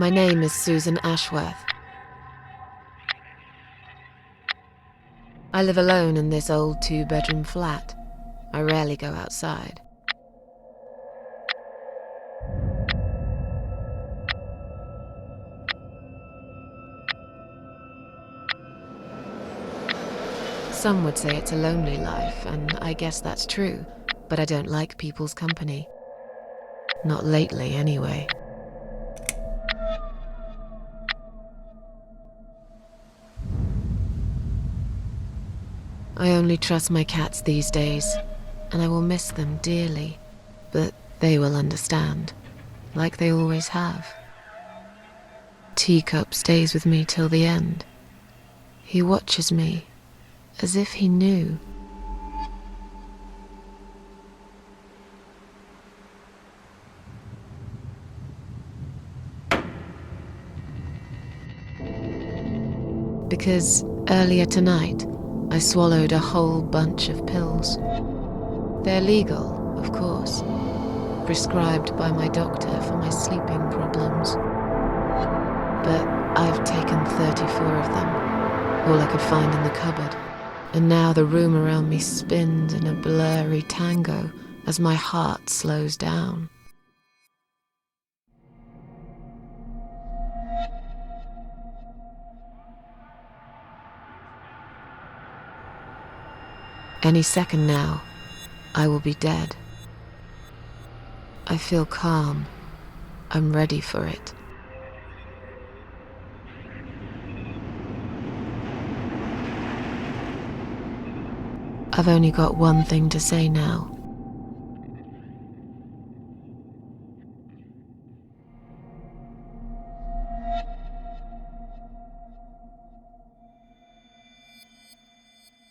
My name is Susan Ashworth. I live alone in this old 2-bedroom flat. I rarely go outside. Some would say it's a lonely life, and I guess that's true, but I don't like people's company. Not lately, anyway. I only trust my cats these days, and I will miss them dearly, but they will understand, like they always have. Teacup stays with me till the end. He watches me, as if he knew. Because earlier tonight, I swallowed a whole bunch of pills. They're legal, of course, prescribed by my doctor for my sleeping problems. But I've taken 34 of them, all I could find in the cupboard, and now the room around me spins in a blurry tango as my heart slows down. Any second now, I will be dead. I feel calm. I'm ready for it. I've only got one thing to say now.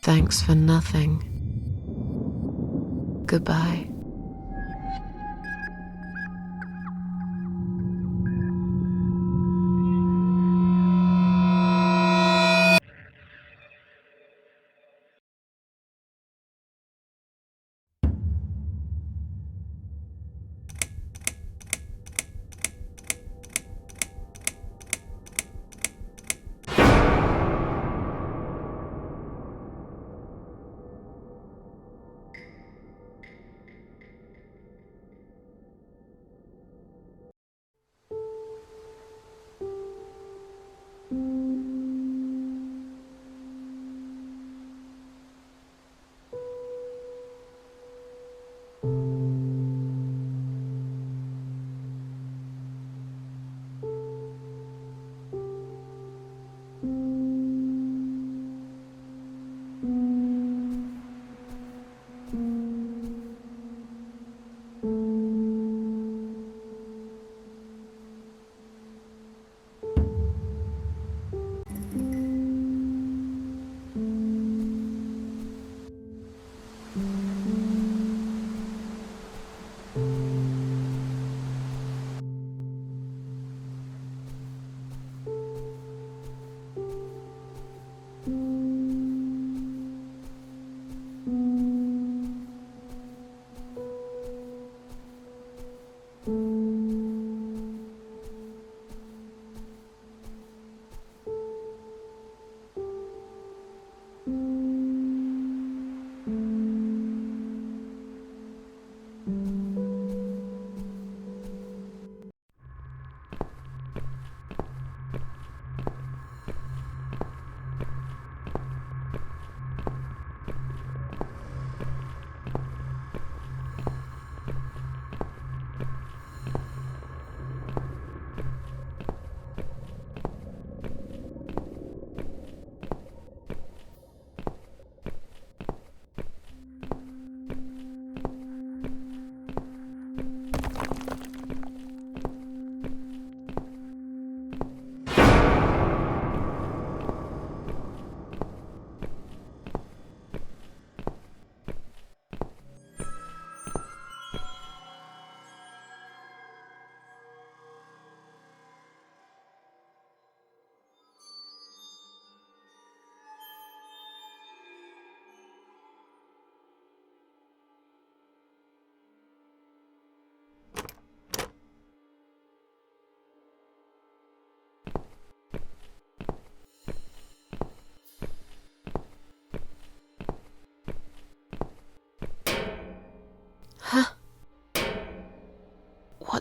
Thanks for nothing. Goodbye.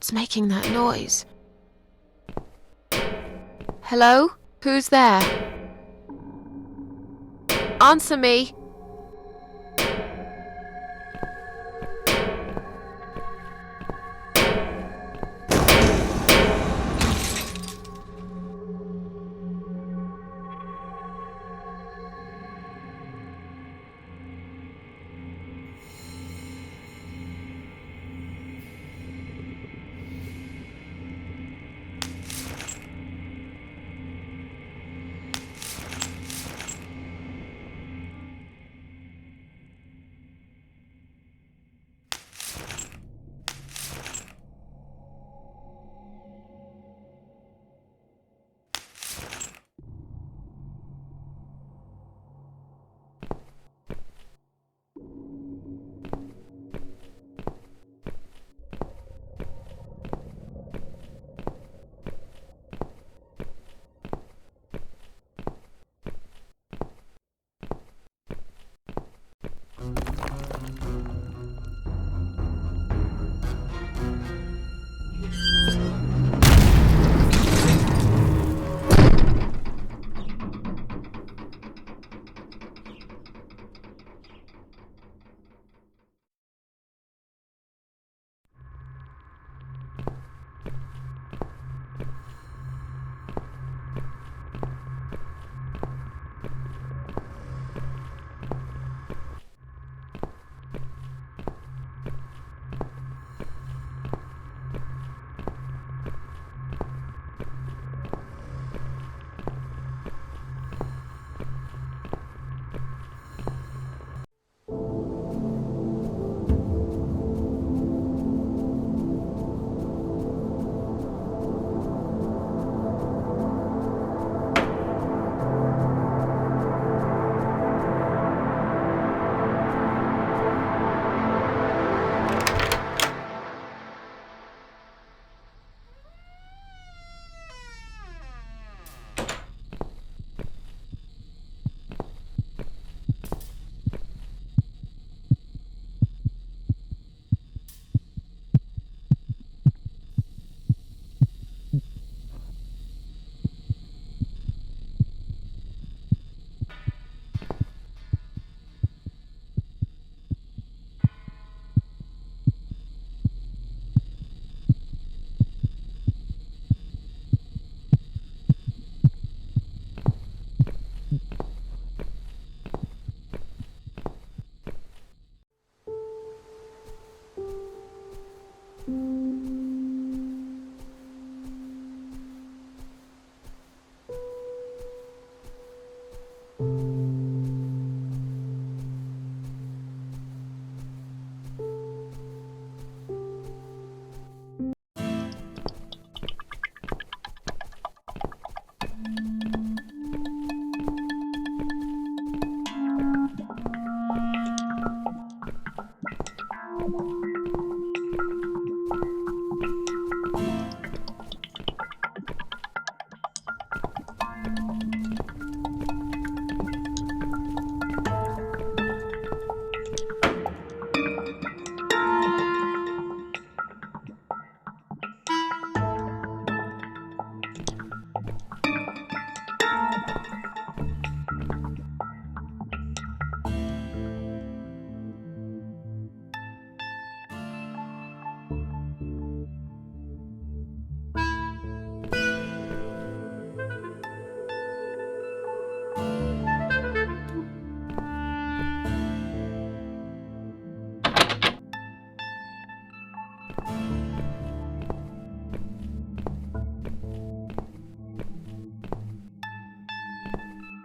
What's making that noise? Hello? Who's there? Answer me!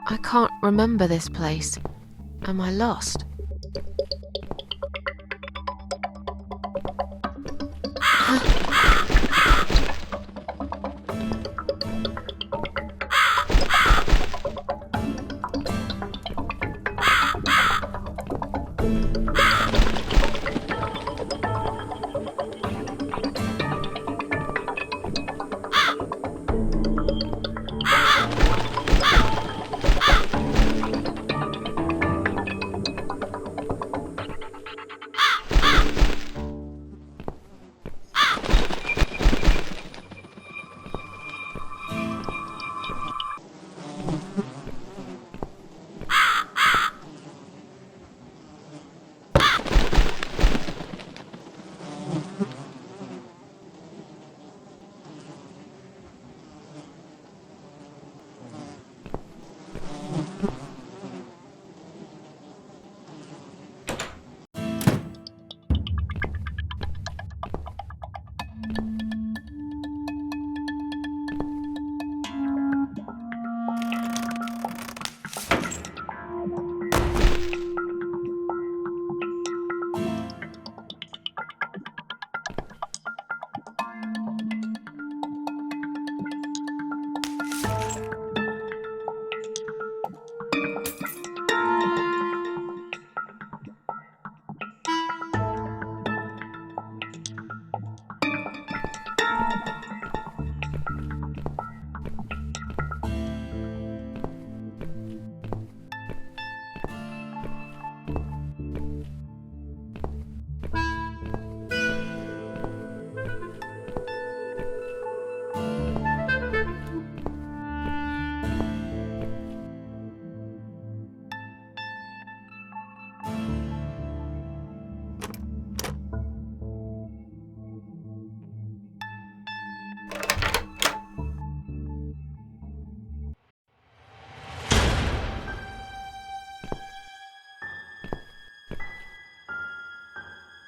I can't remember this place. Am I lost?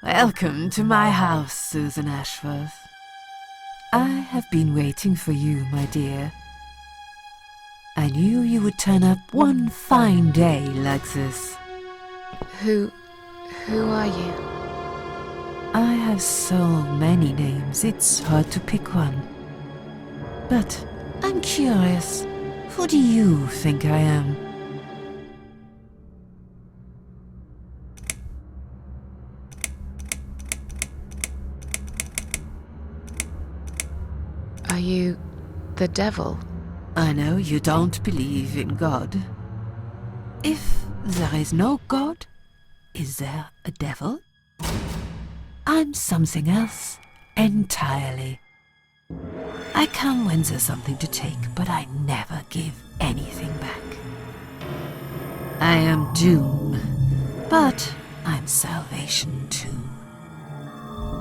Welcome to my house, Susan Ashworth. I have been waiting for you, my dear. I knew you would turn up one fine day like this. Who are you? I have so many names, it's hard to pick one. But I'm curious, who do you think I am? Are you the devil? I know you don't believe in God. If there is no God, is there a devil? I'm something else entirely. I come when there's something to take, but I never give anything back. I am doom, but I'm salvation too.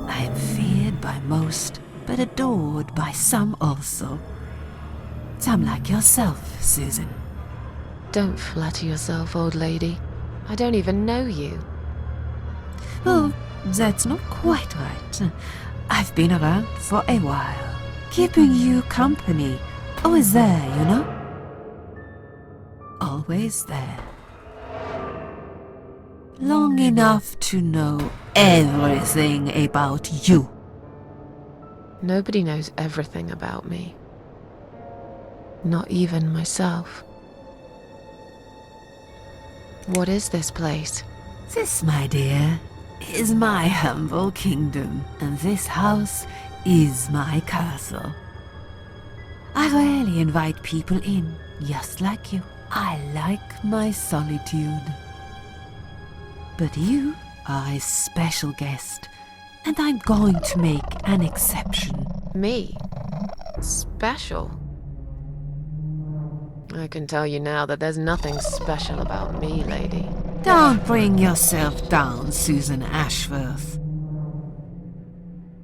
I am feared by most, but adored by some also. Some like yourself, Susan. Don't flatter yourself, old lady. I don't even know you. Well, that's not quite right. I've been around for a while, keeping you company. Always there, you know? Always there. Long enough to know everything about you. Nobody knows everything about me. Not even myself. What is this place? This, my dear, is my humble kingdom, and this house is my castle. I rarely invite people in, just like you. I like my solitude. But you are a special guest, and I'm going to make an exception. Me? Special? I can tell you now that there's nothing special about me, lady. Don't bring yourself down, Susan Ashworth.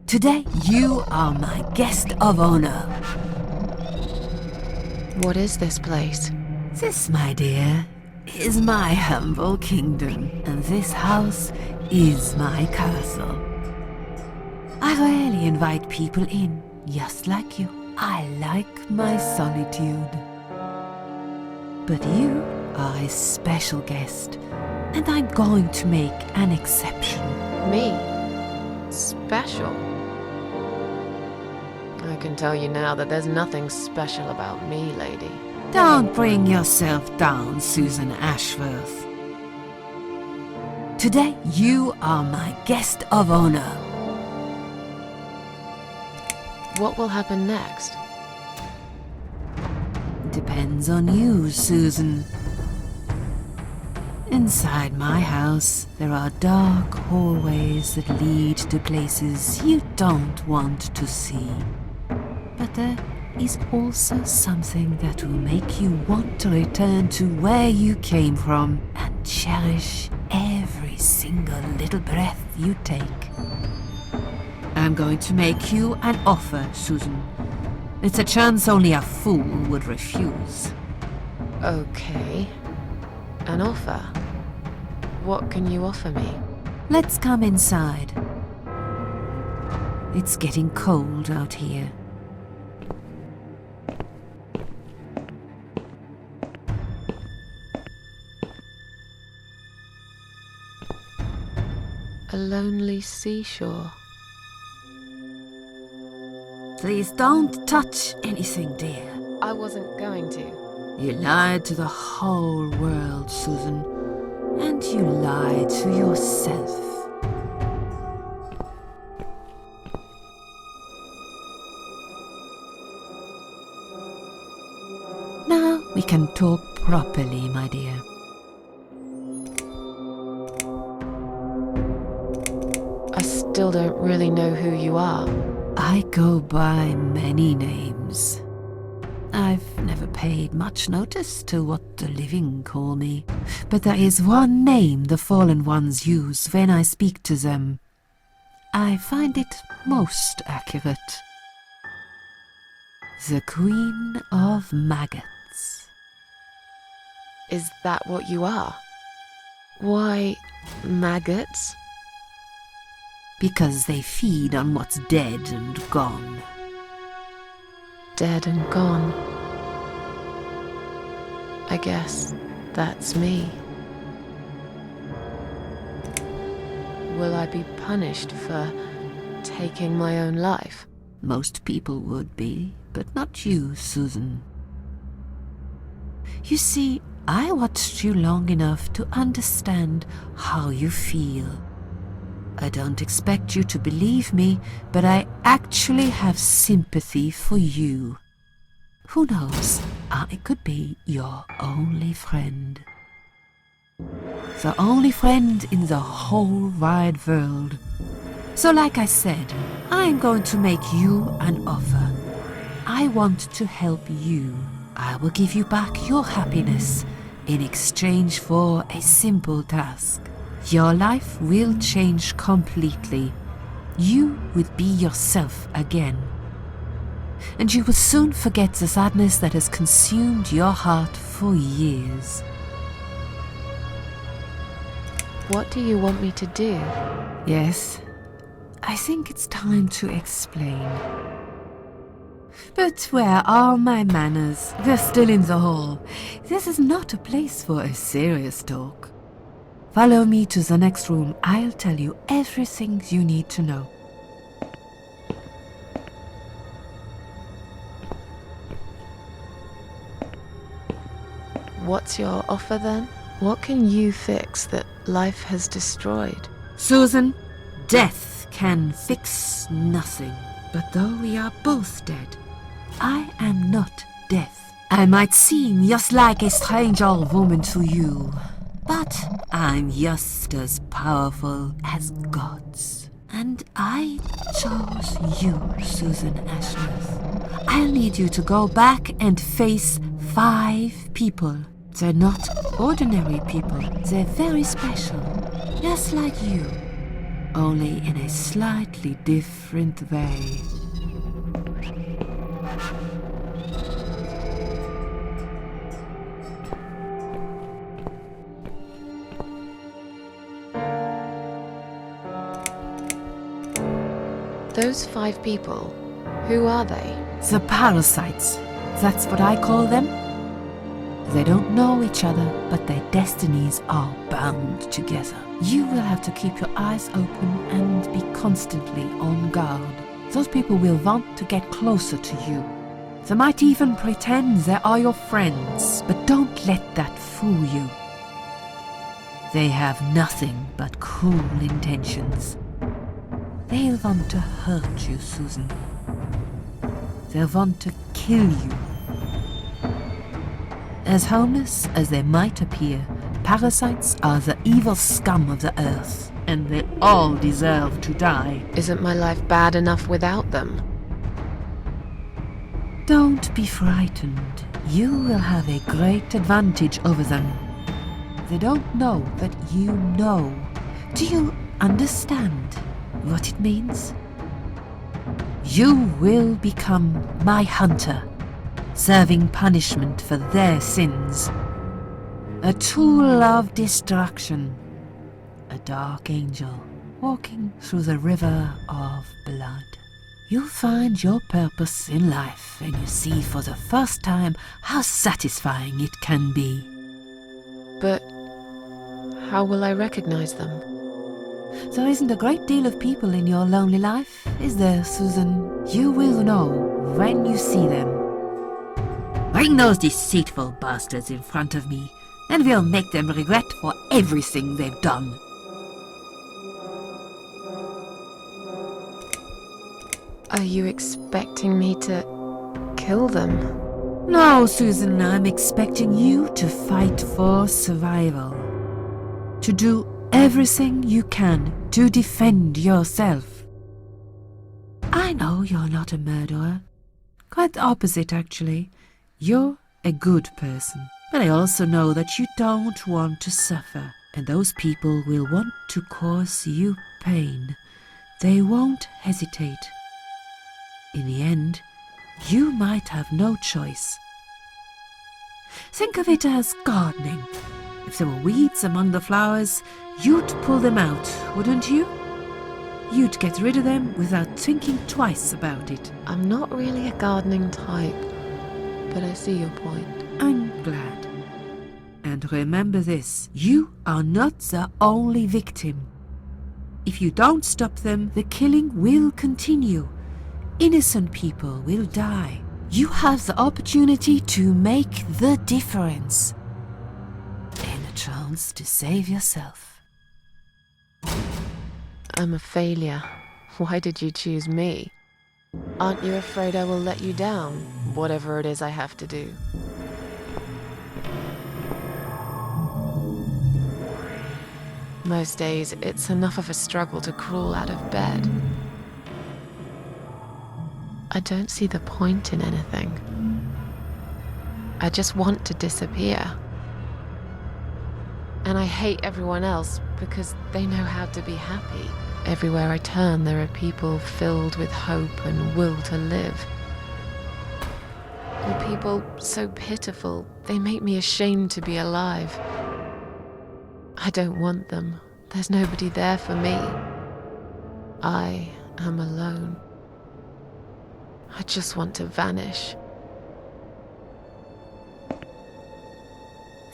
Today, you are my guest of honor. What is this place? This, my dear, is my humble kingdom, and this house is my castle. I rarely invite people in, just like you. I like my solitude. But you are a special guest, and I'm going to make an exception. Me? Special? I can tell you now that there's nothing special about me, lady. Don't bring yourself down, Susan Ashworth. Today, you are my guest of honor. What will happen next? Depends on you, Susan. Inside my house, there are dark hallways that lead to places you don't want to see. But there is also something that will make you want to return to where you came from and cherish every single little breath you take. I'm going to make you an offer, Susan. It's a chance only a fool would refuse. Okay. An offer? What can you offer me? Let's come inside. It's getting cold out here. A lonely seashore. Please don't touch anything, dear. I wasn't going to. You lied to the whole world, Susan. And you lied to yourself. Now we can talk properly, my dear. I still don't really know who you are. I go by many names. I've never paid much notice to what the living call me, but there is one name the fallen ones use when I speak to them. I find it most accurate. The Queen of Maggots. Is that what you are? Why, maggots? because they feed on what's dead and gone. Dead and gone. I guess that's me. Will I be punished for taking my own life? Most people would be, but not you, Susan. You see, I watched you long enough to understand how you feel. I don't expect you to believe me, but I actually have sympathy for you. Who knows, I could be your only friend. The only friend in the whole wide world. So like I said, I'm going to make you an offer. I want to help you. I will give you back your happiness in exchange for a simple task. Your life will change completely. You will be yourself again. And you will soon forget the sadness that has consumed your heart for years. What do you want me to do? Yes, I think it's time to explain. But where are my manners? They're still in the hall. This is not a place for a serious talk. Follow me to the next room. I'll tell you everything you need to know. What's your offer then? What can you fix that life has destroyed? Susan, death can fix nothing. But though we are both dead, I am not death. I might seem just like a strange old woman to you, but I'm just as powerful as gods. And I chose you, Susan Ashworth. I'll need you to go back and face 5 people. They're not ordinary people. They're very special, just like you, only in a slightly different way. Those 5 people, who are they? The parasites, that's what I call them. They don't know each other, but their destinies are bound together. You will have to keep your eyes open and be constantly on guard. Those people will want to get closer to you. They might even pretend they are your friends, but don't let that fool you. They have nothing but cruel intentions. They'll want to hurt you, Susan. They'll want to kill you. As harmless as they might appear, parasites are the evil scum of the earth, and they all deserve to die. Isn't my life bad enough without them? Don't be frightened. You will have a great advantage over them. They don't know that you know. Do you understand what it means? You will become my hunter, serving punishment for their sins. A tool of destruction. A dark angel walking through the river of blood. You'll find your purpose in life, and you see for the first time how satisfying it can be. But how will I recognize them? There isn't a great deal of people in your lonely life, is there, Susan? You will know when you see them. Bring those deceitful bastards in front of me, and we'll make them regret for everything they've done. Are you expecting me to kill them? No, Susan, I'm expecting you to fight for survival. To do everything you can to defend yourself. I know you're not a murderer. Quite the opposite, actually. You're a good person. But I also know that you don't want to suffer, and those people will want to cause you pain. They won't hesitate. In the end, you might have no choice. Think of it as gardening. If there were weeds among the flowers, you'd pull them out, wouldn't you? you'd get rid of them without thinking twice about it. I'm not really a gardening type, but I see your point. I'm glad. And remember this, you are not the only victim. If you don't stop them, the killing will continue. Innocent people will die. You have the opportunity to make the difference. And a chance to save yourself. I'm a failure. Why did you choose me? Aren't you afraid I will let you down, whatever it is I have to do? Most days, it's enough of a struggle to crawl out of bed. I don't see the point in anything. I just want to disappear. And I hate everyone else because they know how to be happy. Everywhere I turn, there are people filled with hope and will to live. Or people so pitiful, they make me ashamed to be alive. I don't want them. There's nobody there for me. I am alone. I just want to vanish.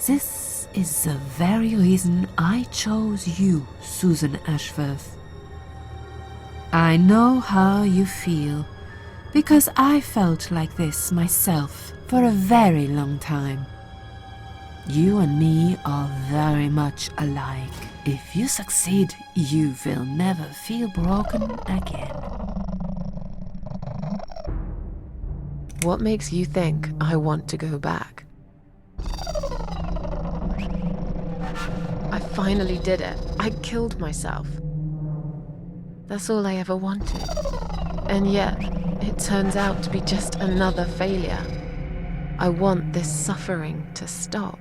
This is the very reason I chose you, Susan Ashworth. I know how you feel, because I felt like this myself for a very long time. You and me are very much alike. If you succeed, you will never feel broken again. What makes you think I want to go back? I finally did it. I killed myself. That's all I ever wanted. And yet, it turns out to be just another failure. I want this suffering to stop.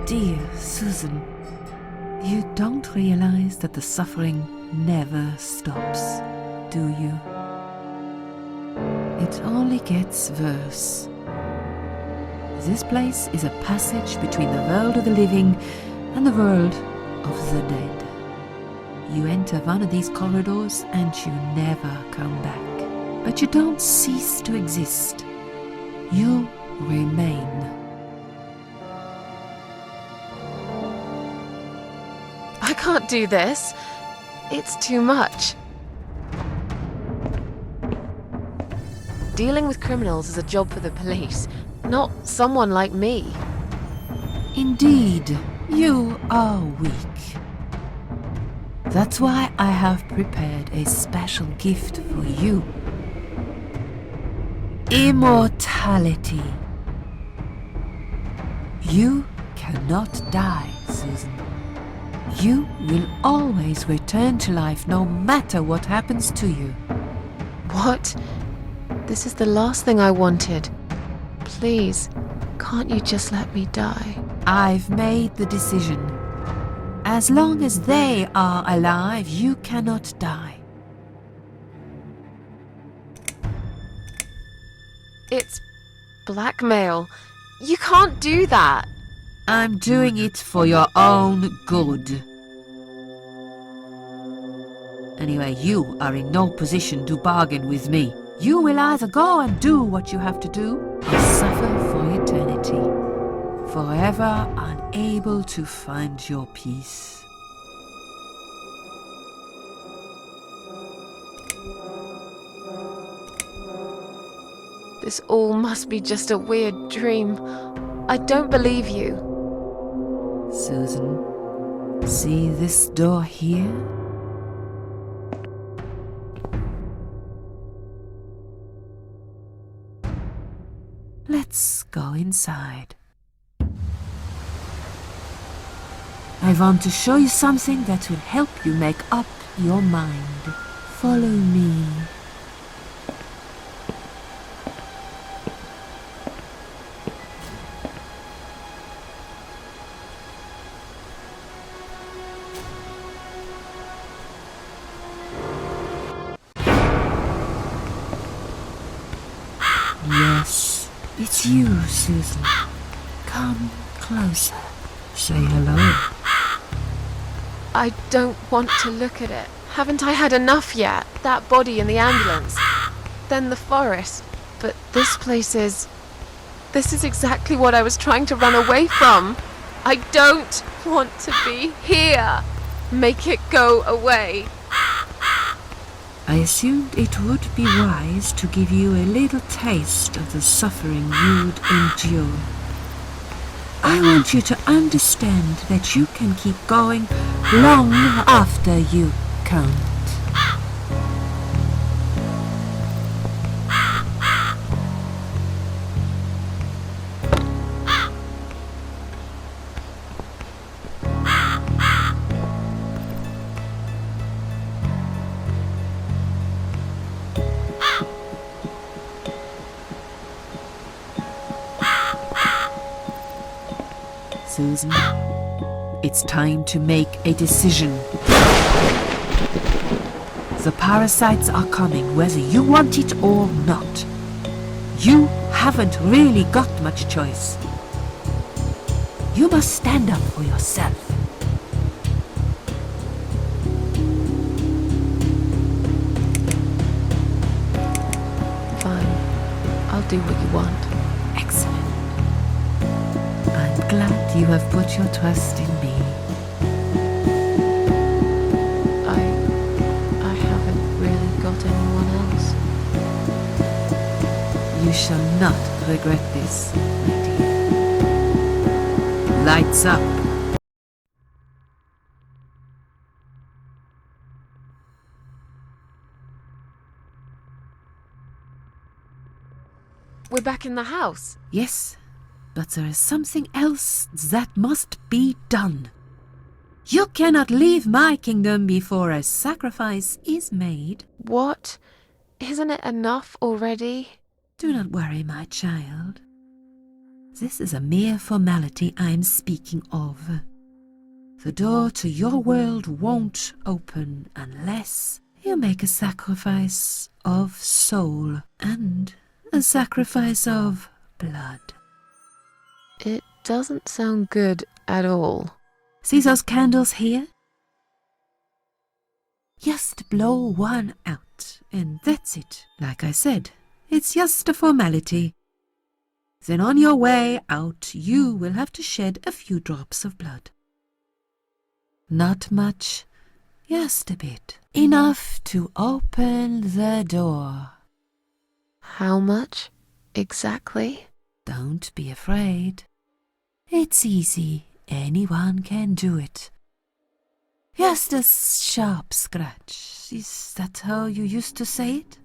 Dear Susan, you don't realize that the suffering never stops, do you? It only gets worse. This place is a passage between the world of the living and the world of the dead. You enter one of these corridors and you never come back. But you don't cease to exist. You remain. I can't do this. It's too much. Dealing with criminals is a job for the police, not someone like me. Indeed, you are weak. That's why I have prepared a special gift for you. Immortality. You cannot die, Susan. You will always return to life no matter what happens to you. What? This is the last thing I wanted. Please, can't you just let me die? I've made the decision. As long as they are alive, you cannot die. It's blackmail. You can't do that. I'm doing it for your own good. Anyway, you are in no position to bargain with me. You will either go and do what you have to do, or suffer for eternity, forever unable to find your peace. This all must be just a weird dream. I don't believe you. Susan, see this door here? Let's go inside. I want to show you something that will help you make up your mind. Follow me. Yes, it's you, Susan. Come closer. Say hello. I don't want to look at it. Haven't I had enough yet? That body in the ambulance. Then the forest. But this place is... This is exactly what I was trying to run away from. I don't want to be here. Make it go away. I assumed it would be wise to give you a little taste of the suffering you'd endure. I want you to understand that you can keep going long after you can't. Susan, it's time to make a decision. The parasites are coming whether you want it or not. You haven't really got much choice. You must stand up for yourself. Fine. I'll do what you want. Excellent. I'm glad you have put your trust in me. I haven't really got anyone else. You shall not regret this, my dear. Lights up. We're back in the house. Yes, but there is something else that must be done. You cannot leave my kingdom before a sacrifice is made. What? Isn't it enough already? Do not worry, my child. This is a mere formality I am speaking of. The door to your world won't open unless you make a sacrifice of soul and a sacrifice of blood. It doesn't sound good at all. See those candles here? Just blow one out, and that's it. Like I said, it's just a formality. Then on your way out, you will have to shed a few drops of blood. Not much, just a bit. Enough to open the door. How much exactly? Don't be afraid. It's easy. Anyone can do it. Just a sharp scratch. Is that how you used to say it?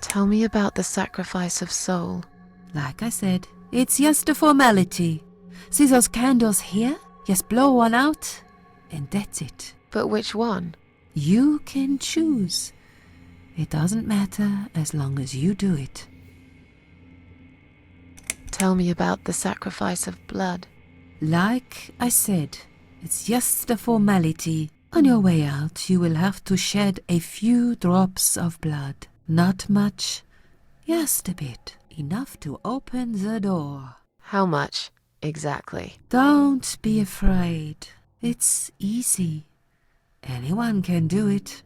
Tell me about the sacrifice of soul. Like I said, it's just a formality. See those candles here? Just blow one out, and that's it. But which one? You can choose. It doesn't matter as long as you do it. Tell me about the sacrifice of blood. Like I said, it's just a formality. On your way out, you will have to shed a few drops of blood. Not much, just a bit. Enough to open the door. How much exactly? Don't be afraid. It's easy. Anyone can do it.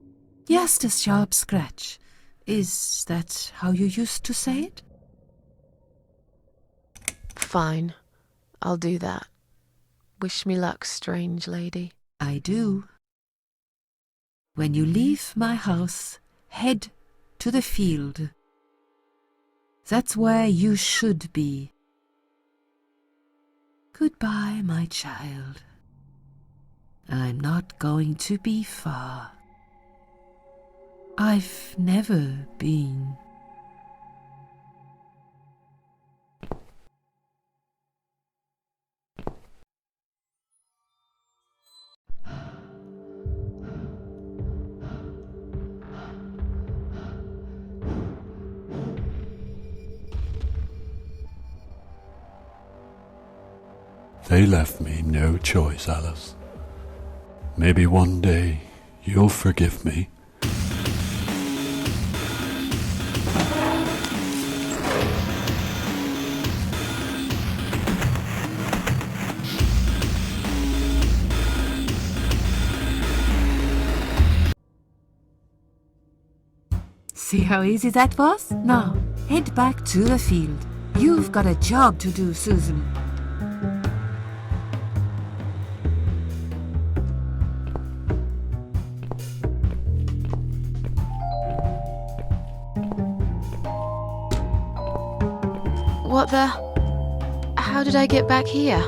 Just a sharp scratch. Is that how you used to say it? Fine. I'll do that. Wish me luck, strange lady. I do. When you leave my house, head to the field. That's where you should be. Goodbye, my child. I'm not going to be far. I've never been. They left me no choice, Alice. Maybe one day you'll forgive me. See how easy that was? Now, head back to the field. You've got a job to do, Susan. What the? How did I get back here?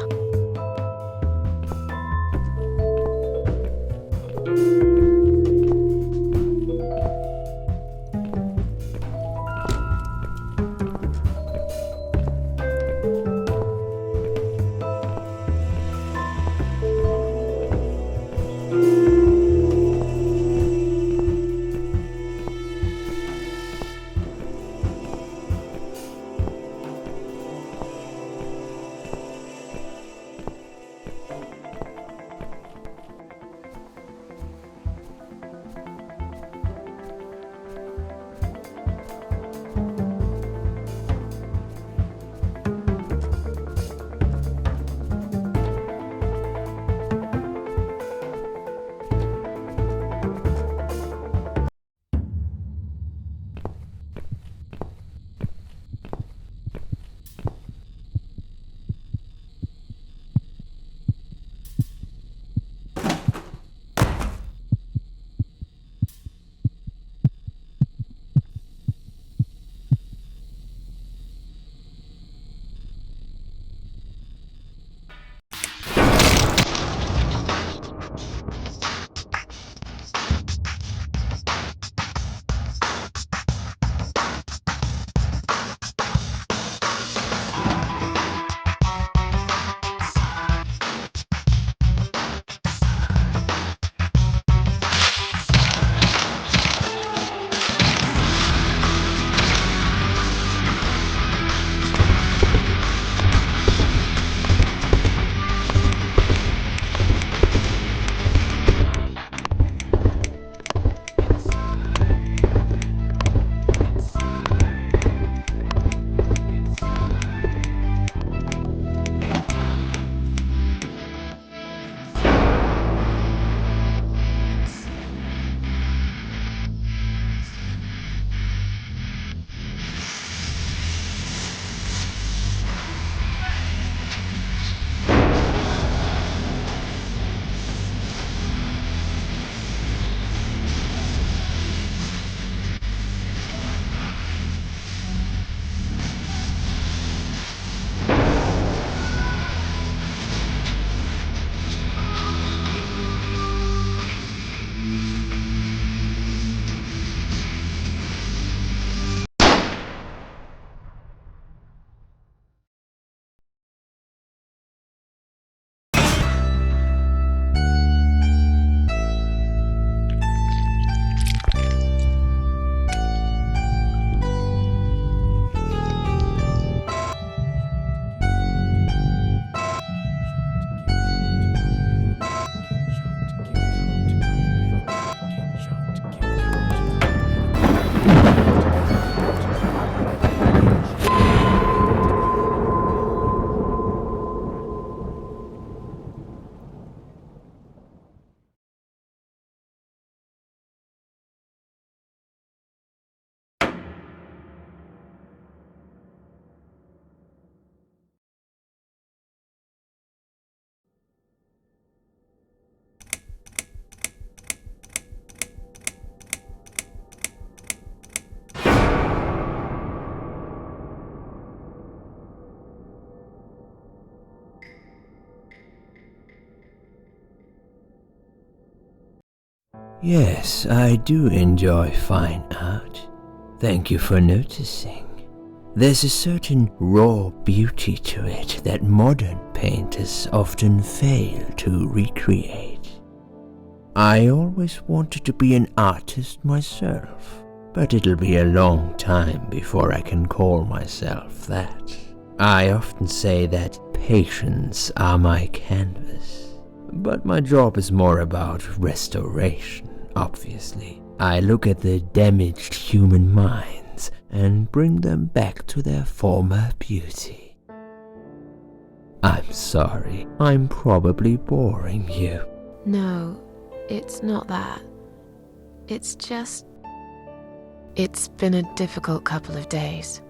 Yes, I do enjoy fine art. Thank you for noticing. There's a certain raw beauty to it that modern painters often fail to recreate. I always wanted to be an artist myself, but it'll be a long time before I can call myself that. I often say that patients are my canvas, but my job is more about restoration. Obviously, I look at the damaged human minds and bring them back to their former beauty. I'm sorry, I'm probably boring you. No, it's not that. It's just... It's been a difficult couple of days.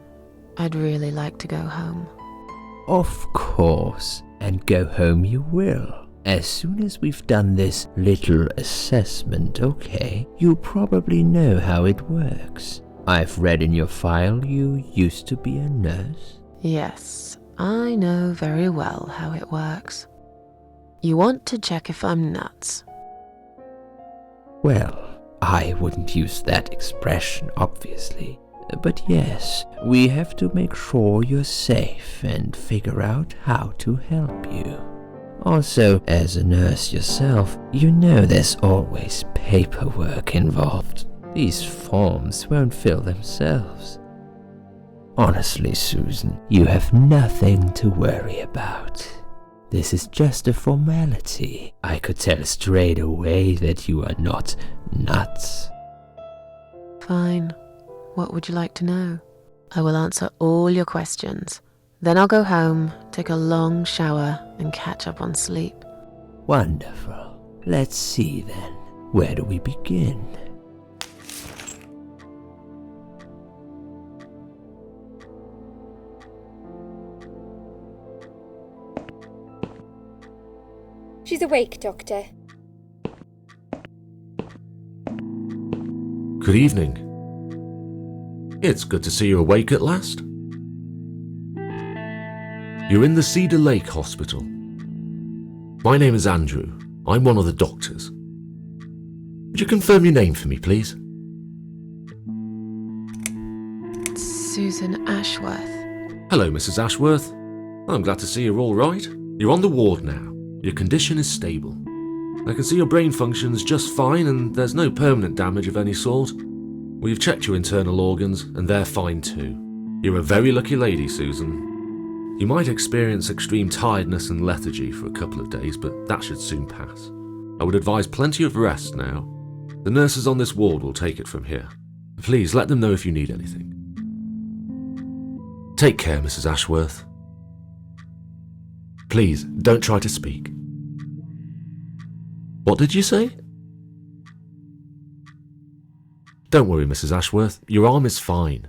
I'd really like to go home. Of course, and go home you will. As soon as we've done this little assessment, okay? You probably know how it works. I've read in your file you used to be a nurse. Yes, I know very well how it works. You want to check if I'm nuts. Well, I wouldn't use that expression, obviously. But yes, we have to make sure you're safe and figure out how to help you. Also, as a nurse yourself, you know there's always paperwork involved. These forms won't fill themselves. Honestly, Susan, you have nothing to worry about. This is just a formality. I could tell straight away that you are not nuts. Fine. What would you like to know? I will answer all your questions. Then I'll go home, take a long shower, and catch up on sleep. Wonderful. Let's see then. Where do we begin? She's awake, Doctor. Good evening. It's good to see you awake at last. You're in the Cedar Lake Hospital. My name is Andrew. I'm one of the doctors. Would you confirm your name for me, please? Susan Ashworth. Hello, Mrs. Ashworth. I'm glad to see you're all right. You're on the ward now. Your condition is stable. I can see your brain functions just fine and there's no permanent damage of any sort. We've checked your internal organs and they're fine too. You're a very lucky lady, Susan. You might experience extreme tiredness and lethargy for a couple of days, but that should soon pass. I would advise plenty of rest now. The nurses on this ward will take it from here. Please let them know if you need anything. Take care, Mrs. Ashworth. Please, don't try to speak. What did you say? Don't worry, Mrs. Ashworth. Your arm is fine.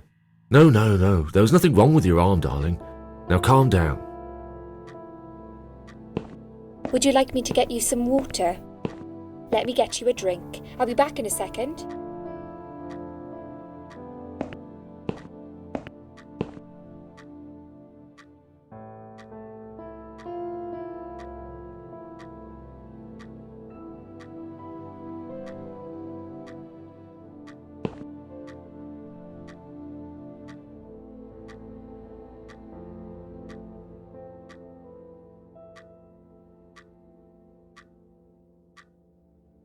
No. There was nothing wrong with your arm, darling. Now calm down. Would you like me to get you some water? Let me get you a drink. I'll be back in a second.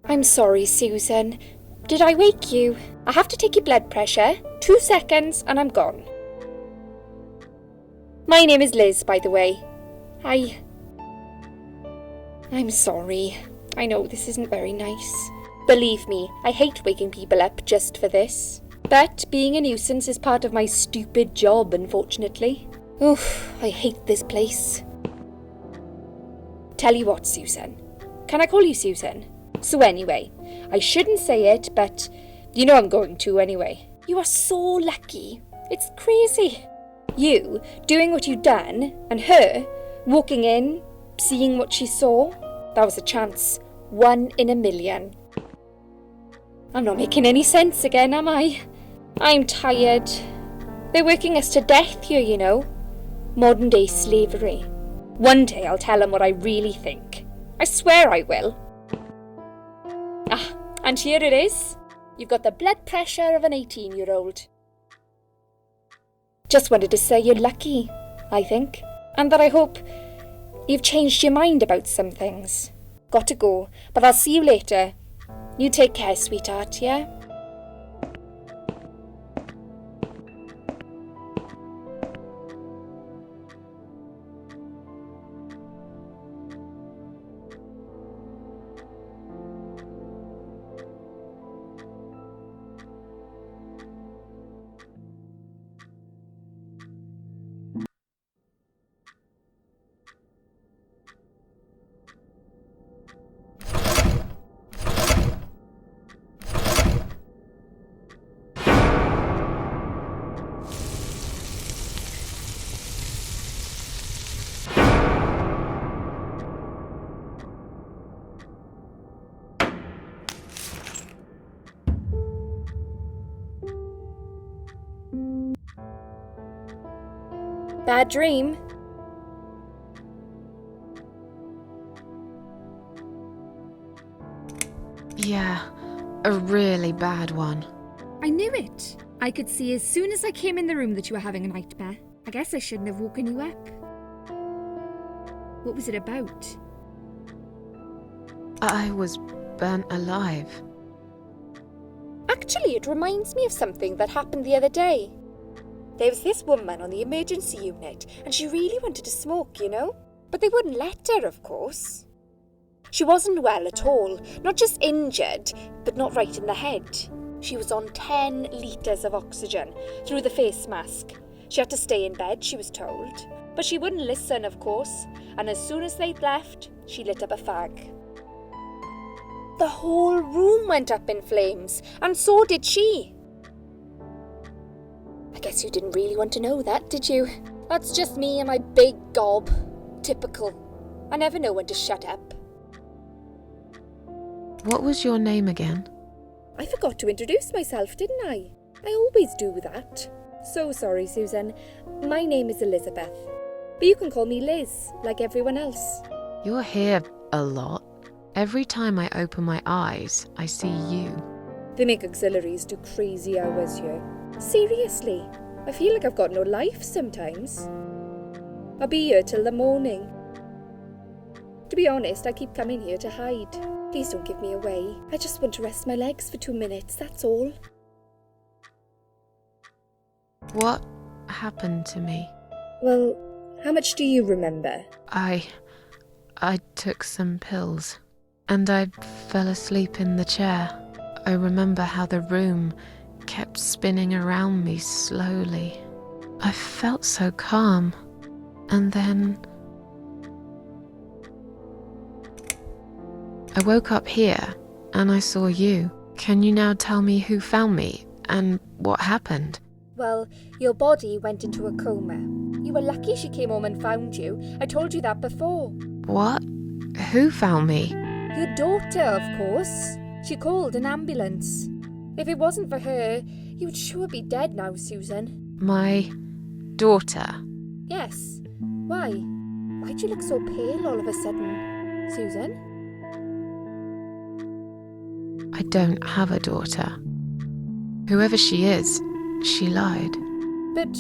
I'm sorry, Susan. Did I wake you? I have to take your blood pressure. 2 seconds and I'm gone. My name is Liz, by the way. I'm sorry. I know this isn't very nice. Believe me, I hate waking people up just for this. But being a nuisance is part of my stupid job, unfortunately. Oof, I hate this place. Tell you what, Susan. Can I call you Susan? So anyway, I shouldn't say it, but you know I'm going to anyway. You are so lucky. It's crazy. You doing what you've done, and her walking in, seeing what she saw. That was a chance. 1 in a million. I'm not making any sense again, am I? I'm tired. They're working us to death here, you know. Modern day slavery. One day I'll tell them what I really think. I swear I will. And here it is. You've got the blood pressure of an 18-year-old. Just wanted to say you're lucky, I think. And that I hope you've changed your mind about some things. Got to go, but I'll see you later. You take care, sweetheart, yeah? Bad dream? Yeah, a really bad one. I knew it. I could see as soon as I came in the room that you were having a nightmare. I guess I shouldn't have woken you up. What was it about? I was burnt alive. Actually, it reminds me of something that happened the other day. There was this woman on the emergency unit, and she really wanted to smoke, you know? But they wouldn't let her, of course. She wasn't well at all, not just injured, but not right in the head. She was on 10 litres of oxygen through the face mask. She had to stay in bed, she was told. But she wouldn't listen, of course, and as soon as they'd left, she lit up a fag. The whole room went up in flames, and so did she. I guess you didn't really want to know that, did you? That's just me and my big gob. Typical. I never know when to shut up. What was your name again? I forgot to introduce myself, didn't I? I always do that. So sorry, Susan. My name is Elizabeth. But you can call me Liz, like everyone else. You're here a lot. Every time I open my eyes, I see you. They make auxiliaries do crazy hours here. Seriously, I feel like I've got no life sometimes. I'll be here till the morning. To be honest, I keep coming here to hide. Please don't give me away. I just want to rest my legs for 2 minutes, that's all. What happened to me? Well, how much do you remember? I took some pills, and I fell asleep in the chair. I remember how the room kept spinning around me slowly. I felt so calm, and then I woke up here, and I saw you. Can you now tell me who found me, and what happened? Well, your body went into a coma. You were lucky she came home and found you. I told you that before. What? Who found me? Your daughter, of course. She called an ambulance. If it wasn't for her, you would sure be dead now, Susan. My daughter. Yes. Why? Why'd you look so pale all of a sudden, Susan? I don't have a daughter. Whoever she is, she lied. But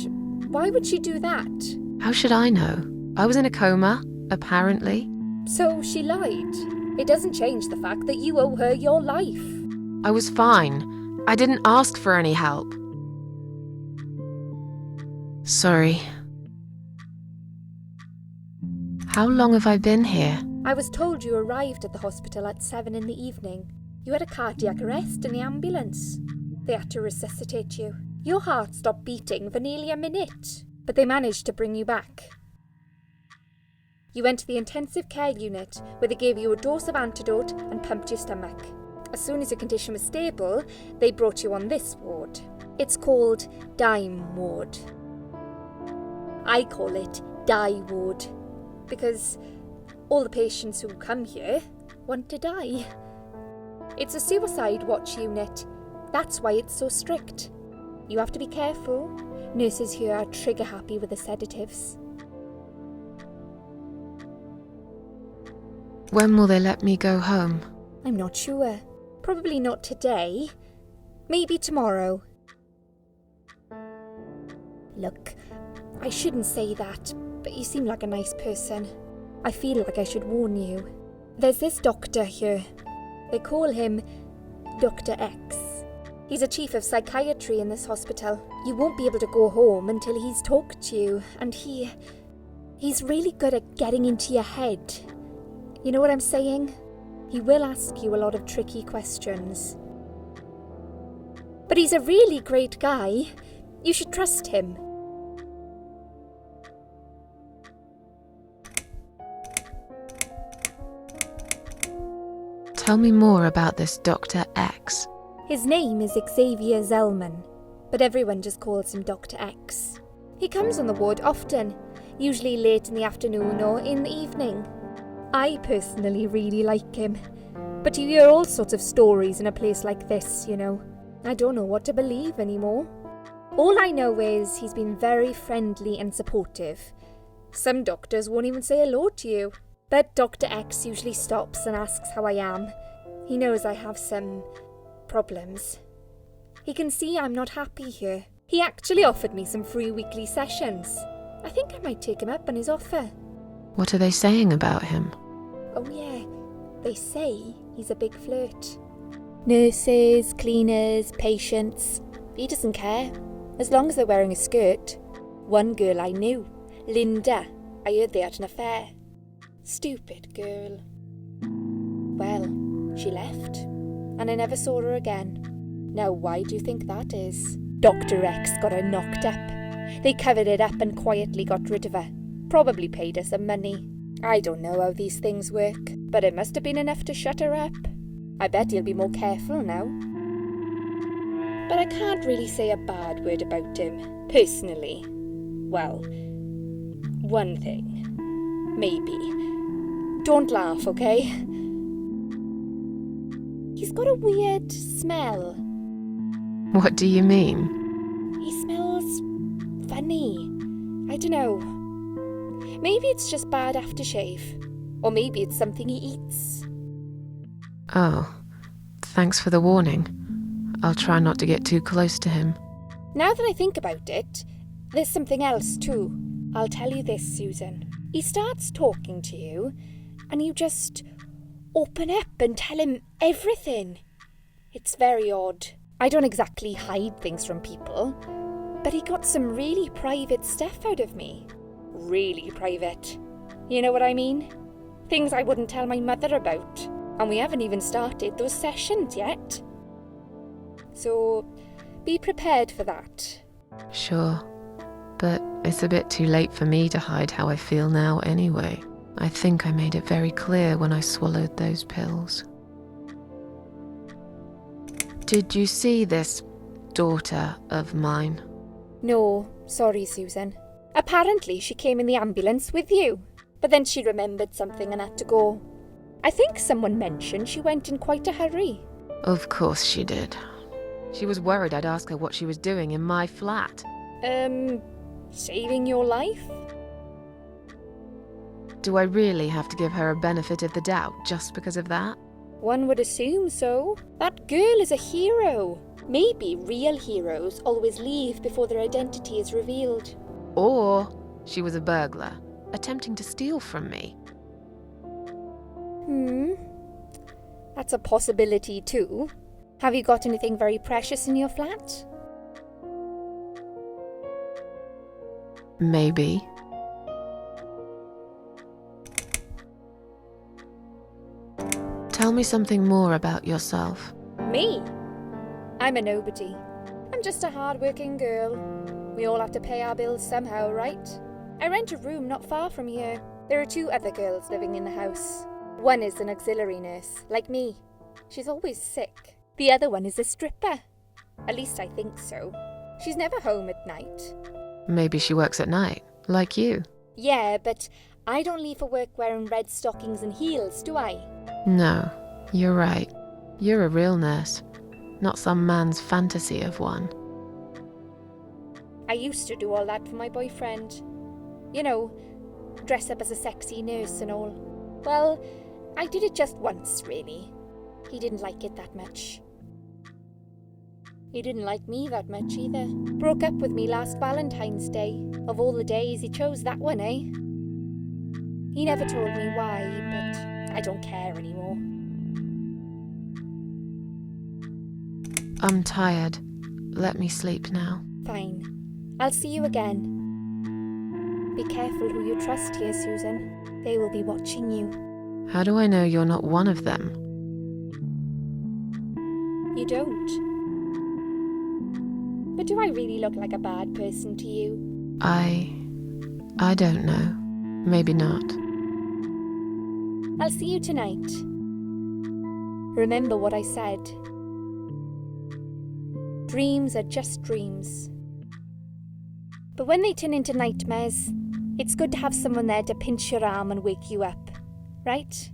why would she do that? How should I know? I was in a coma, apparently. So she lied. It doesn't change the fact that you owe her your life. I was fine. I didn't ask for any help. Sorry. How long have I been here? I was told you arrived at the hospital at 7 in the evening. You had a cardiac arrest in the ambulance. They had to resuscitate you. Your heart stopped beating for nearly a minute, but they managed to bring you back. You went to the intensive care unit, where they gave you a dose of antidote and pumped your stomach. As soon as your condition was stable, they brought you on this ward. It's called Dime Ward. I call it Die Ward, because all the patients who come here want to die. It's a suicide watch unit. That's why it's so strict. You have to be careful. Nurses here are trigger happy with the sedatives. When will they let me go home? I'm not sure. Probably not today. Maybe tomorrow. Look, I shouldn't say that, but you seem like a nice person. I feel like I should warn you. There's this doctor here. They call him Dr. X. He's a chief of psychiatry in this hospital. You won't be able to go home until he's talked to you, and he's really good at getting into your head. You know what I'm saying? He will ask you a lot of tricky questions. But he's a really great guy. You should trust him. Tell me more about this Dr. X. His name is Xavier Zellman, but everyone just calls him Dr. X. He comes on the ward often, usually late in the afternoon or in the evening. I personally really like him, but you hear all sorts of stories in a place like this, you know. I don't know what to believe anymore. All I know is he's been very friendly and supportive. Some doctors won't even say hello to you. But Dr. X usually stops and asks how I am. He knows I have some problems. He can see I'm not happy here. He actually offered me some free weekly sessions. I think I might take him up on his offer. What are they saying about him? Oh yeah, they say he's a big flirt. Nurses, cleaners, patients. He doesn't care, as long as they're wearing a skirt. One girl I knew, Linda, I heard they had an affair. Stupid girl. Well, she left, and I never saw her again. Now why do you think that is? Dr. X got her knocked up. They covered it up and quietly got rid of her. Probably paid her some money. I don't know how these things work, but it must have been enough to shut her up. I bet he'll be more careful now. But I can't really say a bad word about him, personally. Well, one thing. Maybe. Don't laugh, okay? He's got a weird smell. What do you mean? He smells funny. I don't know. Maybe it's just bad aftershave. Or maybe it's something he eats. Oh, thanks for the warning. I'll try not to get too close to him. Now that I think about it, there's something else too. I'll tell you this, Susan. He starts talking to you, and you just open up and tell him everything. It's very odd. I don't exactly hide things from people, but he got some really private stuff out of me. Really private. You know what I mean? Things I wouldn't tell my mother about. And we haven't even started those sessions yet. So, be prepared for that. Sure, but it's a bit too late for me to hide how I feel now anyway. I think I made it very clear when I swallowed those pills. Did you see this daughter of mine? No, sorry, Susan. Apparently she came in the ambulance with you, but then she remembered something and had to go. I think someone mentioned she went in quite a hurry. Of course she did. She was worried I'd ask her what she was doing in my flat. Saving your life? Do I really have to give her a benefit of the doubt just because of that? One would assume so. That girl is a hero. Maybe real heroes always leave before their identity is revealed. Or she was a burglar, attempting to steal from me. That's a possibility too. Have you got anything very precious in your flat? Maybe. Tell me something more about yourself. Me? I'm a nobody. I'm just a hard-working girl. We all have to pay our bills somehow, right? I rent a room not far from here. There are 2 other girls living in the house. One is an auxiliary nurse, like me. She's always sick. The other one is a stripper. At least I think so. She's never home at night. Maybe she works at night, like you. Yeah, but I don't leave for work wearing red stockings and heels, do I? No, you're right. You're a real nurse, not some man's fantasy of one. I used to do all that for my boyfriend. You know, dress up as a sexy nurse and all. Well, I did it just once, really. He didn't like it that much. He didn't like me that much either. Broke up with me last Valentine's Day. Of all the days, he chose that one, eh? He never told me why, but I don't care anymore. I'm tired. Let me sleep now. Fine. I'll see you again. Be careful who you trust here, Susan. They will be watching you. How do I know you're not one of them? You don't. But do I really look like a bad person to you? I don't know. Maybe not. I'll see you tonight. Remember what I said. Dreams are just dreams. But when they turn into nightmares, it's good to have someone there to pinch your arm and wake you up, right?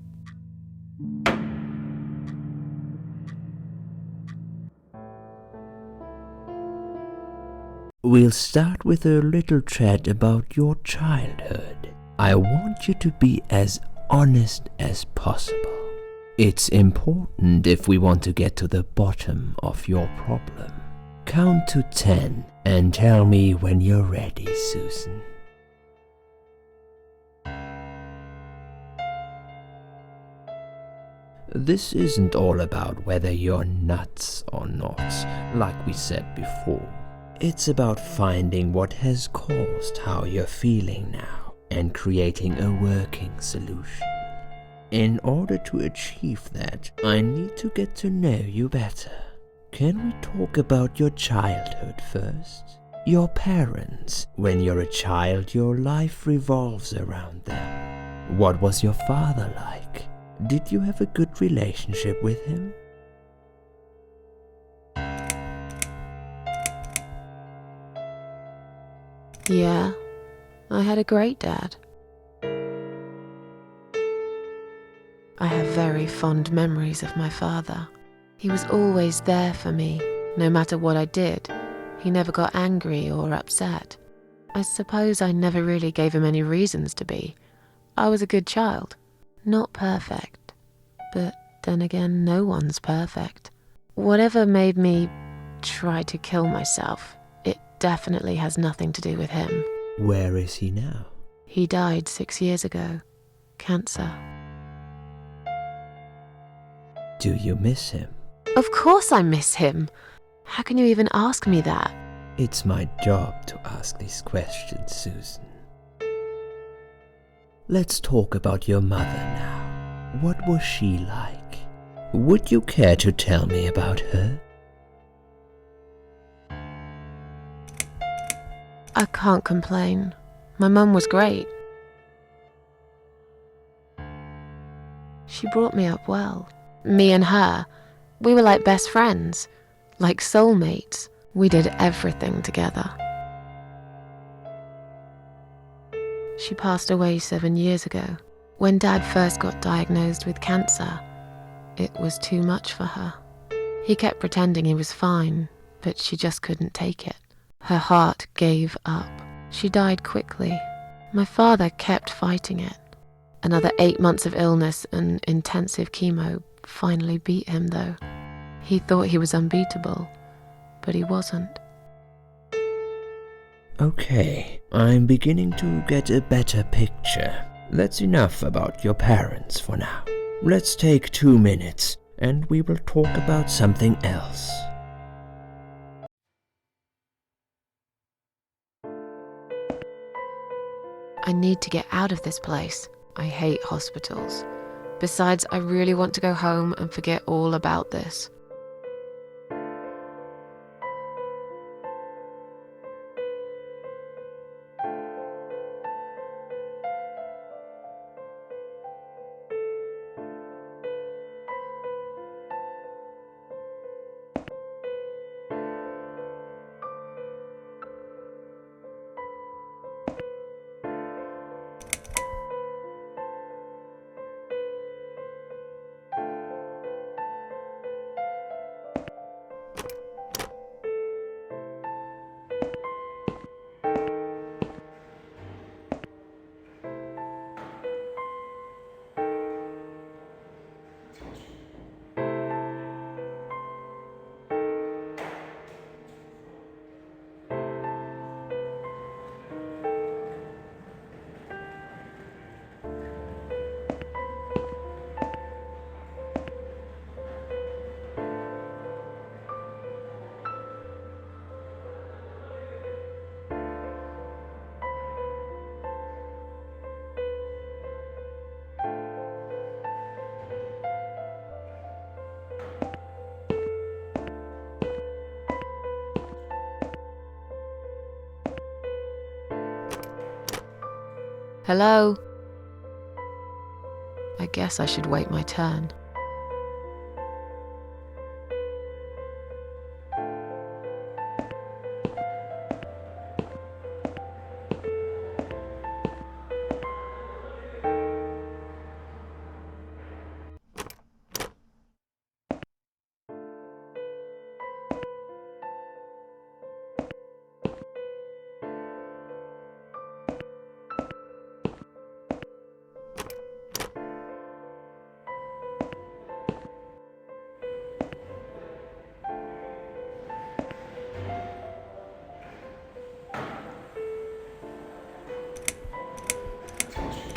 We'll start with a little chat about your childhood. I want you to be as honest as possible. It's important if we want to get to the bottom of your problem. Count to 10 and tell me when you're ready, Susan. This isn't all about whether you're nuts or not, like we said before. It's about finding what has caused how you're feeling now and creating a working solution. In order to achieve that, I need to get to know you better. Can we talk about your childhood first? Your parents. When you're a child, your life revolves around them. What was your father like? Did you have a good relationship with him? Yeah, I had a great dad. I have very fond memories of my father. He was always there for me, no matter what I did. He never got angry or upset. I suppose I never really gave him any reasons to be. I was a good child. Not perfect, but then again, no one's perfect. Whatever made me try to kill myself, it definitely has nothing to do with him. Where is he now? He died 6 years ago. Cancer. Do you miss him? Of course I miss him. How can you even ask me that? It's my job to ask these questions, Susan. Let's talk about your mother now. What was she like? Would you care to tell me about her? I can't complain. My mum was great. She brought me up well. Me and her, we were like best friends, like soulmates. We did everything together. She passed away 7 years ago. When Dad first got diagnosed with cancer, it was too much for her. He kept pretending he was fine, but she just couldn't take it. Her heart gave up. She died quickly. My father kept fighting it. Another 8 months of illness and intensive chemo finally beat him, though. He thought he was unbeatable, but he wasn't. Okay, I'm beginning to get a better picture. That's enough about your parents for now. Let's take 2 minutes and we will talk about something else. I need to get out of this place. I hate hospitals. Besides, I really want to go home and forget all about this. Hello? I guess I should wait my turn.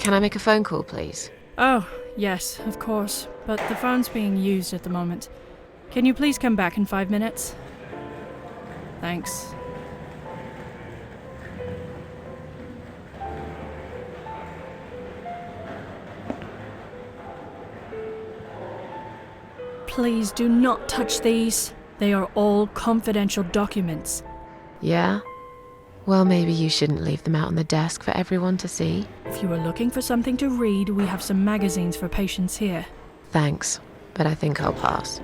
Can I make a phone call, please? Oh, yes, of course, but the phone's being used at the moment. Can you please come back in 5 minutes? Thanks. Please do not touch these. They are all confidential documents. Yeah? Well, maybe you shouldn't leave them out on the desk for everyone to see. If you are looking for something to read, we have some magazines for patients here. Thanks, but I think I'll pass.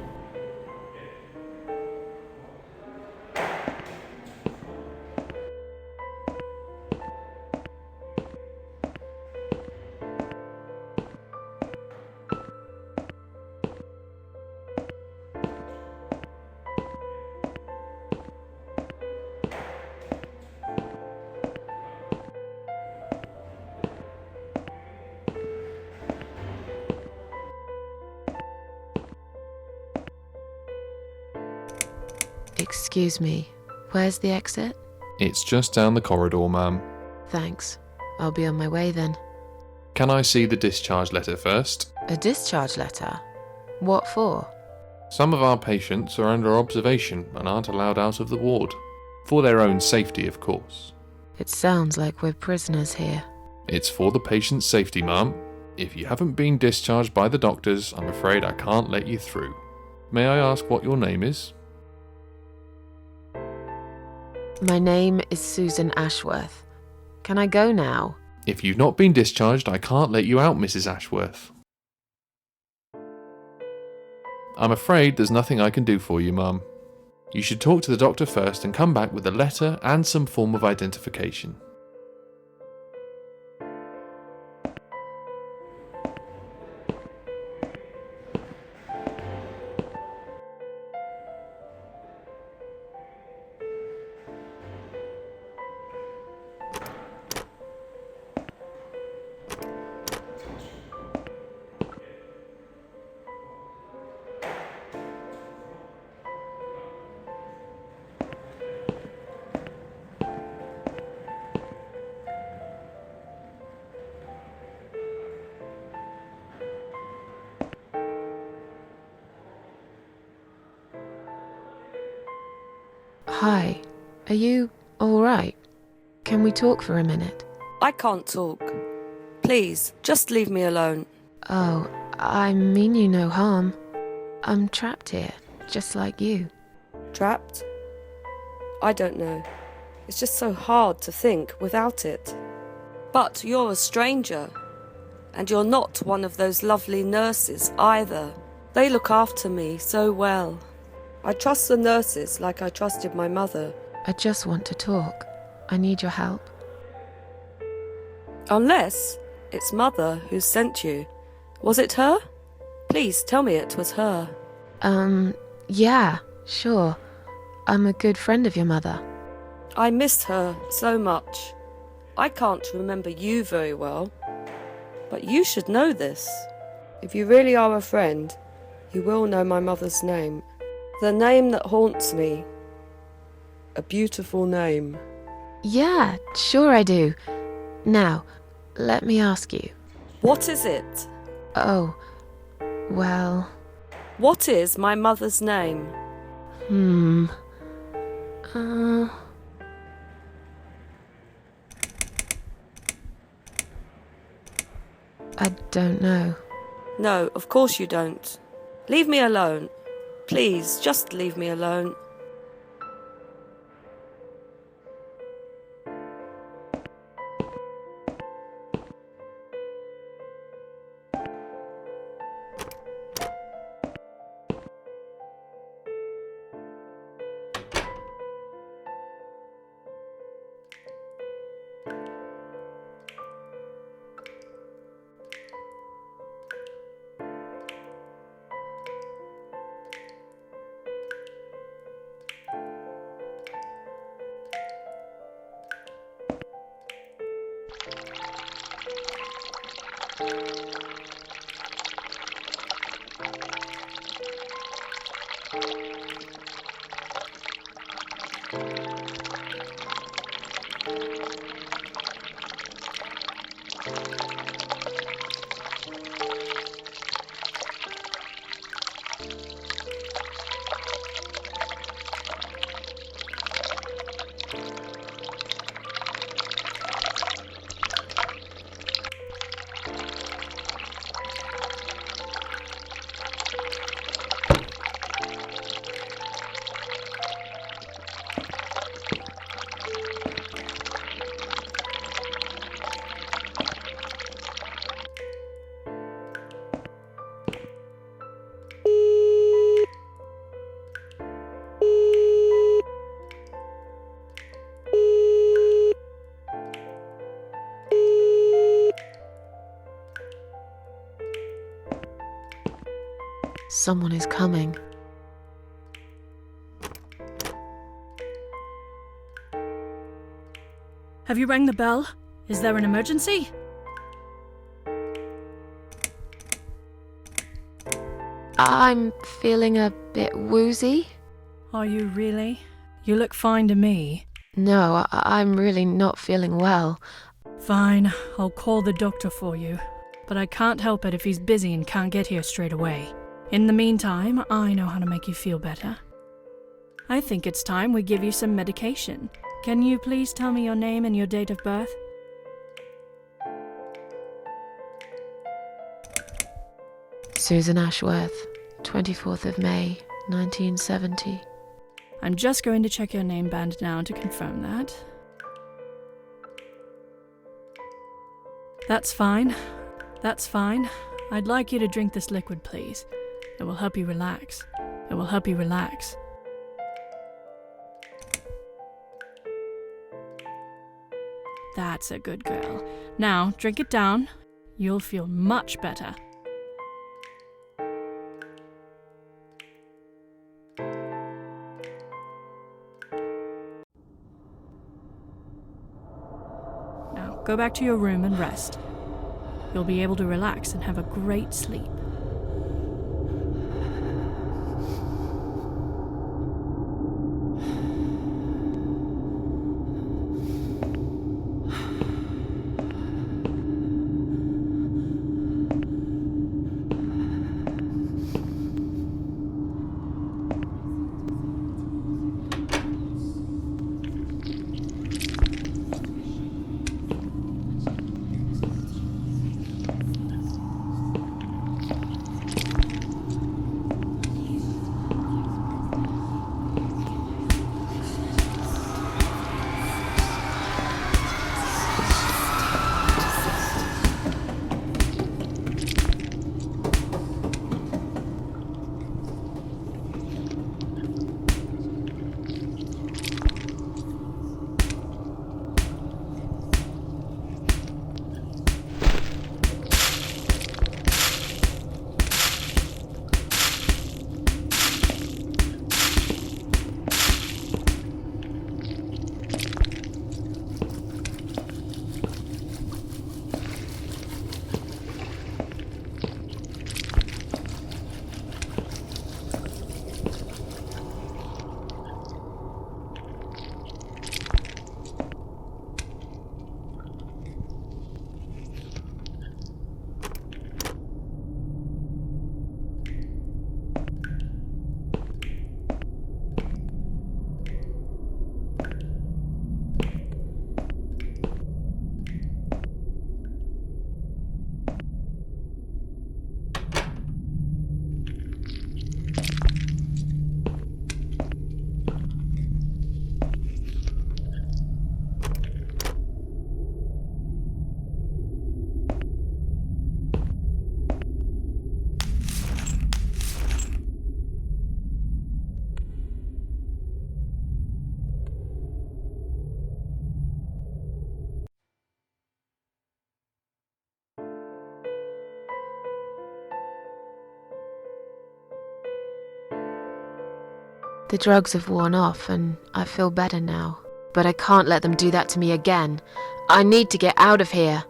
Excuse me, where's the exit? It's just down the corridor, ma'am. Thanks. I'll be on my way then. Can I see the discharge letter first? A discharge letter? What for? Some of our patients are under observation and aren't allowed out of the ward. For their own safety, of course. It sounds like we're prisoners here. It's for the patient's safety, ma'am. If you haven't been discharged by the doctors, I'm afraid I can't let you through. May I ask what your name is? My name is Susan Ashworth. Can I go now? If you've not been discharged, I can't let you out, Mrs. Ashworth. I'm afraid there's nothing I can do for you, ma'am. You should talk to the doctor first and come back with a letter and some form of identification. Hi, are you alright? Can we talk for a minute? I can't talk. Please, just leave me alone. Oh, I mean you no harm. I'm trapped here, just like you. Trapped? I don't know. It's just so hard to think without it. But you're a stranger. And you're not one of those lovely nurses either. They look after me so well. I trust the nurses like I trusted my mother. I just want to talk. I need your help. Unless it's Mother who sent you. Was it her? Please tell me it was her. Yeah, sure. I'm a good friend of your mother. I missed her so much. I can't remember you very well. But you should know this. If you really are a friend, you will know my mother's name. The name that haunts me. A beautiful name. Yeah, sure I do. Now, let me ask you. What is it? Oh, well... What is my mother's name? I don't know. No, of course you don't. Leave me alone. Please, just leave me alone. Someone is coming. Have you rang the bell? Is there an emergency? I'm feeling a bit woozy. Are you really? You look fine to me. No, I'm really not feeling well. Fine, I'll call the doctor for you. But I can't help it if he's busy and can't get here straight away. In the meantime, I know how to make you feel better. I think it's time we give you some medication. Can you please tell me your name and your date of birth? Susan Ashworth, 24th of May, 1970. I'm just going to check your name band now to confirm that. That's fine. That's fine. I'd like you to drink this liquid, please. It will help you relax. It will help you relax. That's a good girl. Now, drink it down. You'll feel much better. Now, go back to your room and rest. You'll be able to relax and have a great sleep. The drugs have worn off and I feel better now. But I can't let them do that to me again. I need to get out of here.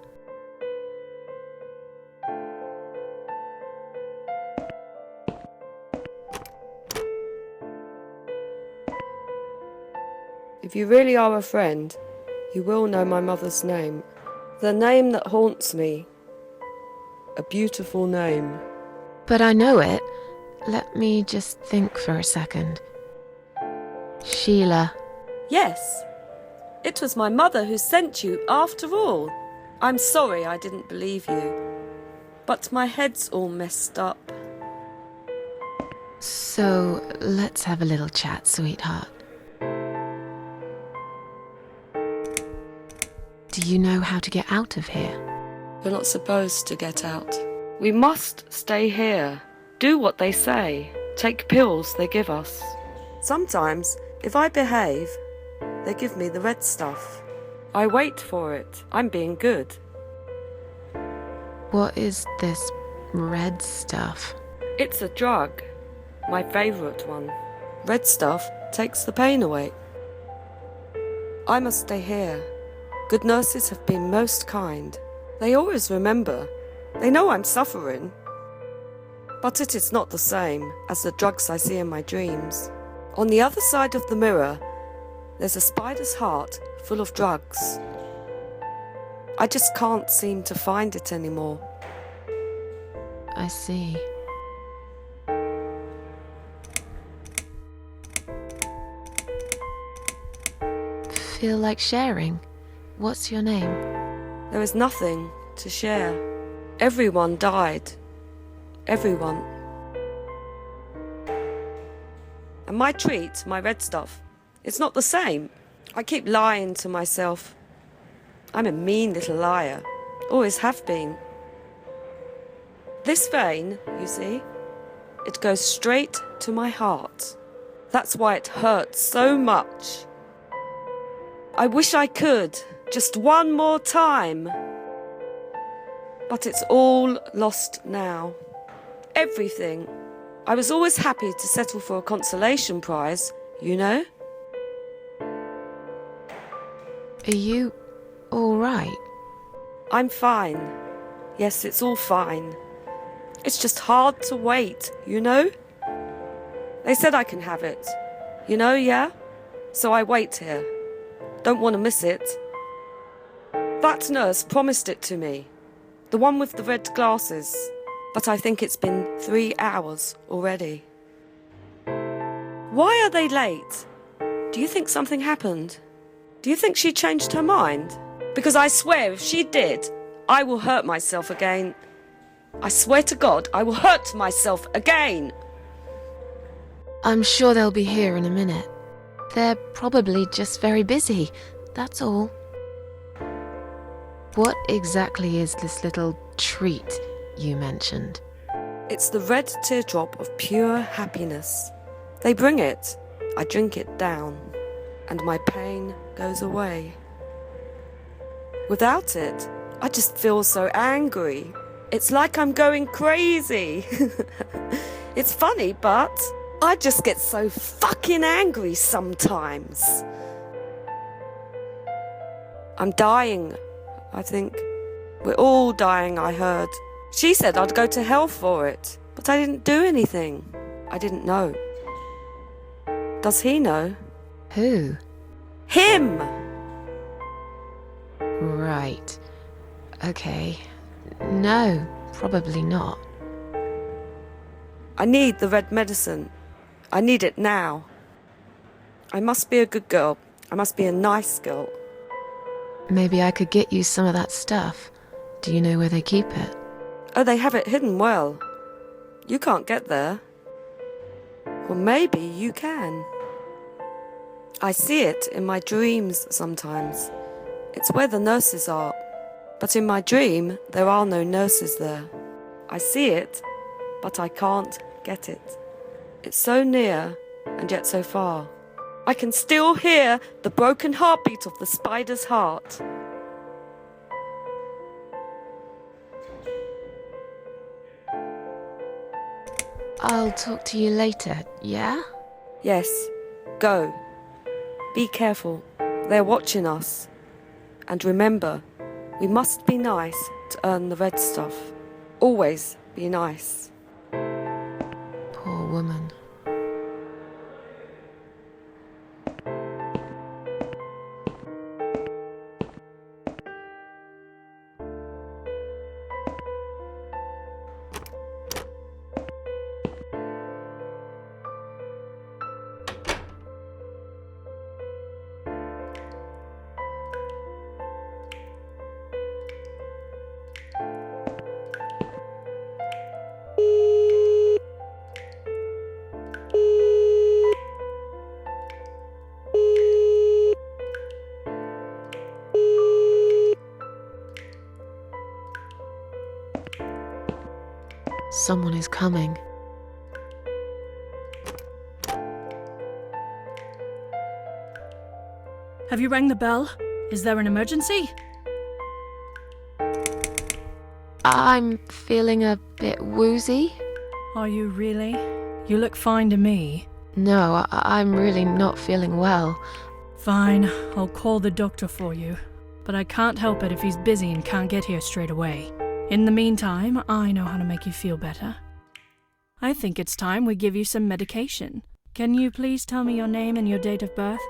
If you really are a friend, you will know my mother's name. The name that haunts me. A beautiful name. But I know it. Let me just think for a second. Sheila. Yes, it was my mother who sent you after all. I'm sorry I didn't believe you, but my head's all messed up. So, let's have a little chat, sweetheart. Do you know how to get out of here? We're not supposed to get out. We must stay here. Do what they say. Take pills they give us. Sometimes, if I behave, they give me the red stuff. I wait for it. I'm being good. What is this red stuff? It's a drug. My favourite one. Red stuff takes the pain away. I must stay here. Good nurses have been most kind. They always remember. They know I'm suffering. But it is not the same as the drugs I see in my dreams. On the other side of the mirror, there's a spider's heart full of drugs. I just can't seem to find it anymore. I see. Feel like sharing? What's your name? There is nothing to share. Everyone died. Everyone. And my treat, my red stuff, it's not the same. I keep lying to myself. I'm a mean little liar. Always have been. This vein, you see, it goes straight to my heart. That's why it hurts so much. I wish I could, just one more time. But it's all lost now. Everything. I was always happy to settle for a consolation prize, you know? Are you all right? I'm fine. Yes, it's all fine. It's just hard to wait, you know? They said I can have it. You know, yeah? So I wait here. Don't want to miss it. That nurse promised it to me. The one with the red glasses. But I think it's been 3 hours already. Why are they late? Do you think something happened? Do you think she changed her mind? Because I swear if she did, I will hurt myself again. I swear to God, I will hurt myself again. I'm sure they'll be here in a minute. They're probably just very busy, that's all. What exactly is this little treat you mentioned? It's the red teardrop of pure happiness. They bring it, I drink it down, and my pain goes away. Without it, I just feel so angry. It's like I'm going crazy. It's funny, but I just get so fucking angry sometimes. I'm dying, I think. We're all dying, I heard. She said I'd go to hell for it, but I didn't do anything. I didn't know. Does he know? Who? Him! Right. Okay. No, probably not. I need the red medicine. I need it now. I must be a good girl. I must be a nice girl. Maybe I could get you some of that stuff. Do you know where they keep it? Oh, they have it hidden well. You can't get there. Well, maybe you can. I see it in my dreams sometimes. It's where the nurses are. But in my dream, there are no nurses there. I see it, but I can't get it. It's so near, and yet so far. I can still hear the broken heartbeat of the spider's heart. I'll talk to you later, yeah? Yes, go. Be careful. They're watching us. And remember, we must be nice to earn the red stuff. Always be nice. Poor woman. Someone is coming. Have you rang the bell? Is there an emergency? I'm feeling a bit woozy. Are you really? You look fine to me. No, I'm really not feeling well. Fine, I'll call the doctor for you. But I can't help it if he's busy and can't get here straight away. In the meantime, I know how to make you feel better. I think it's time we give you some medication. Can you please tell me your name and your date of birth?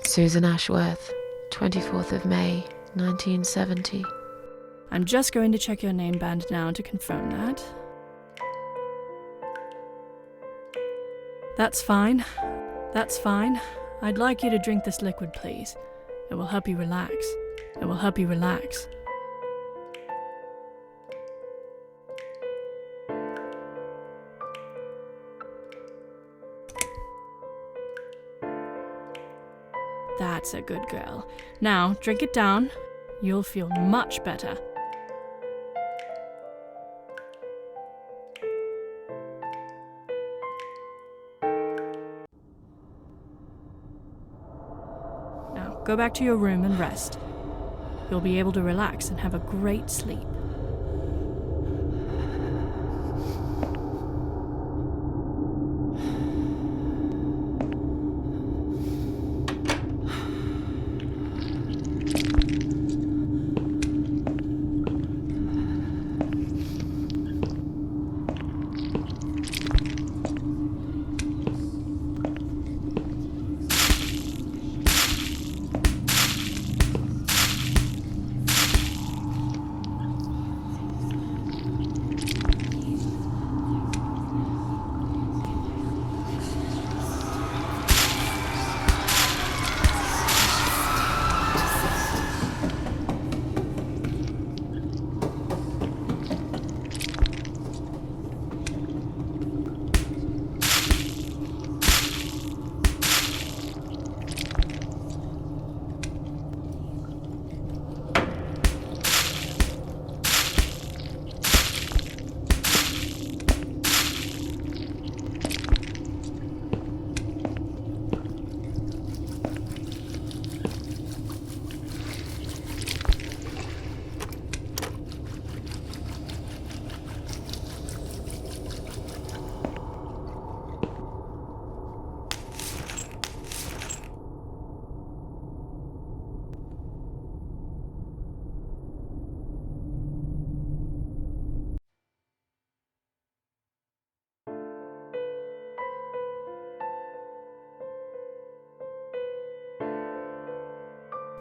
Susan Ashworth, 24th of May, 1970. I'm just going to check your name band now to confirm that. That's fine. That's fine. I'd like you to drink this liquid, please. It will help you relax. It will help you relax. That's a good girl. Now, drink it down. You'll feel much better. Now, go back to your room and rest. You'll be able to relax and have a great sleep.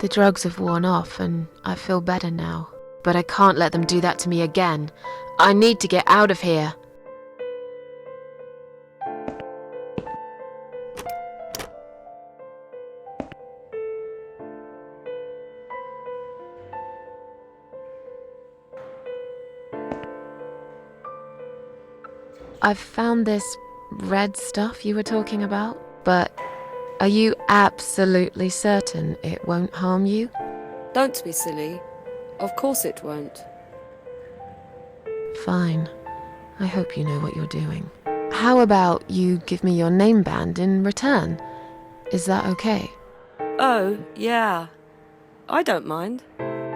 The drugs have worn off and I feel better now. But I can't let them do that to me again. I need to get out of here. I've found this red stuff you were talking about, but are you absolutely certain it won't harm you? Don't be silly. Of course it won't. Fine. I hope you know what you're doing. How about you give me your name band in return? Is that okay? Oh, yeah. I don't mind.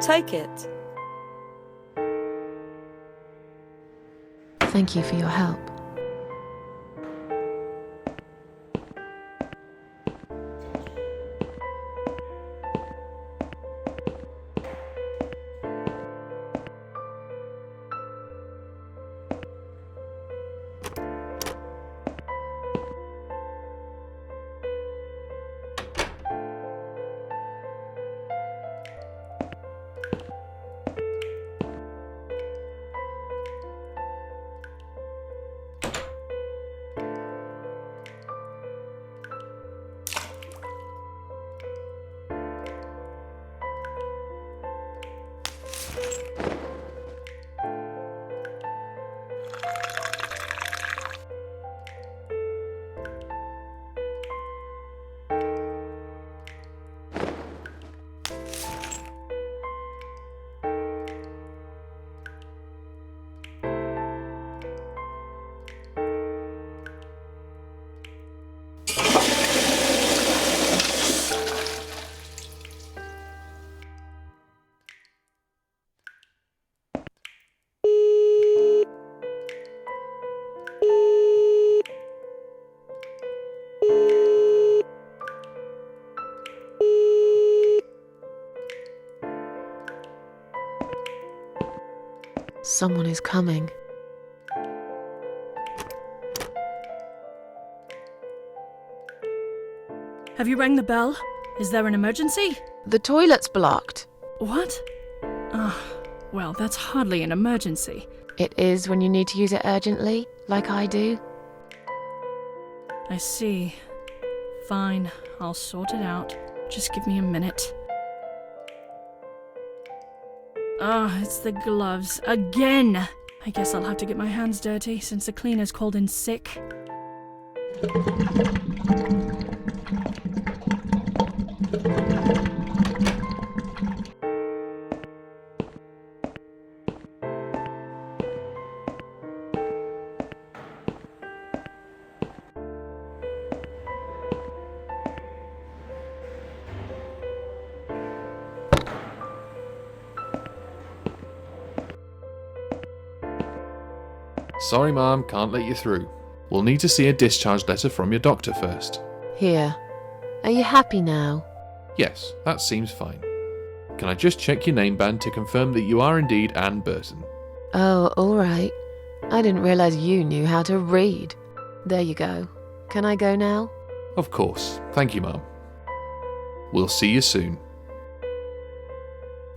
Take it. Thank you for your help. Someone is coming. Have you rang the bell? Is there an emergency? The toilet's blocked. What? Well, that's hardly an emergency. It is when you need to use it urgently, like I do. I see. Fine, I'll sort it out. Just give me a minute. It's the gloves. Again! I guess I'll have to get my hands dirty since the cleaner's called in sick. Sorry, Mom, can't let you through. We'll need to see a discharge letter from your doctor first. Here. Are you happy now? Yes, that seems fine. Can I just check your name band to confirm that you are indeed Anne Burton? Oh, all right. I didn't realize you knew how to read. There you go. Can I go now? Of course. Thank you, Mom. We'll see you soon.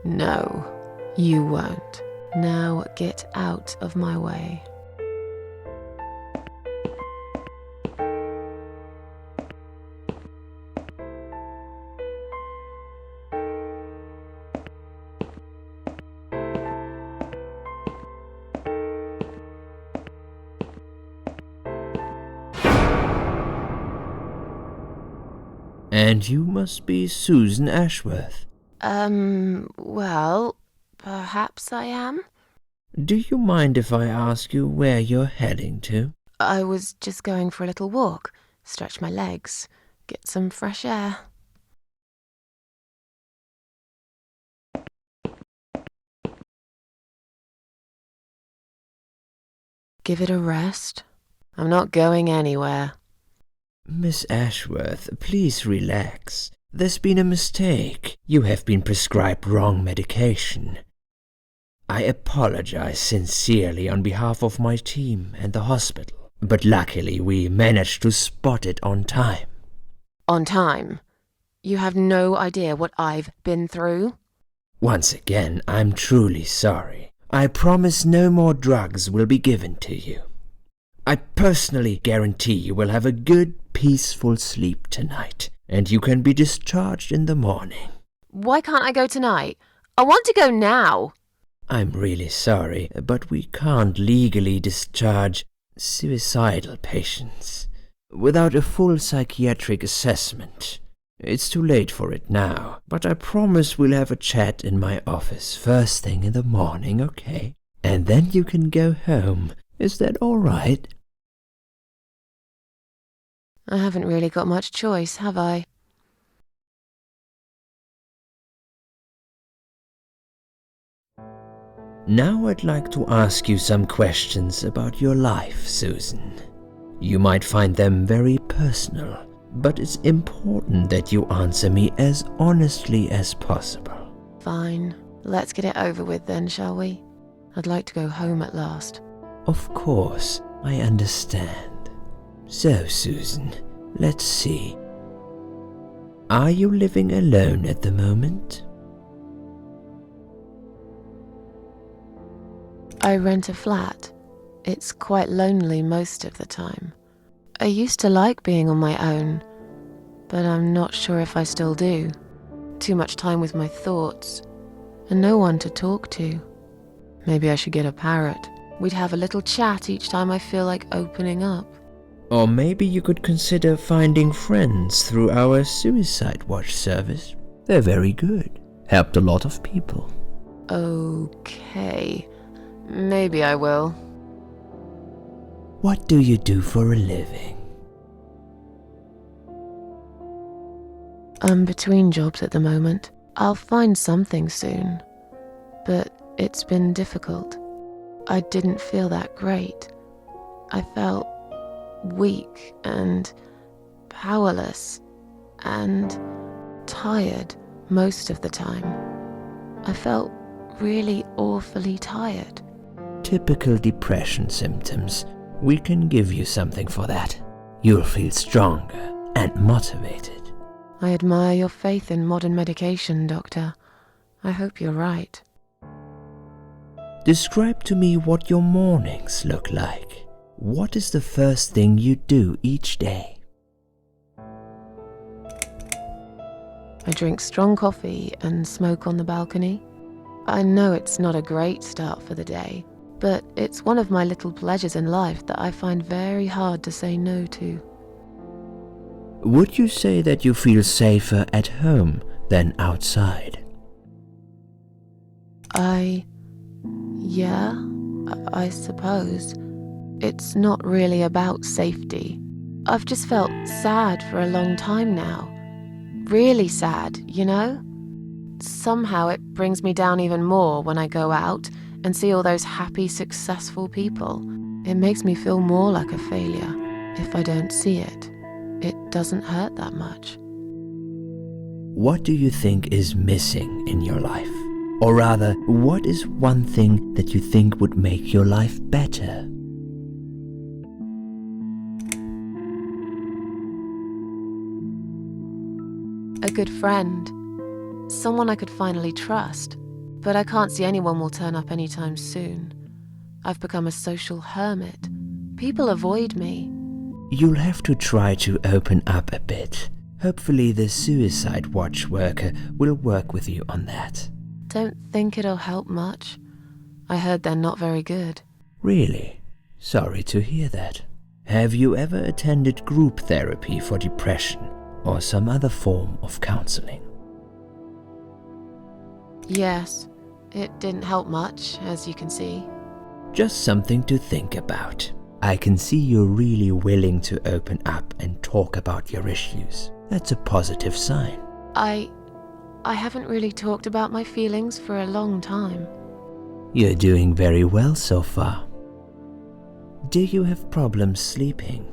No, you won't. Now get out of my way. And you must be Susan Ashworth. Well, perhaps I am? Do you mind if I ask you where you're heading to? I was just going for a little walk, stretch my legs, get some fresh air. Give it a rest. I'm not going anywhere. Miss Ashworth, please relax. There's been a mistake. You have been prescribed wrong medication. I apologize sincerely on behalf of my team and the hospital, but luckily we managed to spot it on time. On time? You have no idea what I've been through? Once again, I'm truly sorry. I promise no more drugs will be given to you. I personally guarantee you will have a good, peaceful sleep tonight, and you can be discharged in the morning. Why can't I go tonight? I want to go now. I'm really sorry, but we can't legally discharge suicidal patients without a full psychiatric assessment. It's too late for it now, but I promise we'll have a chat in my office first thing in the morning, okay? And then you can go home. Is that all right? I haven't really got much choice, have I? Now I'd like to ask you some questions about your life, Susan. You might find them very personal, but it's important that you answer me as honestly as possible. Fine. Let's get it over with then, shall we? I'd like to go home at last. Of course, I understand. So, Susan, let's see. Are you living alone at the moment? I rent a flat. It's quite lonely most of the time. I used to like being on my own, but I'm not sure if I still do. Too much time with my thoughts, and no one to talk to. Maybe I should get a parrot. We'd have a little chat each time I feel like opening up. Or maybe you could consider finding friends through our Suicide Watch service. They're very good. Helped a lot of people. Okay. Maybe I will. What do you do for a living? I'm between jobs at the moment. I'll find something soon. But it's been difficult. I didn't feel that great. I felt weak and powerless and tired most of the time. I felt really awfully tired. typical depression symptoms, we can give you something for that. You'll feel stronger and motivated. I admire your faith in modern medication, Doctor. I hope you're right. Describe to me what your mornings look like. What is the first thing you do each day? I drink strong coffee and smoke on the balcony. I know it's not a great start for the day, but it's one of my little pleasures in life that I find very hard to say no to. Would you say that you feel safer at home than outside? Yeah, I suppose. It's not really about safety. I've just felt sad for a long time now. Really sad, you know? Somehow it brings me down even more when I go out and see all those happy, successful people. It makes me feel more like a failure. If I don't see it, it doesn't hurt that much. What do you think is missing in your life? Or rather, what is one thing that you think would make your life better? A good friend. Someone I could finally trust. But I can't see anyone will turn up anytime soon. I've become a social hermit. People avoid me. You'll have to try to open up a bit. Hopefully the suicide watch worker will work with you on that. Don't think it'll help much. I heard they're not very good. Really? Sorry to hear that. Have you ever attended group therapy for depression or some other form of counseling? Yes, it didn't help much, as you can see. Just something to think about. I can see you're really willing to open up and talk about your issues. That's a positive sign. I haven't really talked about my feelings for a long time. You're doing very well so far. Do you have problems sleeping?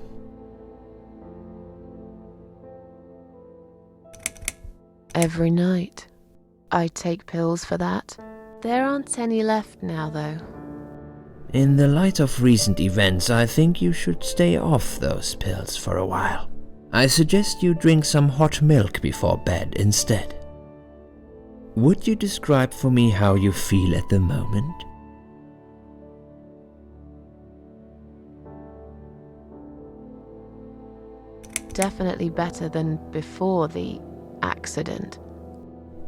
Every night. I take pills for that. There aren't any left now, though. In the light of recent events, I think you should stay off those pills for a while. I suggest you drink some hot milk before bed instead. Would you describe for me how you feel at the moment? Definitely better than before the accident.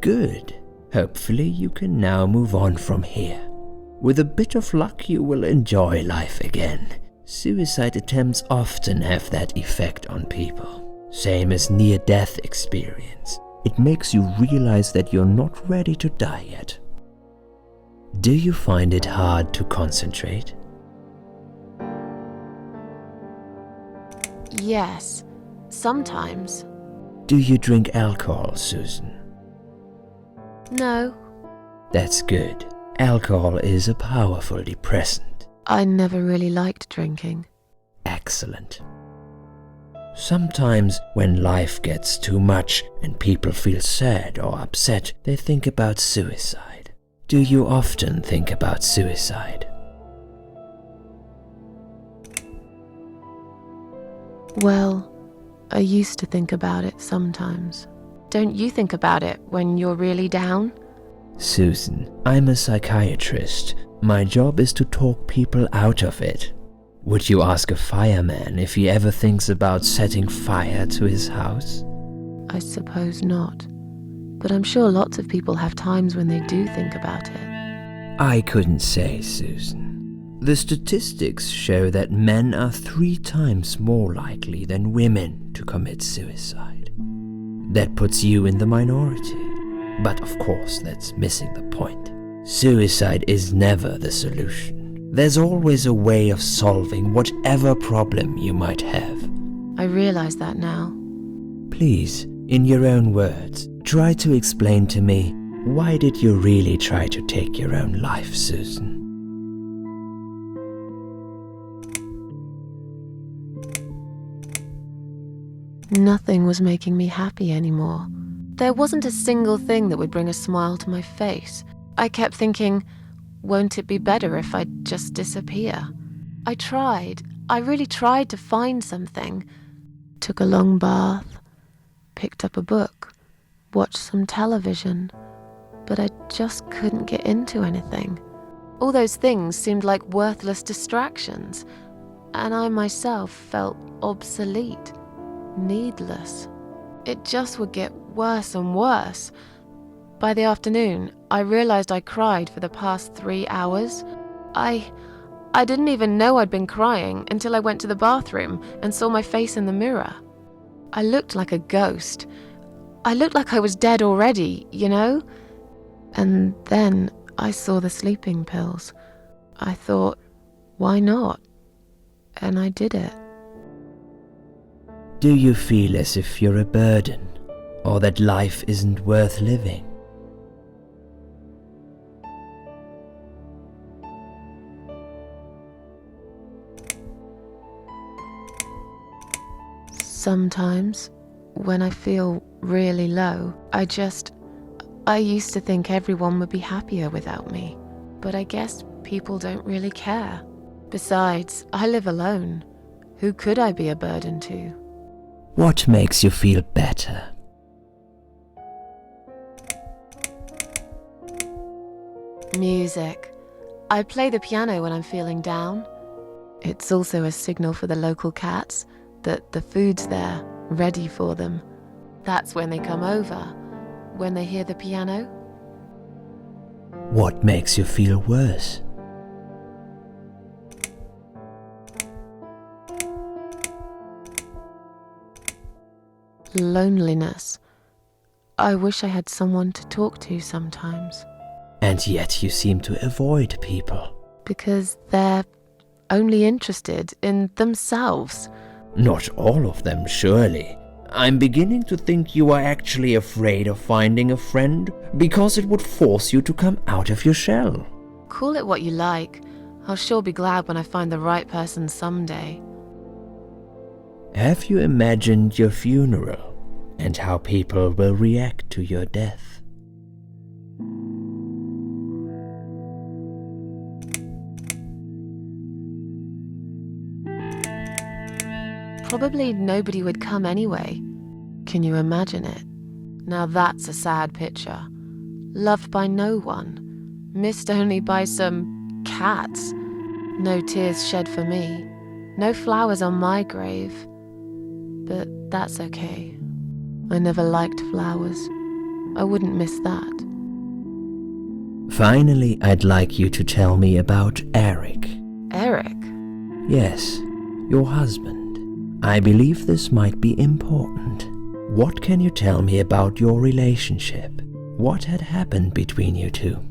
Good. Hopefully you can now move on from here. With a bit of luck you will enjoy life again. Suicide attempts often have that effect on people. Same as near-death experience. It makes you realize that you're not ready to die yet. Do you find it hard to concentrate? Yes, sometimes. Do you drink alcohol, Susan? No. That's good. Alcohol is a powerful depressant. I never really liked drinking. Excellent. Sometimes when life gets too much and people feel sad or upset, they think about suicide. Do you often think about suicide? Well, I used to think about it sometimes. Don't you think about it when you're really down? Susan, I'm a psychiatrist. My job is to talk people out of it. Would you ask a fireman if he ever thinks about setting fire to his house? I suppose not. But I'm sure lots of people have times when they do think about it. I couldn't say, Susan. The statistics show that men are 3 times more likely than women to commit suicide. That puts you in the minority. But of course, that's missing the point. Suicide is never the solution. There's always a way of solving whatever problem you might have. I realize that now. Please, in your own words, try to explain to me, why did you really try to take your own life, Susan? Nothing was making me happy anymore. There wasn't a single thing that would bring a smile to my face. I kept thinking, won't it be better if I just disappear? I really tried to find something. Took a long bath, picked up a book, watched some television, but I just couldn't get into anything. All those things seemed like worthless distractions, and I myself felt obsolete, needless. It just would get worse and worse. By the afternoon, I realized I cried for the past 3 hours. I didn't even know I'd been crying until I went to the bathroom and saw my face in the mirror. I looked like a ghost. I looked like I was dead already, you know? And then I saw the sleeping pills. I thought, why not? And I did it. Do you feel as if you're a burden, or that life isn't worth living? Sometimes, when I feel really low, I used to think everyone would be happier without me. But I guess people don't really care. Besides, I live alone. Who could I be a burden to? What makes you feel better? Music. I play the piano when I'm feeling down. It's also a signal for the local cats that the food's there, ready for them. That's when they come over, when they hear the piano. What makes you feel worse? Loneliness. I wish I had someone to talk to sometimes. And yet you seem to avoid people. Because they're only interested in themselves. Not all of them, surely. I'm beginning to think you are actually afraid of finding a friend because it would force you to come out of your shell. Call it what you like. I'll sure be glad when I find the right person someday. Have you imagined your funeral and how people will react to your death? Probably nobody would come anyway. Can you imagine it? Now that's a sad picture. Loved by no one. Missed only by some cats. No tears shed for me. No flowers on my grave. But that's okay. I never liked flowers. I wouldn't miss that. Finally, I'd like you to tell me about Eric. Eric? Yes, your husband. I believe this might be important. What can you tell me about your relationship? What had happened between you two?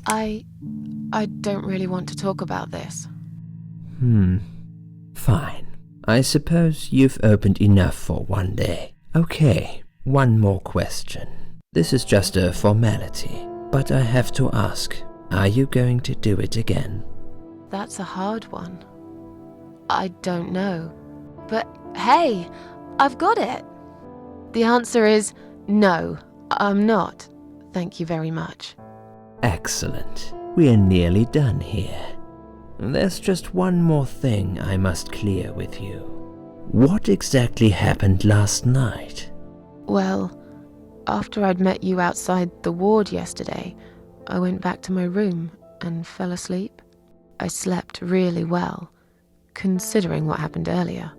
I don't really want to talk about this. Fine. I suppose you've opened enough for one day. Okay, one more question. This is just a formality, but I have to ask, are you going to do it again? That's a hard one. I don't know. But hey, I've got it. The answer is no, I'm not. Thank you very much. Excellent. We're nearly done here. There's just one more thing I must clear with you. What exactly happened last night? Well, after I'd met you outside the ward yesterday, I went back to my room and fell asleep. I slept really well, considering what happened earlier.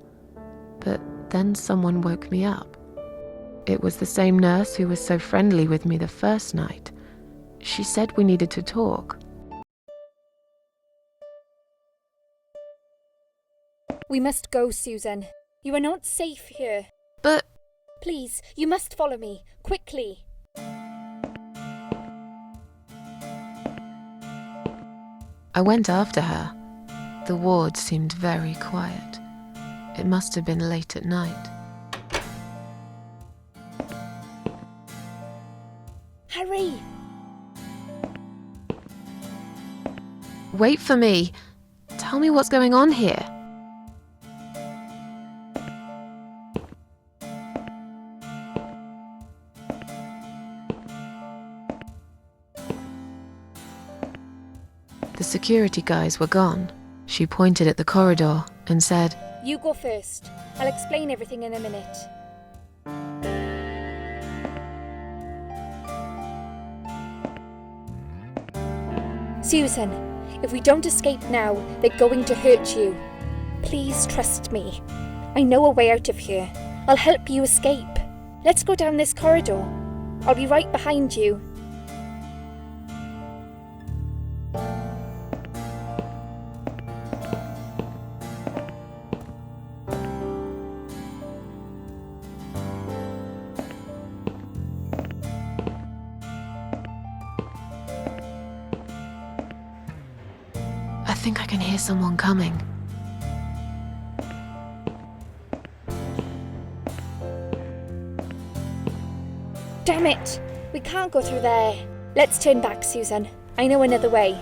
But then someone woke me up. It was the same nurse who was so friendly with me the first night. She said we needed to talk. We must go, Susan. You are not safe here. But... Please, you must follow me, quickly. I went after her. The ward seemed very quiet. It must have been late at night. Hurry! Wait for me. Tell me what's going on here. security guys were gone, she pointed at the corridor and said, You go first. I'll explain everything in a minute. Susan, if we don't escape now, they're going to hurt you. Please trust me. I know a way out of here. I'll help you escape. Let's go down this corridor. I'll be right behind you. I think I can hear someone coming. Damn it! We can't go through there. Let's turn back, Susan. I know another way.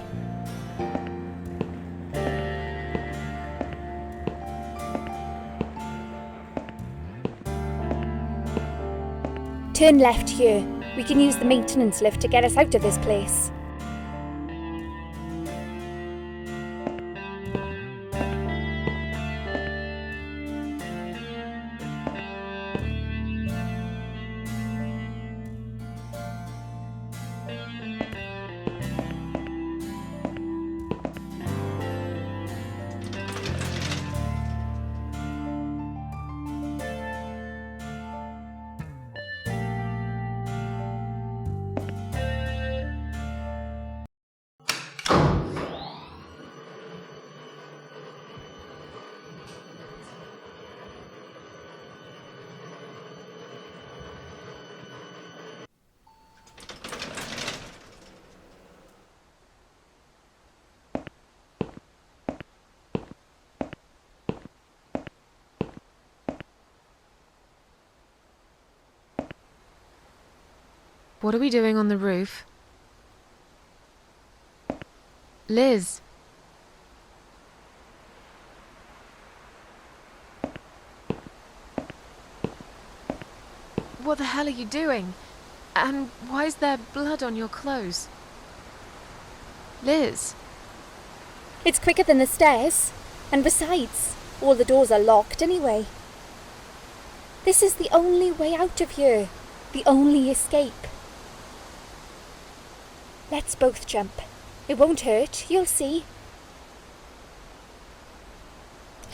Turn left here. We can use the maintenance lift to get us out of this place. What are we doing on the roof? Liz. What the hell are you doing? And why is there blood on your clothes? Liz. It's quicker than the stairs. And besides, all the doors are locked anyway. This is the only way out of here. The only escape. Let's both jump. It won't hurt, you'll see.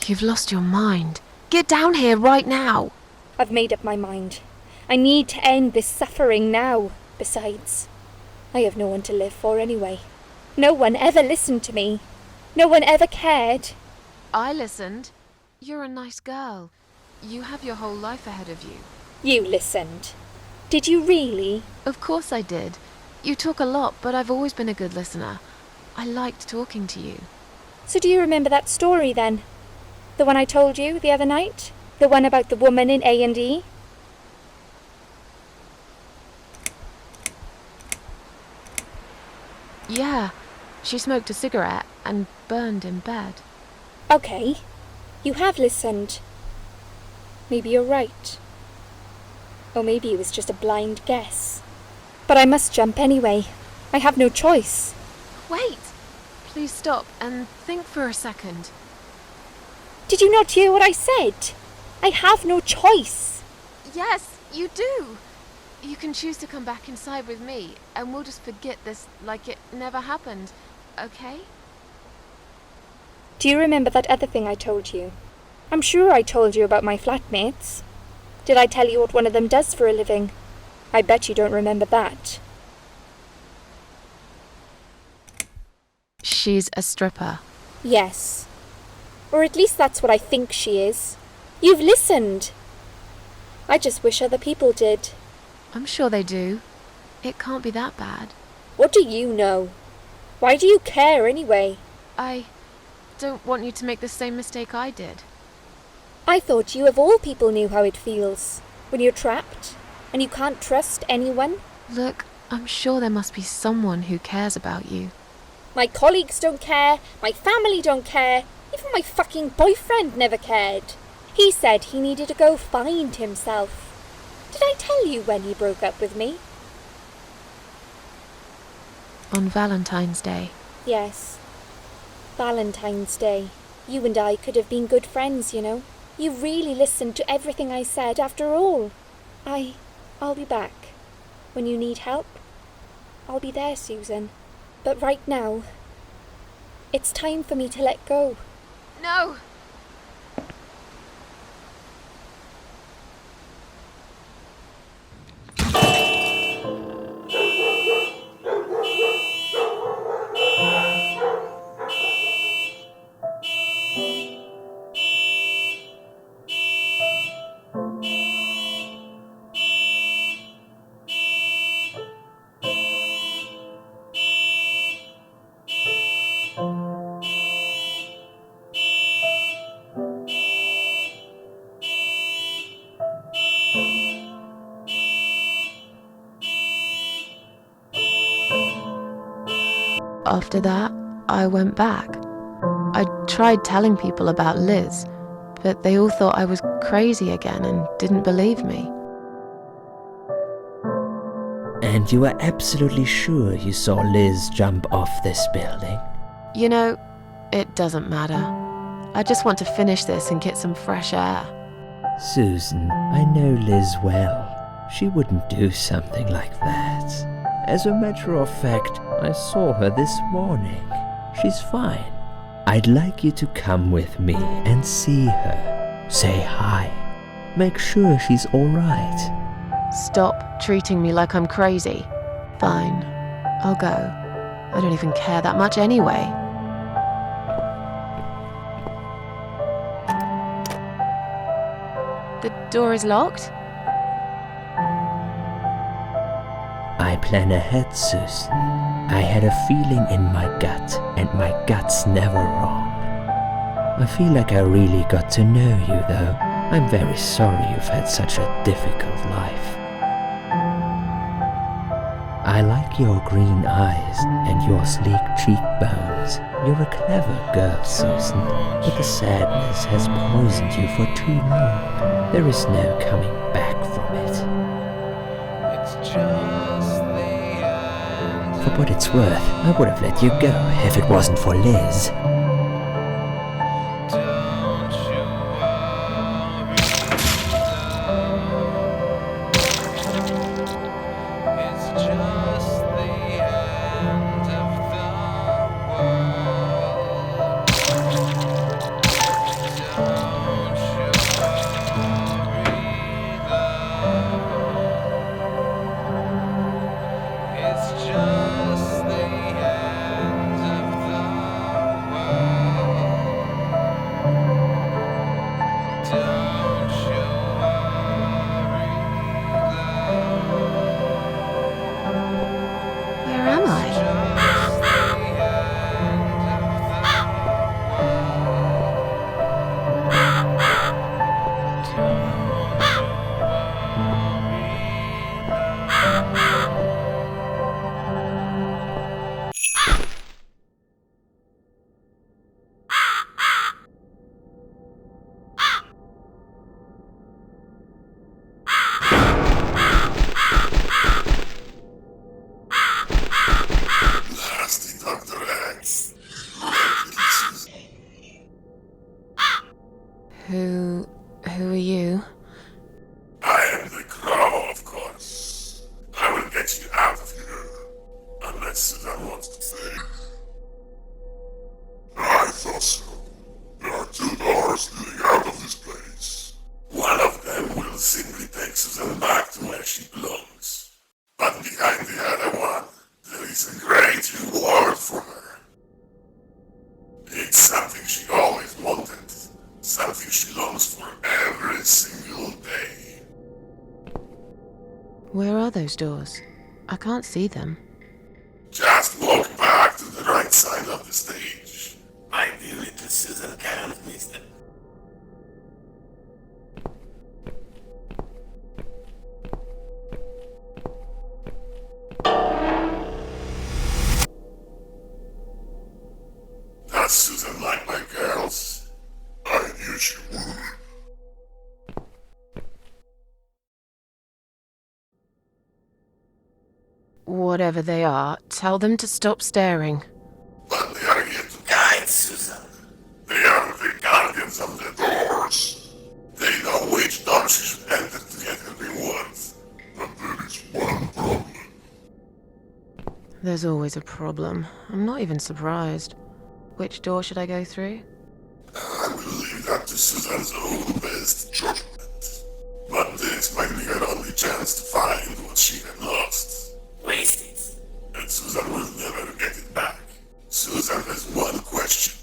You've lost your mind. Get down here right now. I've made up my mind. I need to end this suffering now. Besides, I have no one to live for anyway. No one ever listened to me. No one ever cared. I listened. You're a nice girl. You have your whole life ahead of you. You listened. Did you really? Of course I did. You talk a lot, but I've always been a good listener. I liked talking to you. So do you remember that story then? The one I told you the other night? The one about the woman in A&E? Yeah, she smoked a cigarette and burned in bed. Okay, you have listened. Maybe you're right. Or maybe it was just a blind guess. But I must jump anyway. I have no choice. Wait! Please stop and think for a second. Did you not hear what I said? I have no choice. Yes, you do. You can choose to come back inside with me, and we'll just forget this like it never happened, okay? Do you remember that other thing I told you? I'm sure I told you about my flatmates. Did I tell you what one of them does for a living? I bet you don't remember that. She's a stripper. Yes. Or at least that's what I think she is. You've listened. I just wish other people did. I'm sure they do. It can't be that bad. What do you know? Why do you care anyway? I don't want you to make the same mistake I did. I thought you of all people knew how it feels when you're trapped and you can't trust anyone. Look, I'm sure there must be someone who cares about you. My colleagues don't care, my family don't care, even my fucking boyfriend never cared. He said he needed to go find himself. Did I tell you when he broke up with me? On Valentine's Day. Yes. Valentine's Day. You and I could have been good friends, you know. You really listened to everything I said after all. I'll be back. When you need help, I'll be there, Susan. But right now, it's time for me to let go. No! After that, I went back. I tried telling people about Liz, but they all thought I was crazy again and didn't believe me. And you are absolutely sure you saw Liz jump off this building? You know, it doesn't matter. I just want to finish this and get some fresh air. Susan, I know Liz well. She wouldn't do something like that. As a matter of fact, I saw her this morning. She's fine. I'd like you to come with me and see her. Say hi. Make sure she's alright. Stop treating me like I'm crazy. Fine, I'll go. I don't even care that much anyway. The door is locked? I plan ahead, Susan. I had a feeling in my gut, and my gut's never wrong. I feel like I really got to know you, though. I'm very sorry you've had such a difficult life. I like your green eyes and your sleek cheekbones. You're a clever girl, Susan, but the sadness has poisoned you for too long. There is no coming back from it. For what it's worth, I would have let you go if it wasn't for Liz. Who are you? I am the Crow, of course. I will get you out of here. Unless Susan wants to stay. I thought so. There are two doors leading out of this place. One of them will simply take Susan back to where she belongs. But behind the other one, there is a great reward for her. It's something she always wanted. Something she longs for every single day. Where are those doors? I can't see them. Just walk back to the right side of the stage. My dear little Susan can't miss them. Does Susan like my girls? I knew she would. Whatever they are, tell them to stop staring. But they are here to guide Susan. opens up the doors. They know which doors you should enter to get the rewards. But there is one problem. There's always a problem. I'm not even surprised. Which door should I go through? I will leave that to Susan's own best judgment. But this might be her only chance to find what she had lost. Waste it. And Susan will never get it back. Susan has one question.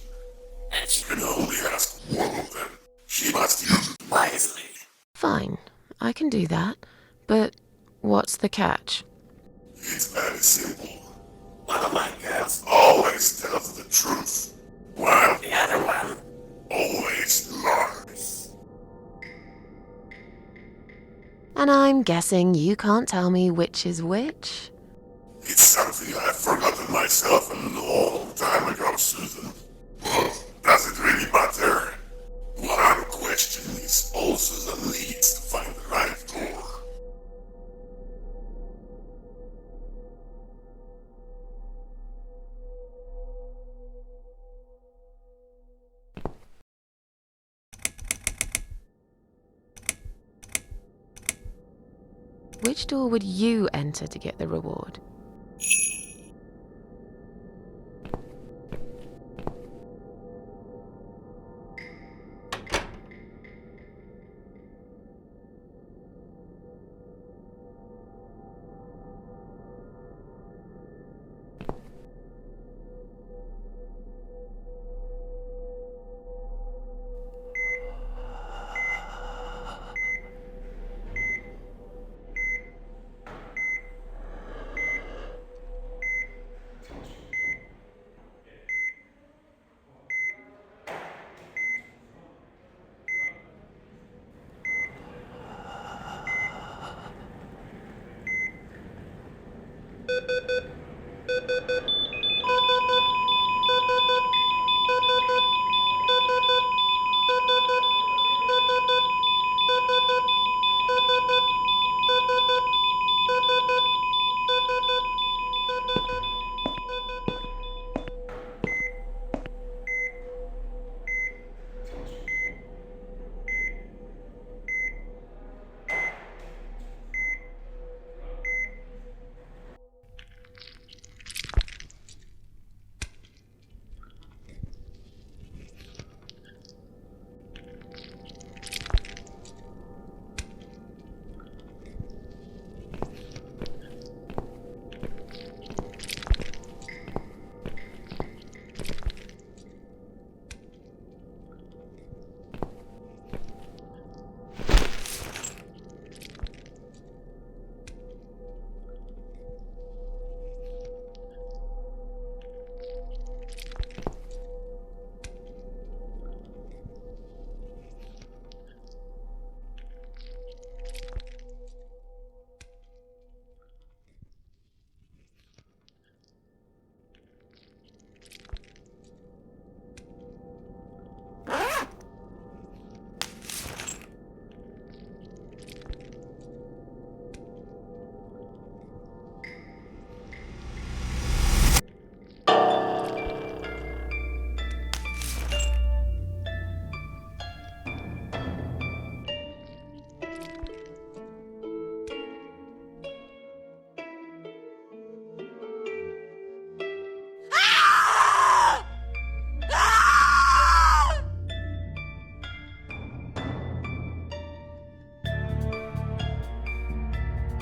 And she can only ask one of them. She must use it wisely. Fine, I can do that. But what's the catch? It's very simple. One of my cats always tells the truth, while the other one always lies. And I'm guessing you can't tell me which is which? It's something I've forgotten myself a long time ago, Susan. But does it really matter? One question is all Susan needs to find the right door. Which door would you enter to get the reward?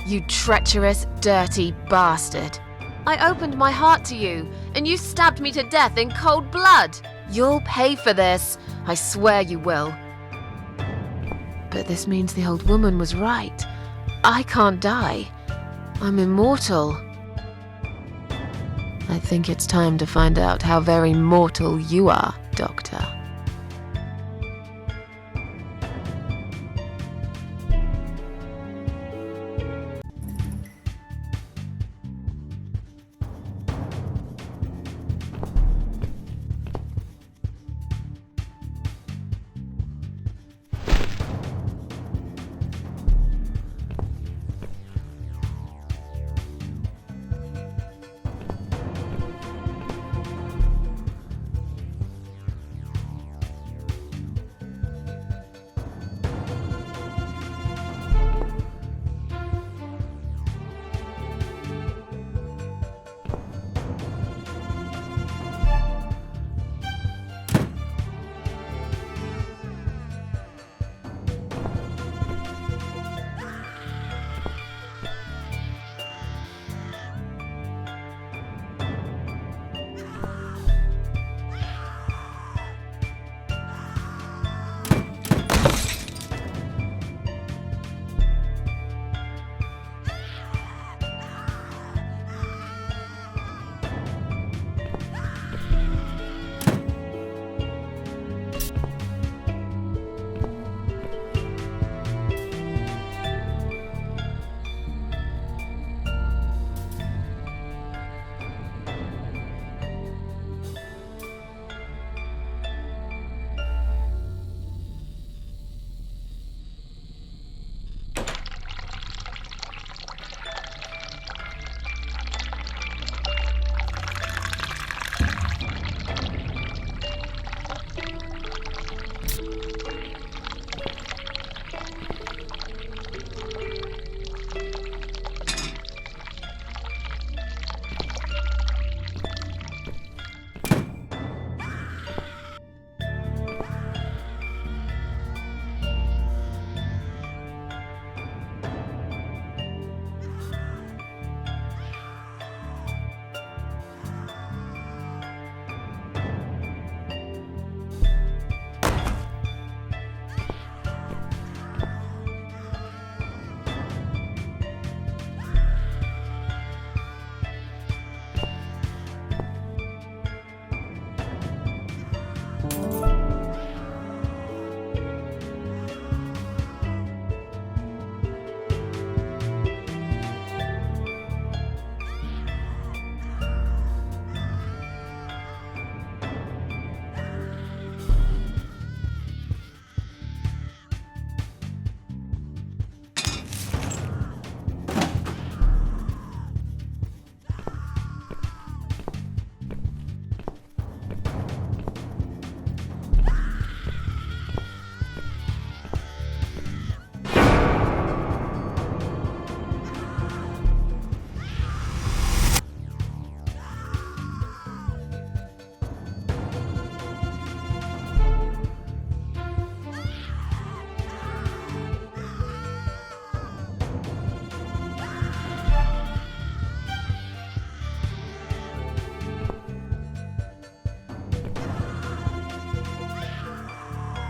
You treacherous, dirty bastard. I opened my heart to you, and you stabbed me to death in cold blood. You'll pay for this. I swear you will. But this means the old woman was right. I can't die. I'm immortal. I think it's time to find out how very mortal you are, Doctor.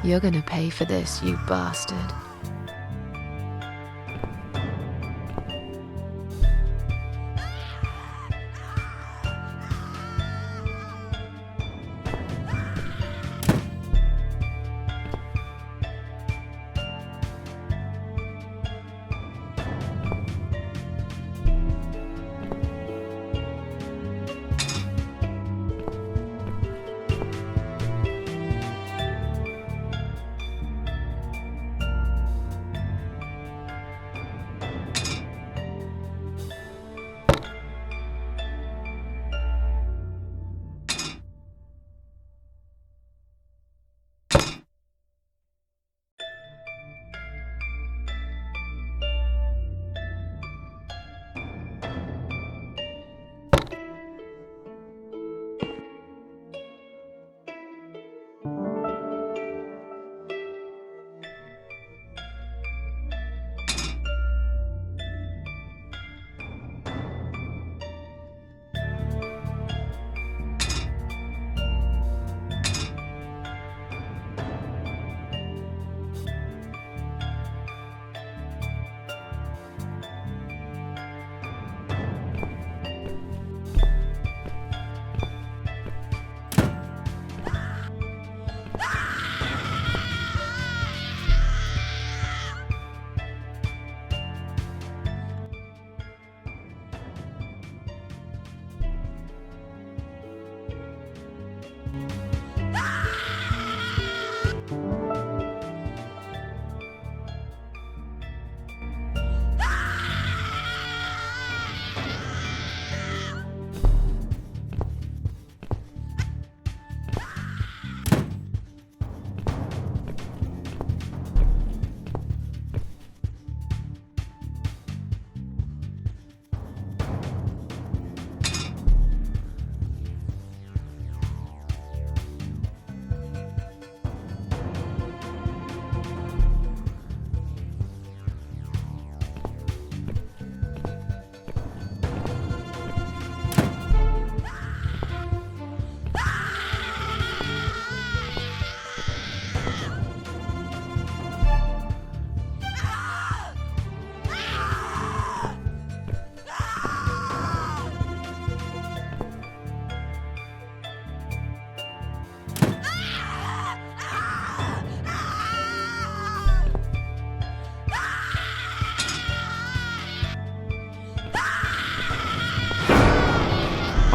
You're gonna pay for this, you bastard.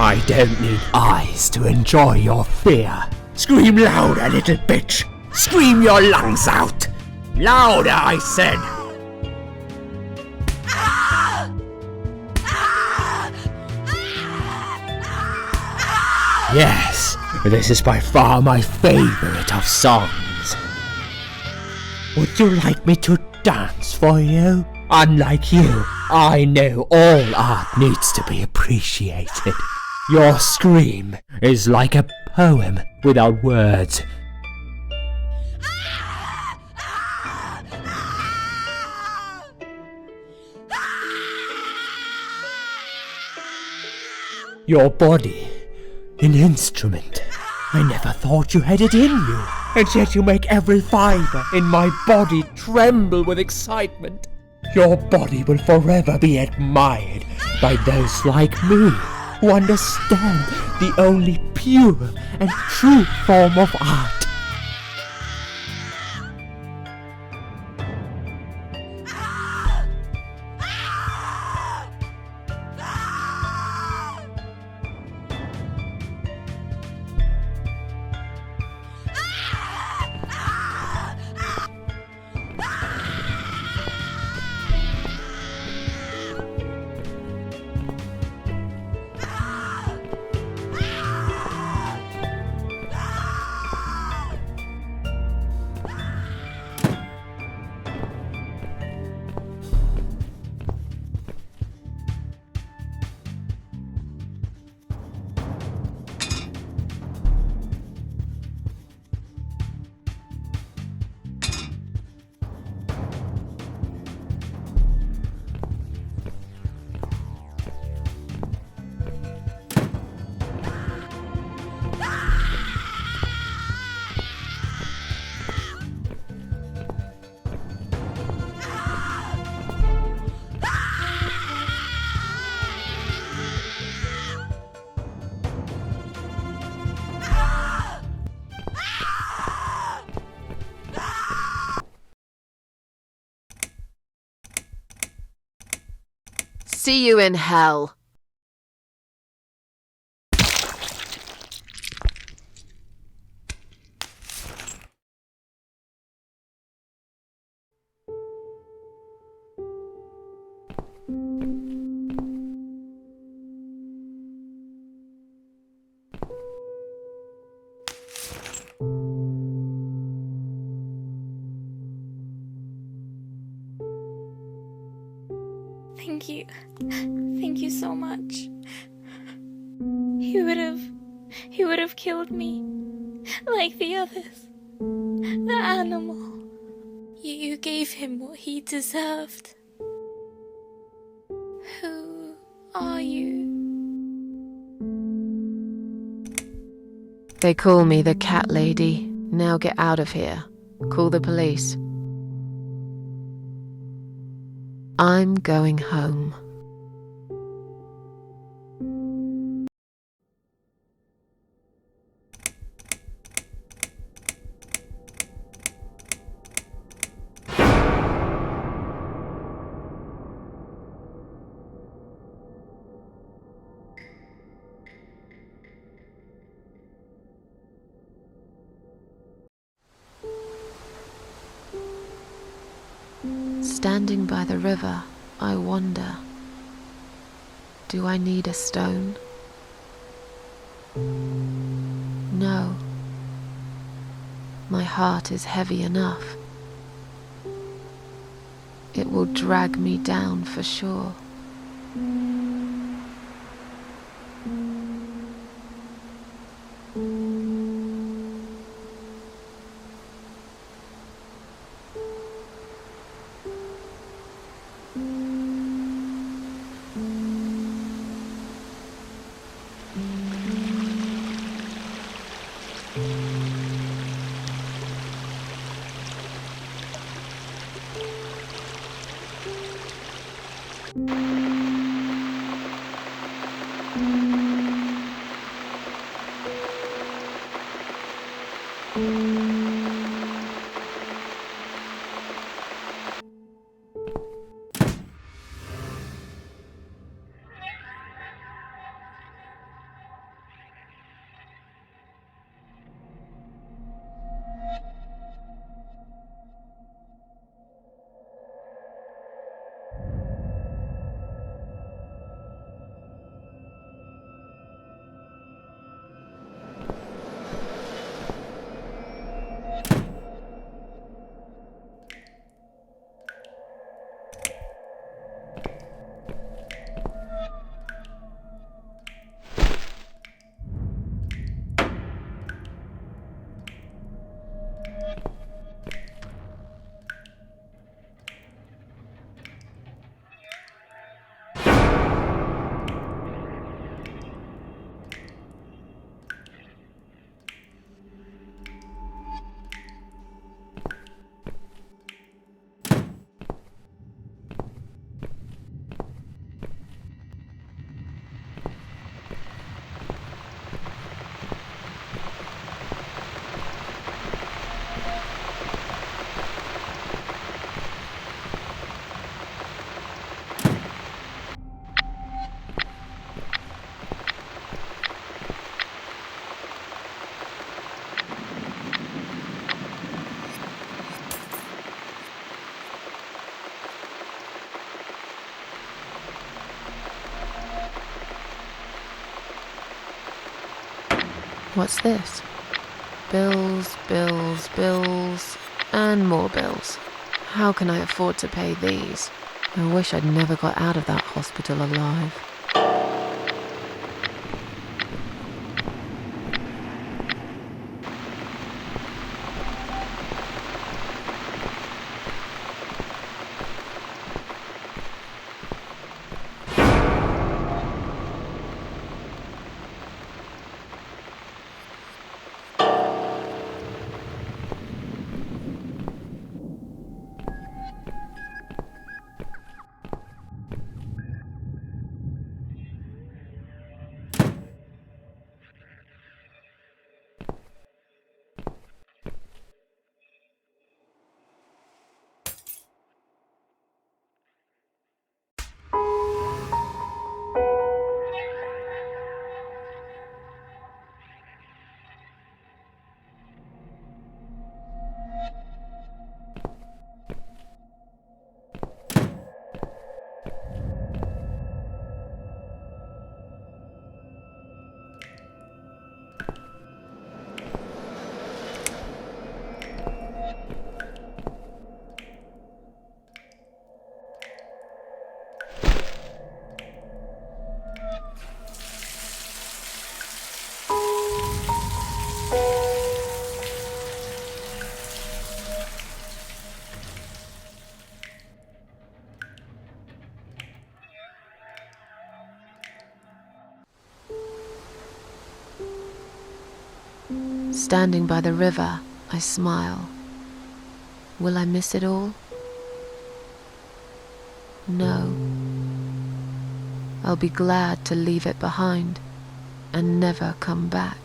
I don't need eyes to enjoy your fear. Scream louder, little bitch! Scream your lungs out! Louder, I said! Yes, this is by far my favorite of songs. Would you like me to dance for you? Unlike you, I know all art needs to be appreciated. Your scream is like a poem without words. Your body, an instrument. I never thought you had it in you, and yet you make every fibre in my body tremble with excitement. Your body will forever be admired by those like me, who understand the only pure and true form of art. see you in hell. Thank you. Thank you so much. He would have killed me. Like the others. The animal. You gave him what he deserved. Who are you? They call me the cat lady. Now get out of here. Call the police. I'm going home. Standing by the river, I wonder, do I need a stone? No. My heart is heavy enough. It will drag me down for sure. What's this? Bills, bills, bills, and more bills. How can I afford to pay these? I wish I'd never got out of that hospital alive. Standing by the river, I smile. Will I miss it all? No. I'll be glad to leave it behind and never come back.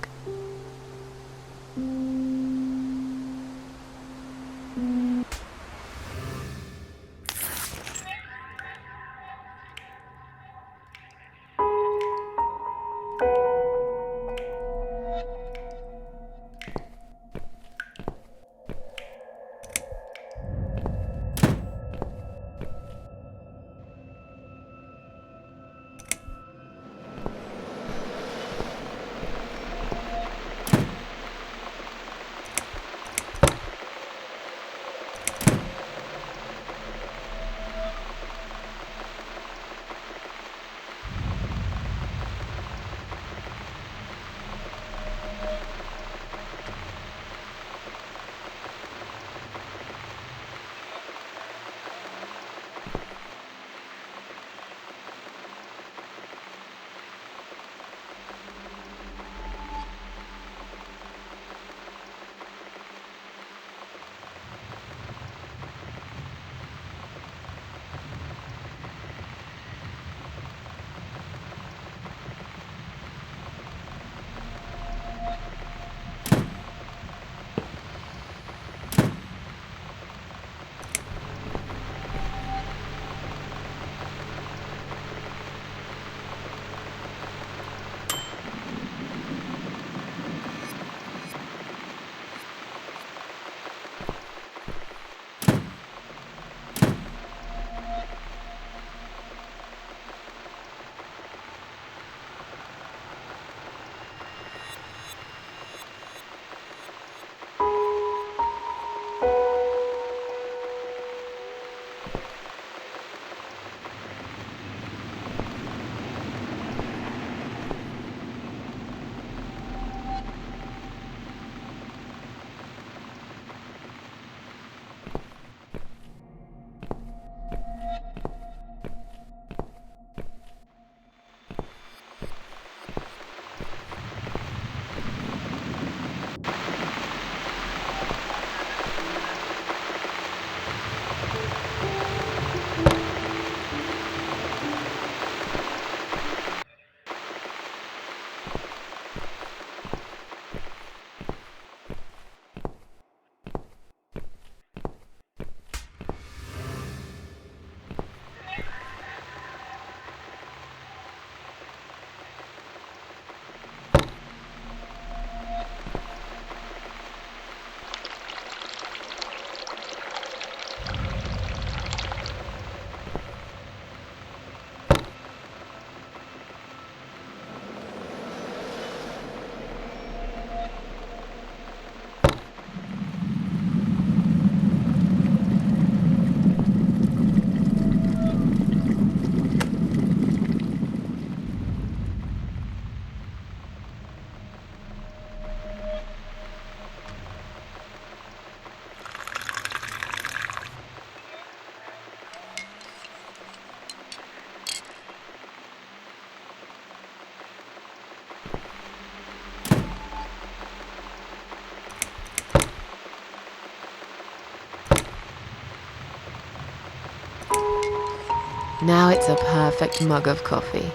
Now it's a perfect mug of coffee.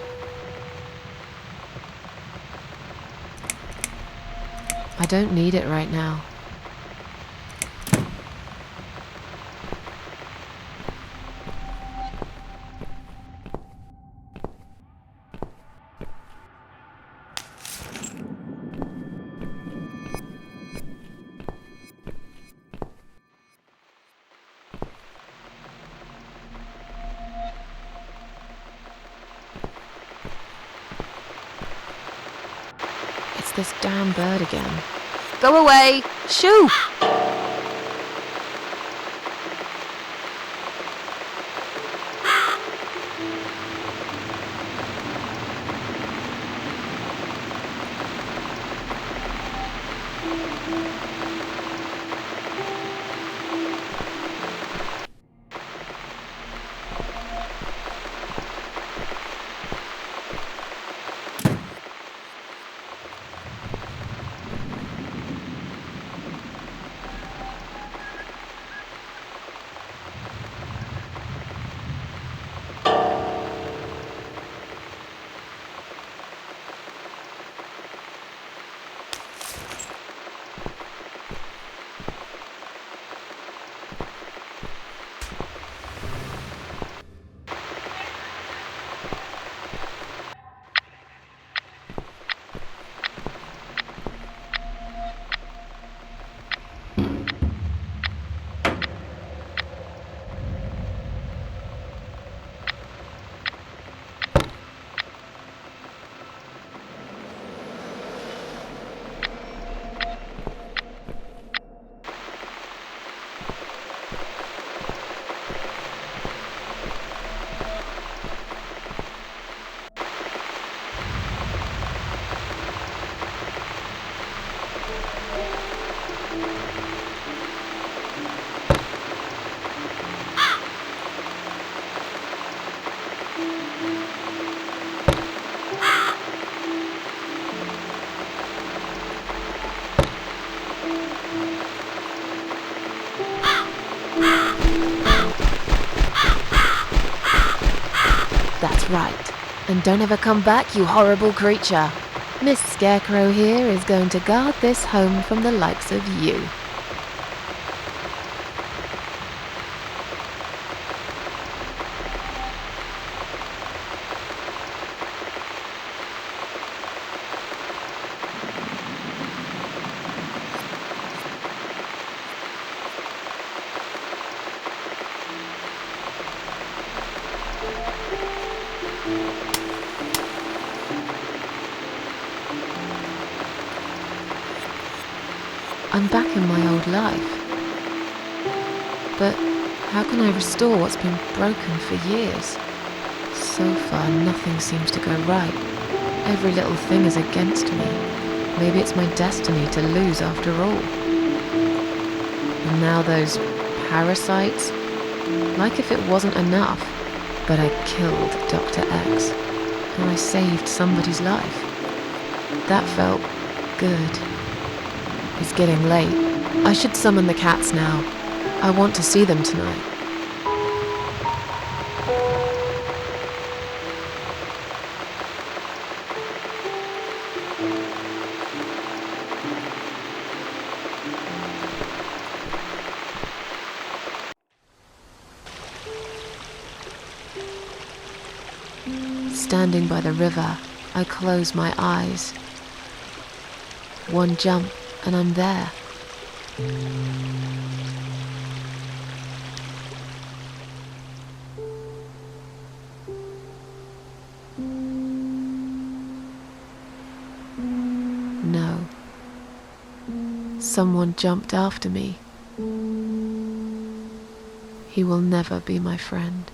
I don't need it right now. It's this damn bird again. Go away! Shoo! That's right. And don't ever come back, you horrible creature. Miss Scarecrow here is going to guard this home from the likes of you. I'm back in my old life. But how can I restore what's been broken for years? So far, nothing seems to go right. Every little thing is against me. Maybe it's my destiny to lose after all. And now those parasites? Like if it wasn't enough. But I killed Dr. X. And I saved somebody's life. That felt good. It's getting late. I should summon the cats now. I want to see them tonight. Standing by the river, I close my eyes. One jump, and I'm there. No. Someone jumped after me. He will never be my friend.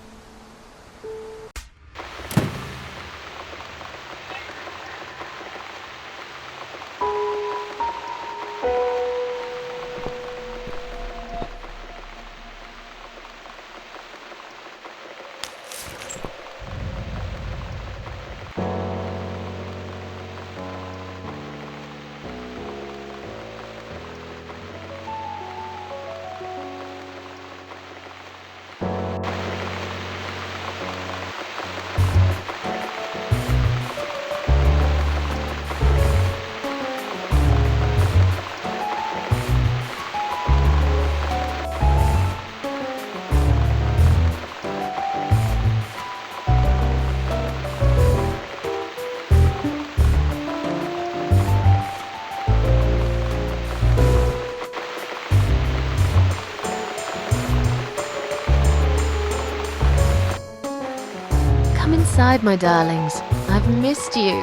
Come inside, my darlings. I've missed you.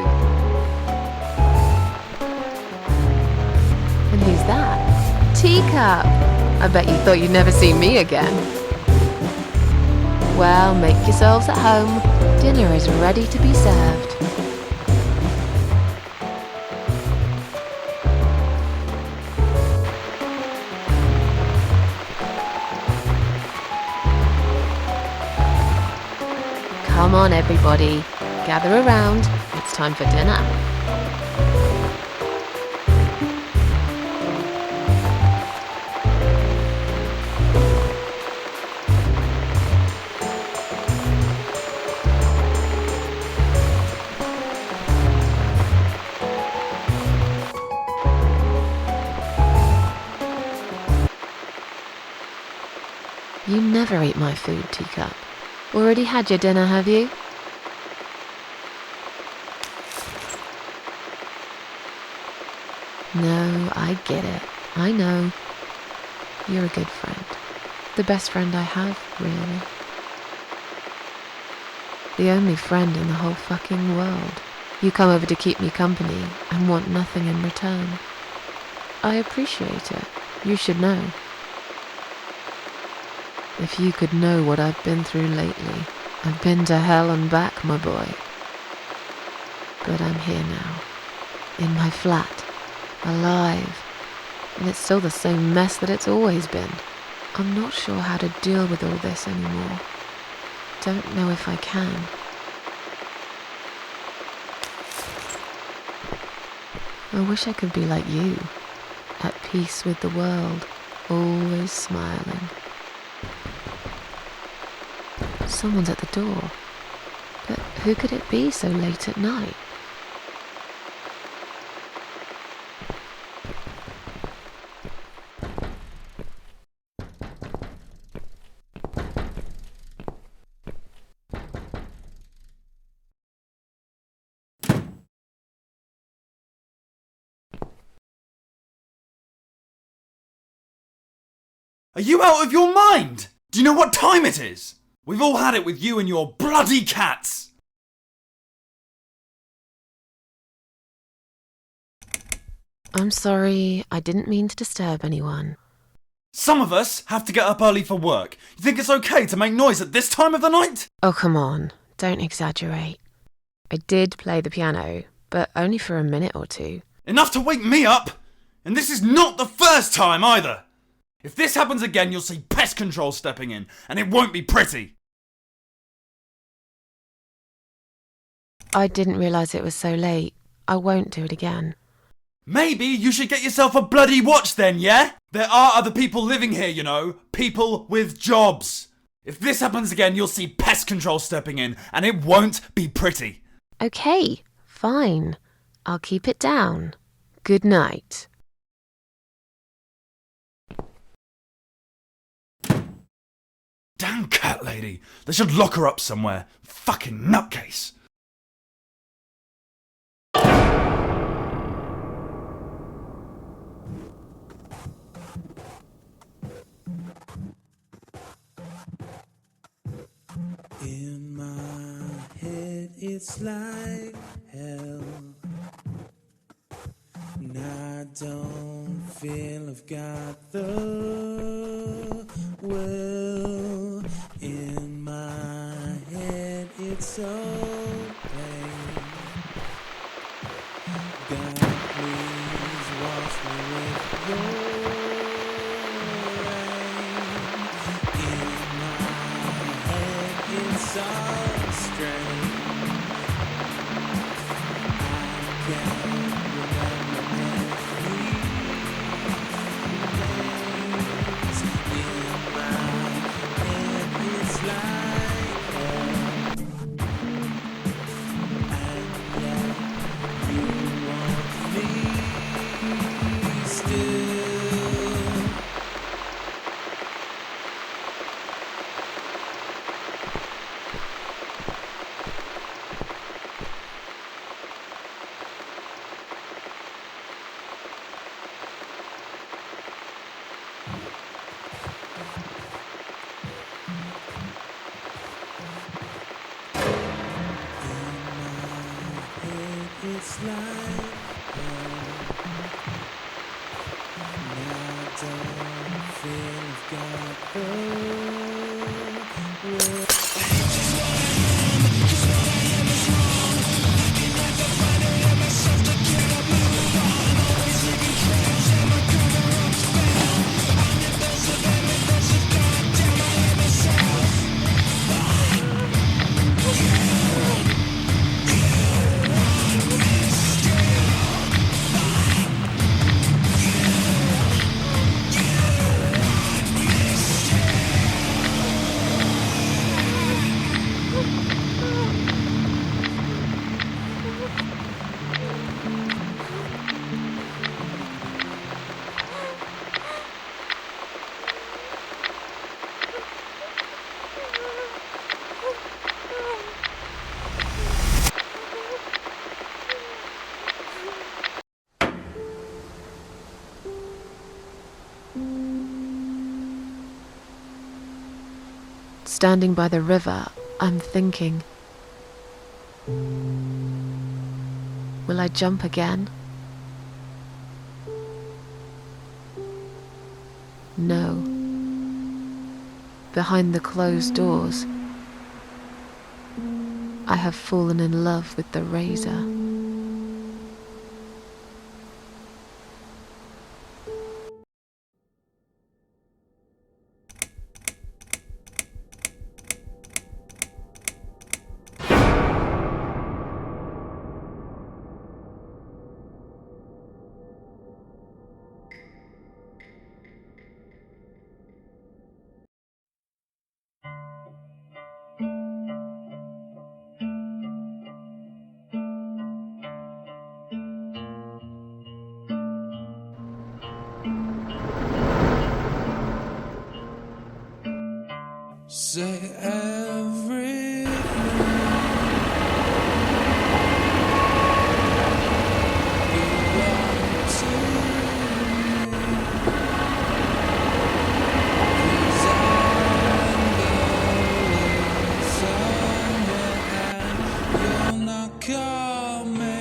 And who's that? Teacup! I bet you thought you'd never see me again. Well, make yourselves at home. Dinner is ready to be served. Come on, everybody. Gather around. It's time for dinner. You never eat my food, Teacup. Already had your dinner, have you? No, I get it. I know. You're a good friend. The best friend I have, really. The only friend in the whole fucking world. You come over to keep me company and want nothing in return. I appreciate it. You should know. If you could know what I've been through lately. I've been to hell and back, my boy. But I'm here now. In my flat. Alive. And it's still the same mess that it's always been. I'm not sure how to deal with all this anymore. Don't know if I can. I wish I could be like you. At peace with the world. Always smiling. Someone's at the door. But who could it be so late at night? Are you out of your mind? Do you know what time it is? We've all had it with you and your bloody cats! I'm sorry, I didn't mean to disturb anyone. Some of us have to get up early for work. You think it's okay to make noise at this time of the night? Oh, come on, don't exaggerate. I did play the piano, but only for a minute or two. Enough to wake me up! And this is not the first time either! If this happens again, you'll see pest control stepping in, and it won't be pretty! I didn't realise it was so late. I won't do it again. Maybe you should get yourself a bloody watch then, yeah? There are other people living here, you know. People with jobs. If this happens again, you'll see pest control stepping in, and it won't be pretty. Okay, fine. I'll keep it down. Good night. Damn cat lady. They should lock her up somewhere. Fucking nutcase. In my head it's like hell, and I don't feel I've got the will. In my head it's so plain. God, please wash me with your rain. In my head it's so strange. I can't remember any names. In my head it's like hell, and yet you want me still. It's like hell, and I don't feel I've got the will. Standing by the river, I'm thinking, will I jump again? No. Behind the closed doors, I have fallen in love with the razor. Say everything. Call me.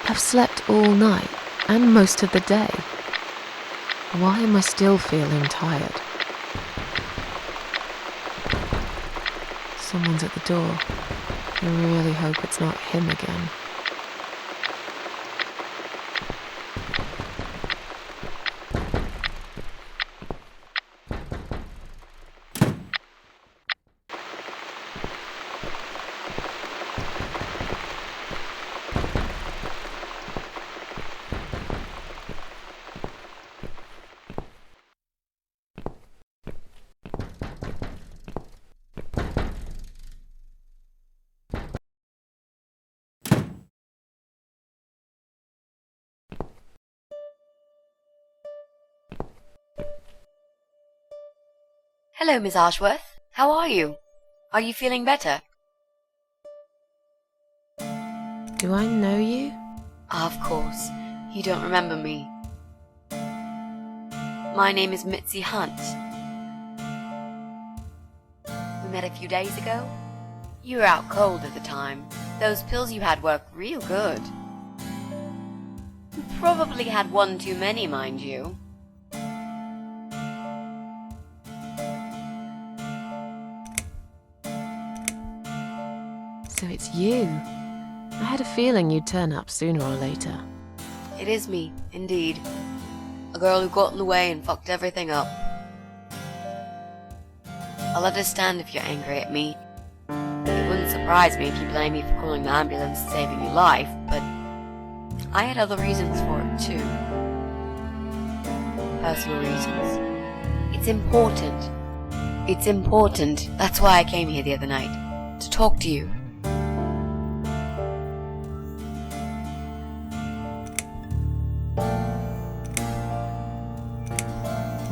I've slept all night and most of the day. Why am I still feeling tired? Someone's at the door. I really hope it's not him again. Hello, Miss Ashworth. How are you? Are you feeling better? Do I know you? Of course. You don't remember me. My name is Mitzi Hunt. We met a few days ago. You were out cold at the time. Those pills you had worked real good. You probably had one too many, mind you. So it's you. I had a feeling you'd turn up sooner or later. It is me, indeed. A girl who got in the way and fucked everything up. I'll understand if you're angry at me. It wouldn't surprise me if you blame me for calling the ambulance and saving your life, but I had other reasons for it too. Personal reasons. It's important. It's important. That's why I came here the other night. To talk to you.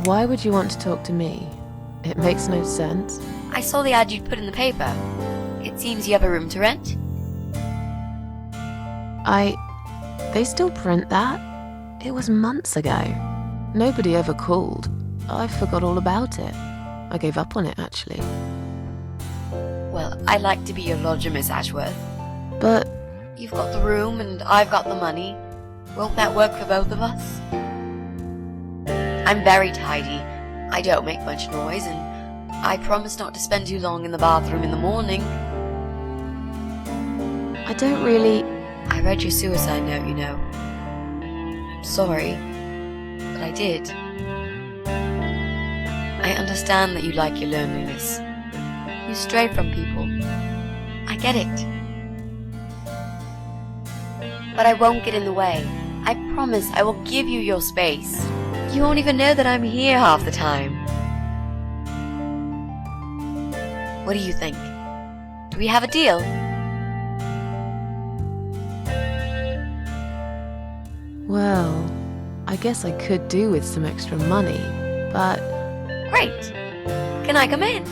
Why would you want to talk to me? It makes no sense. I saw the ad you'd put in the paper. It seems you have a room to rent. They still print that? It was months ago. Nobody ever called. I forgot all about it. I gave up on it, actually. Well, I'd like to be your lodger, Miss Ashworth. But... You've got the room and I've got the money. Won't that work for both of us? I'm very tidy. I don't make much noise, and I promise not to spend too long in the bathroom in the morning. I don't really... I I read your suicide note, you know. I'm sorry, but I did. I understand that you like your loneliness. You stray from people. I get it. But I won't get in the way. I promise I will give you your space. You won't even know that I'm here half the time. What do you think? Do we have a deal? Well, I guess I could do with some extra money, but... Great! Can I come in?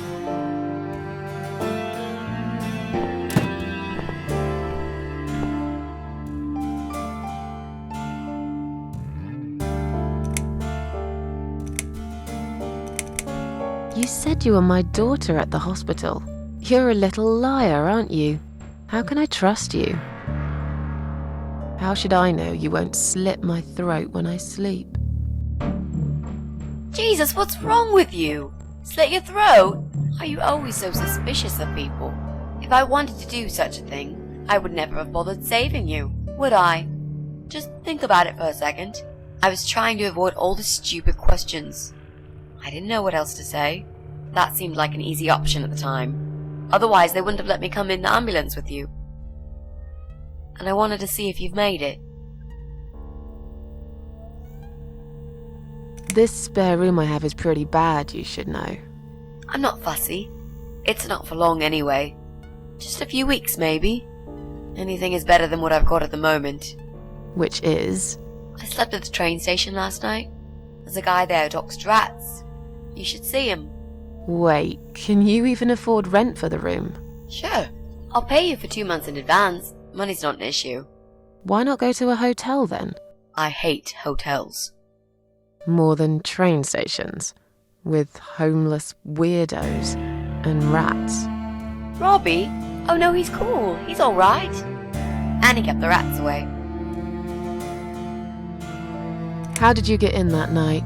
You said you were my daughter at the hospital. You're a little liar, aren't you? How can I trust you? How should I know you won't slit my throat when I sleep? Jesus, what's wrong with you? Slit your throat? Are you always so suspicious of people? If I wanted to do such a thing, I would never have bothered saving you, would I? Just think about it for a second. I was trying to avoid all the stupid questions. I didn't know what else to say. That seemed like an easy option at the time. Otherwise, they wouldn't have let me come in the ambulance with you. And I wanted to see if you've made it. This spare room I have is pretty bad, you should know. I'm not fussy. It's not for long anyway. Just a few weeks, maybe. Anything is better than what I've got at the moment. Which is? I slept at the train station last night. There's a guy there who talks to rats. You should see him. Wait, can you even afford rent for the room? Sure. I'll pay you for 2 months in advance. Money's not an issue. Why not go to a hotel then? I hate hotels. More than train stations, with homeless weirdos and rats. Robbie? Oh no, he's cool. He's alright. And he kept the rats away. How did you get in that night?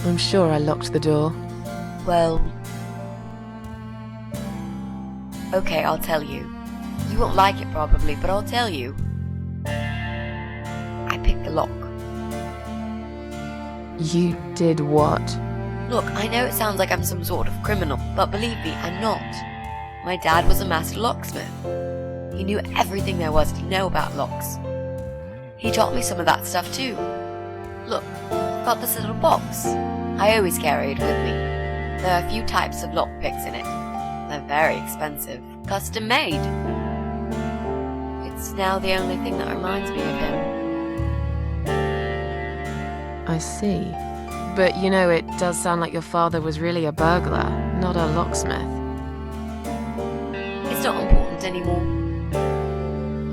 I'm sure I locked the door. Well... Okay, I'll tell you. You won't like it probably, but I'll tell you. I picked the lock. You did what? Look, I know it sounds like I'm some sort of criminal, but believe me, I'm not. My dad was a master locksmith. He knew everything there was to know about locks. He taught me some of that stuff too. Look, I've got this little box. I always carry it with me. There are a few types of lockpicks in it. They're very expensive, custom made. It's now the only thing that reminds me of him. I see. But you know, it does sound like your father was really a burglar, not a locksmith. It's not important anymore.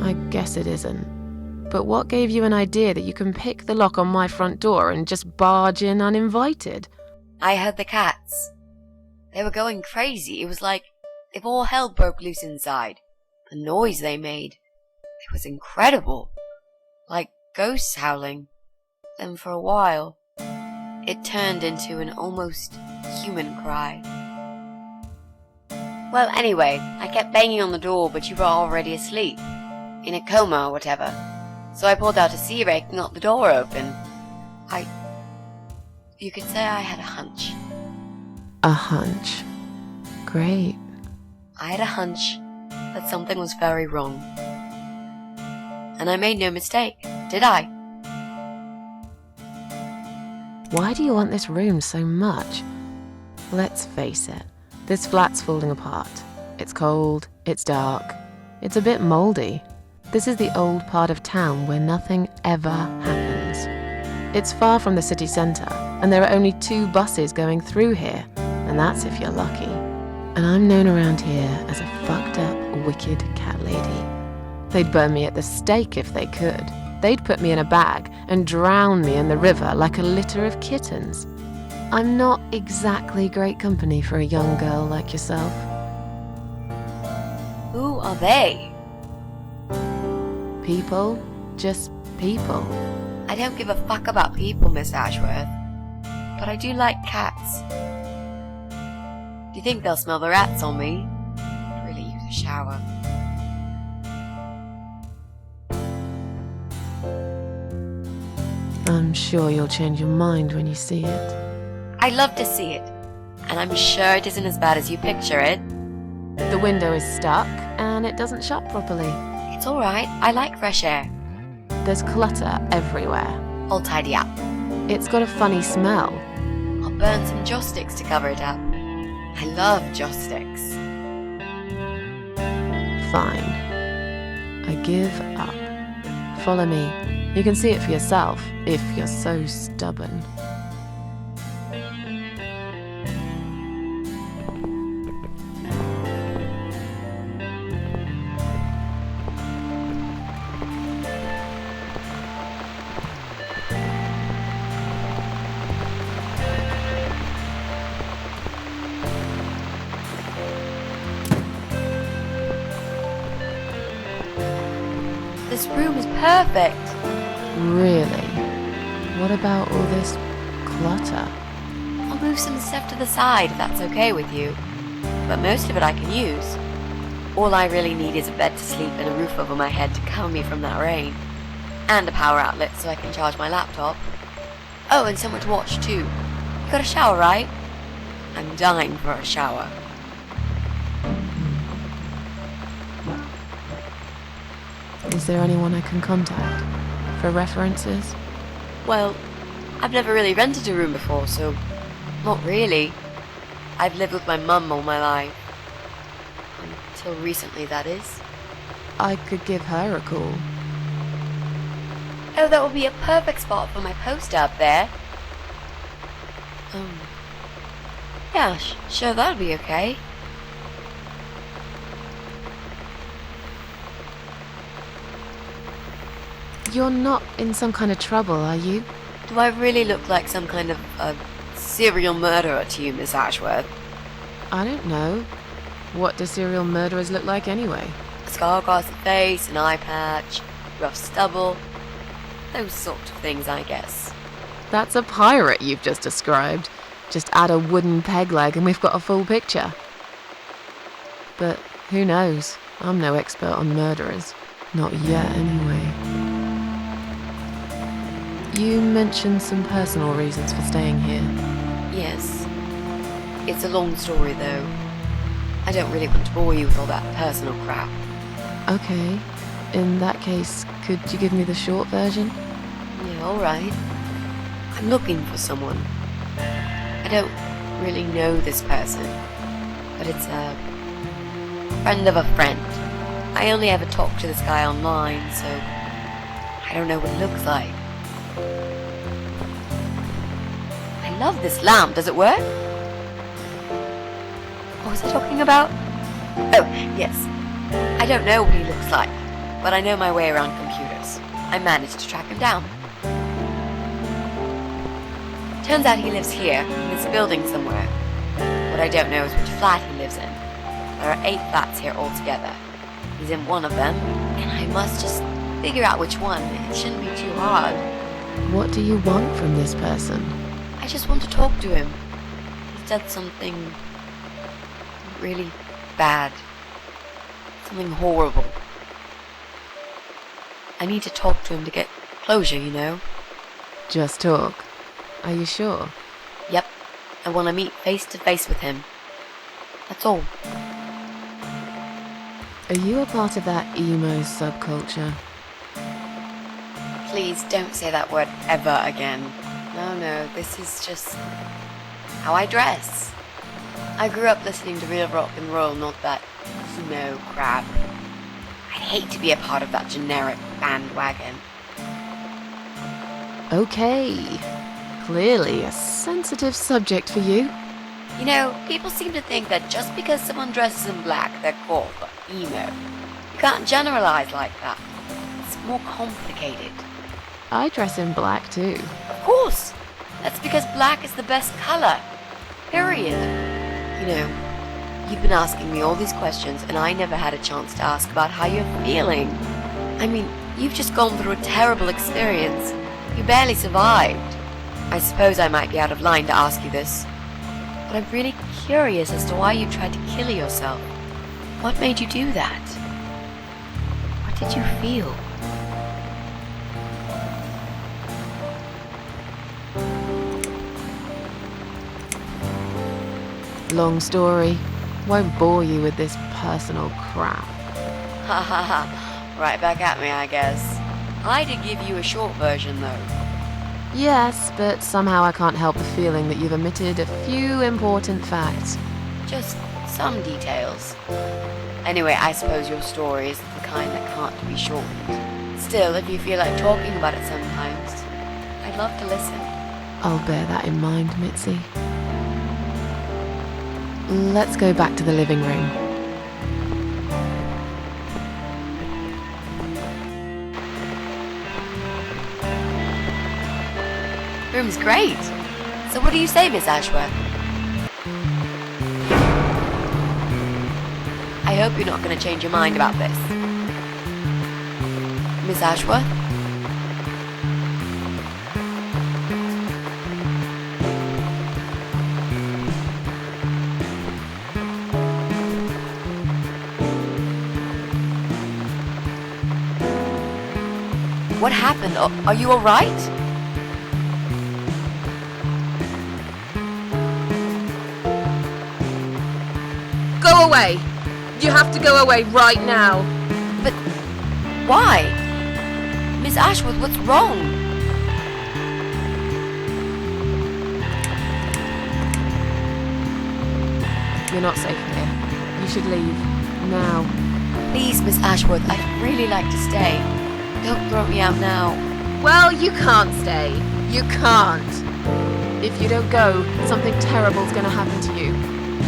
I guess it isn't. But what gave you an idea that you can pick the lock on my front door and just barge in uninvited? I heard the cats. They were going crazy. It was like if all hell broke loose inside. The noise they made. It was incredible. Like ghosts howling. Then for a while, it turned into an almost human cry. Well, anyway, I kept banging on the door, but you were already asleep. In a coma or whatever. So I pulled out a sea rake and got the door open. You could say I had a hunch. A hunch. Great. I had a hunch that something was very wrong. And I made no mistake, did I? Why do you want this room so much? Let's face it, this flat's falling apart. It's cold, it's dark, it's a bit mouldy. This is the old part of town where nothing ever happens. It's far from the city centre, and there are only 2 buses going through here, and that's if you're lucky. And I'm known around here as a fucked up, wicked cat lady. They'd burn me at the stake if they could. They'd put me in a bag and drown me in the river like a litter of kittens. I'm not exactly great company for a young girl like yourself. Who are they? People. Just people. I don't give a fuck about people, Miss Ashworth. But I do like cats. Do you think they'll smell the rats on me? I'd really use a shower. I'm sure you'll change your mind when you see it. I love to see it. And I'm sure it isn't as bad as you picture it. The window is stuck, and it doesn't shut properly. It's alright, I like fresh air. There's clutter everywhere. I'll tidy up. It's got a funny smell. I'll burn some joss sticks to cover it up. I love joss sticks. Fine. I give up. Follow me. You can see it for yourself, if you're so stubborn. This room is perfect. Really? What about all this clutter? I'll move some stuff to the side if that's okay with you. But most of it I can use. All I really need is a bed to sleep and a roof over my head to cover me from that rain. And a power outlet so I can charge my laptop. Oh, and somewhere to watch too. You got a shower, right? I'm dying for a shower. Is there anyone I can contact? For references? Well, I've never really rented a room before, so not really. I've lived with my mum all my life. Until recently, that is. I could give her a call. Oh, that would be a perfect spot for my poster up there. Yeah, sure, that'll be okay. You're not in some kind of trouble, are you? Do I really look like some kind of serial murderer to you, Miss Ashworth? I don't know. What do serial murderers look like anyway? A scar across the face, an eye patch, rough stubble. Those sort of things, I guess. That's a pirate you've just described. Just add a wooden peg leg and we've got a full picture. But who knows? I'm no expert on murderers. Not yet, anyway. You mentioned some personal reasons for staying here. Yes. It's a long story, though. I don't really want to bore you with all that personal crap. Okay. In that case, could you give me the short version? Yeah, alright. I'm looking for someone. I don't really know this person, but it's a friend of a friend. I only ever talk to this guy online, so I don't know what he looks like. I love this lamp. Does it work? What was I talking about? Oh, yes. I don't know what he looks like, but I know my way around computers. I managed to track him down. Turns out he lives here, in this building somewhere. What I don't know is which flat he lives in. There are 8 flats here altogether. He's in one of them, and I must just figure out which one. It shouldn't be too hard. What do you want from this person? I just want to talk to him. He's done something really bad. Something horrible. I need to talk to him to get closure, you know? Just talk. Are you sure? Yep. I want to meet face to face with him. That's all. Are you a part of that emo subculture? Please don't say that word ever again. No, this is just how I dress. I grew up listening to real rock and roll, not that emo crap. I'd hate to be a part of that generic bandwagon. Okay. Clearly a sensitive subject for you. You know, people seem to think that just because someone dresses in black, they're called emo. You can't generalize like that. It's more complicated. I dress in black too. Of course! That's because black is the best color. Period. You know, you've been asking me all these questions and I never had a chance to ask about how you're feeling. I mean, you've just gone through a terrible experience. You barely survived. I suppose I might be out of line to ask you this, but I'm really curious as to why you tried to kill yourself. What made you do that? What did you feel? long story. Won't bore you with this personal crap. Ha ha ha. Right back at me, I guess. I did give you a short version, though. Yes, but somehow I can't help the feeling that you've omitted a few important facts. Just some details. Anyway, I suppose your story is the kind that can't be shortened. Still, if you feel like talking about it sometimes, I'd love to listen. I'll bear that in mind, Mitzi. Let's go back to the living room. Room's great. So what do you say, Miss Ashworth? I hope you're not going to change your mind about this. Miss Ashworth? What happened? Are you alright? Go away! You have to go away right now. But why? Miss Ashworth, what's wrong? You're not safe here. You should leave. Now. Please, Miss Ashworth, I'd really like to stay. Don't throw me out now. Well, you can't stay. You can't. If you don't go, something terrible's gonna happen to you.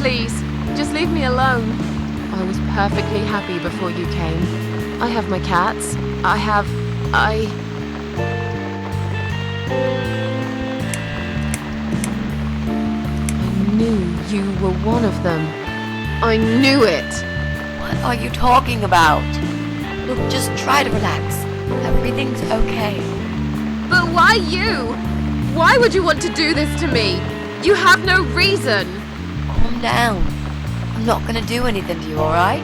Please, just leave me alone. I was perfectly happy before you came. I have my cats. I knew you were one of them. I knew it. What are you talking about? Look, just try to relax. Everything's okay. But why you? Why would you want to do this to me? You have no reason. Calm down. I'm not gonna do anything to you, alright?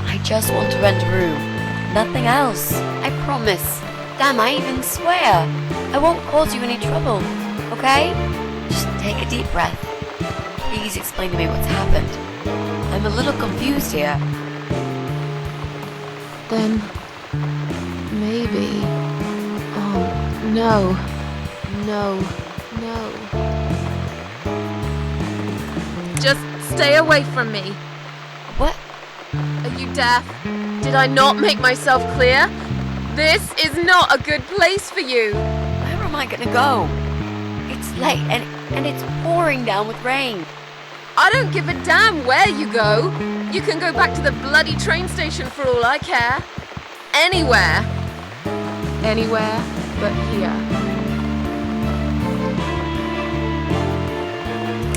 I just want to rent a room. Nothing else. I promise. Damn, I even swear. I won't cause you any trouble, okay? Just take a deep breath. Please explain to me what's happened. I'm a little confused here. Then maybe. Oh, no. No. Just stay away from me. What? Are you deaf? Did I not make myself clear? This is not a good place for you. Where am I gonna go? It's late and it's pouring down with rain. I don't give a damn where you go. You can go back to the bloody train station for all I care. Anywhere. Anywhere but here.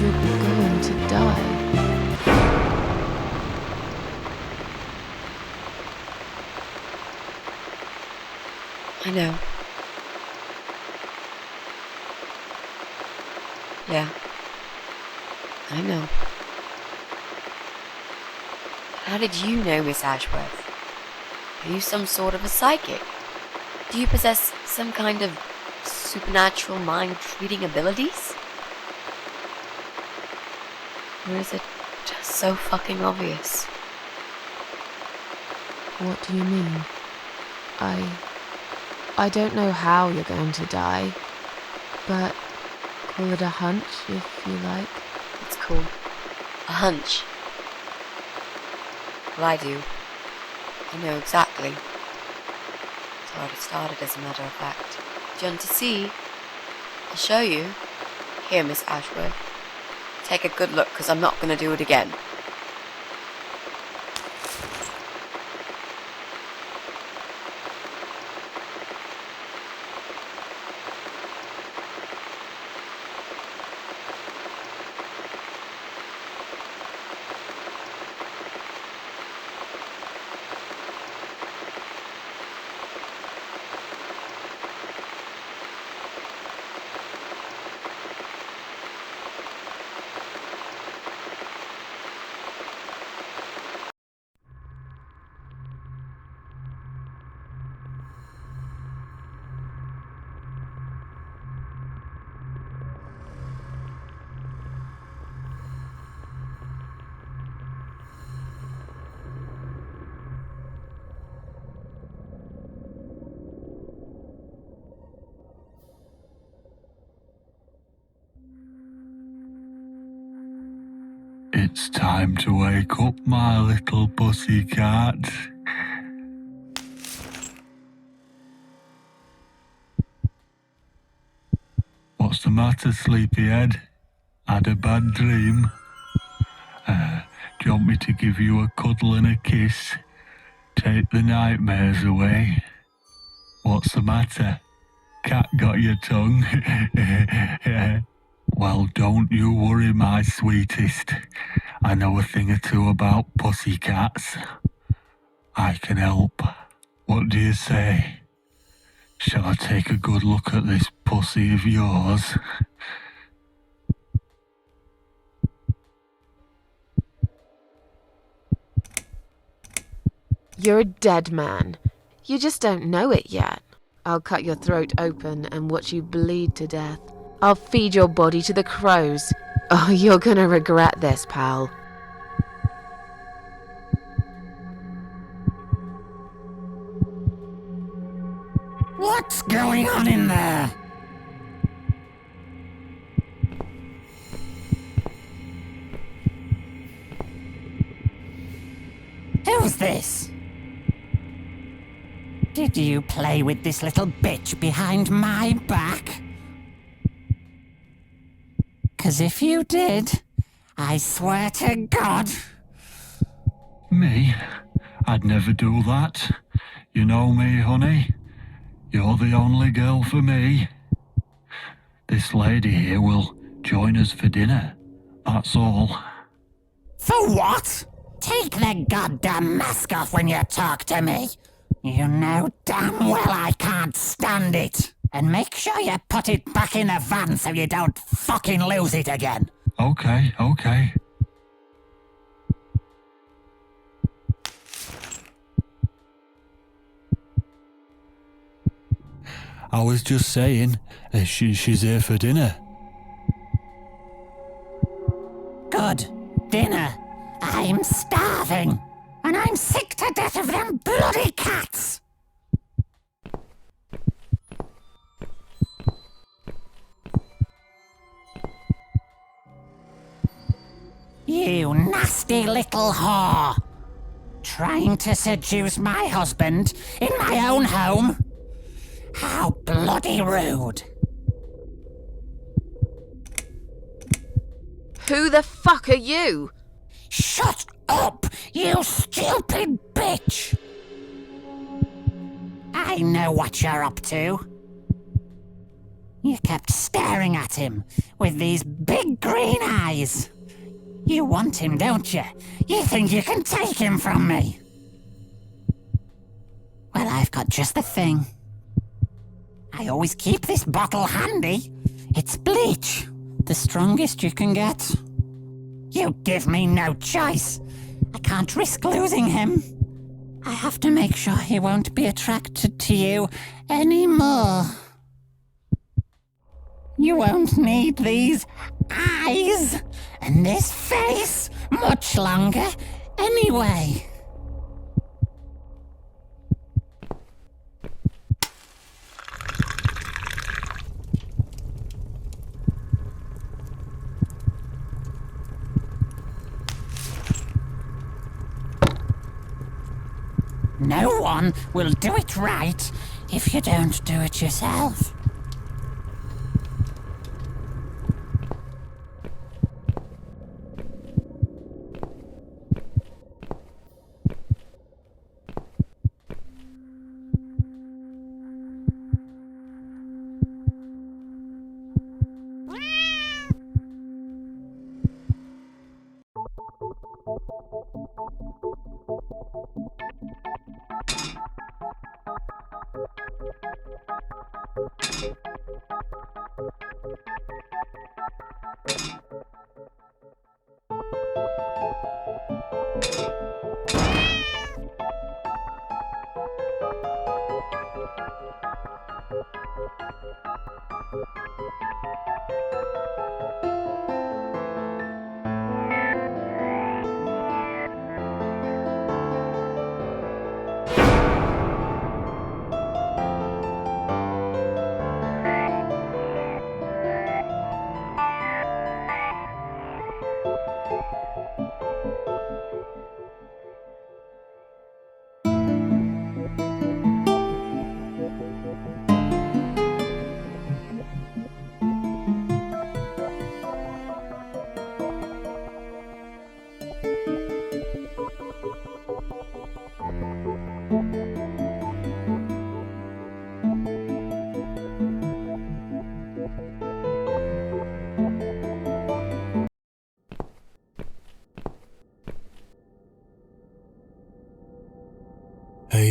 You're going to die. I know. Yeah. I know. How did you know, Miss Ashworth? Are you some sort of a psychic? Do you possess some kind of supernatural mind-reading abilities? Or is it just so fucking obvious? What do you mean? I don't know how you're going to die, but call it a hunch if you like. It's cool. A hunch. Well, I do. I know exactly. It's how it started, as a matter of fact. Do you want to see? I'll show you. Here, Miss Ashworth. Take a good look, because I'm not going to do it again. It's time to wake up, my little pussycat. What's the matter, sleepyhead? Had a bad dream? Do you want me to give you a cuddle and a kiss? Take the nightmares away? What's the matter? Cat got your tongue? Well, don't you worry, my sweetest. I know a thing or two about pussycats. I can help. What do you say? Shall I take a good look at this pussy of yours? You're a dead man. You just don't know it yet. I'll cut your throat open and watch you bleed to death. I'll feed your body to the crows. Oh, you're gonna regret this, pal. What's going on in there? Who's this? Did you play with this little bitch behind my back? 'Cause if you did, I swear to God... Me? I'd never do that. You know me, honey. You're the only girl for me. This lady here will join us for dinner. That's all. For what? Take the goddamn mask off when you talk to me. You know damn well I can't stand it. And make sure you put it back in the van so you don't fucking lose it again. Okay. I was just saying, she's here for dinner. Good. Dinner. I'm starving. And I'm sick to death of them bloody cats. You nasty little whore. Trying to seduce my husband in my own home? How bloody rude. Who the fuck are you? Shut up, you stupid bitch! I know what you're up to. You kept staring at him with these big green eyes. You want him, don't you? You think you can take him from me? Well, I've got just the thing. I always keep this bottle handy. It's bleach, the strongest you can get. You give me no choice. I can't risk losing him. I have to make sure he won't be attracted to you anymore. You won't need these eyes and this face much longer anyway. No one will do it right if you don't do it yourself.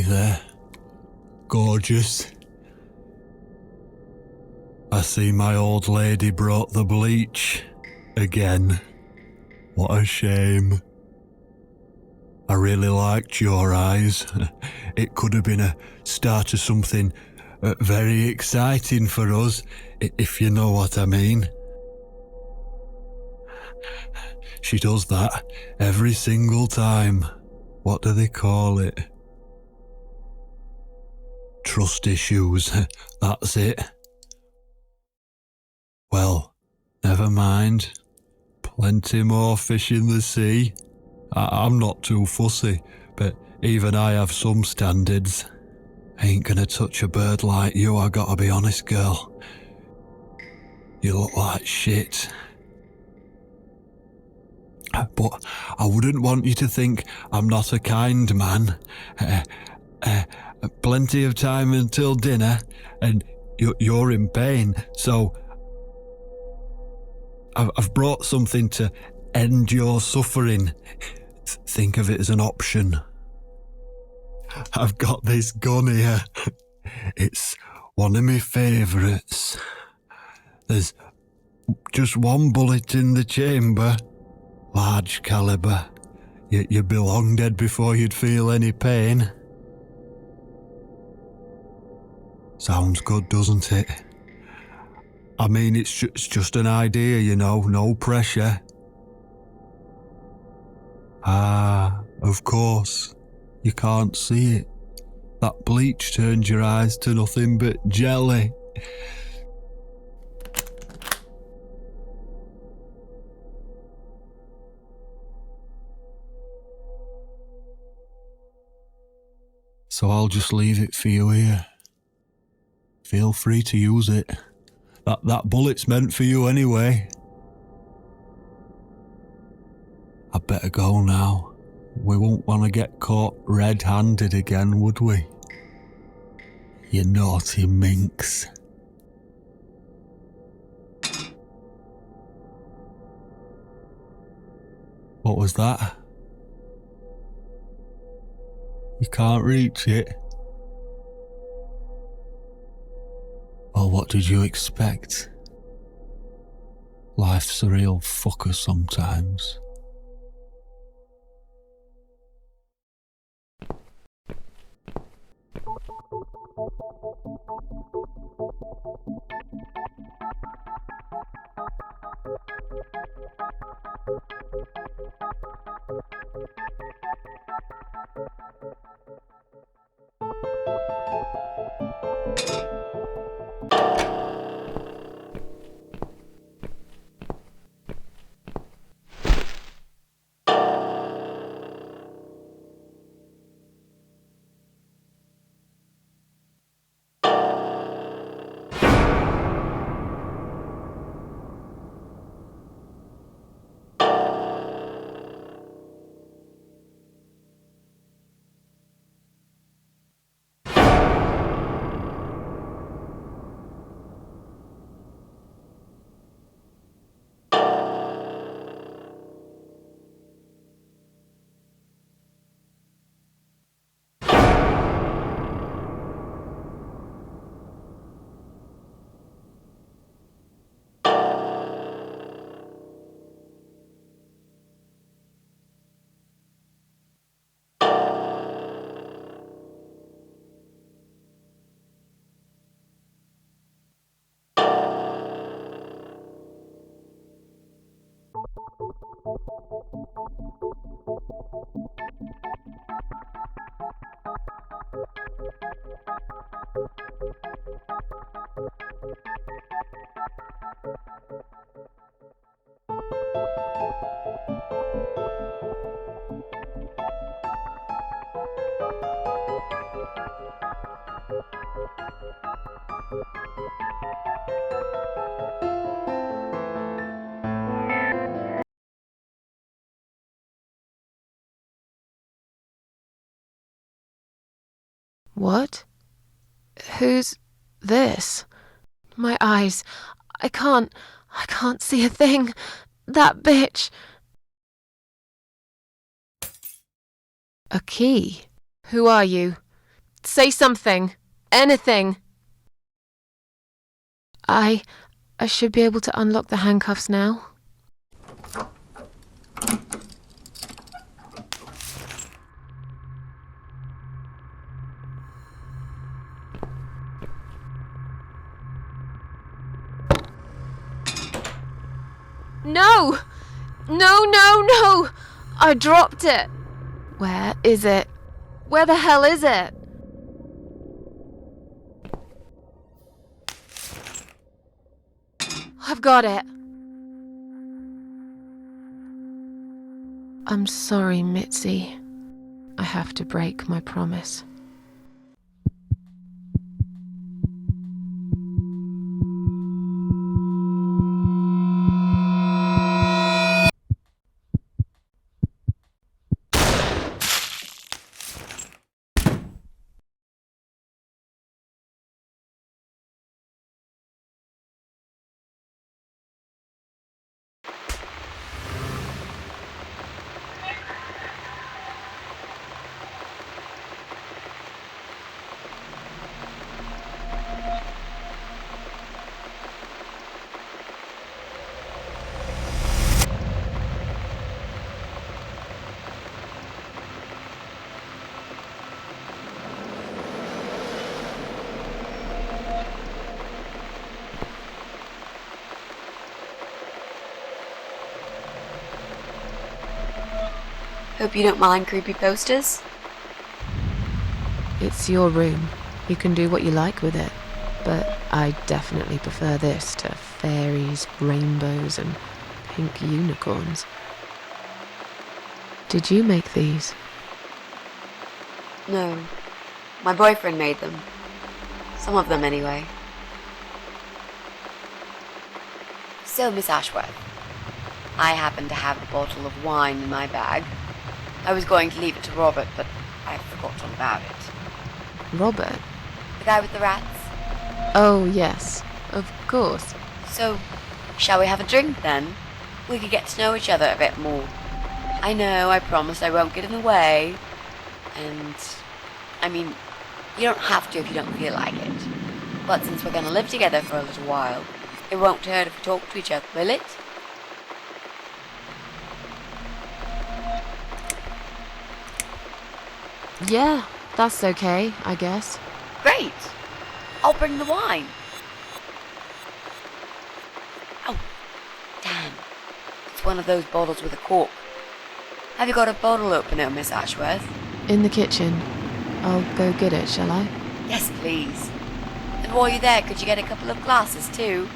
there. Gorgeous. I see my old lady brought the bleach. Again. What a shame. I really liked your eyes. It could have been a start of something very exciting for us, if you know what I mean. She does that every single time. What do they call it? Trust issues. That's it. Well, never mind. Plenty more fish in the sea. I'm not too fussy, but even I have some standards. Ain't gonna touch a bird like you, I gotta be honest, girl. You look like shit. But I wouldn't want you to think I'm not a kind man. Plenty of time until dinner, and you're in pain, so I've brought something to end your suffering. Think of it as an option. I've got this gun here. It's one of my favourites. There's just one bullet in the chamber. Large caliber. You'd be long dead before you'd feel any pain. Sounds good, doesn't it? I mean, it's just an idea, you know, no pressure. Ah, of course. You can't see it. That bleach turned your eyes to nothing but jelly. So I'll just leave it for you here. Feel free to use it. That bullet's meant for you anyway. I'd better go now. We won't want to get caught red-handed again, would we? You naughty minx. What was that? You can't reach it? Well, what did you expect? Life's a real fucker sometimes. What? Who's this? My eyes. I can't see a thing. That bitch. A key? Who are you? Say something. Anything. I should be able to unlock the handcuffs now. No! No! I dropped it. Where is it? Where the hell is it? I've got it. I'm sorry, Mitzi. I have to break my promise. Hope you don't mind creepy posters. It's your room. You can do what you like with it. But I definitely prefer this to fairies, rainbows, and pink unicorns. Did you make these? No. My boyfriend made them. Some of them, anyway. So, Miss Ashworth, I happen to have a bottle of wine in my bag. I was going to leave it to Robert, but I forgot all about it. Robert? The guy with the rats? Oh, yes. Of course. So, shall we have a drink, then? We could get to know each other a bit more. I know, I promised I won't get in the way. And, I mean, you don't have to if you don't feel like it. But since we're going to live together for a little while, it won't hurt if we talk to each other, will it? Yeah, that's okay, I guess. Great! I'll bring the wine. Oh, damn. It's one of those bottles with a cork. Have you got a bottle opener, Miss Ashworth? In the kitchen. I'll go get it, shall I? Yes, please. And while you're there, could you get a couple of glasses, too?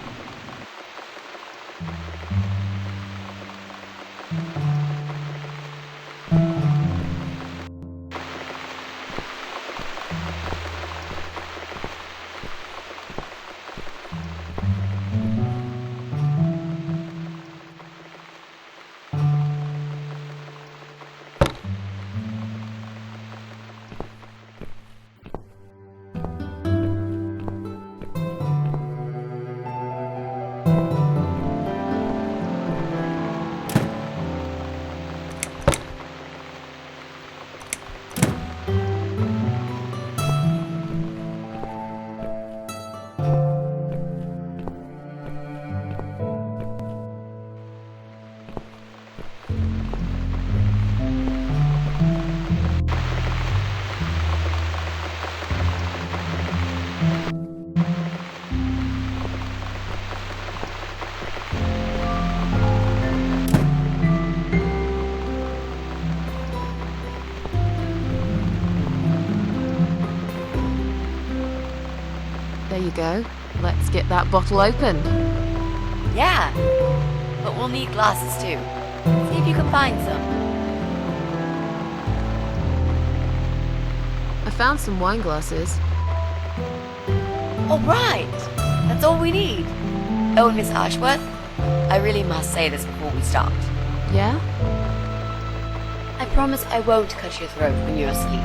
There you go. Let's get that bottle open. Yeah, but we'll need glasses too. See if you can find some. I found some wine glasses. All right, that's all we need. Oh, and Miss Ashworth, I really must say this before we start. Yeah? I promise I won't cut your throat when you're asleep.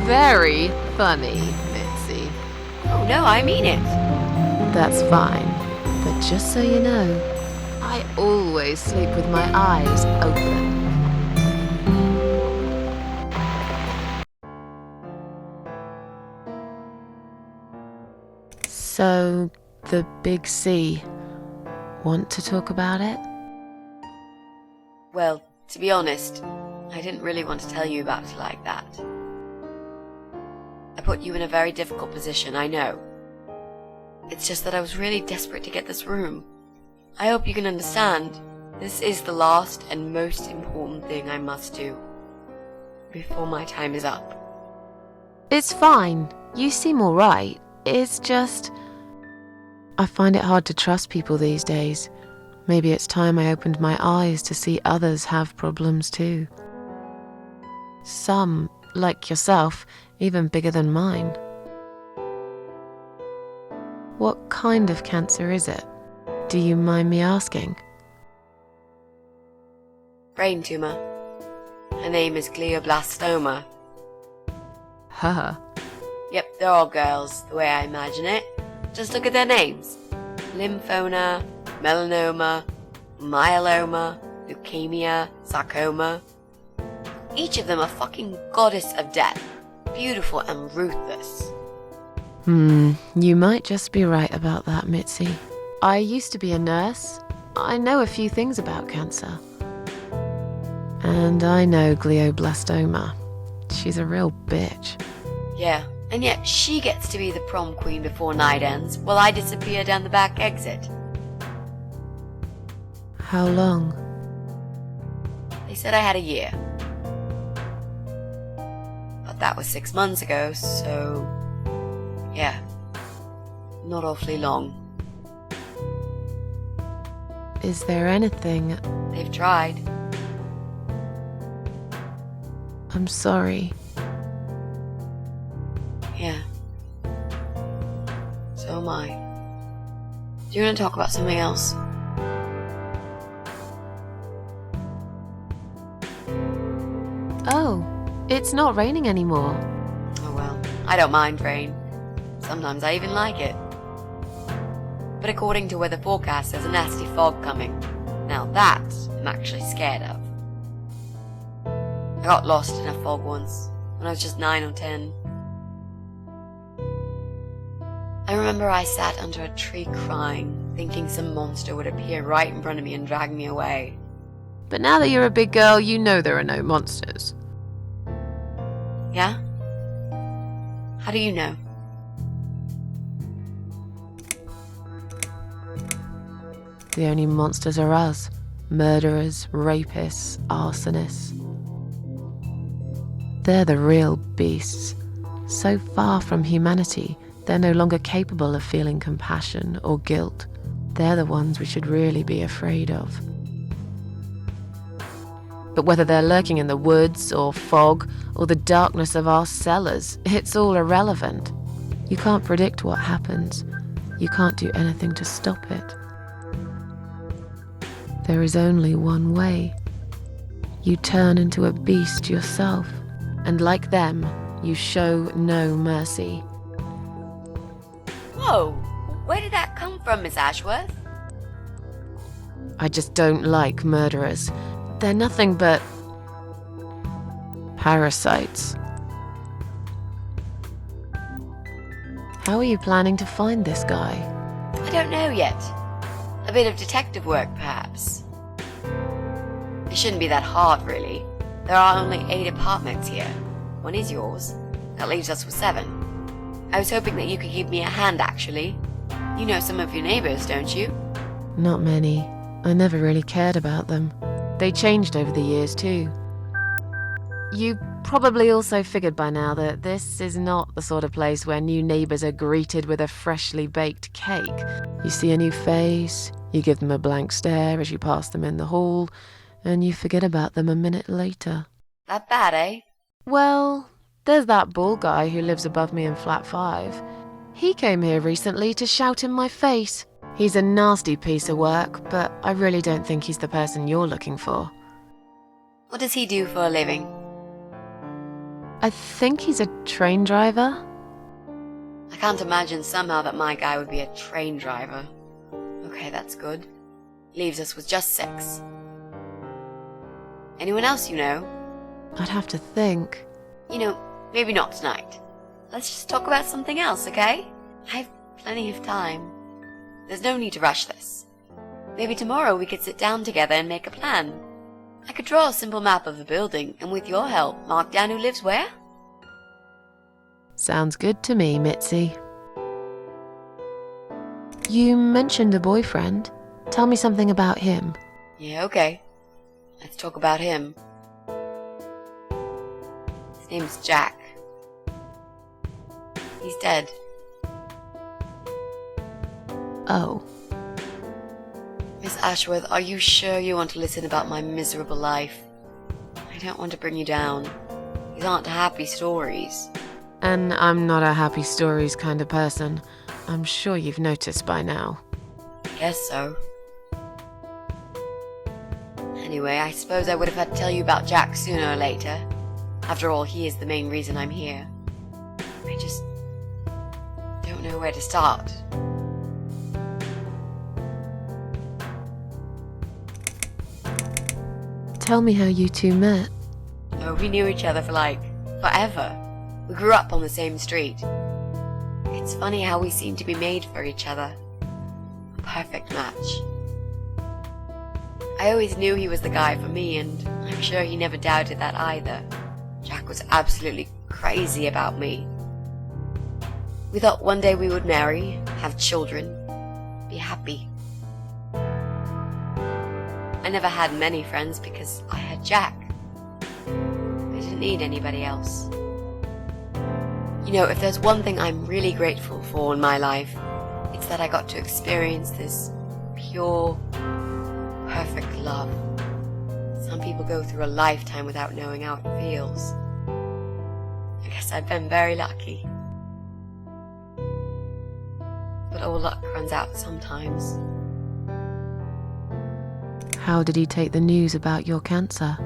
Very funny, Mitzi. Oh no, I mean it. That's fine. But just so you know, I always sleep with my eyes open. So, the big C. Want to talk about it? Well, to be honest, I didn't really want to tell you about it like that. I put you in a very difficult position, I know. It's just that I was really desperate to get this room. I hope you can understand. This is the last and most important thing I must do before my time is up. It's fine. You seem alright. It's just... I find it hard to trust people these days. Maybe it's time I opened my eyes to see others have problems too. Some, like yourself, even bigger than mine. What kind of cancer is it? Do you mind me asking? Brain tumor. Her name is glioblastoma. Her? Yep, they're all girls, the way I imagine it. Just look at their names. Lymphoma, melanoma, myeloma, leukemia, sarcoma. Each of them a fucking goddess of death. Beautiful and ruthless. You might just be right about that, Mitzi. I used to be a nurse. I know a few things about cancer. And I know glioblastoma. She's a real bitch. Yeah, and yet she gets to be the prom queen before night ends, while I disappear down the back exit. How long? They said I had a year. But that was 6 months ago, so... yeah. Not awfully long. Is there anything... They've tried. I'm sorry. Yeah. So am I. Do you want to talk about something else? Oh, it's not raining anymore. Oh well, I don't mind rain. Sometimes I even like it. But according to weather forecast, there's a nasty fog coming. Now that I'm actually scared of. I got lost in a fog once, when I was just 9 or 10. I remember I sat under a tree crying, thinking some monster would appear right in front of me and drag me away. But now that you're a big girl, you know there are no monsters. Yeah? How do you know? The only monsters are us. Murderers, rapists, arsonists. They're the real beasts. So far from humanity, they're no longer capable of feeling compassion or guilt. They're the ones we should really be afraid of. But whether they're lurking in the woods or fog or the darkness of our cellars, it's all irrelevant. You can't predict what happens. You can't do anything to stop it. There is only one way. You turn into a beast yourself, and like them, you show no mercy. Whoa! Where did that come from, Miss Ashworth? I just don't like murderers. They're nothing but... parasites. How are you planning to find this guy? I don't know yet. A bit of detective work, perhaps. It shouldn't be that hard, really. There are only 8 apartments here. One is yours. That leaves us with 7. I was hoping that you could give me a hand, actually. You know some of your neighbors, don't you? Not many. I never really cared about them. They changed over the years, too. You probably also figured by now that this is not the sort of place where new neighbors are greeted with a freshly baked cake. You see a new face, you give them a blank stare as you pass them in the hall, and you forget about them a minute later. That bad, eh? Well, there's that bald guy who lives above me in flat 5. He came here recently to shout in my face. He's a nasty piece of work, but I really don't think he's the person you're looking for. What does he do for a living? I think he's a train driver. I can't imagine somehow that my guy would be a train driver. Okay, that's good. Leaves us with just 6. Anyone else you know? I'd have to think. You know, maybe not tonight. Let's just talk about something else, okay? I've Plenty of time. There's no need to rush this. Maybe tomorrow we could sit down together and make a plan. I could draw a simple map of the building, and with your help, mark down who lives where. Sounds good to me, Mitzi. You mentioned a boyfriend. Tell me something about him. Yeah, okay. Let's talk about him. His name's Jack. He's dead. Oh. Miss Ashworth, are you sure you want to listen about my miserable life? I don't want to bring you down. These aren't happy stories. And I'm not a happy stories kind of person. I'm sure you've noticed by now. Guess so. Anyway, I suppose I would have had to tell you about Jack sooner or later. After all, he is the main reason I'm here. I just don't know where to start. Tell me how you two met. Oh, we knew each other for forever. We grew up on the same street. It's funny how we seem to be made for each other. A perfect match. I always knew he was the guy for me, and I'm sure he never doubted that either. Jack was absolutely crazy about me. We thought one day we would marry, have children, be happy. I never had many friends because I had Jack. I didn't need anybody else. You know, if there's one thing I'm really grateful for in my life, it's that I got to experience this pure, perfect love. Some people go through a lifetime without knowing how it feels. I guess I've been very lucky. But all luck runs out sometimes. How did he take the news about your cancer?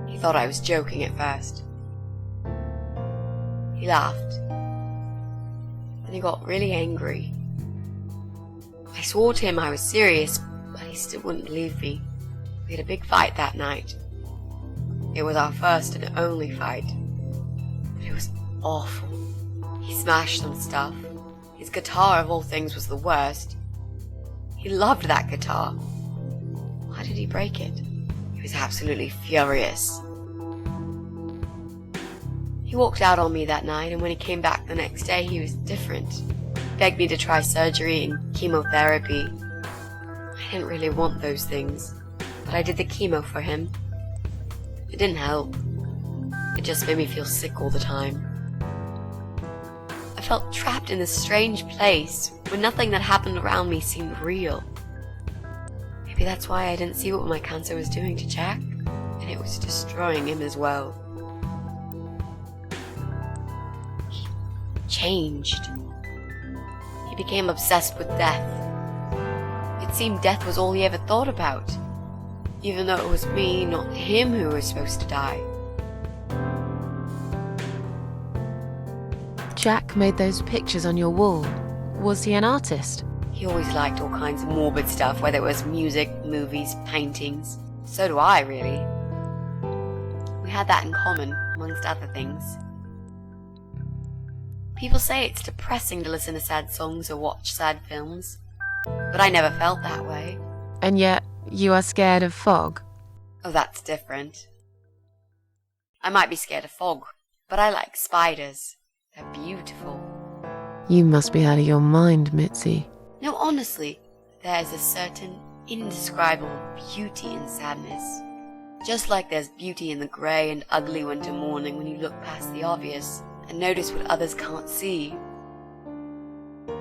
He thought I was joking at first. He laughed. Then he got really angry. I swore to him I was serious, but he still wouldn't believe me. We had a big fight that night. It was our first and only fight. But it was awful. He smashed some stuff. His guitar, of all things, was the worst. He loved that guitar. Why did he break it? He was absolutely furious. He walked out on me that night, and when he came back the next day, he was different. He begged me to try surgery and chemotherapy. I didn't really want those things, but I did the chemo for him. It didn't help. It just made me feel sick all the time. I felt trapped in this strange place where nothing that happened around me seemed real. Maybe that's why I didn't see what my cancer was doing to Jack, and it was destroying him as well. He changed. He became obsessed with death. It seemed death was all he ever thought about, even though it was me, not him, who was supposed to die. Jack made those pictures on your wall. Was he an artist? He always liked all kinds of morbid stuff, whether it was music, movies, paintings. So do I, really. We had that in common, amongst other things. People say it's depressing to listen to sad songs or watch sad films, but I never felt that way. And yet, you are scared of fog? Oh, that's different. I might be scared of fog, but I like spiders. They're beautiful. You must be out of your mind, Mitzi. No, honestly, there is a certain indescribable beauty in sadness. Just like there's beauty in the grey and ugly winter morning when you look past the obvious and notice what others can't see.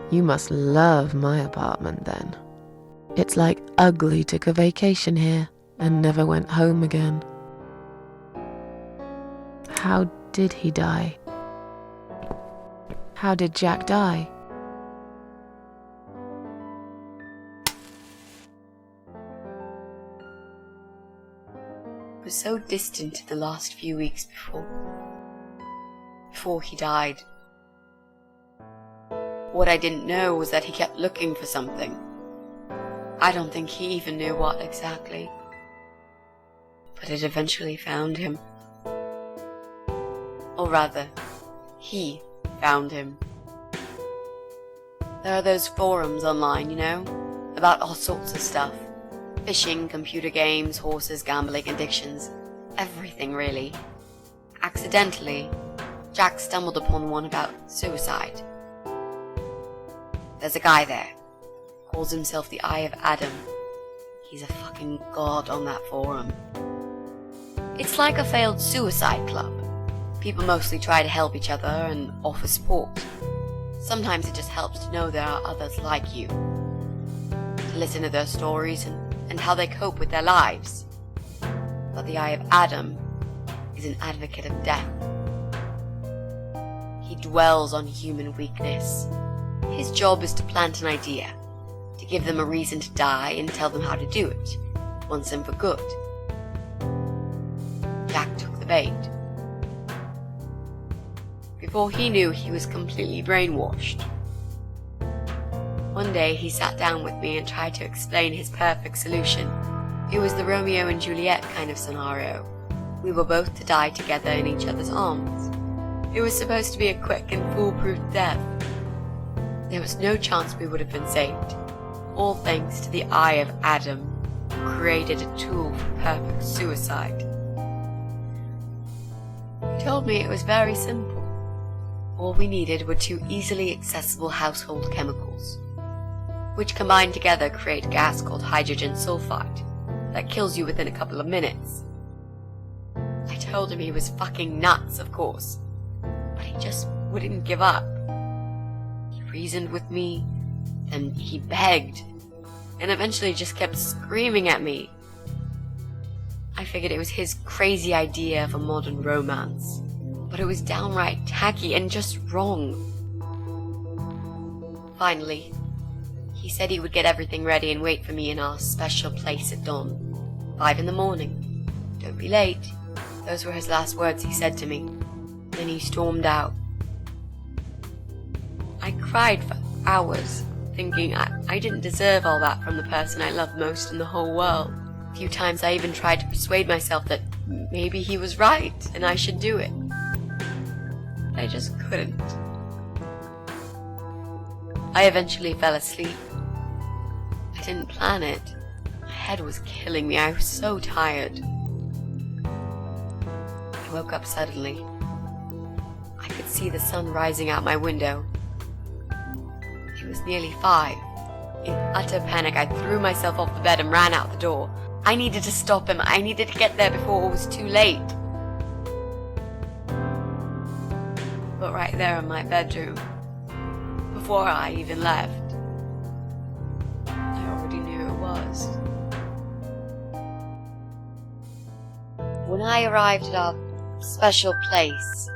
You must love my apartment then. It's like Ugly took a vacation here and never went home again. How did he die? How did Jack die? It was so distant in the last few weeks before he died. What I didn't know was that he kept looking for something. I don't think he even knew what exactly. But it eventually found him. Or rather, he found him. There are those forums online, you know, about all sorts of stuff. Fishing, computer games, horses, gambling, addictions. Everything, really. Accidentally, Jack stumbled upon one about suicide. There's a guy there. Calls himself the Eye of Adam. He's a fucking god on that forum. It's like a failed suicide club. People mostly try to help each other and offer support. Sometimes it just helps to know there are others like you. To listen to their stories and how they cope with their lives. But the Eye of Adam is an advocate of death. He dwells on human weakness. His job is to plant an idea, to give them a reason to die and tell them how to do it, once and for good. Jack took the bait. Before he knew, he was completely brainwashed. One day he sat down with me and tried to explain his perfect solution. It was the Romeo and Juliet kind of scenario. We were both to die together in each other's arms. It was supposed to be a quick and foolproof death. There was no chance we would have been saved. All thanks to the Eye of Adam, who created a tool for perfect suicide. He told me it was very simple. All we needed were 2 easily accessible household chemicals, which combined together create a gas called hydrogen sulfide that kills you within a couple of minutes. I told him he was fucking nuts, of course, but he just wouldn't give up. He reasoned with me, then he begged, and eventually just kept screaming at me. I figured it was his crazy idea of a modern romance, but it was downright tacky and just wrong. Finally, he said he would get everything ready and wait for me in our special place at dawn, 5 in the morning. Don't be late. Those were his last words he said to me. Then he stormed out. I cried for hours, thinking I didn't deserve all that from the person I loved most in the whole world. A few times I even tried to persuade myself that maybe he was right and I should do it. I just couldn't. I eventually fell asleep. I didn't plan it. My head was killing me. I was so tired. I woke up suddenly. I could see the sun rising out my window. It was nearly 5. In utter panic, I threw myself off the bed and ran out the door. I needed to stop him. I needed to get there before it was too late. But right there in my bedroom, before I even left, I already knew who it was. When I arrived at our special place,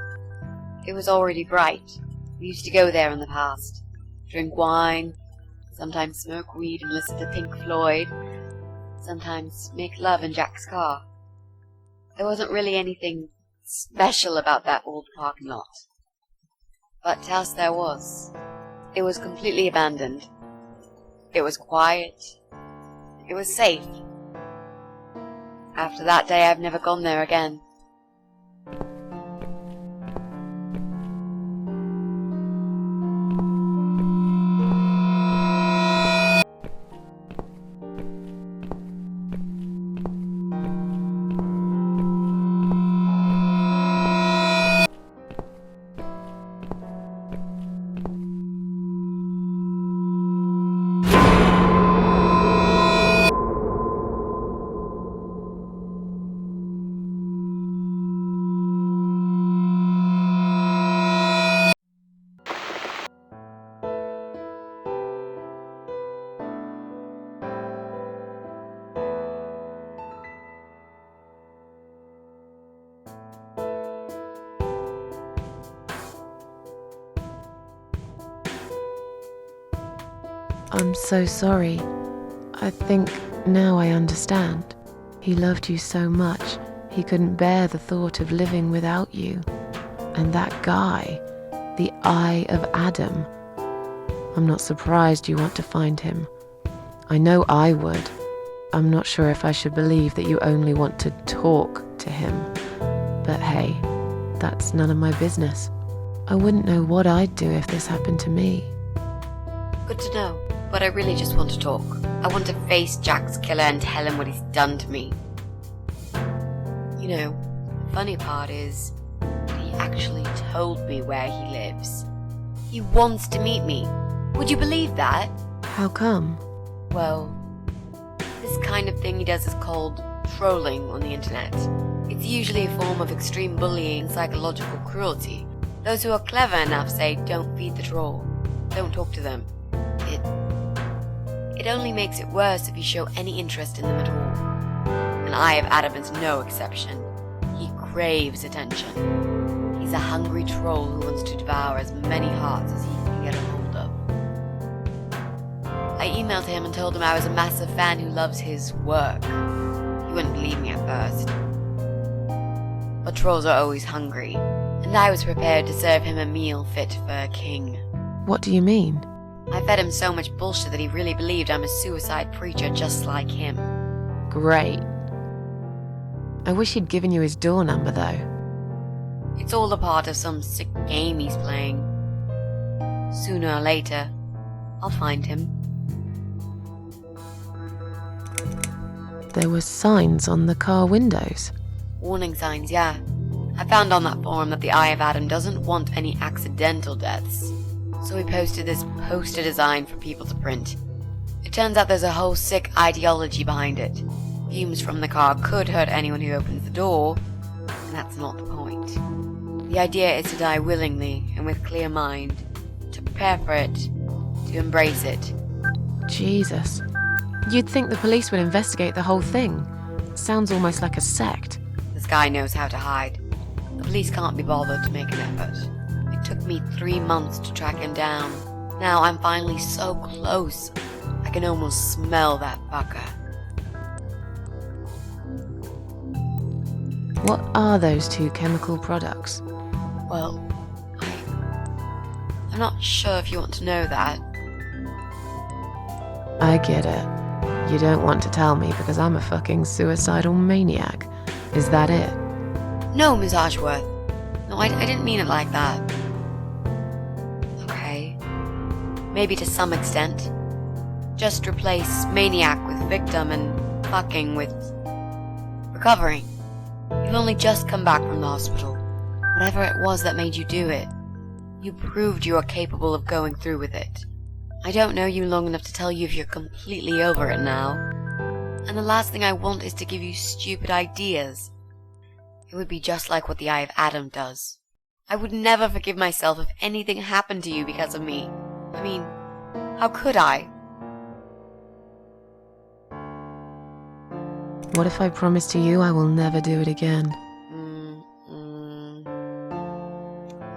it was already bright. We used to go there in the past, drink wine, sometimes smoke weed and listen to Pink Floyd, sometimes make love in Jack's car. There wasn't really anything special about that old parking lot. But to us there was. It was completely abandoned. It was quiet. It was safe. After that day, I've never gone there again. I'm so sorry. I think now I understand. He loved you so much, he couldn't bear the thought of living without you. And that guy, the Eye of Adam. I'm not surprised you want to find him. I know I would. I'm not sure if I should believe that you only want to talk to him. But hey, that's none of my business. I wouldn't know what I'd do if this happened to me. Good to know, but I really just want to talk. I want to face Jack's killer and tell him what he's done to me. You know, the funny part is, he actually told me where he lives. He wants to meet me. Would you believe that? How come? Well, this kind of thing he does is called trolling on the internet. It's usually a form of extreme bullying and psychological cruelty. Those who are clever enough say, don't feed the troll. Don't talk to them. It only makes it worse if you show any interest in them at all. And Eye of Adam is no exception. He craves attention. He's a hungry troll who wants to devour as many hearts as he can get a hold of. I emailed him and told him I was a massive fan who loves his work. He wouldn't believe me at first. But trolls are always hungry, and I was prepared to serve him a meal fit for a king. What do you mean? I fed him so much bullshit that he really believed I'm a suicide preacher just like him. Great. I wish he'd given you his door number, though. It's all a part of some sick game he's playing. Sooner or later, I'll find him. There were signs on the car windows. Warning signs, yeah. I found on that forum that the Eye of Adam doesn't want any accidental deaths. So he posted this poster design for people to print. It turns out there's a whole sick ideology behind it. Fumes from the car could hurt anyone who opens the door, and that's not the point. The idea is to die willingly and with clear mind, to prepare for it, to embrace it. Jesus. You'd think the police would investigate the whole thing. Sounds almost like a sect. This guy knows how to hide. The police can't be bothered to make an effort. It took me 3 months to track him down. Now I'm finally so close. I can almost smell that fucker. What are those two chemical products? Well, I'm not sure if you want to know that. I get it. You don't want to tell me because I'm a fucking suicidal maniac. Is that it? No, Miss Ashworth. No, I didn't mean it like that. Okay. Maybe to some extent. Just replace maniac with victim and fucking with recovering. You've only just come back from the hospital. Whatever it was that made you do it, you proved you are capable of going through with it. I don't know you long enough to tell you if you're completely over it now. And the last thing I want is to give you stupid ideas. It would be just like what the Eye of Adam does. I would never forgive myself if anything happened to you because of me. I mean, how could I? What if I promise to you I will never do it again?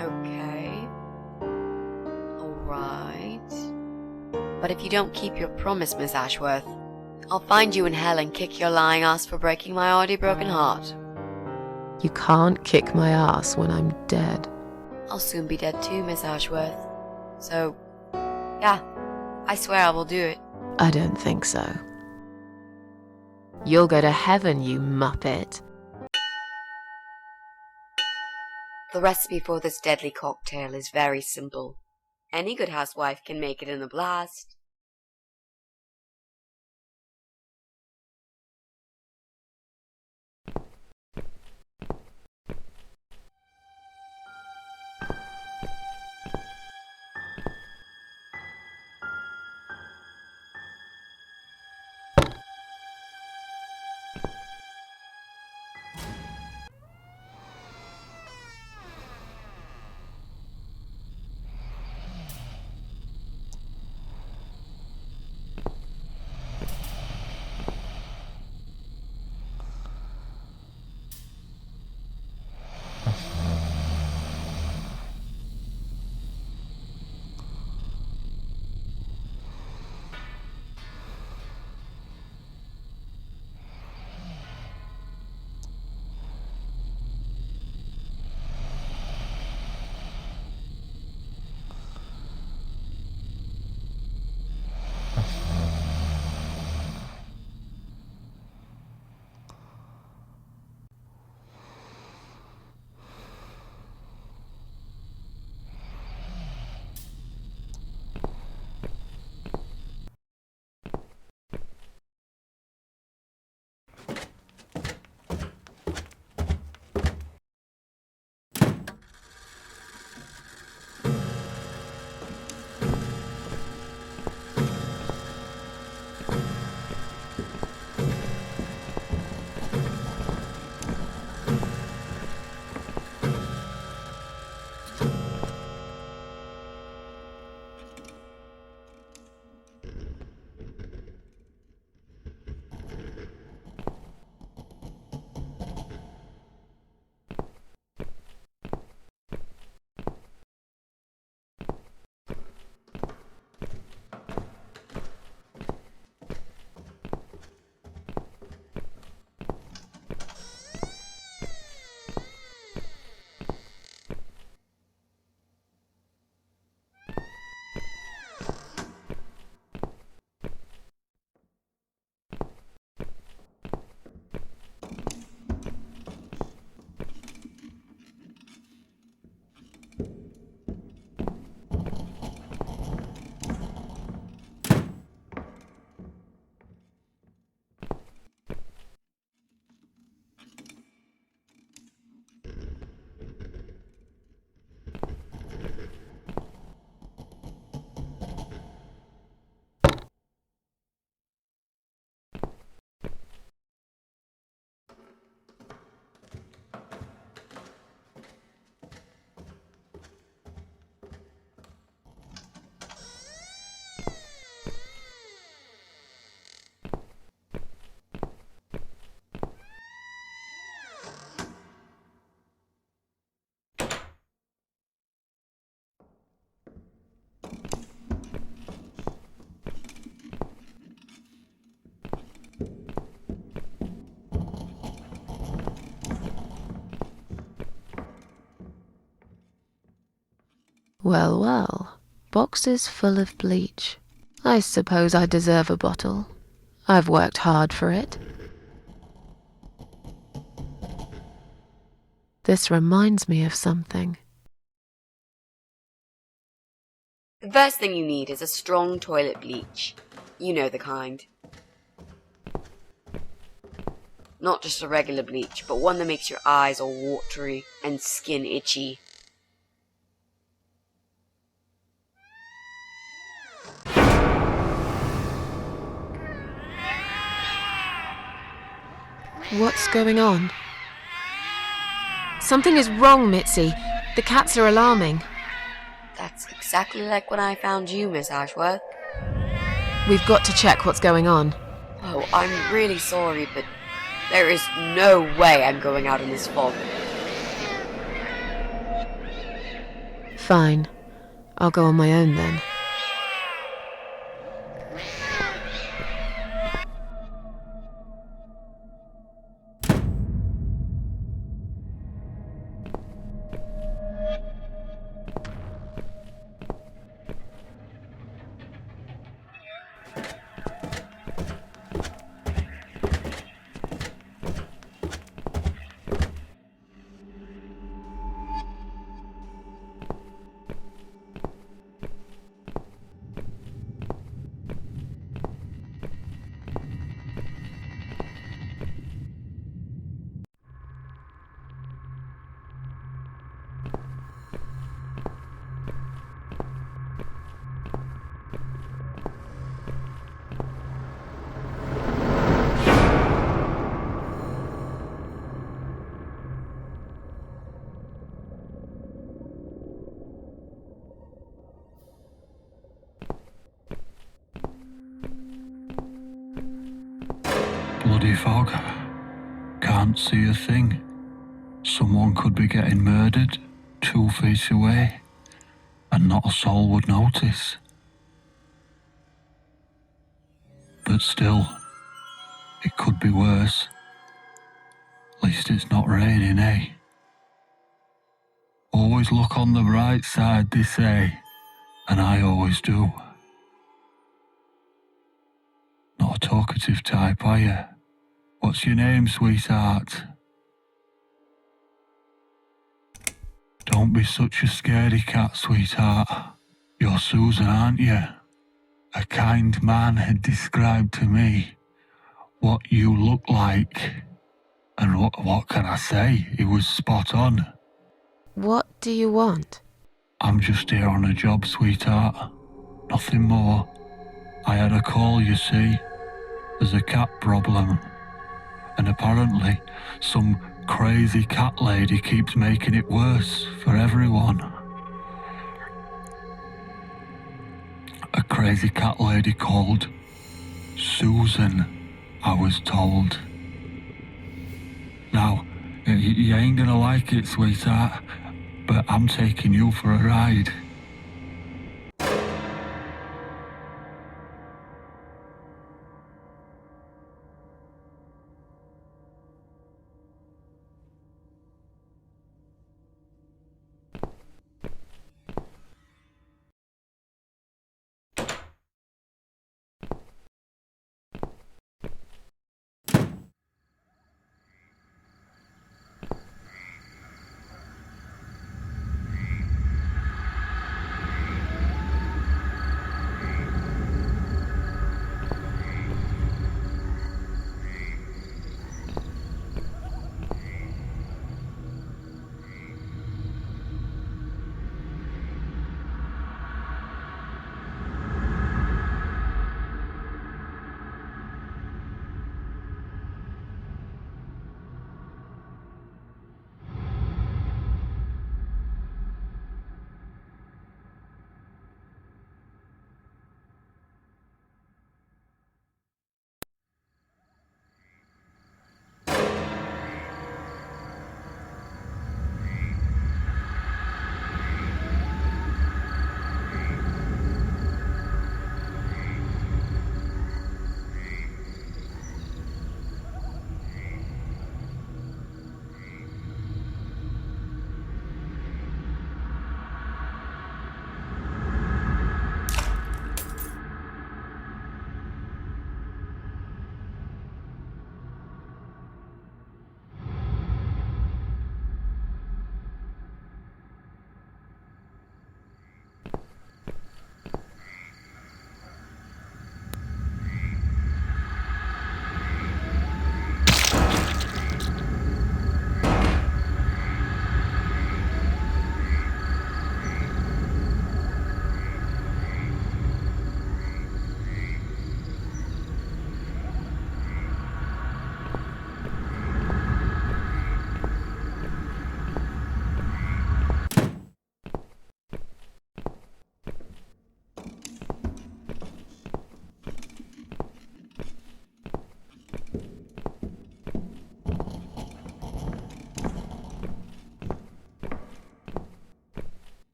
Okay. Alright. But if you don't keep your promise, Miss Ashworth, I'll find you in hell and kick your lying ass for breaking my already broken heart. You can't kick my ass when I'm dead. I'll soon be dead too, Miss Ashworth. So, yeah, I swear I will do it. I don't think so. You'll go to heaven, you muppet. The recipe for this deadly cocktail is very simple. Any good housewife can make it in a blast. Well, well. Boxes full of bleach. I suppose I deserve a bottle. I've worked hard for it. This reminds me of something. The first thing you need is a strong toilet bleach. You know the kind. Not just a regular bleach, but one that makes your eyes all watery and skin itchy. What's going on? Something is wrong, Mitzi. The cats are alarming. That's exactly like when I found you, Miss Ashworth. We've got to check what's going on. Oh, I'm really sorry, but there is no way I'm going out in this fog. Fine. I'll go on my own then. Bloody fog. Can't see a thing. Someone could be getting murdered 2 feet away, and not a soul would notice. But still, it could be worse. At least it's not raining, eh? Always look on the bright side, they say, and I always do. Not a talkative type, are you? What's your name, sweetheart? Don't be such a scaredy cat, sweetheart. You're Susan, aren't you? A kind man had described to me what you look like. And what can I say? He was spot on. What do you want? I'm just here on a job, sweetheart. Nothing more. I had a call, you see. There's a cat problem. And apparently, some crazy cat lady keeps making it worse for everyone. A crazy cat lady called Susan, I was told. Now, you ain't gonna like it, sweetheart, but I'm taking you for a ride.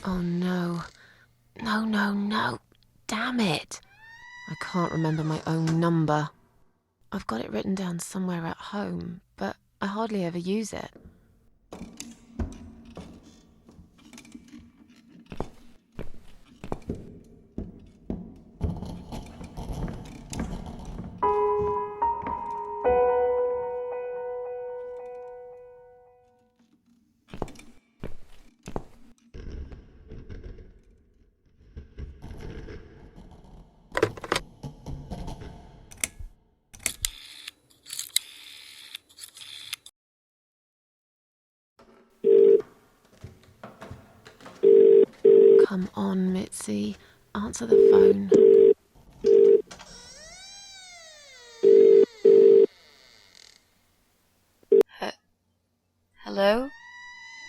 Oh no. No, no, no. Damn it. I can't remember my own number. I've got it written down somewhere at home, but I hardly ever use it. Come on, Mitzi. Answer the phone. Hello?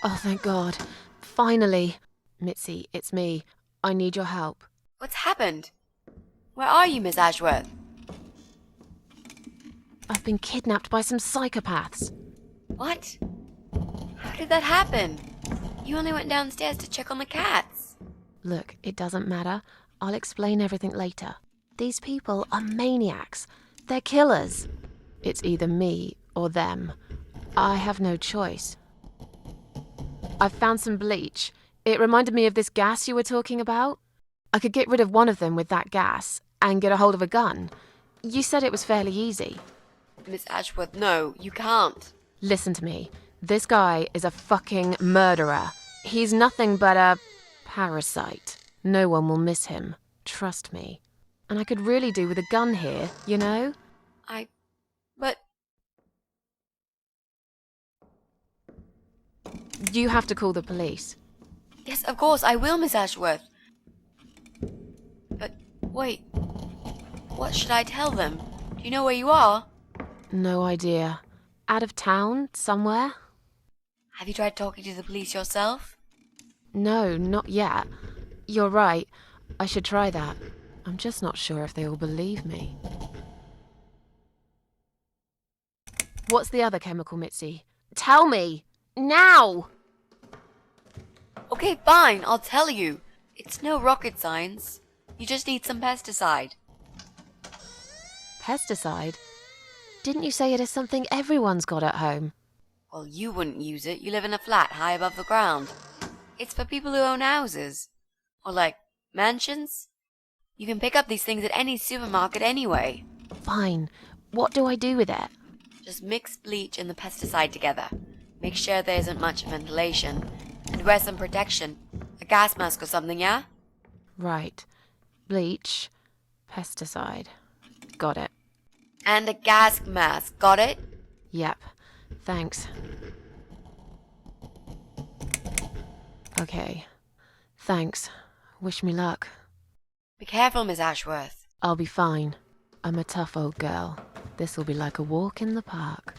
Oh, thank God. Finally. Mitzi, it's me. I need your help. What's happened? Where are you, Miss Ashworth? I've been kidnapped by some psychopaths. What? How did that happen? You only went downstairs to check on the cats. Look, it doesn't matter. I'll explain everything later. These people are maniacs. They're killers. It's either me or them. I have no choice. I've found some bleach. It reminded me of this gas you were talking about. I could get rid of one of them with that gas and get a hold of a gun. You said it was fairly easy. Miss Ashworth, no, you can't. Listen to me. This guy is a fucking murderer. He's nothing but a parasite. No one will miss him. Trust me. And I could really do with a gun here, you know? But... You have to call the police. Yes, of course, I will, Miss Ashworth. But, wait. What should I tell them? Do you know where you are? No idea. Out of town, somewhere? Have you tried talking to the police yourself? No, not yet. You're right. I should try that. I'm just not sure if they will believe me. What's the other chemical, Mitzi? Tell me! Now! Okay, fine, I'll tell you. It's no rocket science. You just need some pesticide. Pesticide? Didn't you say it is something everyone's got at home? Well, you wouldn't use it. You live in a flat high above the ground. It's for people who own houses. Or like, mansions. You can pick up these things at any supermarket anyway. Fine. What do I do with it? Just mix bleach and the pesticide together. Make sure there isn't much ventilation. And wear some protection. A gas mask or something, yeah? Right. Bleach. Pesticide. Got it. And a gas mask, got it? Yep. Thanks. Okay. Thanks. Wish me luck. Be careful, Miss Ashworth. I'll be fine. I'm a tough old girl. This will be like a walk in the park.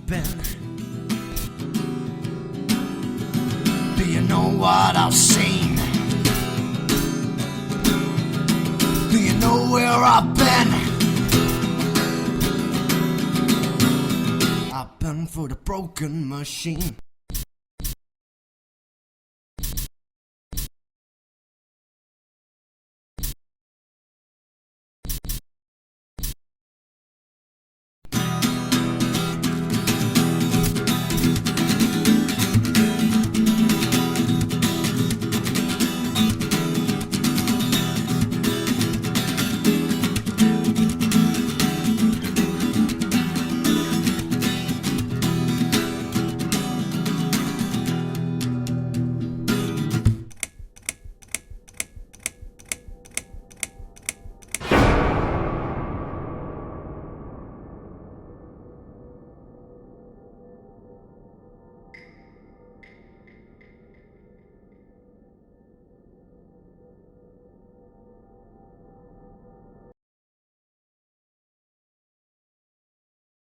been? Do you know what I've seen? Do you know where I've been? I've been for the broken machine.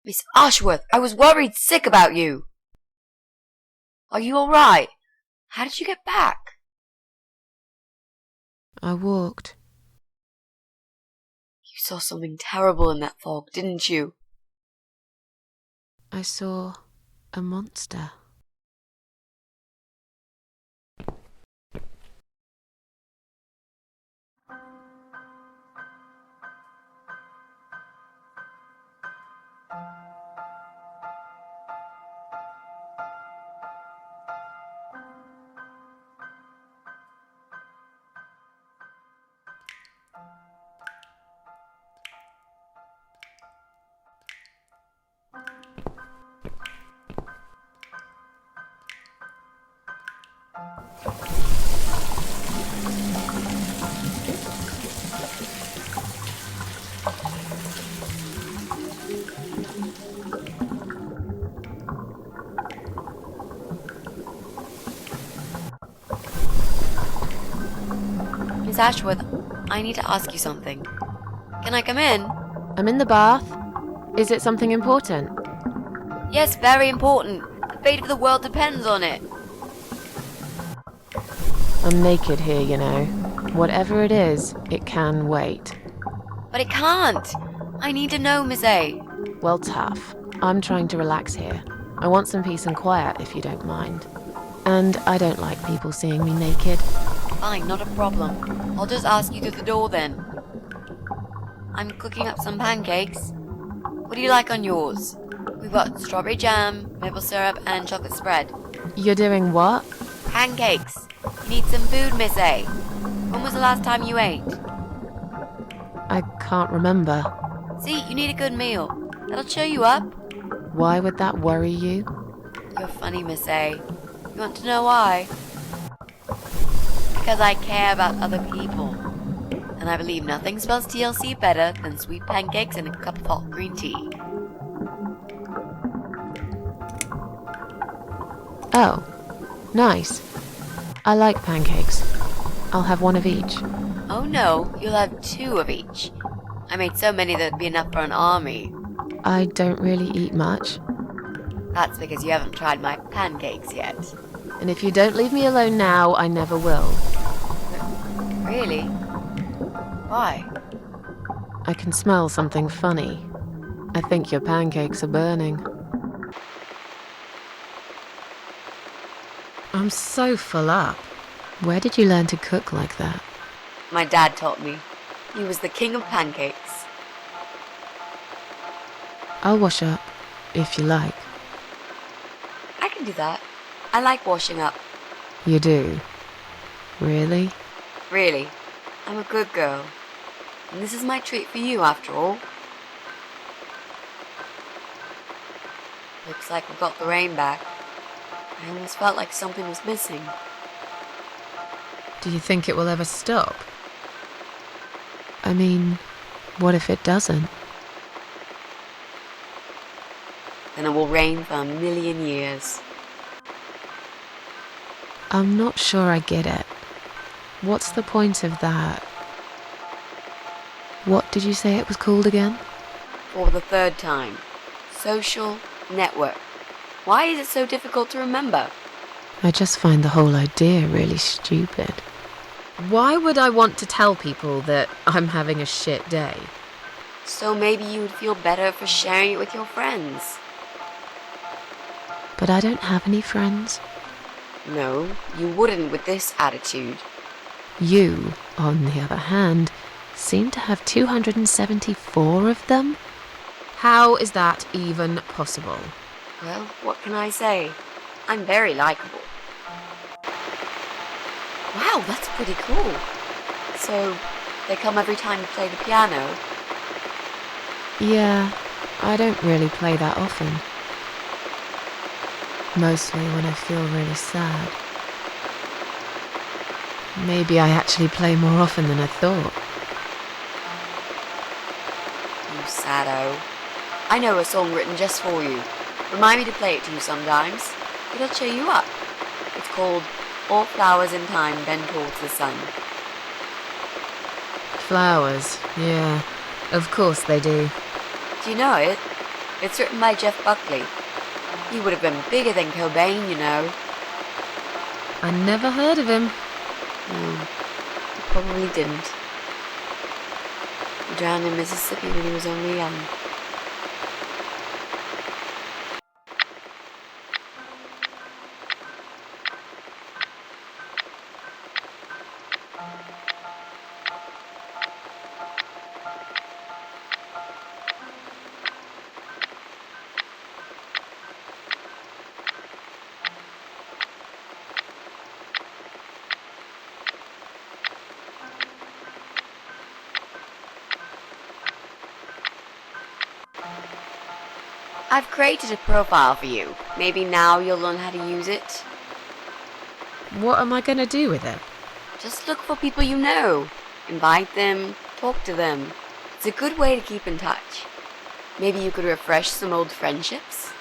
Miss Ashworth, I was worried sick about you. Are you alright? How did you get back? I walked. You saw something terrible in that fog, didn't you? I saw a monster. Miss Ashworth, I need to ask you something. Can I come in? I'm in the bath. Is it something important? Yes, very important. The fate of the world depends on it. I'm naked here, you know. Whatever it is, it can wait. But it can't. I need to know, Miss A. Well, tough. I'm trying to relax here. I want some peace and quiet, if you don't mind. And I don't like people seeing me naked. Fine, not a problem. I'll just ask you through the door then. I'm cooking up some pancakes. What do you like on yours? We've got strawberry jam, maple syrup, and chocolate spread. You're doing what? Pancakes. You need some food, Miss A. When was the last time you ate? I can't remember. See, you need a good meal. That'll cheer you up. Why would that worry you? You're funny, Miss A. You want to know why? Because I care about other people. And I believe nothing spells TLC better than sweet pancakes and a cup of hot green tea. Oh, nice. I like pancakes. I'll have one of each. Oh no, you'll have 2 of each. I made so many that'd be enough for an army. I don't really eat much. That's because you haven't tried my pancakes yet. And if you don't leave me alone now, I never will. Really? Why? I can smell something funny. I think your pancakes are burning. I'm so full up. Where did you learn to cook like that? My dad taught me. He was the king of pancakes. I'll wash up, if you like. I can do that. I like washing up. You do? Really? Really. I'm a good girl. And this is my treat for you, after all. Looks like we've got the rain back. I almost felt like something was missing. Do you think it will ever stop? I mean, what if it doesn't? Then it will rain for 1,000,000 years. I'm not sure I get it. What's the point of that? What did you say it was called again? For the 3rd time. Social network. Why is it so difficult to remember? I just find the whole idea really stupid. Why would I want to tell people that I'm having a shit day? So maybe you would feel better for sharing it with your friends. But I don't have any friends. No, you wouldn't with this attitude. You, on the other hand, seem to have 274 of them? How is that even possible? Well, what can I say? I'm very likable. Wow, that's pretty cool. So, they come every time you play the piano? Yeah, I don't really play that often. Mostly when I feel really sad. Maybe I actually play more often than I thought. You saddo. I know a song written just for you. Remind me to play it to you sometimes. It'll cheer you up. It's called All Flowers in Time Bend Towards the Sun. Flowers, yeah. Of course they do. Do you know it? It's written by Jeff Buckley. He would have been bigger than Cobain, you know. I never heard of him. No, he probably didn't. He drowned in Mississippi when he was only young. I've created a profile for you. Maybe now you'll learn how to use it. What am I going to do with it? Just look for people you know. Invite them, talk to them. It's a good way to keep in touch. Maybe you could refresh some old friendships?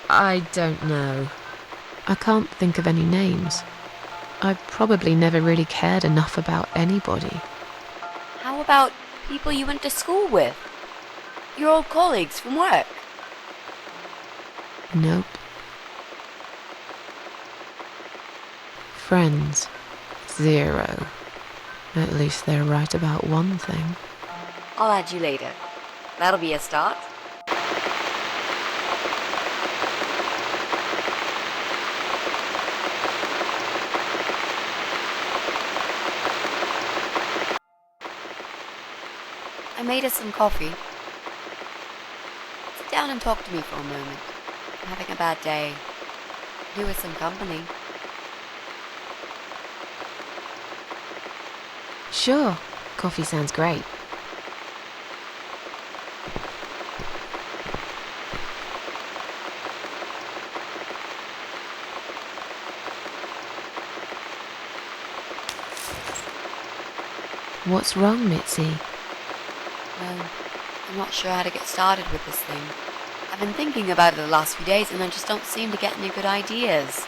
I don't know. I can't think of any names. I probably never really cared enough about anybody. How about people you went to school with? Your old colleagues from work? Nope. Friends, 0. At least they're right about one thing. I'll add you later. That'll be a start. I made us some coffee. Sit down and talk to me for a moment. I'm having a bad day. You with some company. Sure, coffee sounds great. What's wrong, Mitzi? Well, I'm not sure how to get started with this thing. I've been thinking about it the last few days and I just don't seem to get any good ideas.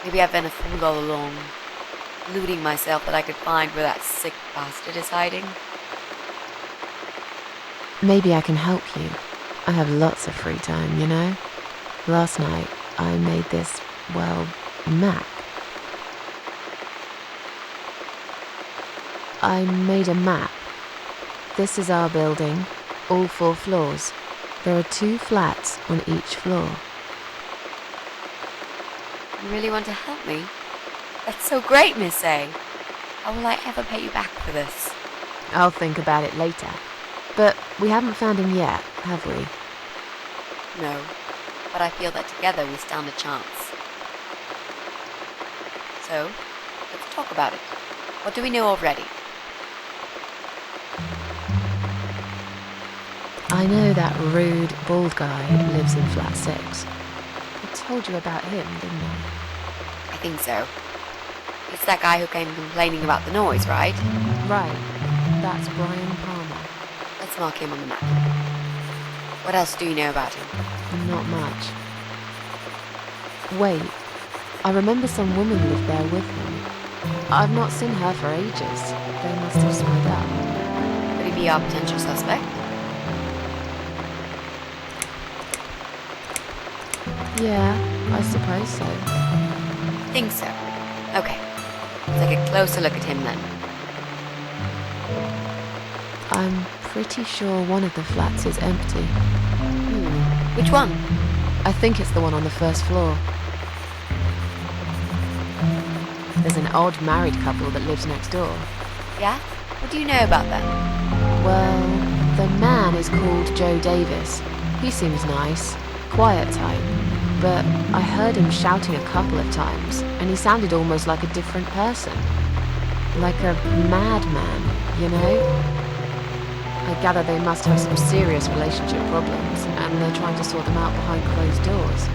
Maybe I've been a fool all along, deluding myself that I could find where that sick bastard is hiding. Maybe I can help you. I have lots of free time, you know? Last night, I made this, well, map. I made a map. This is our building, all 4 floors. There are 2 flats on each floor. You really want to help me? That's so great, Miss A. How will I ever pay you back for this? I'll think about it later. But we haven't found him yet, have we? No, but I feel that together we stand a chance. So, let's talk about it. What do we know already? I know that rude, bald guy lives in flat 6. I told you about him, didn't I? I think so. It's that guy who came complaining about the noise, right? Right. That's Brian Palmer. Let's mark him on the map. What else do you know about him? Not much. Wait. I remember some woman lived there with him. I've not seen her for ages. They must have split up. Could he be our potential suspect? Yeah, I suppose so. Think so. Okay. Let's take a closer look at him then. I'm pretty sure one of the flats is empty. Which one? I think it's the one on the first floor. There's an odd married couple that lives next door. Yeah? What do you know about them? Well, the man is called Joe Davis. He seems nice, quiet type, but I heard him shouting a couple of times, and he sounded almost like a different person. Like a madman, you know? I gather they must have some serious relationship problems, and they're trying to sort them out behind closed doors.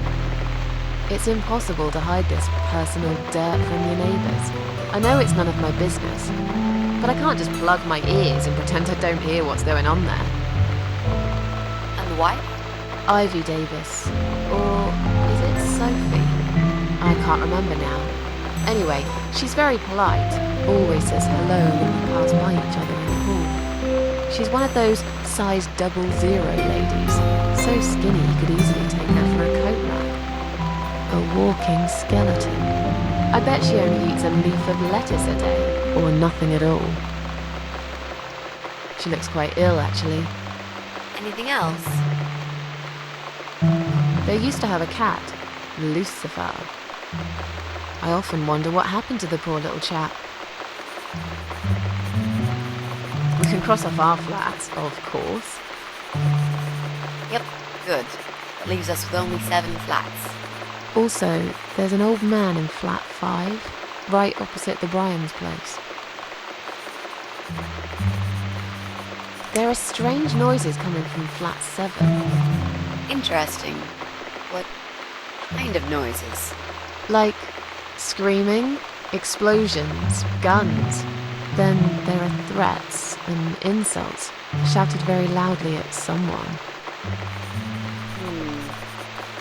It's impossible to hide this personal dirt from your neighbours. I know it's none of my business, but I can't just plug my ears and pretend I don't hear what's going on there. And the wife? Ivy Davis. Or is it Sophie? I can't remember now. Anyway, she's very polite, always says hello when we pass by each other in the hall. She's one of those size 00 ladies, so skinny you could easily take her for a coat rack. A walking skeleton. I bet she only eats a leaf of lettuce a day, or nothing at all. She looks quite ill, actually. Anything else? They used to have a cat, Lucifer. I often wonder what happened to the poor little chap. We can cross off our flats, of course. Yep, good. That leaves us with only 7 flats. Also, there's an old man in flat 5, right opposite the Bryans' place. There are strange noises coming from flat 7. Interesting. What kind of noises? Like screaming, explosions, guns. Then there are threats and insults, shouted very loudly at someone.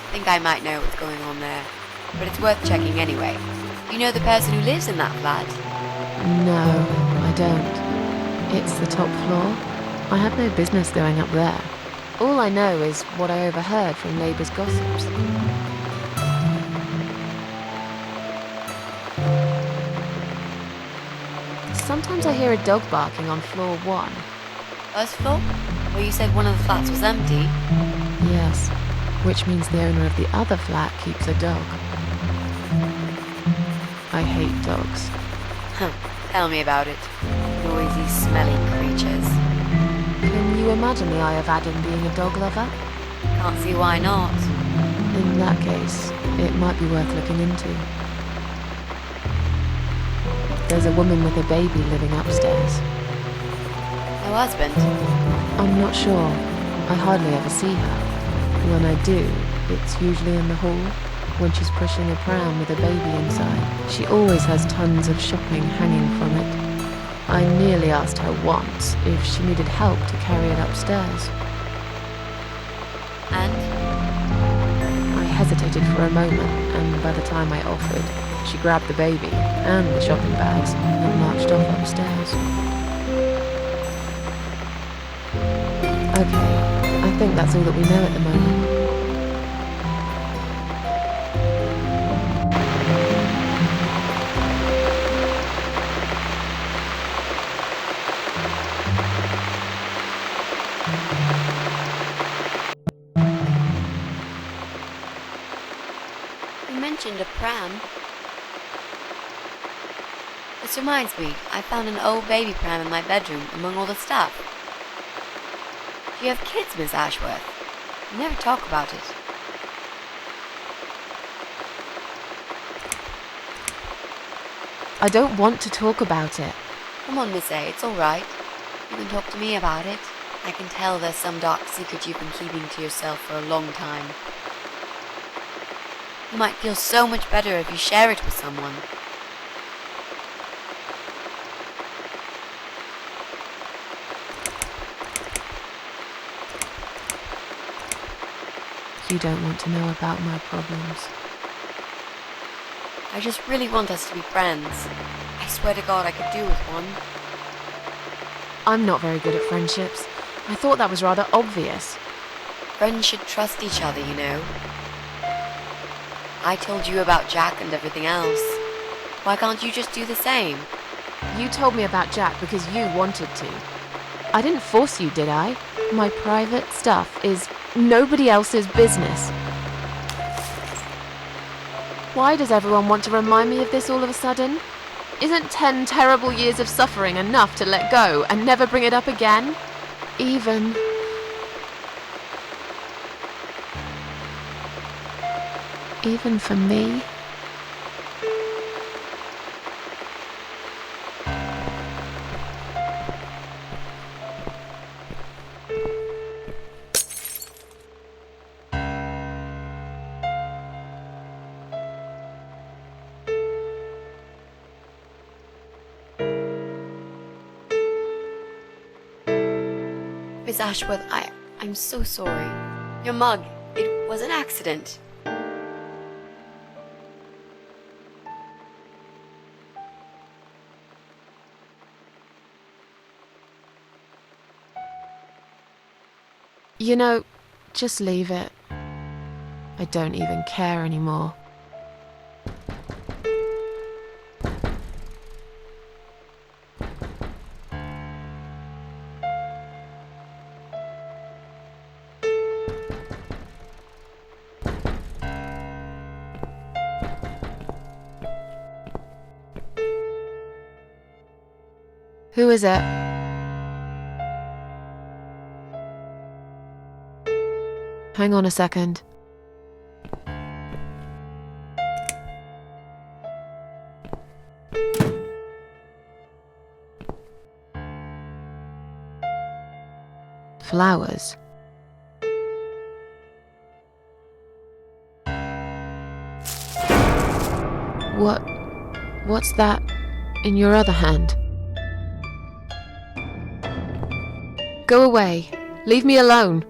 I think I might know what's going on there, but it's worth checking anyway. You know the person who lives in that flat? No, I don't. It's the top floor. I have no business going up there. All I know is what I overheard from neighbours' gossips. Sometimes I hear a dog barking on floor 1. First floor? Where you said one of the flats was empty? Yes, which means the owner of the other flat keeps a dog. I hate dogs. Tell me about it. Noisy, smelly creatures. Can you imagine the Eye of Adam being a dog lover? Can't see why not. In that case, it might be worth looking into. There's a woman with a baby living upstairs. No husband? I'm not sure. I hardly ever see her. When I do, it's usually in the hall, when she's pushing a pram with a baby inside. She always has tons of shopping hanging from it. I nearly asked her once if she needed help to carry it upstairs. And? I hesitated for a moment, and by the time I offered, she grabbed the baby and the shopping bags and marched off upstairs. Okay, I think that's all that we know at the moment. You mentioned a pram. This reminds me, I found an old baby pram in my bedroom among all the stuff. Do you have kids, Miss Ashworth? You never talk about it. I don't want to talk about it. Come on, Miss A, it's alright. You can talk to me about it. I can tell there's some dark secret you've been keeping to yourself for a long time. You might feel so much better if you share it with someone. You don't want to know about my problems. I just really want us to be friends. I swear to God I could do with one. I'm not very good at friendships. I thought that was rather obvious. Friends should trust each other, you know. I told you about Jack and everything else. Why can't you just do the same? You told me about Jack because you wanted to. I didn't force you, did I? My private stuff is nobody else's business. Why does everyone want to remind me of this all of a sudden? Isn't 10 terrible years of suffering enough to let go and never bring it up again? Even for me? Miss Ashworth, I'm so sorry. Your mug, it was an accident. You know, just leave it. I don't even care anymore. Who is it? Hang on a second. Flowers. What's that in your other hand? Go away. Leave me alone.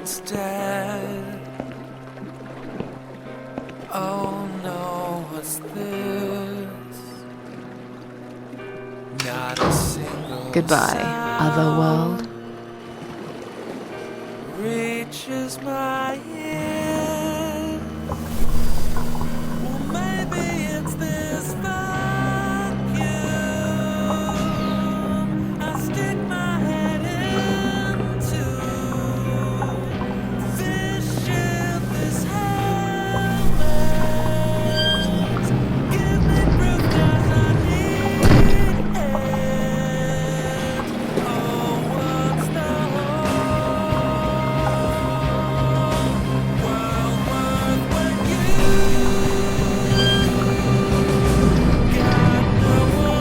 one's dead. Oh no, what's this? Not a single Goodbye, otherworld. reaches my ear. Well, maybe it's this vacuum. I stick my head into this ship, this helmet. Give me proof 'cause I need it. Oh, what's the whole world worth when you got no one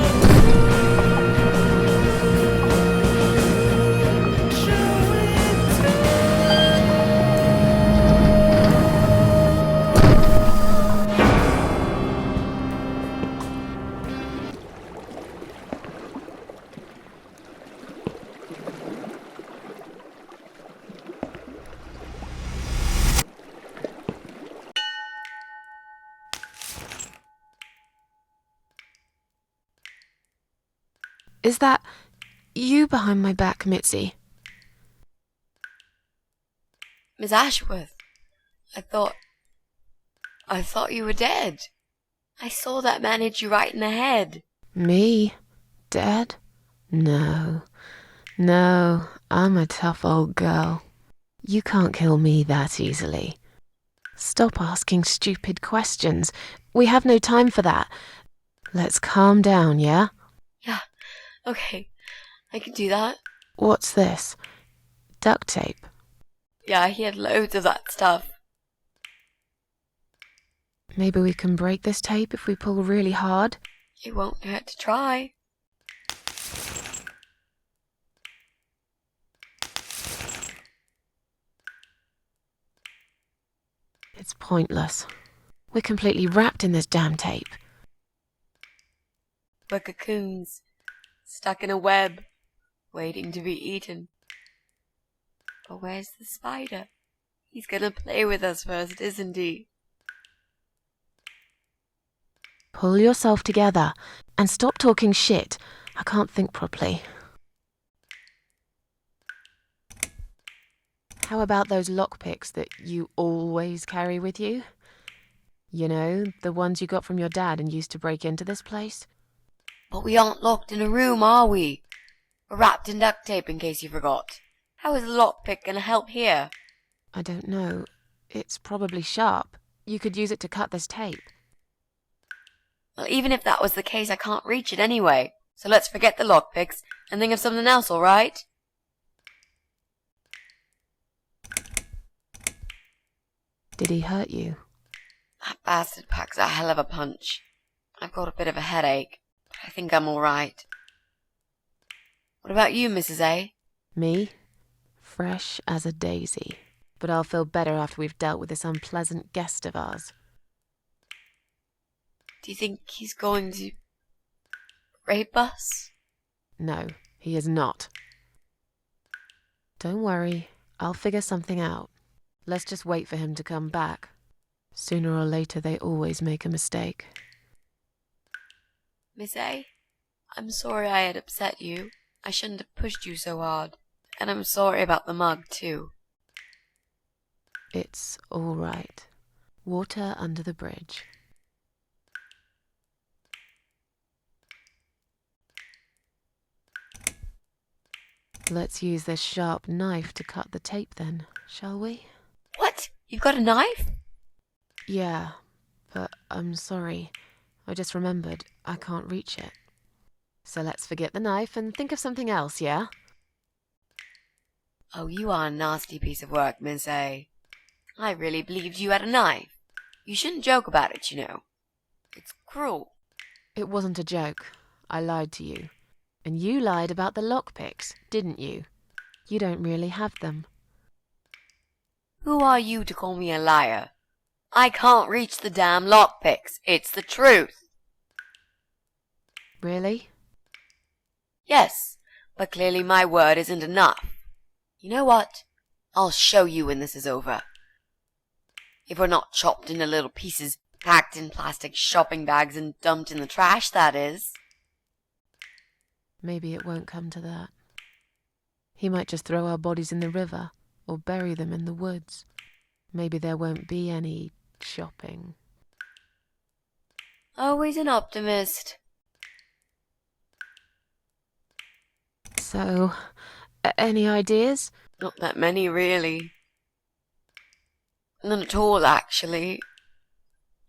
to show it to? Is that you behind my back, Mitzi? Miss Ashworth, I thought you were dead. I saw that man hit you right in the head. Me? Dead? No. No, I'm a tough old girl. You can't kill me that easily. Stop asking stupid questions. We have no time for that. Let's calm down, yeah? Yeah, okay, I can do that. What's this? Duct tape. Yeah, he had loads of that stuff. Maybe we can break this tape if we pull really hard. It won't hurt to try. It's pointless. We're completely wrapped in this damn tape. We're cocoons, stuck in a web, waiting to be eaten. But where's the spider? He's gonna play with us first, isn't he? Pull yourself together and stop talking shit. I can't think properly. How about those lockpicks that you always carry with you? You know, the ones you got from your dad and used to break into this place? But we aren't locked in a room, are we? We're wrapped in duct tape in case you forgot. How is a lockpick gonna help here? I don't know. It's probably sharp. You could use it to cut this tape. Well, even if that was the case, I can't reach it anyway. So let's forget the lockpicks and think of something else, alright? Did he hurt you? That bastard packs a hell of a punch. I've got a bit of a headache, but I think I'm alright. What about you, Mrs. A? Me? Fresh as a daisy. But I'll feel better after we've dealt with this unpleasant guest of ours. Do you think he's going to rape us? No, he is not. Don't worry, I'll figure something out. Let's just wait for him to come back. Sooner or later, they always make a mistake. Miss A, I'm sorry I had upset you. I shouldn't have pushed you so hard. And I'm sorry about the mug, too. It's all right. Water under the bridge. Let's use this sharp knife to cut the tape then, shall we? What? You've got a knife? Yeah, but I'm sorry. I just remembered I can't reach it. So let's forget the knife and think of something else, yeah? Oh, you are a nasty piece of work, Miss A. I really believed you had a knife. You shouldn't joke about it, you know. It's cruel. It wasn't a joke. I lied to you. And you lied about the lockpicks, didn't you? You don't really have them. Who are you to call me a liar? I can't reach the damn lockpicks. It's the truth. Really? Yes, but clearly my word isn't enough. You know what? I'll show you when this is over. If we're not chopped into little pieces, packed in plastic shopping bags and dumped in the trash, that is. Maybe it won't come to that. He might just throw our bodies in the river or bury them in the woods. Maybe there won't be any shopping. Always an optimist. So, any ideas? Not that many, really. None at all, actually.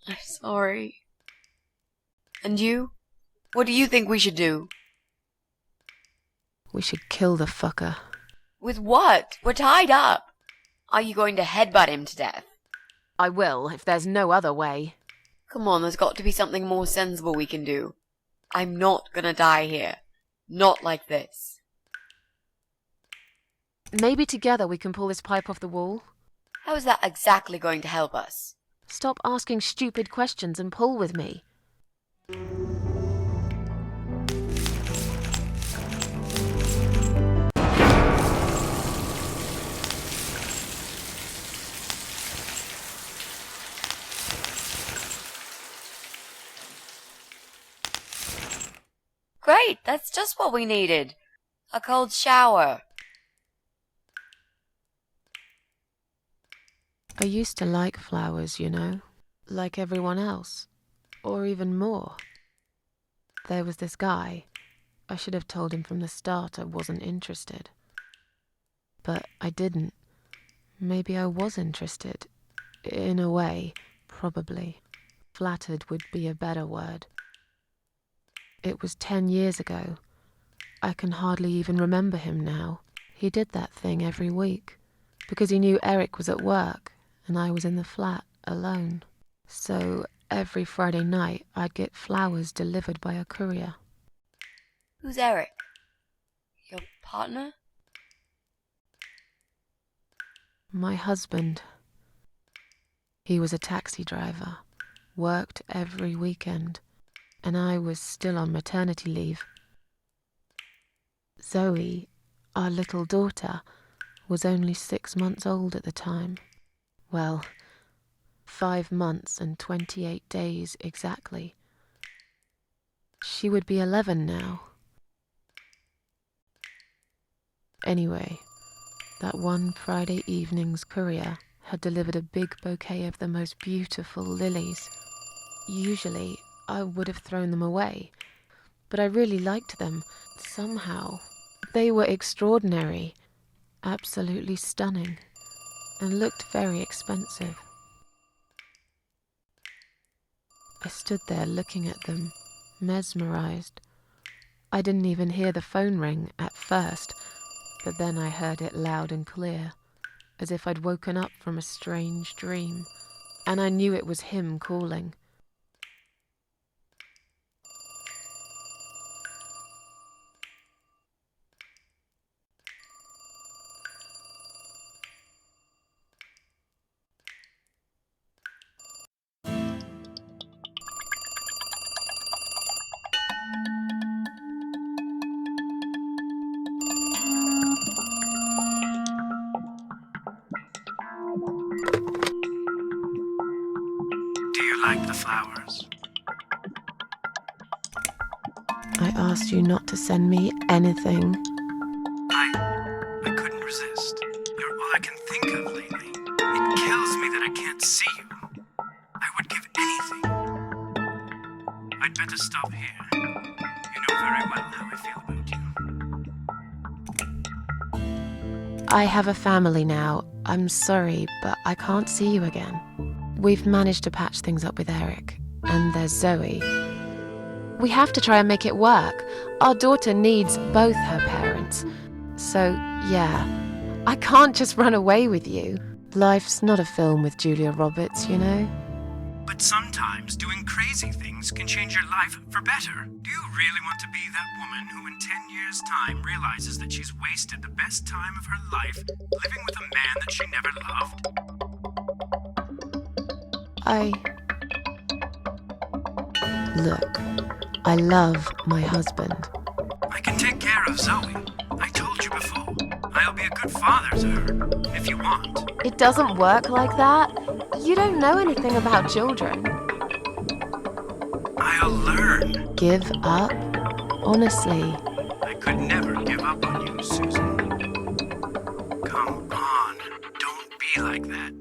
I'm sorry. And you? What do you think we should do? We should kill the fucker. With what? We're tied up. Are you going to headbutt him to death? I will, if there's no other way. Come on, there's got to be something more sensible we can do. I'm not gonna die here. Not like this. Maybe together we can pull this pipe off the wall? How is that exactly going to help us? Stop asking stupid questions and pull with me. Great, that's just what we needed. A cold shower. I used to like flowers, you know, like everyone else, or even more. There was this guy. I should have told him from the start I wasn't interested. But I didn't. Maybe I was interested. In a way, probably. Flattered would be a better word. It was 10 years ago. I can hardly even remember him now. He did that thing every week, because he knew Eric was at work, and I was in the flat, alone. So, every Friday night, I'd get flowers delivered by a courier. Who's Eric? Your partner? My husband. He was a taxi driver, worked every weekend, and I was still on maternity leave. Zoe, our little daughter, was only 6 months old at the time. Well, 5 months and 28 days exactly. She would be 11 now. Anyway, that one Friday evening's courier had delivered a big bouquet of the most beautiful lilies. Usually, I would have thrown them away, but I really liked them, somehow. They were extraordinary, absolutely stunning, and looked very expensive. I stood there looking at them, mesmerized. I didn't even hear the phone ring at first, but then I heard it loud and clear, as if I'd woken up from a strange dream, and I knew it was him calling. Do you like the flowers? I asked you not to send me anything. I couldn't resist. You're all I can think of lately. It kills me that I can't see you. I would give anything. I'd better stop here. You know very well how I feel about you. I have a family now. I'm sorry, but I can't see you again. We've managed to patch things up with Eric, and there's Zoe. We have to try and make it work. Our daughter needs both her parents. So, yeah, I can't just run away with you. Life's not a film with Julia Roberts, you know? But sometimes doing crazy things can change your life for better. Do you really want to be that woman who in 10 years' time realizes that she's wasted the best time of her life living with a man that she never loved? Look, I love my husband. I can take care of Zoe. I told you before. I'll be a good could father to her, if you want. It doesn't work like that. You don't know anything about children. I'll learn. Give up? Honestly. I could never give up on you, Susan. Come on, don't be like that.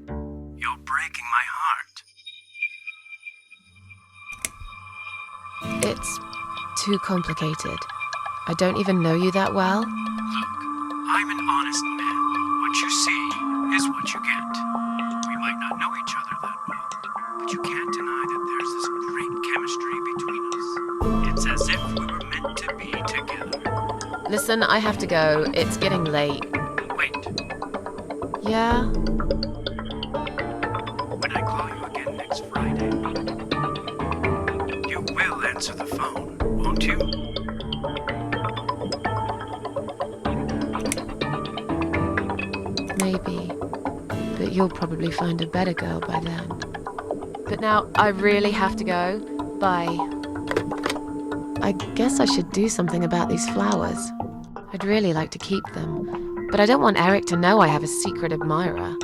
You're breaking my heart. It's too complicated. I don't even know you that well. Look, I'm an honest man. What you see is what you get. We might not know each other that well, but you can't deny that there's this great chemistry between us. It's as if we were meant to be together. Listen, I have to go. It's getting late. Wait, Yeah? when I call you again next Friday, you will answer the phone, won't you? Maybe. But you'll probably find a better girl by then. But now, I really have to go. Bye. I guess I should do something about these flowers. I'd really like to keep them, but I don't want Eric to know I have a secret admirer.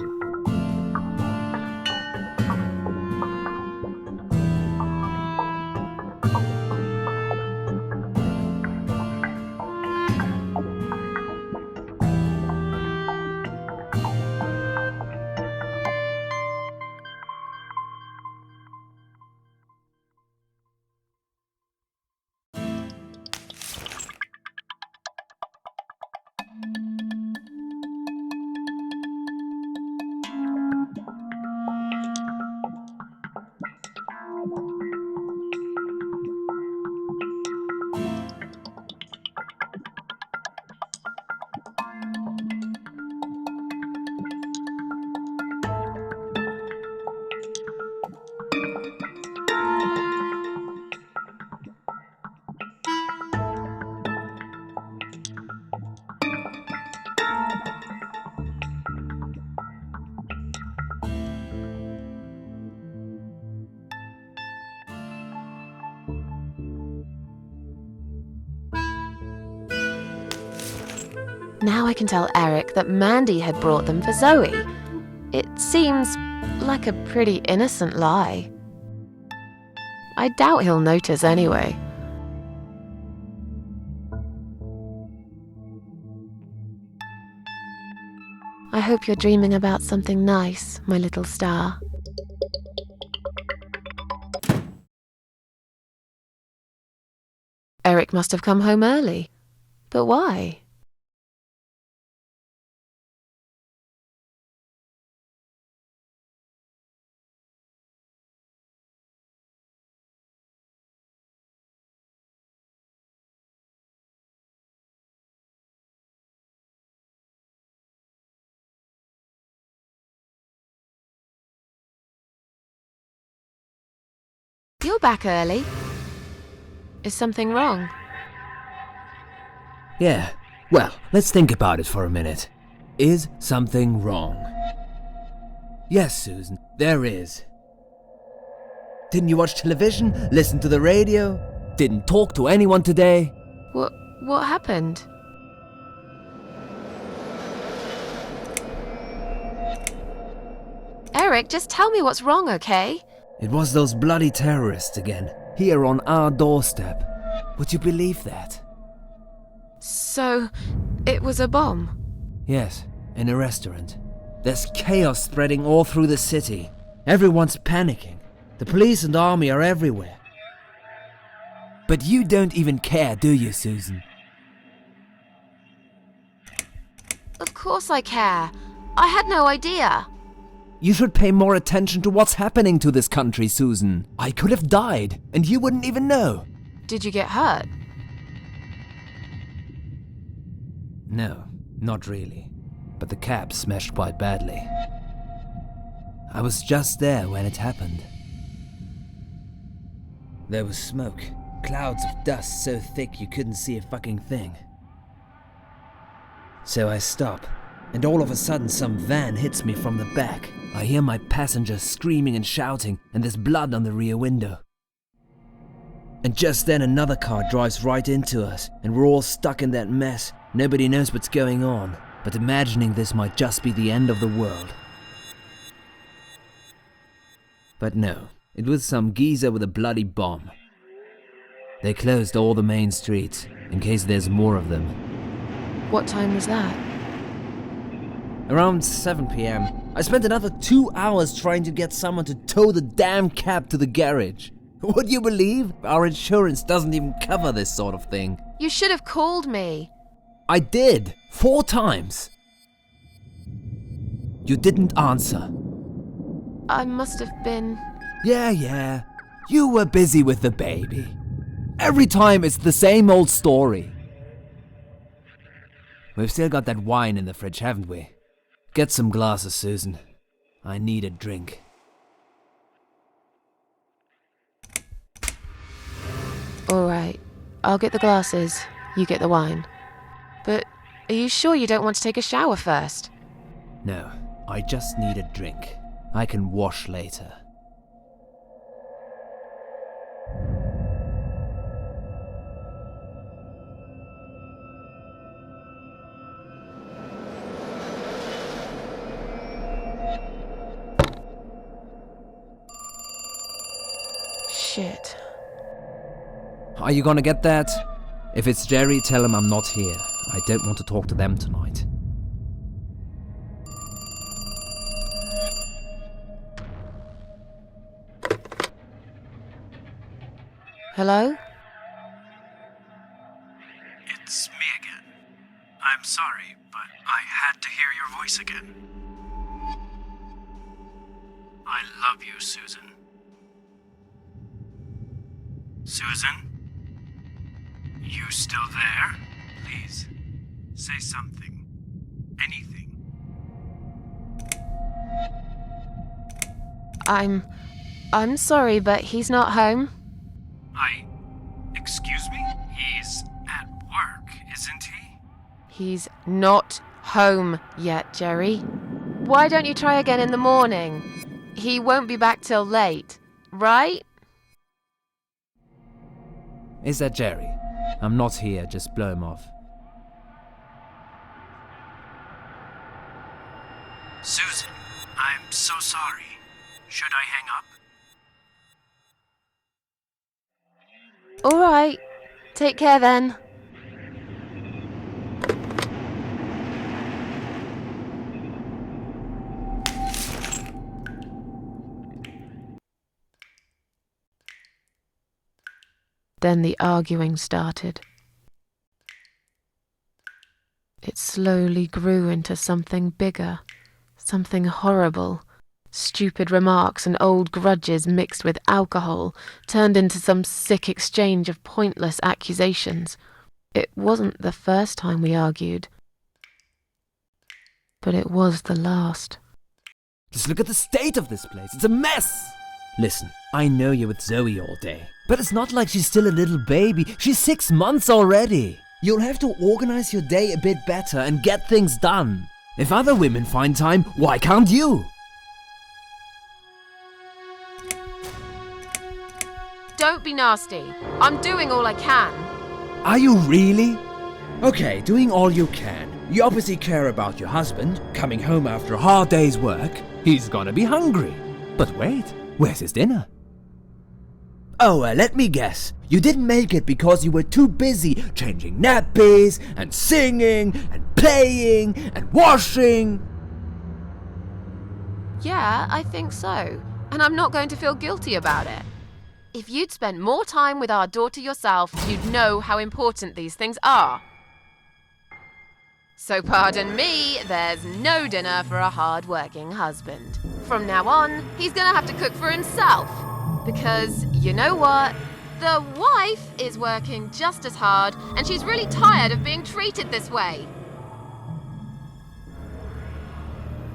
Now I can tell Eric that Mandy had brought them for Zoe. It seems like a pretty innocent lie. I doubt he'll notice anyway. I hope you're dreaming about something nice, my little star. Eric must have come home early. But why? You're back early. Is something wrong? Yeah, well, let's think about it for a minute. Is something wrong? Yes, Susan, there is. Didn't you watch television? Listen to the radio? Didn't talk to anyone today? What happened? Eric, just tell me what's wrong, okay? It was those bloody terrorists again, here on our doorstep. Would you believe that? So, it was a bomb? Yes, in a restaurant. There's chaos spreading all through the city. Everyone's panicking. The police and army are everywhere. But you don't even care, do you, Susan? Of course I care. I had no idea. You should pay more attention to what's happening to this country, Susan. I could have died, and you wouldn't even know. Did you get hurt? No, not really. But the cab smashed quite badly. I was just there when it happened. There was smoke, clouds of dust so thick you couldn't see a fucking thing. So I stop, and all of a sudden some van hits me from the back. I hear my passenger screaming and shouting, and there's blood on the rear window. And just then another car drives right into us, and we're all stuck in that mess. Nobody knows what's going on. but imagining this might just be the end of the world. But no, it was some geezer with a bloody bomb. They closed all the main streets, in case there's more of them. What time was that? Around 7 p.m., I spent another 2 hours trying to get someone to tow the damn cab to the garage. Would you believe? Our insurance doesn't even cover this sort of thing. You should have called me. I did, 4 times. You didn't answer. I must have been... Yeah. You were busy with the baby. Every time it's the same old story. We've still got that wine in the fridge, haven't we? Get some glasses, Susan. I need a drink. All right, I'll get the glasses, you get the wine. But are you sure you don't want to take a shower first? No, I just need a drink. I can wash later. Shit. Are you gonna get that? If it's Jerry, tell him I'm not here. I don't want to talk to them tonight. Hello? It's me again. I'm sorry, but I had to hear your voice again. I love you, Susan. Susan? You still there? Please, say something. Anything. I'm sorry, but he's not home. Excuse me? He's at work, isn't he? He's not home yet, Jerry. Why don't you try again in the morning? He won't be back till late, right? Is that Jerry? I'm not here, just blow him off. Susan, I'm so sorry. Should I hang up? All right. Take care then. Then the arguing started. It slowly grew into something bigger, something horrible. Stupid remarks and old grudges mixed with alcohol turned into some sick exchange of pointless accusations. It wasn't the first time we argued, but it was the last. Just look at the state of this place. It's a mess! Listen, I know you're with Zoe all day, but it's not like she's still a little baby. She's 6 months already. You'll have to organize your day a bit better and get things done. If other women find time, why can't you? Don't be nasty. I'm doing all I can. Are you really? Okay, doing all you can. You obviously care about your husband, coming home after a hard day's work. He's gonna be hungry. But wait, where's his dinner? Oh, let me guess. You didn't make it because you were too busy changing nappies, and singing, and playing, and washing. Yeah, I think so. And I'm not going to feel guilty about it. If you'd spent more time with our daughter yourself, you'd know how important these things are. So pardon me, there's no dinner for a hard-working husband. From now on, he's gonna have to cook for himself. Because, you know what? The wife is working just as hard, and she's really tired of being treated this way.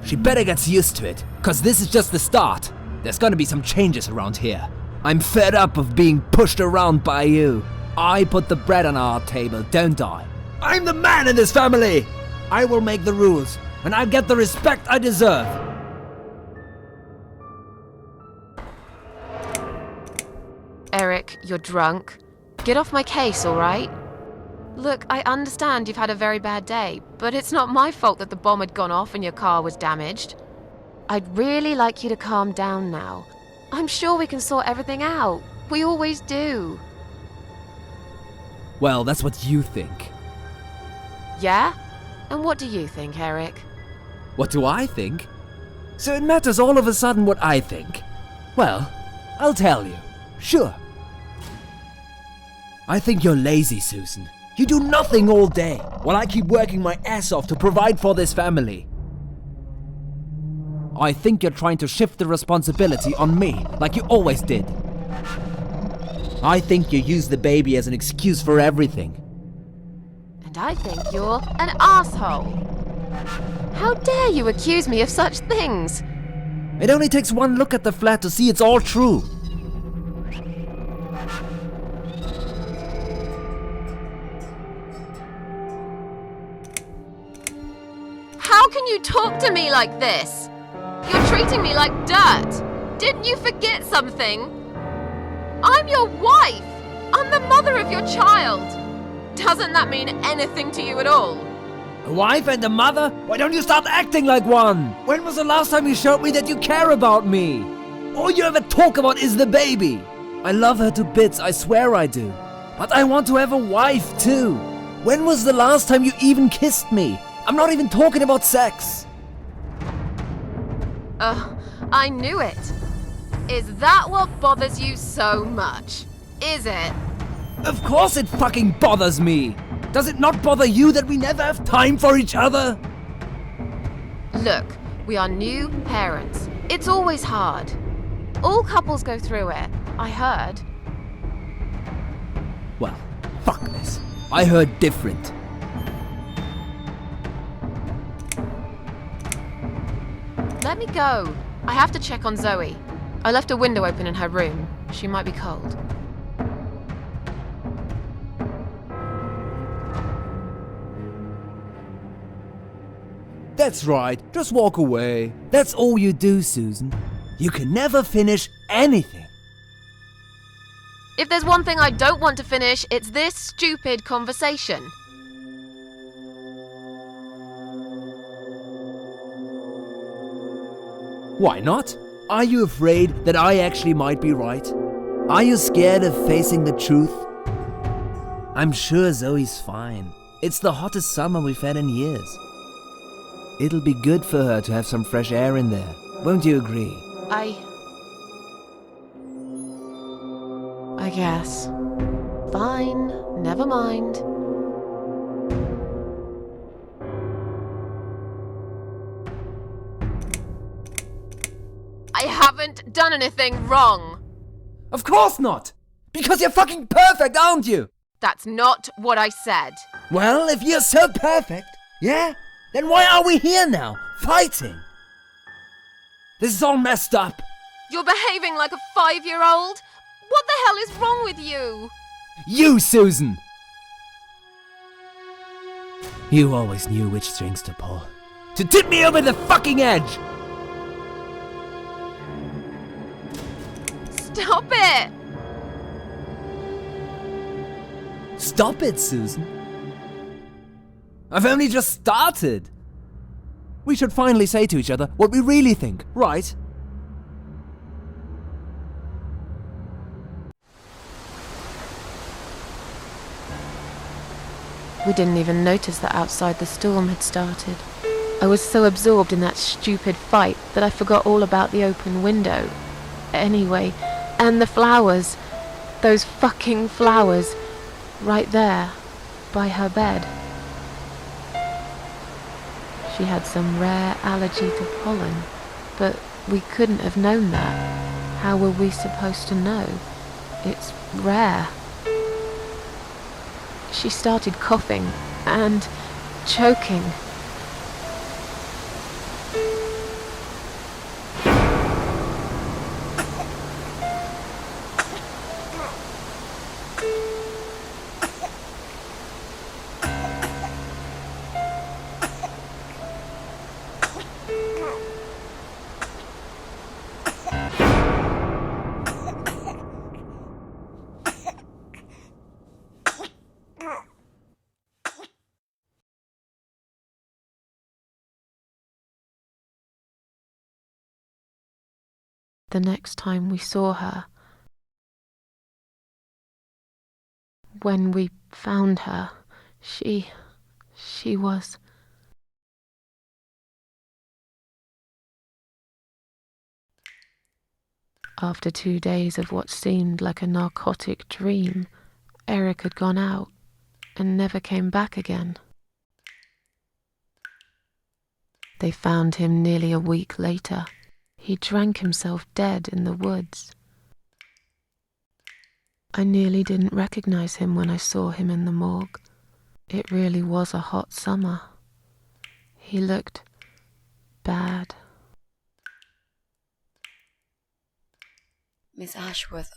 She better get used to it, cause this is just the start. There's gonna be some changes around here. I'm fed up of being pushed around by you. I put the bread on our table, don't I? I'm the man in this family! I will make the rules, and I'll get the respect I deserve. Eric, you're drunk. Get off my case, all right? Look, I understand you've had a very bad day, but it's not my fault that the bomb had gone off and your car was damaged. I'd really like you to calm down now. I'm sure we can sort everything out. We always do. Well, that's what you think. Yeah? And what do you think, Eric? What do I think? So it matters all of a sudden what I think. Well, I'll tell you. Sure. I think you're lazy, Susan. You do nothing all day, while I keep working my ass off to provide for this family. I think you're trying to shift the responsibility on me, like you always did. I think you use the baby as an excuse for everything. And I think you're an asshole. How dare you accuse me of such things? It only takes one look at the flat to see it's all true. How can you talk to me like this? You're treating me like dirt. Didn't you forget something? I'm your wife. I'm the mother of your child. Doesn't that mean anything to you at all? A wife and a mother? Why don't you start acting like one? When was the last time you showed me that you care about me? All you ever talk about is the baby. I love her to bits, I swear I do. But I want to have a wife too. When was the last time you even kissed me? I'm not even talking about sex. I knew it. Is that what bothers you so much? Is it? Of course it fucking bothers me. Does it not bother you that we never have time for each other? Look, we are new parents. It's always hard. All couples go through it, I heard. Well, fuck this. I heard different. Let me go. I have to check on Zoe. I left a window open in her room. She might be cold. That's right, just walk away. That's all you do, Susan. You can never finish anything. If there's one thing I don't want to finish, it's this stupid conversation. Why not? Are you afraid that I actually might be right? Are you scared of facing the truth? I'm sure Zoe's fine. It's the hottest summer we've had in years. It'll be good for her to have some fresh air in there. Won't you agree? I guess. Fine, never mind. I haven't done anything wrong. Of course not! Because you're fucking perfect, aren't you? That's not what I said. Well, if you're so perfect, yeah? Then why are we here now, fighting? This is all messed up. You're behaving like a 5-year-old? What the hell is wrong with you? You, Susan! You always knew which strings to pull. To tip me over the fucking edge! Stop it! Stop it, Susan. I've only just started. We should finally say to each other what we really think, right? We didn't even notice that outside the storm had started. I was so absorbed in that stupid fight that I forgot all about the open window. Anyway, and the flowers. Those fucking flowers. Right there, by her bed. She had some rare allergy to pollen, but we couldn't have known that. How were we supposed to know? It's rare. She started coughing and choking. The next time we saw her, when we found her, she was... After 2 days of what seemed like a narcotic dream, Eric had gone out and never came back again. They found him nearly a week later. He drank himself dead in the woods. I nearly didn't recognize him when I saw him in the morgue. It really was a hot summer. He looked bad. Miss Ashworth,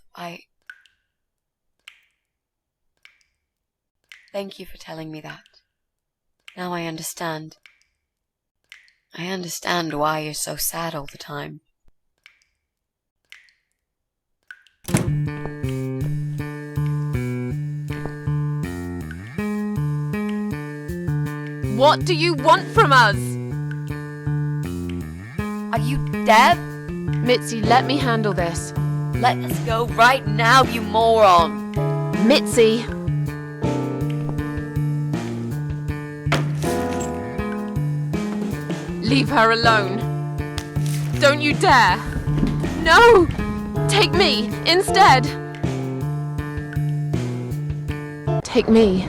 Thank you for telling me that. Now I understand. I understand why you're so sad all the time. What do you want from us? Are you deaf? Mitzi, let me handle this. Let us go right now, you moron! Mitzi! Leave her alone. Don't you dare! No! Take me instead! Take me.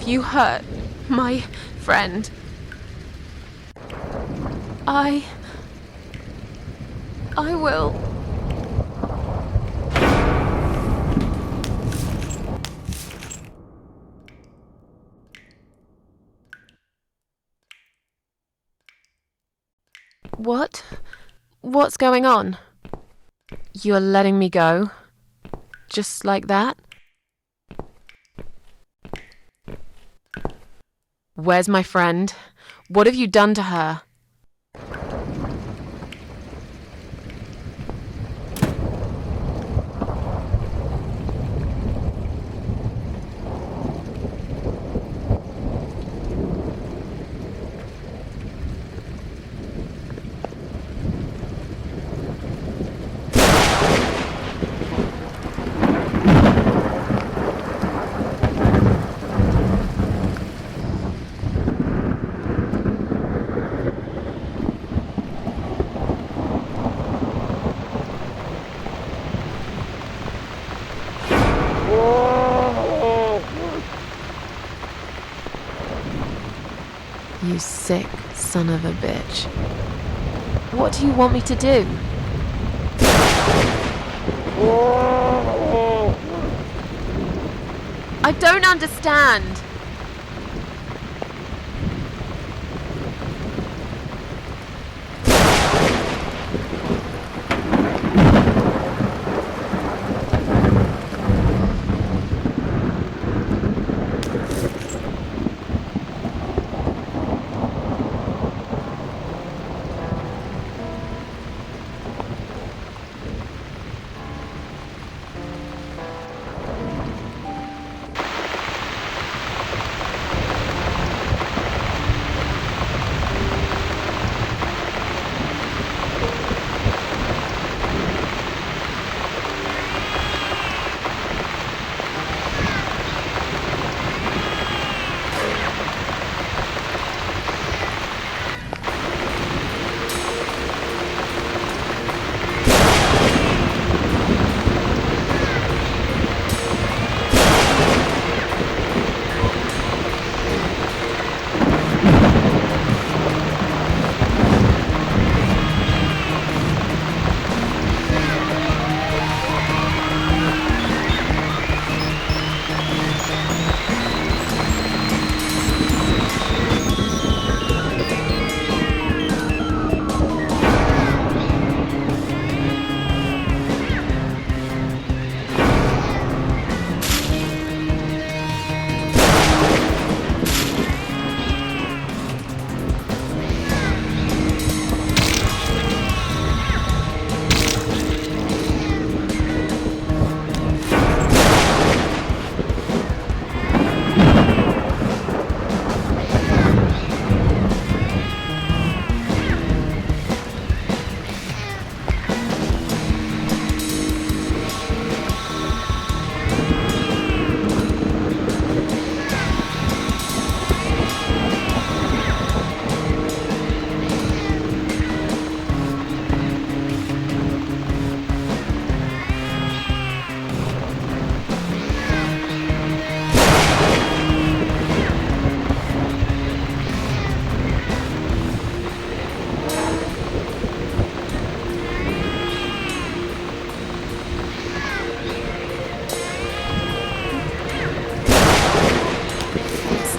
You hurt my friend. I will. What's going on? You're letting me go? Just like that? Where's my friend? What have you done to her? You sick son of a bitch. What do you want me to do? I don't understand.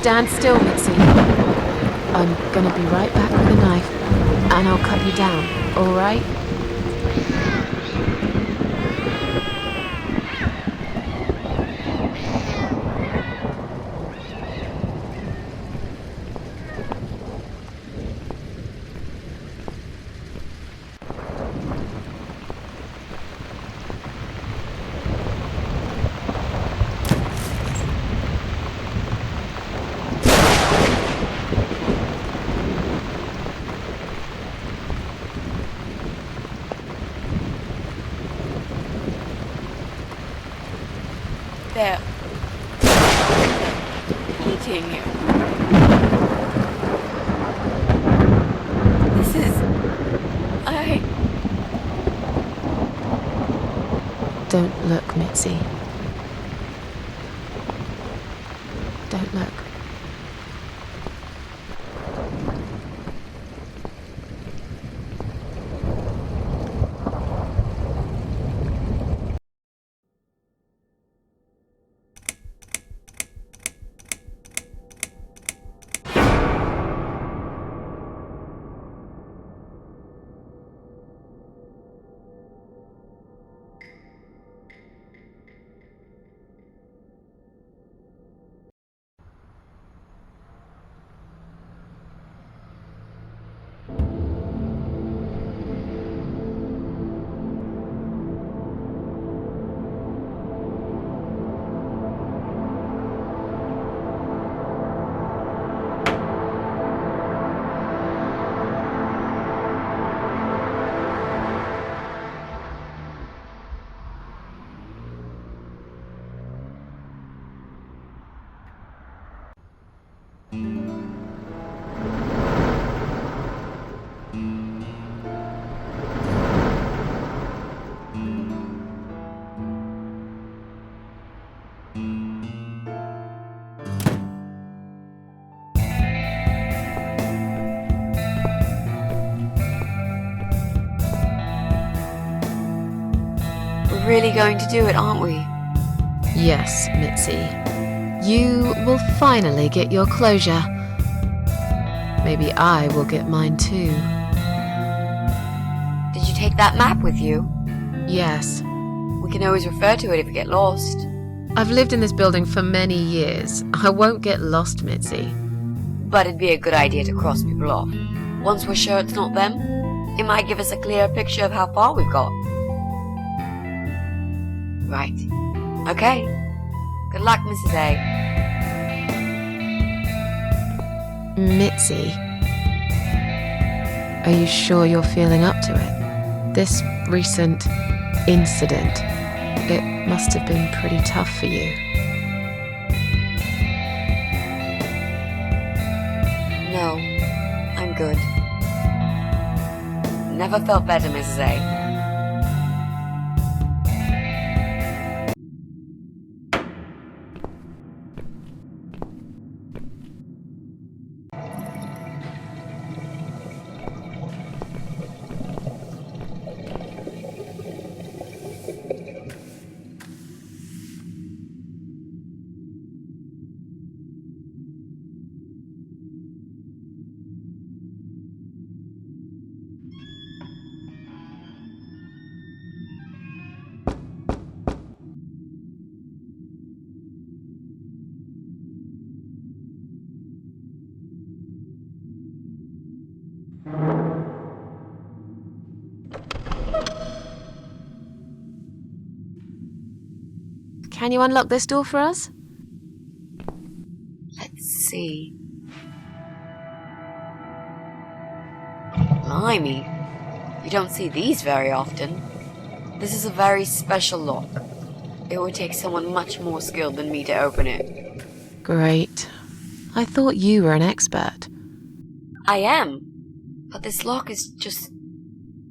Stand still, Mitzi. I'm gonna be right back with a knife, and I'll cut you down, alright? They're eating you. This is... Don't look, Mitzi. Don't look. We're really going to do it, aren't we? Yes, Mitzi. You will finally get your closure. Maybe I will get mine too. Did you take that map with you? Yes. We can always refer to it if we get lost. I've lived in this building for many years. I won't get lost, Mitzi. But it'd be a good idea to cross people off. Once we're sure it's not them, it might give us a clearer picture of how far we've got. Right. Okay. Good luck, Mrs. A. Mitzi. Are you sure you're feeling up to it? This recent incident, it must have been pretty tough for you. No, I'm good. Never felt better, Mrs. A. Can you unlock this door for us? Let's see. Blimey. You don't see these very often. This is a very special lock. It would take someone much more skilled than me to open it. Great. I thought you were an expert. I am. But this lock is just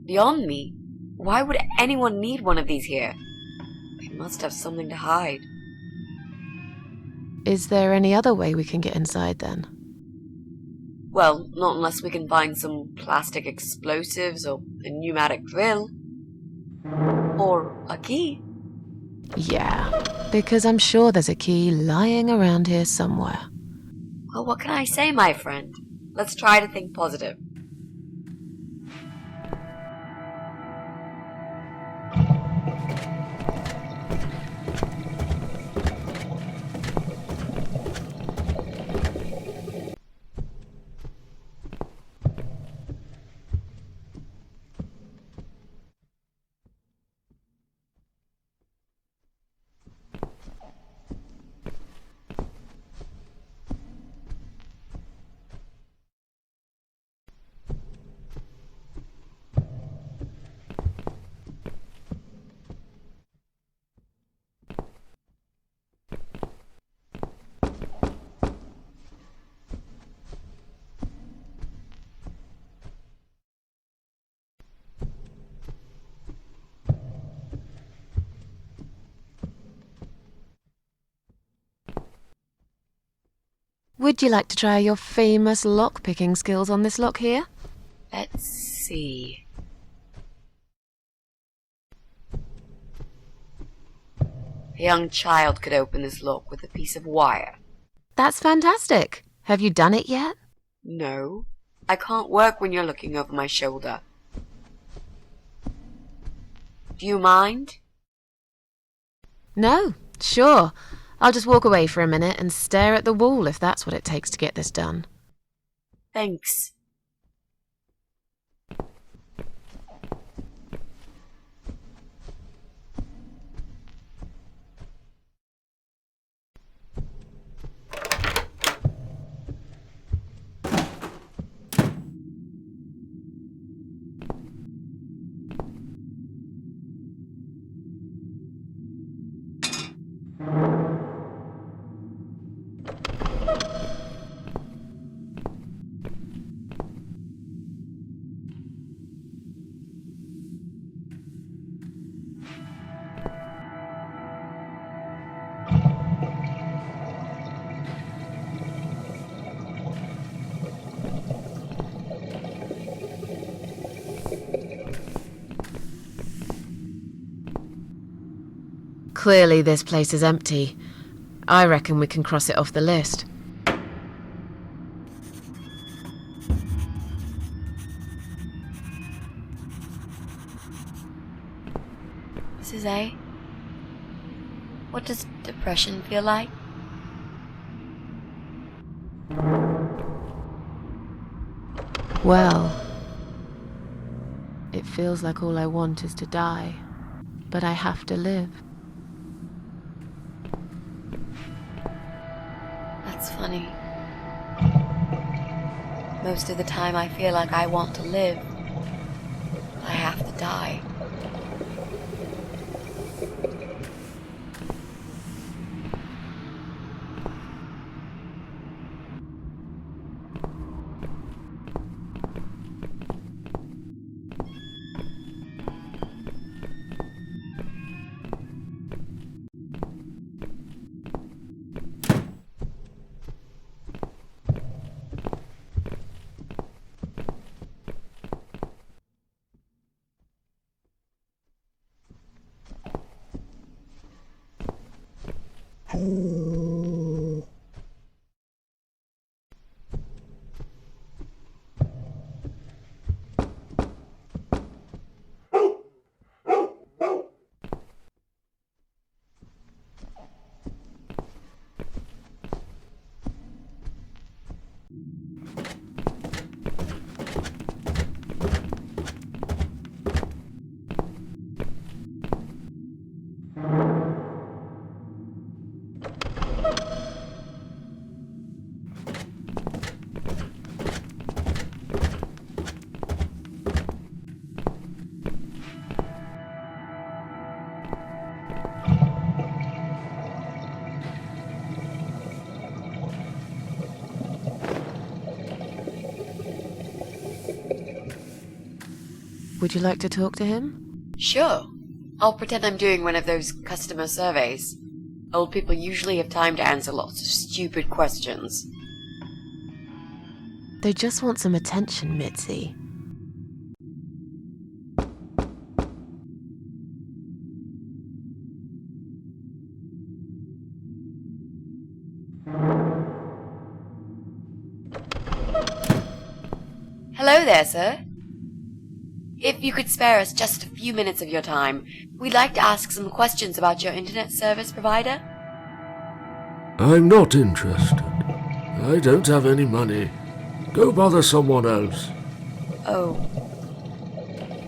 beyond me. Why would anyone need one of these here? They must have something to hide. Is there any other way we can get inside then? Well, not unless we can find some plastic explosives or a pneumatic drill. Or a key. Yeah, because I'm sure there's a key lying around here somewhere. Well, what can I say, my friend? Let's try to think positive. Would you like to try your famous lock-picking skills on this lock here? Let's see. A young child could open this lock with a piece of wire. That's fantastic. Have you done it yet? No, I can't work when you're looking over my shoulder. Do you mind? No, sure. I'll just walk away for a minute and stare at the wall if that's what it takes to get this done. Thanks. Clearly this place is empty. I reckon we can cross it off the list. Mrs. A, what does depression feel like? Well, it feels like all I want is to die, but I have to live. That's funny. Most of the time I feel like I want to live. I have to die. Would you like to talk to him? Sure. I'll pretend I'm doing one of those customer surveys. Old people usually have time to answer lots of stupid questions. They just want some attention, Mitzi. Hello there, sir. If you could spare us just a few minutes of your time, we'd like to ask some questions about your internet service provider. I'm not interested. I don't have any money. Go bother someone else. Oh.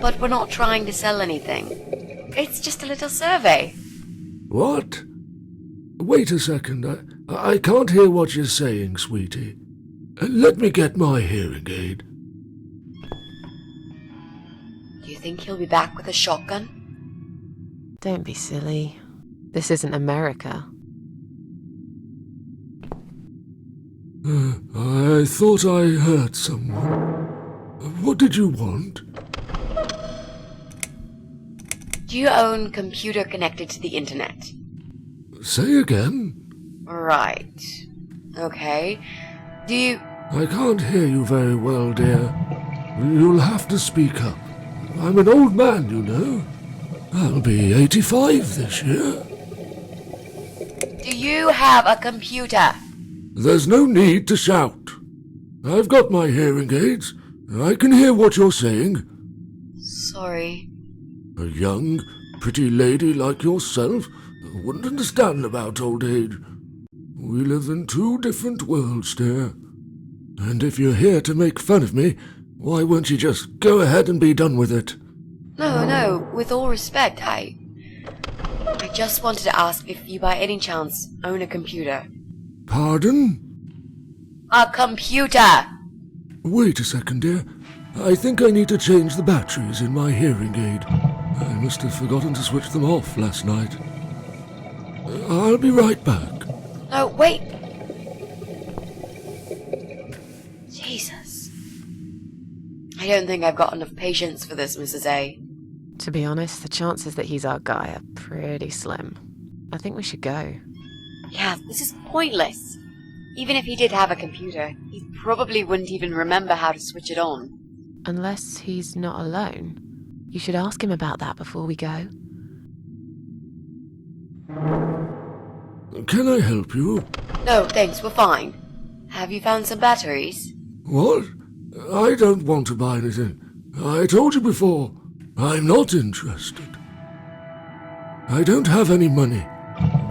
But we're not trying to sell anything. It's just a little survey. What? Wait a second. I can't hear what you're saying, sweetie. Let me get my hearing aid. Do you think he'll be back with a shotgun? Don't be silly. This isn't America. I thought I heard someone. What did you want? Do you own computer connected to the internet? Say again? Right. Okay. Do you... I can't hear you very well, dear. You'll have to speak up. I'm an old man, you know. I'll be 85 this year. Do you have a computer? There's no need to shout. I've got my hearing aids. I can hear what you're saying. Sorry. A young, pretty lady like yourself wouldn't understand about old age. We live in two different worlds, dear. And if you're here to make fun of me, why won't you just go ahead and be done with it? No, with all respect, I just wanted to ask if you by any chance own a computer. Pardon? A computer! Wait a second, dear. I think I need to change the batteries in my hearing aid. I must have forgotten to switch them off last night. I'll be right back. No, wait! Jesus. I don't think I've got enough patience for this, Mrs. A. To be honest, the chances that he's our guy are pretty slim. I think we should go. Yeah, this is pointless. Even if he did have a computer, he probably wouldn't even remember how to switch it on. Unless he's not alone. You should ask him about that before we go. Can I help you? No, thanks, we're fine. Have you found some batteries? What? I don't want to buy anything. I told you before, I'm not interested. I don't have any money.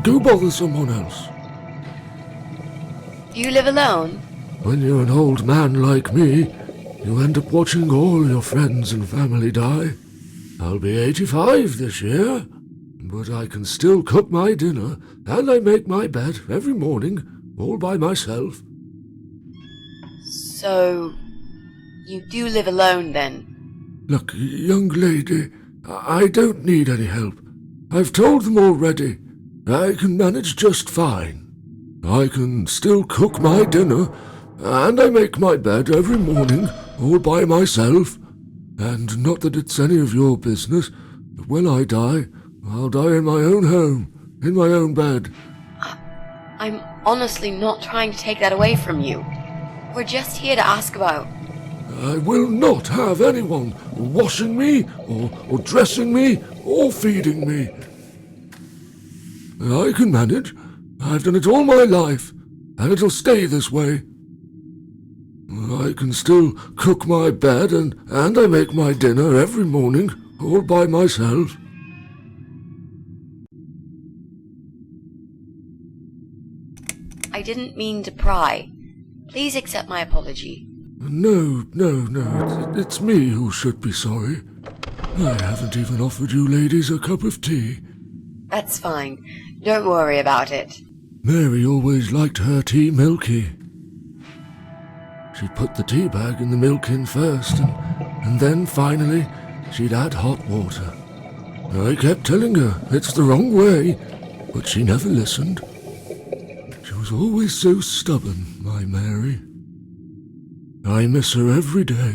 Go bother someone else. Do you live alone? When you're an old man like me, you end up watching all your friends and family die. I'll be 85 this year, but I can still cook my dinner, and I make my bed every morning, all by myself. So, you do live alone then? Look, young lady, I don't need any help. I've told them already. I can manage just fine. I can still cook my dinner, and I make my bed every morning, all by myself. And not that it's any of your business, but when I die, I'll die in my own home, in my own bed. I'm honestly not trying to take that away from you. We're just here to ask about... I will not have anyone washing me, or dressing me, or feeding me. I can manage. I've done it all my life, and it'll stay this way. I can still cook my bed, and I make my dinner every morning, all by myself. I didn't mean to pry. Please accept my apology. No, it's me who should be sorry. I haven't even offered you ladies a cup of tea. That's fine. Don't worry about it. Mary always liked her tea milky. She'd put the tea bag in the milk in first, and then finally she'd add hot water. I kept telling her it's the wrong way, but she never listened. She was always so stubborn, my Mary. I miss her every day.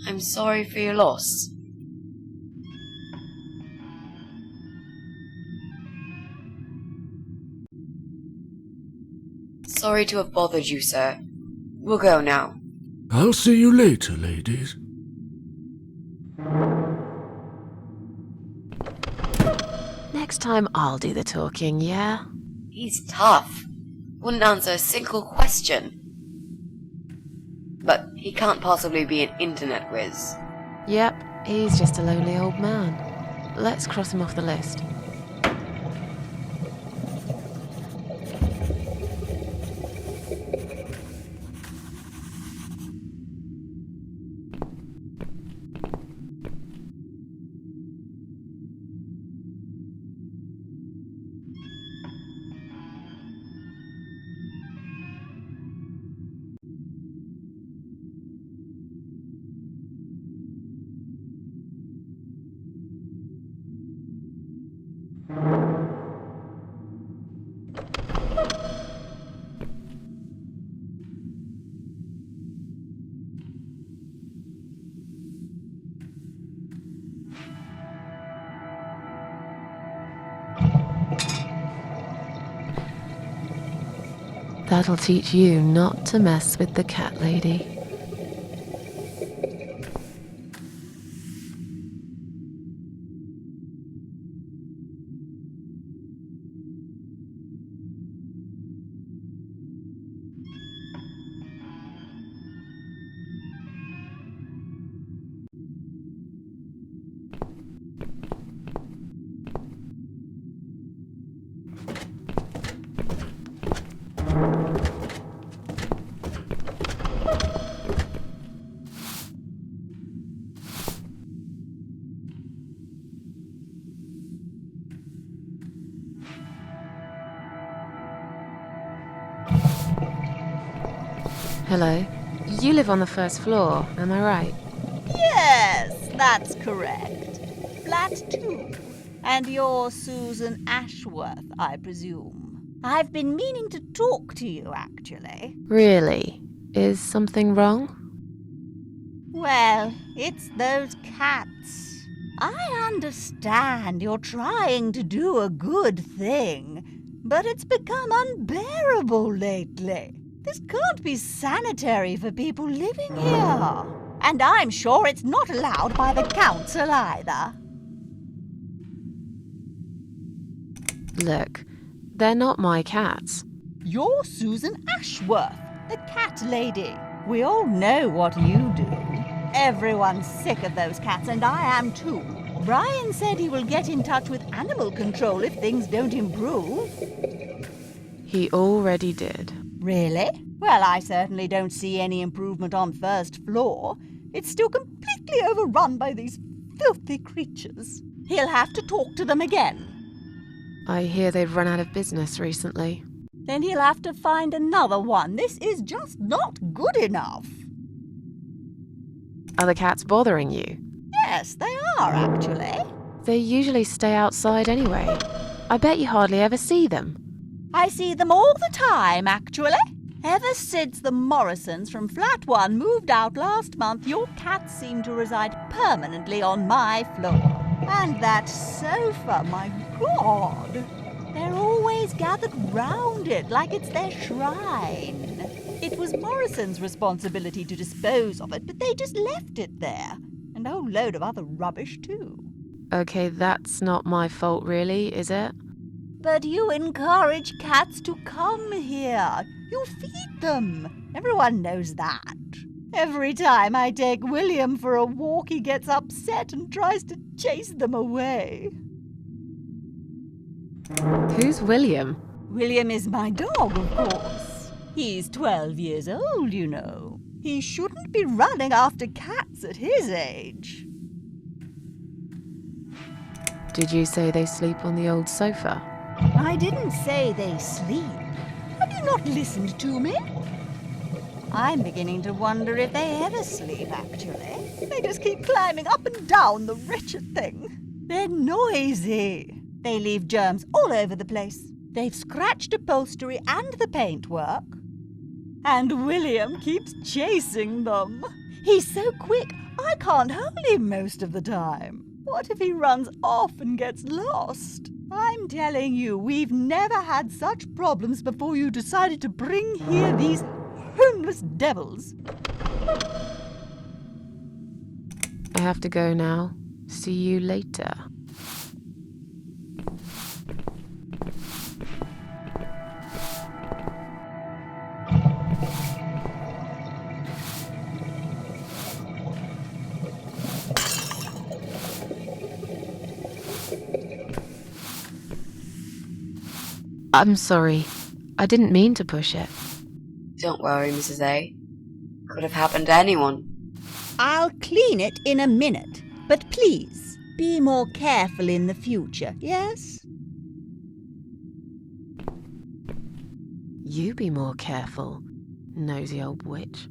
I'm sorry for your loss. Sorry to have bothered you, sir. We'll go now. I'll see you later, ladies. Next time I'll do the talking, yeah? He's tough. Wouldn't answer a single question. But he can't possibly be an internet whiz. Yep, he's just a lonely old man. Let's cross him off the list. That'll teach you not to mess with the cat lady. Hello. You live on the first floor, am I right? Yes, that's correct. Flat 2. And you're Susan Ashworth, I presume. I've been meaning to talk to you, actually. Really? Is something wrong? Well, it's those cats. I understand you're trying to do a good thing, but it's become unbearable lately. This can't be sanitary for people living here. And I'm sure it's not allowed by the council either. Look, they're not my cats. You're Susan Ashworth, the cat lady. We all know what you do. Everyone's sick of those cats, and I am too. Brian said he will get in touch with animal control if things don't improve. He already did. Really? Well, I certainly don't see any improvement on first floor. It's still completely overrun by these filthy creatures. He'll have to talk to them again. I hear they've run out of business recently. Then he'll have to find another one. This is just not good enough. Are the cats bothering you? Yes, they are, actually. They usually stay outside anyway. I bet you hardly ever see them. I see them all the time, actually. Ever since the Morrisons from Flat 1 moved out last month, your cats seem to reside permanently on my floor. And that sofa, my God! They're always gathered round it like it's their shrine. It was Morrison's responsibility to dispose of it, but they just left it there. And a whole load of other rubbish, too. Okay, that's not my fault really, is it? But you encourage cats to come here. You feed them. Everyone knows that. Every time I take William for a walk, he gets upset and tries to chase them away. Who's William? William is my dog, of course. He's 12 years old, you know. He shouldn't be running after cats at his age. Did you say they sleep on the old sofa? I didn't say they sleep. Have you not listened to me? I'm beginning to wonder if they ever sleep, actually. They just keep climbing up and down, the wretched thing. They're noisy. They leave germs all over the place. They've scratched upholstery and the paintwork. And William keeps chasing them. He's so quick, I can't hold him most of the time. What if he runs off and gets lost? I'm telling you, we've never had such problems before you decided to bring here these homeless devils. I have to go now. See you later. I'm sorry. I didn't mean to push it. Don't worry, Mrs. A. Could have happened to anyone. I'll clean it in a minute, but please, be more careful in the future, yes? You be more careful, nosy old witch.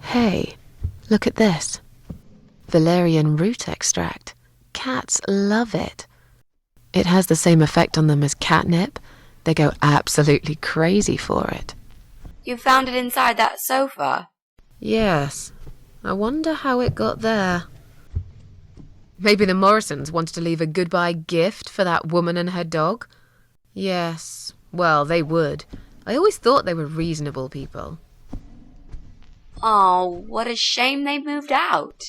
Hey, look at this. Valerian root extract. Cats love it. It has the same effect on them as catnip. They go absolutely crazy for it. You found it inside that sofa? Yes. I wonder how it got there. Maybe the Morrisons wanted to leave a goodbye gift for that woman and her dog? Yes. Well, they would. I always thought they were reasonable people. Oh, what a shame they moved out.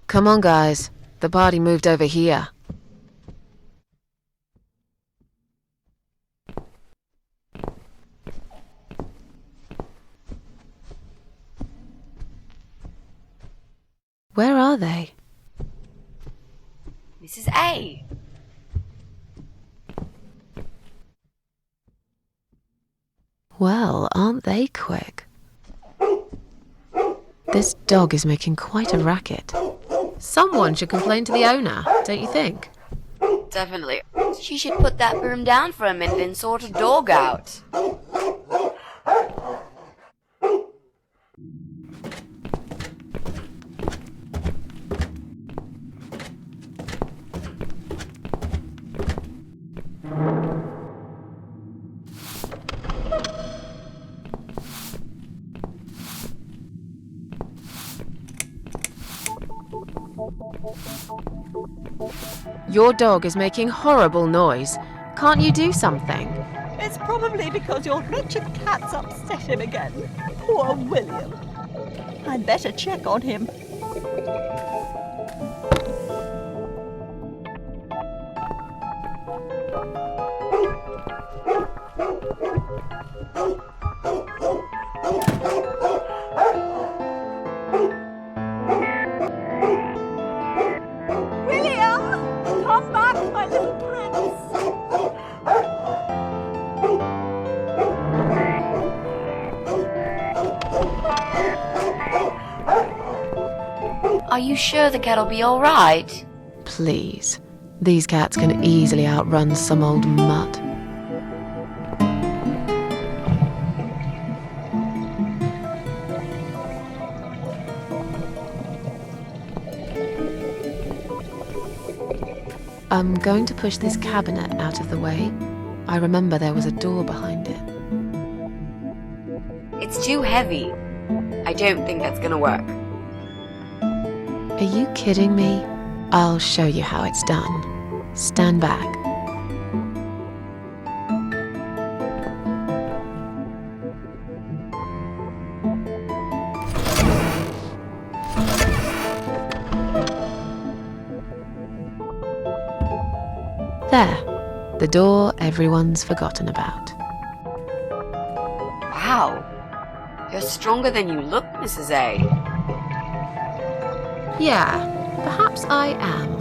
Come on, guys. The party moved over here. Where are they? Mrs. A. Well, aren't they quick? This dog is making quite a racket. Someone should complain to the owner, don't you think? Definitely. She should put that broom down for a minute and sort a dog out. Your dog is making horrible noise. Can't you do something? It's probably because your wretched cat's upset him again. Poor William. I'd better check on him. Come back, my little prince! Are you sure the cat'll be alright? Please. These cats can easily outrun some old mutt. I'm going to push this cabinet out of the way. I remember there was a door behind it. It's too heavy. I don't think that's gonna work. Are you kidding me? I'll show you how it's done. Stand back. There, the door everyone's forgotten about. Wow. You're stronger than you look, Mrs. A. Yeah, perhaps I am.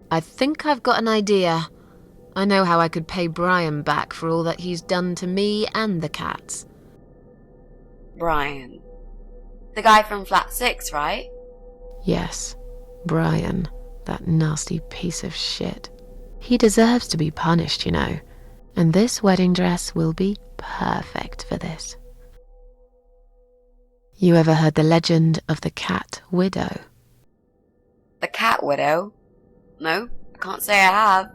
I think I've got an idea. I know how I could pay Brian back for all that he's done to me and the cats. Brian. The guy from Flat 6, right? Yes, Brian, that nasty piece of shit. He deserves to be punished, you know, and this wedding dress will be perfect for this. You ever heard the legend of the cat widow? The cat widow? No, I can't say I have.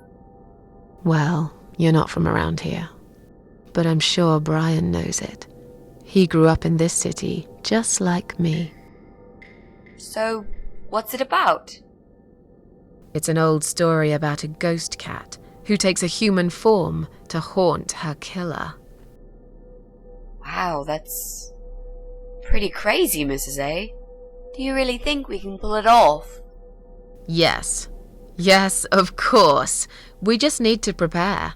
Well, you're not from around here, but I'm sure Brian knows it. He grew up in this city just like me. So, what's it about? It's an old story about a ghost cat who takes a human form to haunt her killer. Wow, that's pretty crazy, Mrs. A. Do you really think we can pull it off? Yes. Yes, of course. We just need to prepare.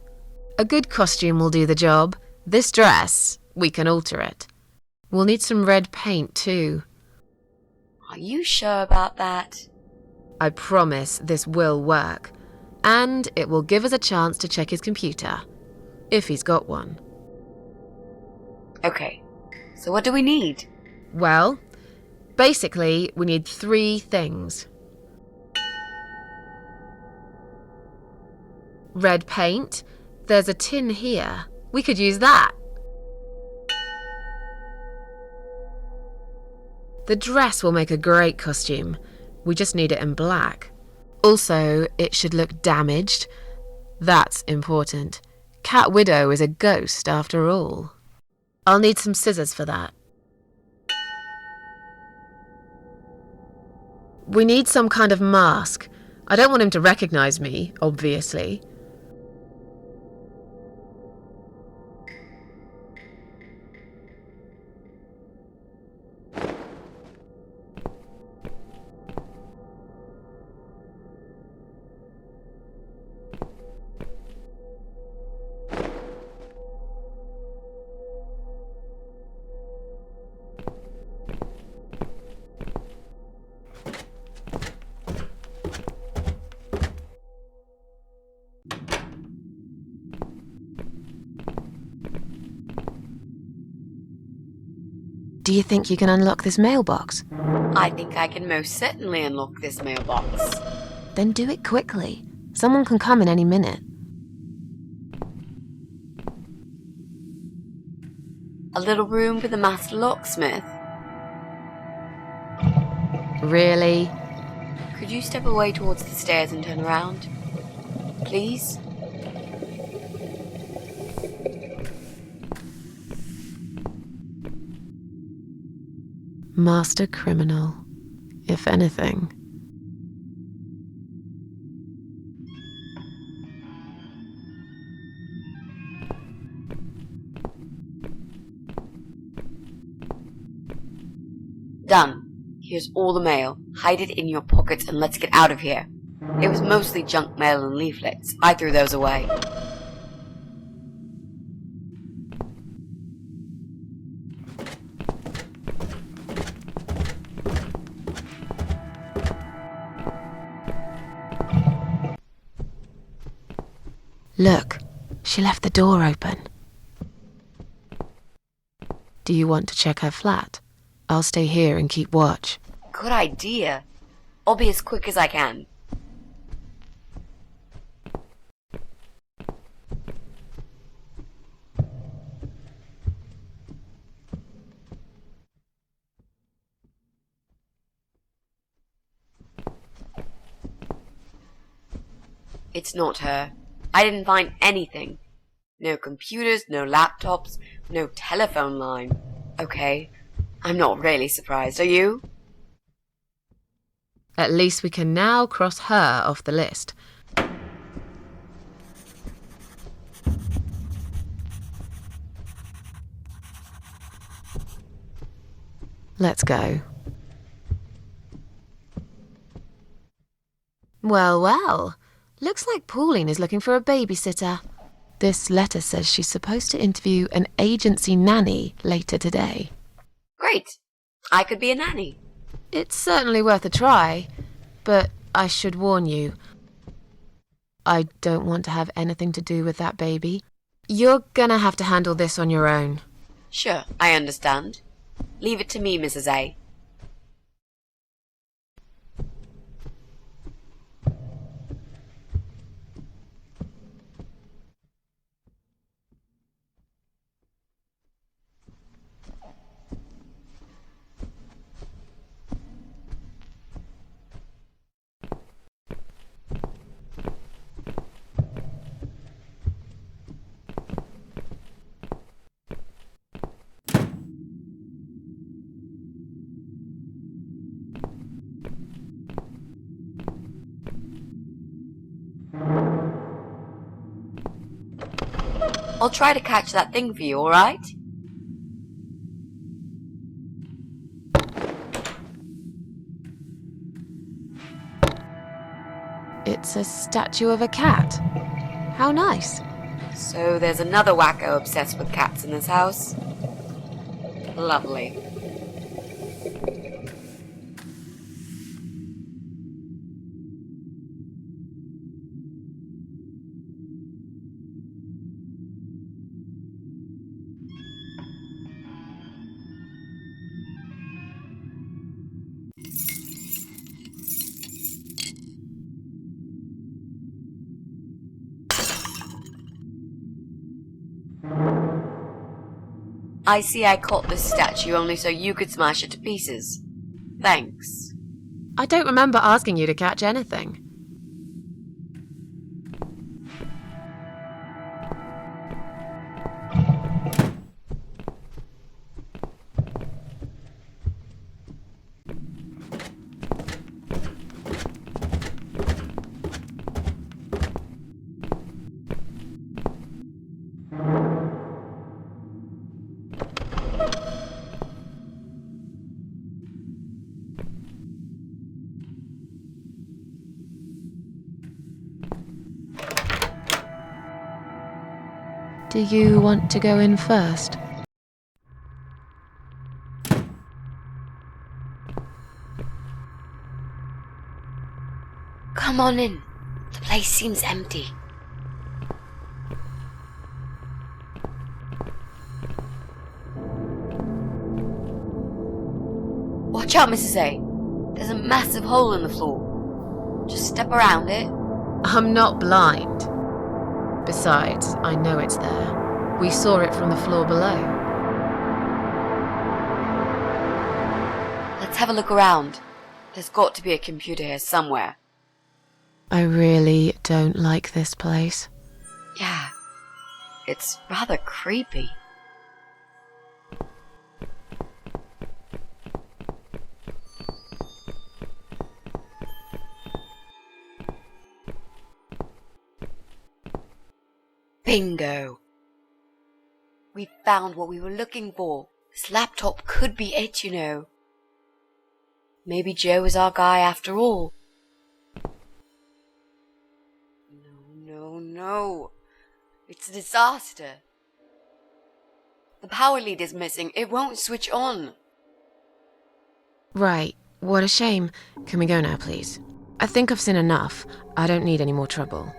A good costume will do the job. This dress, we can alter it. We'll need some red paint too. Are you sure about that? I promise this will work. And it will give us a chance to check his computer. If he's got one. Okay, so what do we need? Well, basically, we need 3 things. Red paint. There's a tin here. We could use that. The dress will make a great costume. We just need it in black. Also, it should look damaged. That's important. Cat Widow is a ghost after all. I'll need some scissors for that. We need some kind of mask. I don't want him to recognize me, obviously. Do you think you can unlock this mailbox? I think I can most certainly unlock this mailbox. Then do it quickly. Someone can come in any minute. A little room for the master locksmith. Really? Could you step away towards the stairs and turn around? Please? Master criminal, if anything. Done. Here's all the mail. Hide it in your pockets and let's get out of here. It was mostly junk mail and leaflets. I threw those away. Look, she left the door open. Do you want to check her flat? I'll stay here and keep watch. Good idea. I'll be as quick as I can. It's not her. I didn't find anything. No computers, no laptops, no telephone line. Okay, I'm not really surprised, are you? At least we can now cross her off the list. Let's go. Well, well. Looks like Pauline is looking for a babysitter. This letter says she's supposed to interview an agency nanny later today. Great. I could be a nanny. It's certainly worth a try, but I should warn you. I don't want to have anything to do with that baby. You're gonna have to handle this on your own. Sure, I understand. Leave it to me, Mrs. A. I'll try to catch that thing for you, alright? It's a statue of a cat. How nice. So there's another wacko obsessed with cats in this house. Lovely. I see I caught this statue only so you could smash it to pieces. Thanks. I don't remember asking you to catch anything. Do you want to go in first? Come on in. The place seems empty. Watch out, Mrs. A. There's a massive hole in the floor. Just step around it. I'm not blind. Besides, I know it's there. We saw it from the floor below. Let's have a look around. There's got to be a computer here somewhere. I really don't like this place. Yeah, it's rather creepy. Bingo! We found what we were looking for. This laptop could be it, you know. Maybe Joe is our guy after all. No. It's a disaster. The power lead is missing. It won't switch on. Right. What a shame. Can we go now, please? I think I've seen enough. I don't need any more trouble.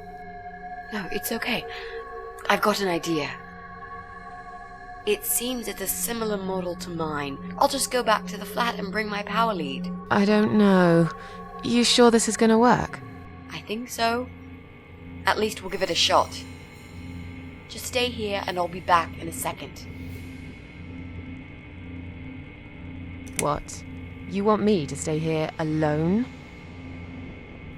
No, it's okay. I've got an idea. It seems it's a similar model to mine. I'll just go back to the flat and bring my power lead. I don't know. You sure this is gonna work? I think so. At least we'll give it a shot. Just stay here and I'll be back in a second. What? You want me to stay here alone?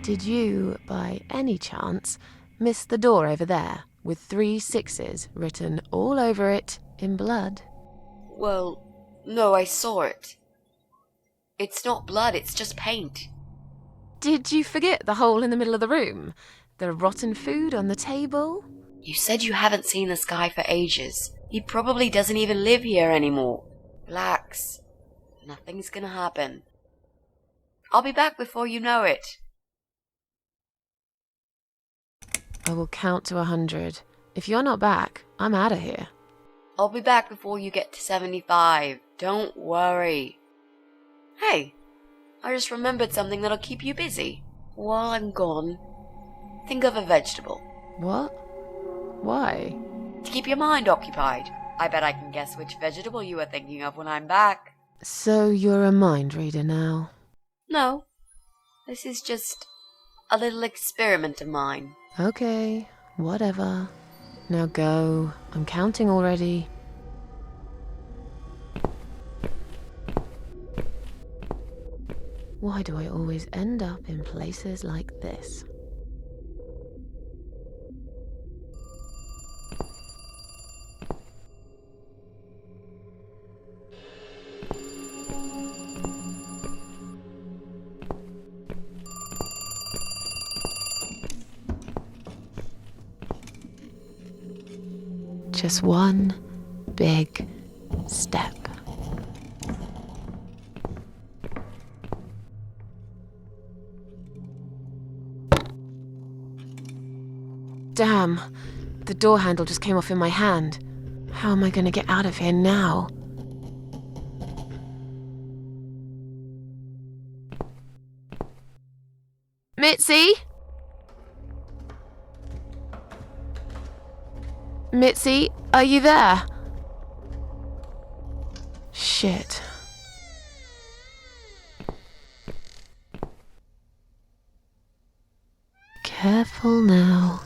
Did you, by any chance, miss the door over there with 3 6s written all over it in blood? Well, no, I saw it. It's not blood, it's just paint. Did you forget the hole in the middle of the room? The rotten food on the table? You said you haven't seen this guy for ages. He probably doesn't even live here anymore. Relax. Nothing's gonna happen. I'll be back before you know it. I will count to 100. If you're not back, I'm out of here. I'll be back before you get to 75. Don't worry. Hey, I just remembered something that'll keep you busy. While I'm gone, think of a vegetable. What? Why? To keep your mind occupied. I bet I can guess which vegetable you were thinking of when I'm back. So you're a mind reader now? No. This is just a little experiment of mine. Okay, whatever. Now go. I'm counting already. Why do I always end up in places like this? Just one big step. Damn, the door handle just came off in my hand. How am I going to get out of here now? Mitzi? Mitzi, are you there? Shit. Careful now.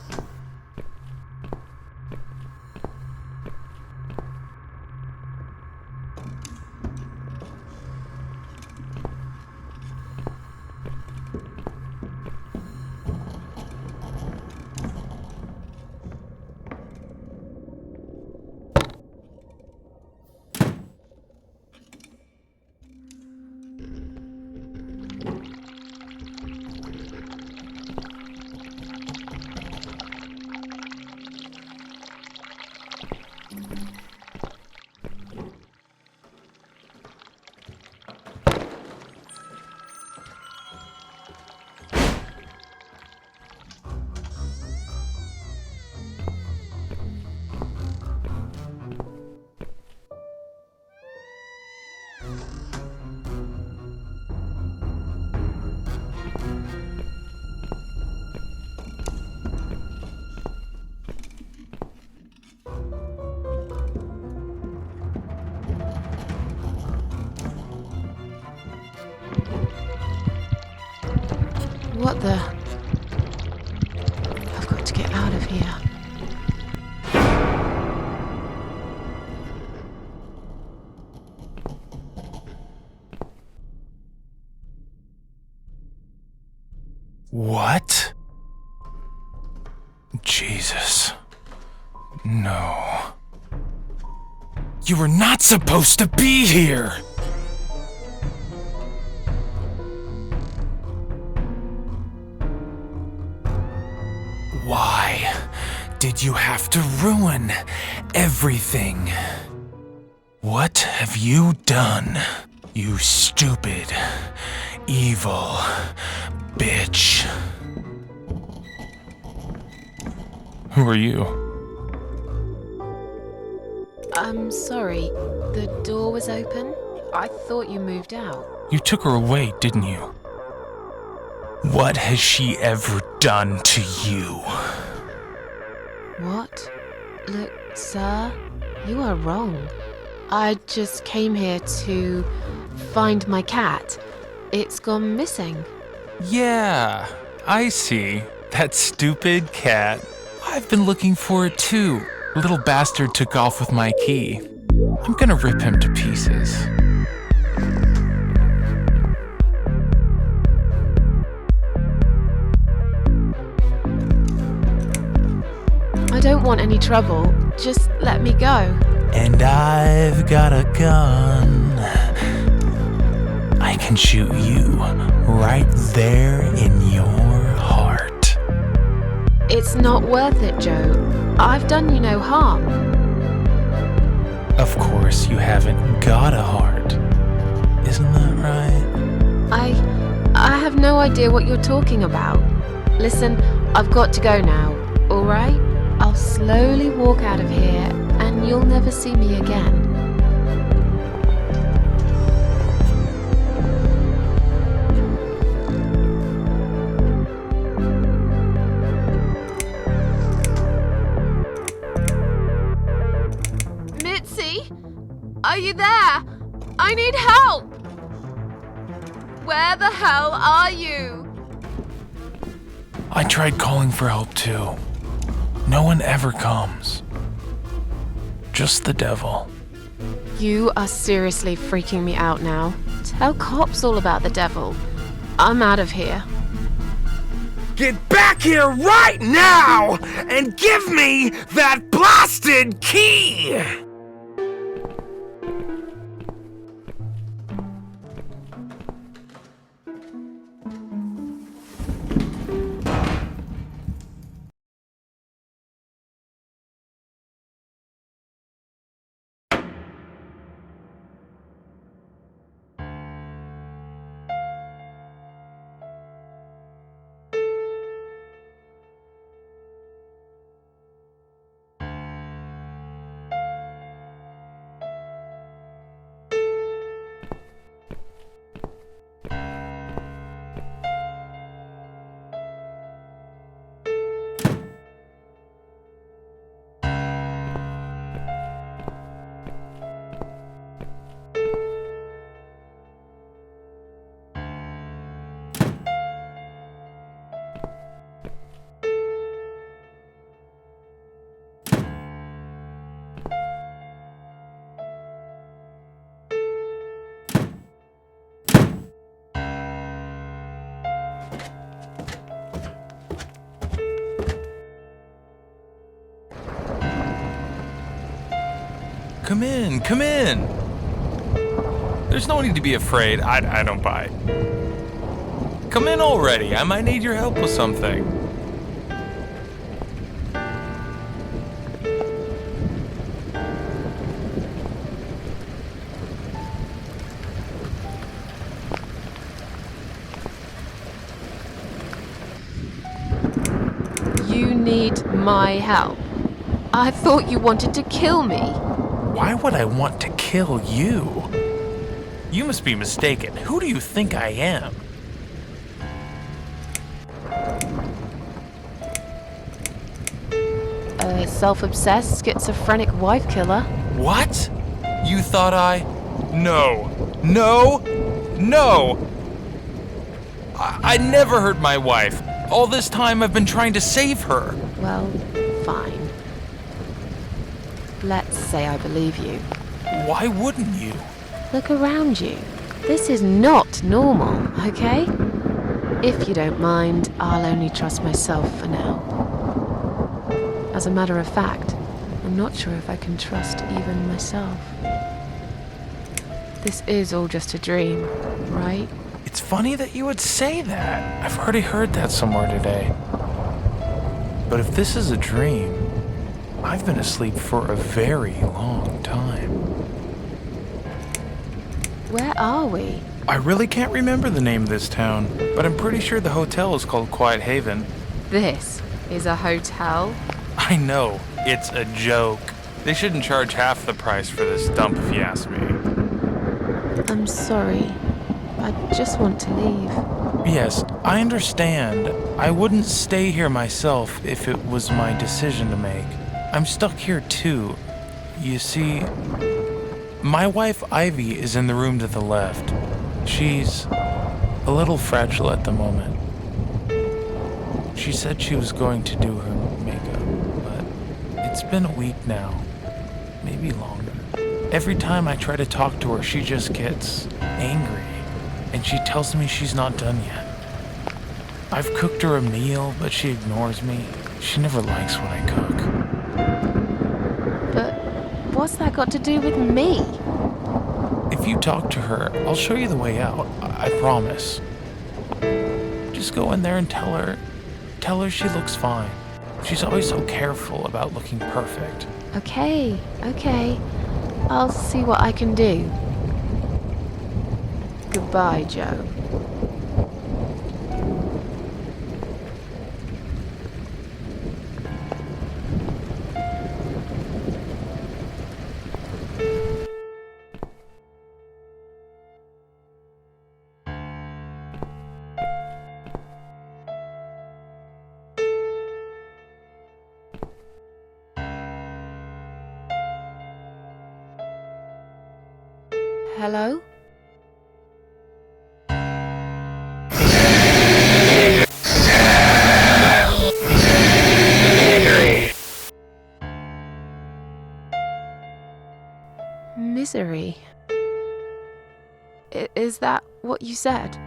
What the? I've got to get out of here. What? Jesus. No. You were not supposed to be here! Why did you have to ruin everything? What have you done, you stupid, evil bitch? Who are you? I'm sorry, the door was open? I thought you moved out. You took her away, didn't you? What has she ever done to you? What? Look, sir, you are wrong. I just came here to find my cat. It's gone missing. Yeah, I see. That stupid cat. I've been looking for it too. The little bastard took off with my key. I'm gonna rip him to pieces. I don't want any trouble. Just let me go. And I've got a gun. I can shoot you right there in your heart. It's not worth it, Joe. I've done you no harm. Of course you haven't got a heart. Isn't that right? I have no idea what you're talking about. Listen, I've got to go now, alright? I'll slowly walk out of here and you'll never see me again. Where the hell are you? I tried calling for help too. No one ever comes. Just the devil. You are seriously freaking me out now. Tell cops all about the devil. I'm out of here. Get back here right now and give me that blasted key! Come in, come in! There's no need to be afraid. I don't bite. Come in already. I might need your help with something. You need my help. I thought you wanted to kill me. Why would I want to kill you? You must be mistaken. Who do you think I am? A self-obsessed, schizophrenic wife killer. What? You thought I... No. No. No. I never hurt my wife. All this time I've been trying to save her. Well, fine. Let's say I believe you. Why wouldn't you? Look around you. This is not normal, okay? If you don't mind, I'll only trust myself for now. As a matter of fact, I'm not sure if I can trust even myself. This is all just a dream, right? It's funny that you would say that. I've already heard that somewhere today. But if this is a dream, I've been asleep for a very long time. Where are we? I really can't remember the name of this town, but I'm pretty sure the hotel is called Quiet Haven. This is a hotel? I know, it's a joke. They shouldn't charge half the price for this dump if you ask me. I'm sorry. I just want to leave. Yes, I understand. I wouldn't stay here myself if it was my decision to make. I'm stuck here too. You see, my wife Ivy is in the room to the left. She's a little fragile at the moment. She said she was going to do her makeup, but it's been a week now, maybe longer. Every time I try to talk to her, she just gets angry, and she tells me she's not done yet. I've cooked her a meal, but she ignores me. She never likes when I cook. But what's that got to do with me? If you talk to her, I'll show you the way out. I promise. Just go in there and tell her she looks fine. She's always so careful about looking perfect. Okay. I'll see what I can do. Goodbye, Joe. Hello? misery. Is that what you said?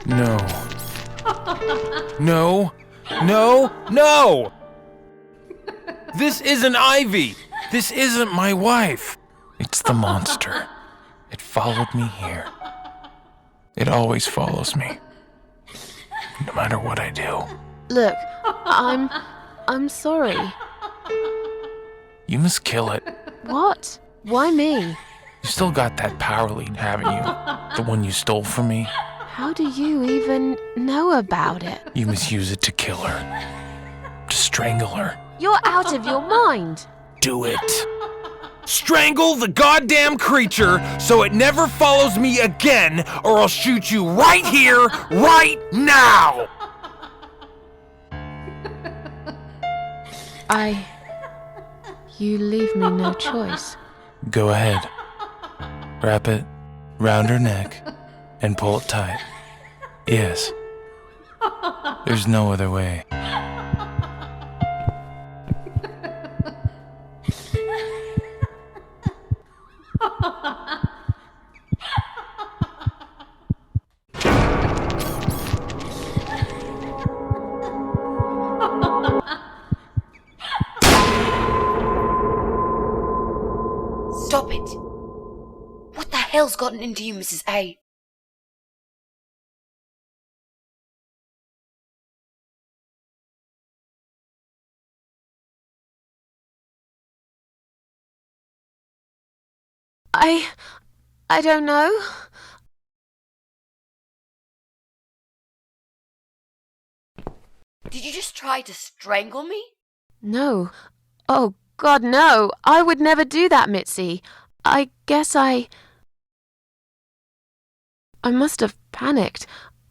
No. No. No. No! This isn't Ivy! This isn't my wife! It's the monster. It followed me here. It always follows me. No matter what I do. Look, I'm sorry. You must kill it. What? Why me? You still got that power lead, haven't you? The one you stole from me? How do you even know about it? You must use it to kill her. To strangle her. You're out of your mind. Do it. Strangle the goddamn creature so it never follows me again, or I'll shoot you right here, right now! You leave me no choice. Go ahead. Wrap it round her neck and pull it tight. Yes. There's no other way. Stop it! What the hell's gotten into you, Mrs. A? I don't know. Did you just try to strangle me? No. Oh, God, no. I would never do that, Mitzi. I guess I must have panicked.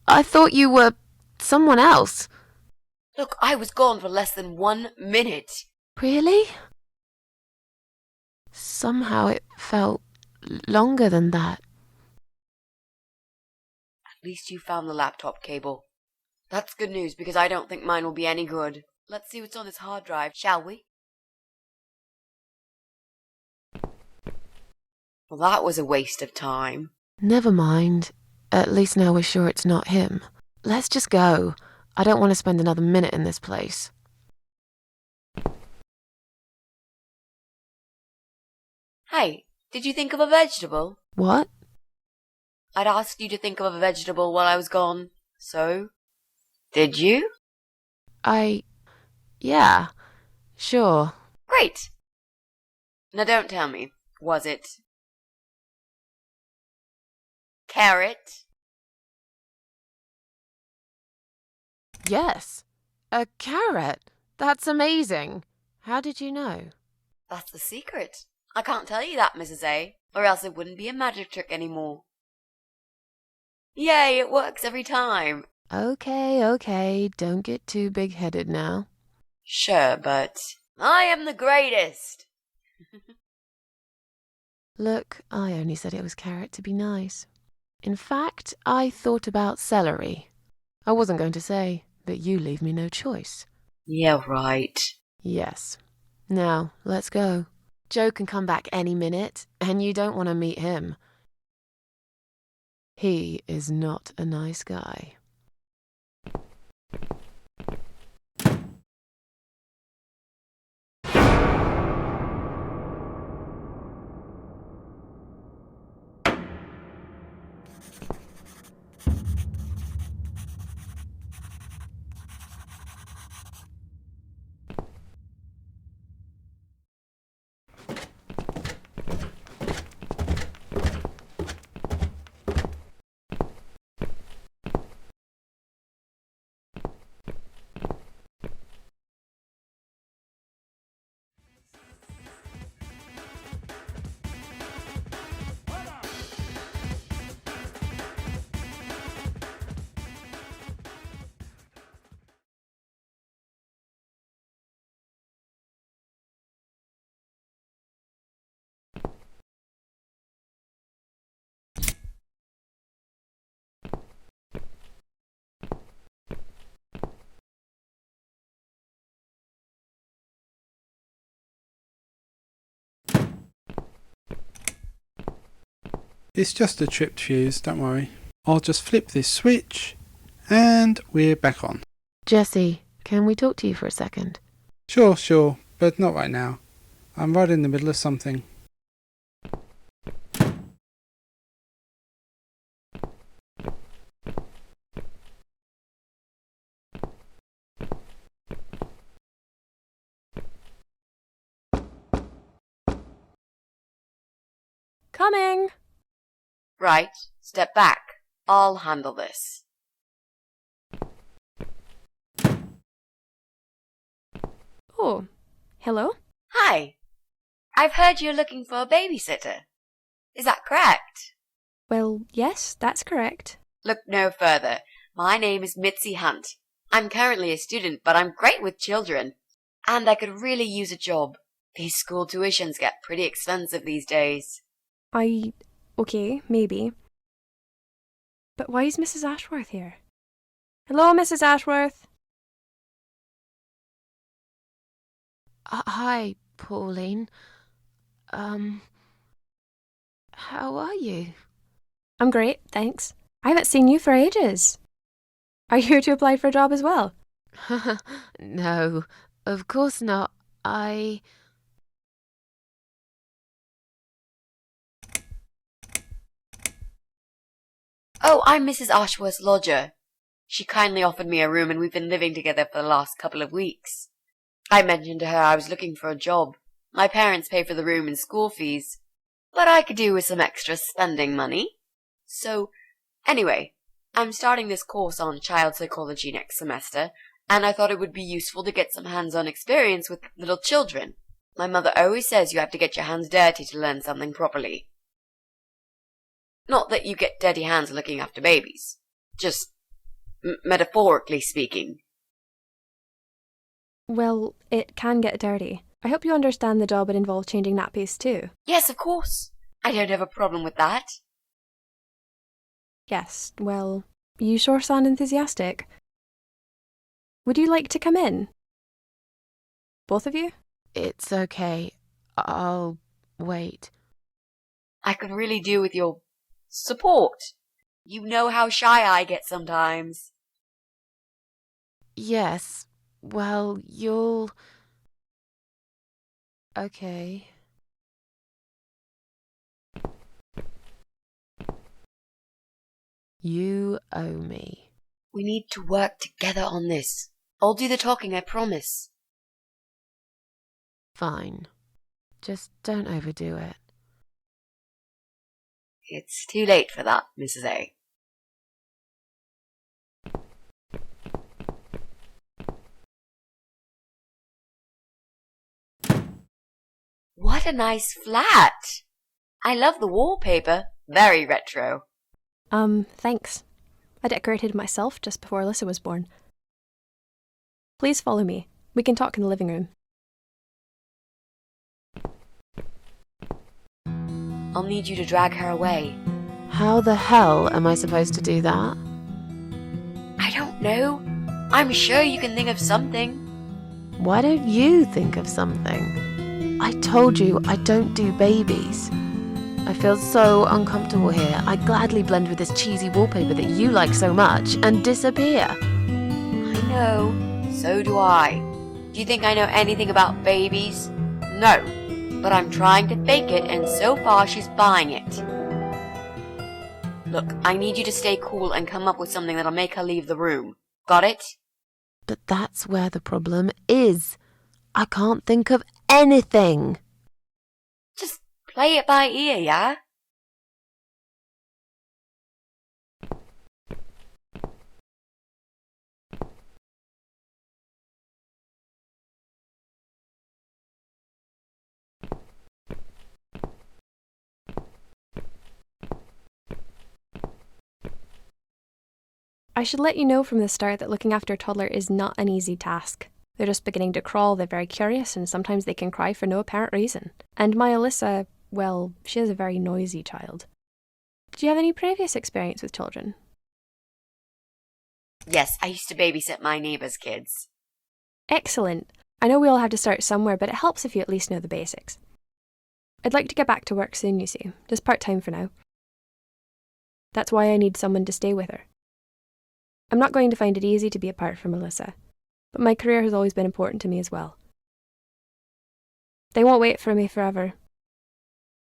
I thought you were someone else. Look, I was gone for less than 1 minute. Really? Somehow it felt longer than that. At least you found the laptop cable. That's good news, because I don't think mine will be any good. Let's see what's on this hard drive, shall we? Well, that was a waste of time. Never mind. At least now we're sure it's not him. Let's just go. I don't want to spend another minute in this place. Hey, did you think of a vegetable? What? I'd asked you to think of a vegetable while I was gone. So? Did you? Yeah, sure. Great! Now don't tell me. Was it carrot? Yes. A carrot. That's amazing. How did you know? That's the secret. I can't tell you that, Mrs. A, or else it wouldn't be a magic trick anymore. Yay, it works every time. Okay, don't get too big-headed now. Sure, but I am the greatest. Look, I only said it was carrot to be nice. In fact, I thought about celery. I wasn't going to say, but you leave me no choice. Yeah, right. Yes. Now, let's go. Joe can come back any minute, and you don't want to meet him. He is not a nice guy. It's just a tripped fuse, don't worry. I'll just flip this switch, and we're back on. Jesse, can we talk to you for a second? Sure, but not right now. I'm right in the middle of something. Coming! Right, step back. I'll handle this. Oh, hello? Hi. I've heard you're looking for a babysitter. Is that correct? Well, yes, that's correct. Look no further. My name is Mitzi Hunt. I'm currently a student, but I'm great with children. And I could really use a job. These school tuitions get pretty expensive these days. Okay, maybe. But why is Mrs. Ashworth here? Hello, Mrs. Ashworth? Hi, Pauline. How are you? I'm great, thanks. I haven't seen you for ages. Are you here to apply for a job as well? No, of course not. Oh, I'm Mrs. Ashworth's lodger. She kindly offered me a room and we've been living together for the last couple of weeks. I mentioned to her I was looking for a job. My parents pay for the room and school fees, but I could do with some extra spending money. So, anyway, I'm starting this course on child psychology next semester, and I thought it would be useful to get some hands-on experience with little children. My mother always says you have to get your hands dirty to learn something properly. Not that you get dirty hands looking after babies. Just metaphorically speaking. Well, it can get dirty. I hope you understand the job would involve changing nappies too. Yes, of course. I don't have a problem with that. Yes, well, you sure sound enthusiastic. Would you like to come in? Both of you? It's okay. I'll wait. I could really do with your support. You know how shy I get sometimes. Yes. Well, you'll... Okay. You owe me. We need to work together on this. I'll do the talking, I promise. Fine. Just don't overdo it. It's too late for that, Mrs. A. What a nice flat! I love the wallpaper. Very retro. Thanks. I decorated it myself just before Alyssa was born. Please follow me. We can talk in the living room. I'll need you to drag her away. How the hell am I supposed to do that? I don't know. I'm sure you can think of something. Why don't you think of something? I told you I don't do babies. I feel so uncomfortable here. I'd gladly blend with this cheesy wallpaper that you like so much and disappear. I know. So do I. Do you think I know anything about babies? No. But I'm trying to fake it, and so far she's buying it. Look, I need you to stay cool and come up with something that'll make her leave the room. Got it? But that's where the problem is. I can't think of anything. Just play it by ear, yeah? I should let you know from the start that looking after a toddler is not an easy task. They're just beginning to crawl, they're very curious, and sometimes they can cry for no apparent reason. And my Alyssa, well, she is a very noisy child. Did you have any previous experience with children? Yes, I used to babysit my neighbour's kids. Excellent. I know we all have to start somewhere, but it helps if you at least know the basics. I'd like to get back to work soon, you see, just part-time for now. That's why I need someone to stay with her. I'm not going to find it easy to be apart from Alyssa, but my career has always been important to me as well. They won't wait for me forever.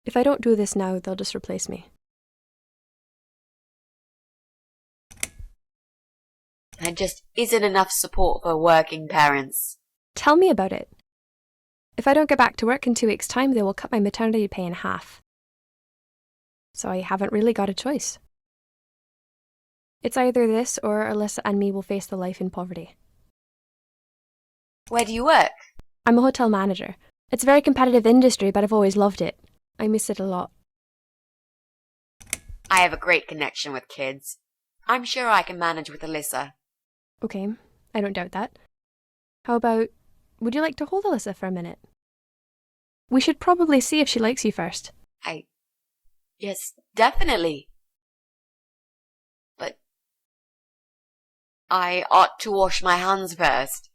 If I don't do this now, they'll just replace me. There just isn't enough support for working parents. Tell me about it. If I don't get back to work in 2 weeks' time, they will cut my maternity pay in half. So I haven't really got a choice. It's either this or Alyssa and me will face the life in poverty. Where do you work? I'm a hotel manager. It's a very competitive industry, but I've always loved it. I miss it a lot. I have a great connection with kids. I'm sure I can manage with Alyssa. Okay, I don't doubt that. How about, would you like to hold Alyssa for a minute? We should probably see if she likes you first. Yes, definitely. But I ought to wash my hands first.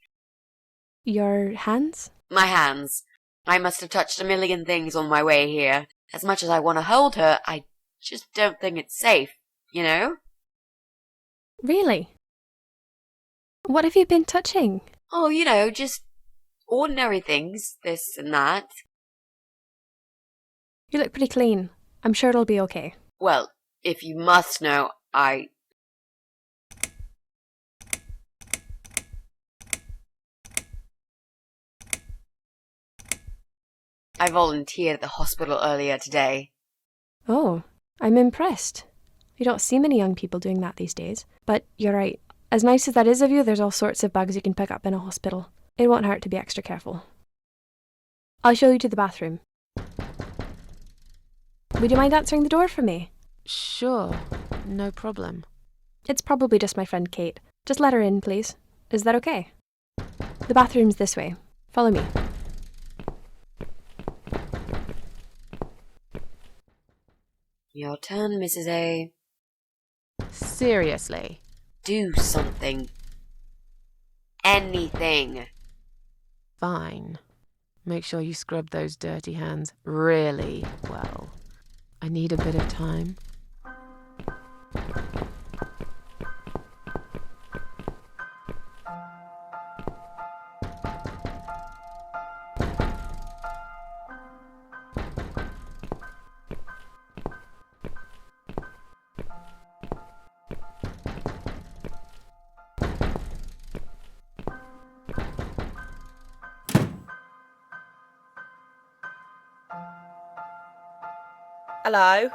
Your hands? My hands. I must have touched a million things on my way here. As much as I want to hold her, I just don't think it's safe, you know? Really? What have you been touching? Oh, you know, just ordinary things, this and that. You look pretty clean. I'm sure it'll be okay. Well, if you must know, I volunteered at the hospital earlier today. Oh, I'm impressed. You don't see many young people doing that these days. But you're right. As nice as that is of you, there's all sorts of bugs you can pick up in a hospital. It won't hurt to be extra careful. I'll show you to the bathroom. Would you mind answering the door for me? Sure, no problem. It's probably just my friend Kate. Just let her in, please. Is that okay? The bathroom's this way. Follow me. Your turn, Mrs. A. Seriously? Do something. Anything. Fine. Make sure you scrub those dirty hands really well. I need a bit of time. Hello?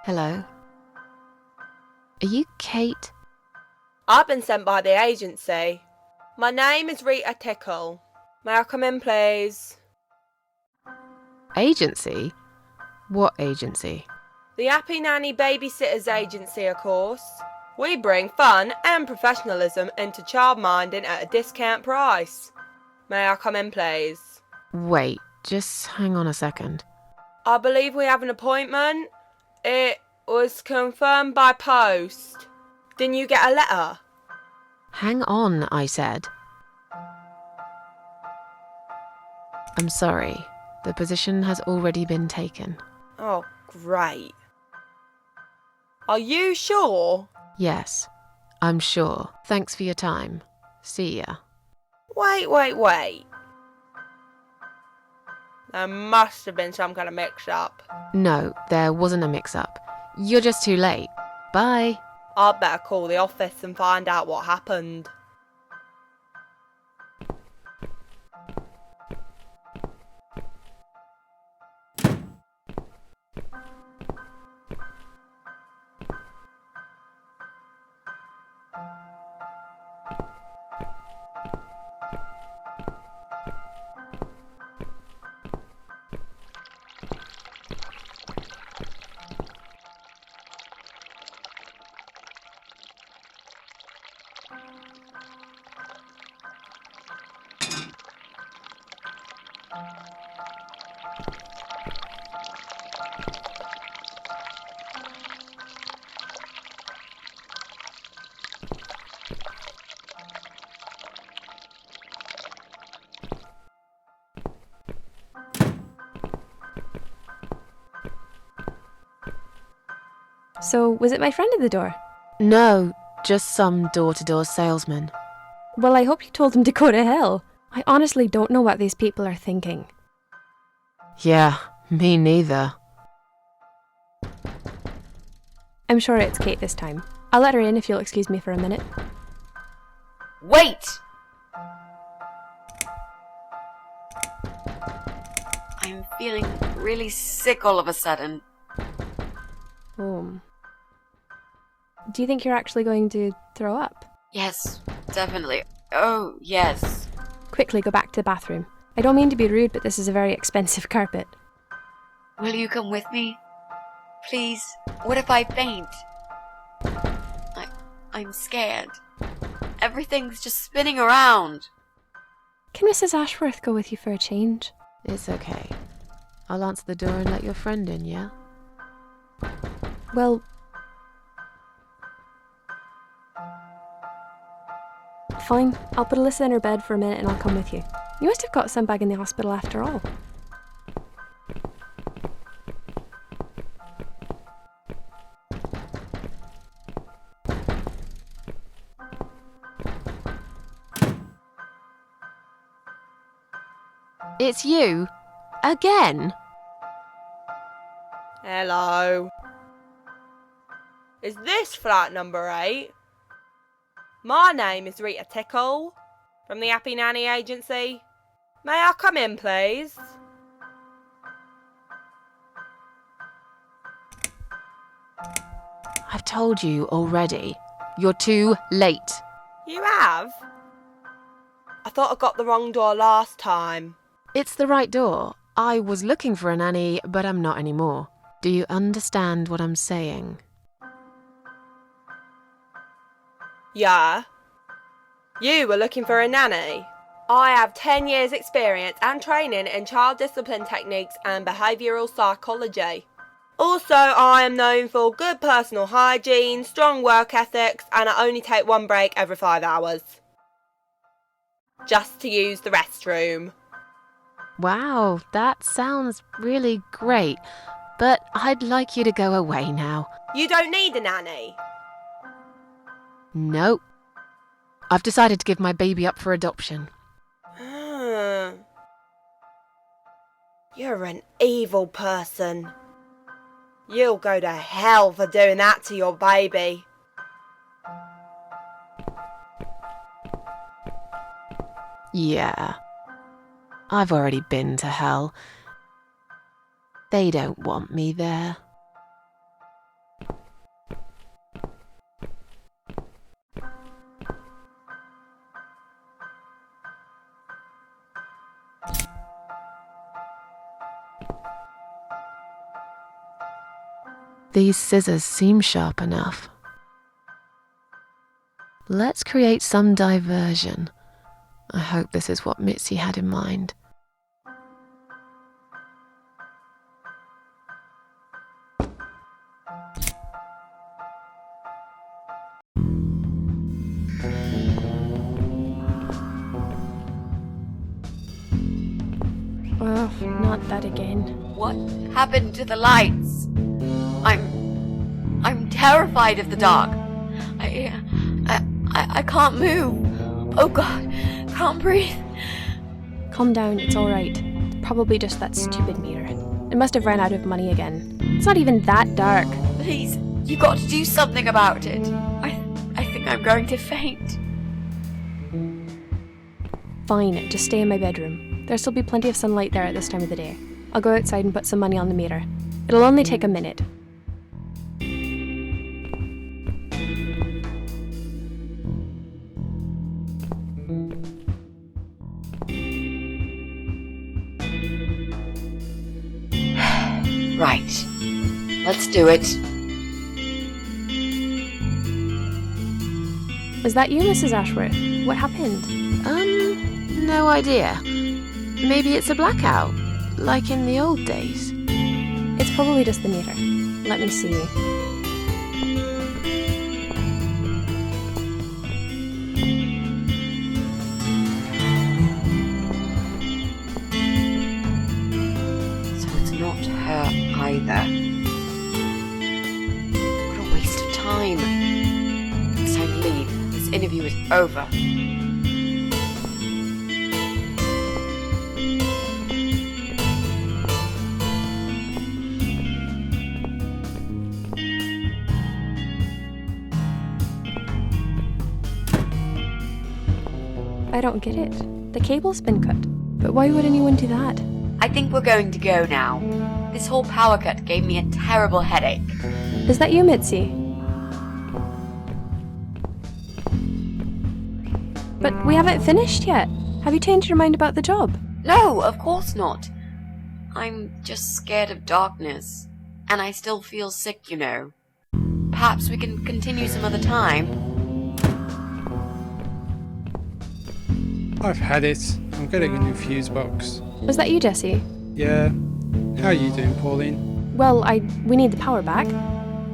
Hello? Are you Kate? I've been sent by the agency. My name is Rita Tickle. May I come in, please? Agency? What agency? The Happy Nanny Babysitters Agency, of course. We bring fun and professionalism into childminding at a discount price. May I come in, please? Wait, just hang on a second. I believe we have an appointment. It was confirmed by post. Didn't you get a letter? Hang on, I said. I'm sorry. The position has already been taken. Oh, great. Are you sure? Yes, I'm sure. Thanks for your time. See ya. Wait. There must have been some kind of mix-up. No, there wasn't a mix-up. You're just too late. Bye. I'd better call the office and find out what happened. So, was it my friend at the door? No, just some door-to-door salesman. Well, I hope you told him to go to hell. I honestly don't know what these people are thinking. Yeah, me neither. I'm sure it's Kate this time. I'll let her in if you'll excuse me for a minute. Wait! I'm feeling really sick all of a sudden. Oh. Do you think you're actually going to throw up? Yes, definitely. Oh, yes. Quickly go back to the bathroom. I don't mean to be rude, but this is a very expensive carpet. Will you come with me? Please? What if I faint? I'm scared. Everything's just spinning around. Can Mrs. Ashworth go with you for a change? It's okay. I'll answer the door and let your friend in, yeah? Well... Fine. I'll put Alyssa in her bed for a minute and I'll come with you. You must have got some bag in the hospital after all. It's you? Again? Hello. Is this flat number 8? My name is Rita Tickle, from the Happy Nanny Agency. May I come in, please? I've told you already. You're too late. You have? I thought I got the wrong door last time. It's the right door. I was looking for a nanny, but I'm not anymore. Do you understand what I'm saying? Yeah. You were looking for a nanny? I have 10 years experience and training in child discipline techniques and behavioural psychology. Also, I am known for good personal hygiene, strong work ethics, and I only take one break every 5 hours. Just to use the restroom. Wow, that sounds really great, but I'd like you to go away now. You don't need a nanny? Nope. I've decided to give my baby up for adoption. You're an evil person. You'll go to hell for doing that to your baby. Yeah. I've already been to hell. They don't want me there. These scissors seem sharp enough. Let's create some diversion. I hope this is what Mitzi had in mind. Not that again. What happened to the lights? I'm terrified of the dark. I can't move. Oh God, can't breathe. Calm down, it's alright. Probably just that stupid mirror. It must have ran out of money again. It's not even that dark. Please, you got to do something about it. I think I'm going to faint. Fine, just stay in my bedroom. There'll still be plenty of sunlight there at this time of the day. I'll go outside and put some money on the meter. It'll only take a minute. Right. Let's do it. Is that you, Mrs. Ashworth? What happened? No idea. Maybe it's a blackout, like in the old days. It's probably just the meter. Let me see. So it's not her either. What a waste of time. It's time to leave. This interview is over. I don't get it. The cable's been cut. But why would anyone do that? I think we're going to go now. This whole power cut gave me a terrible headache. Is that you, Mitzi? But we haven't finished yet. Have you changed your mind about the job? No, of course not. I'm just scared of darkness. And I still feel sick, you know. Perhaps we can continue some other time. I've had it. I'm getting a new fuse box. Was that you, Jesse? Yeah. How are you doing, Pauline? Well, we need the power back.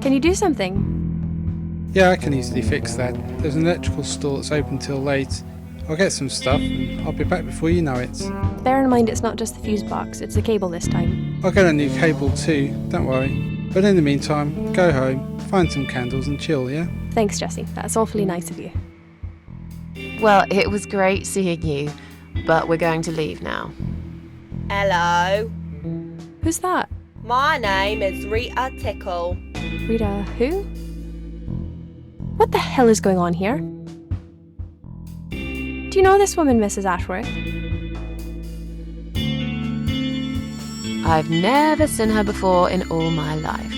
Can you do something? Yeah, I can easily fix that. There's an electrical store that's open till late. I'll get some stuff and I'll be back before you know it. Bear in mind it's not just the fuse box, it's the cable this time. I'll get a new cable too, don't worry. But in the meantime, go home, find some candles and chill, yeah? Thanks, Jesse. That's awfully nice of you. Well, it was great seeing you, but we're going to leave now. Hello. Who's that? My name is Rita Tickle. Rita who? What the hell is going on here? Do you know this woman, Mrs. Ashworth? I've never seen her before in all my life.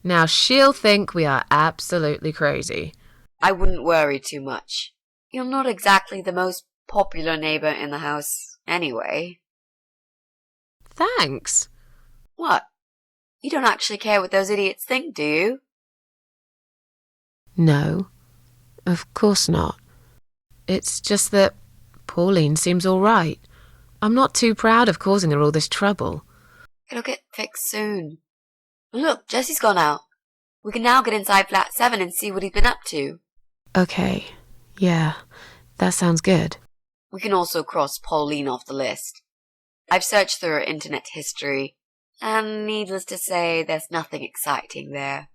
Now she'll think we are absolutely crazy. I wouldn't worry too much. You're not exactly the most popular neighbor in the house, anyway. Thanks. What? You don't actually care what those idiots think, do you? No, of course not. It's just that Pauline seems all right. I'm not too proud of causing her all this trouble. It'll get fixed soon. Look, Jesse's gone out. We can now get inside flat 7 and see what he's been up to. Okay, yeah, that sounds good. We can also cross Pauline off the list. I've searched through her internet history, and needless to say, there's nothing exciting there.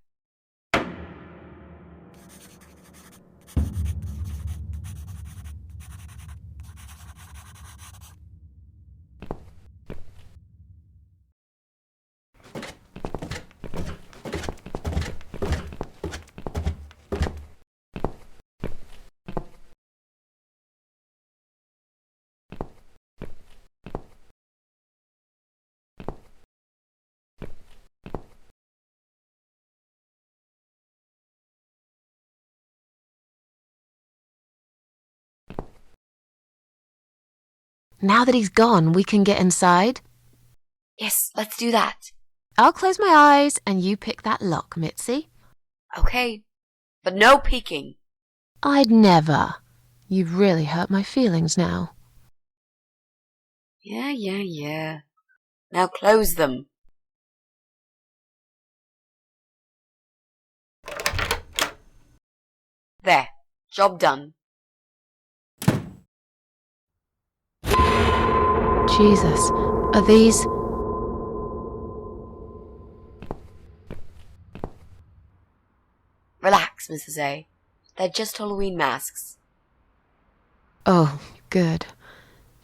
Now that he's gone, we can get inside. Yes, let's do that. I'll close my eyes and you pick that lock, Mitzi. Okay, but no peeking. I'd never. You've really hurt my feelings now. Yeah. Now close them. There. Job done. Jesus, are these... Relax, Mrs. A. They're just Halloween masks. Oh, good.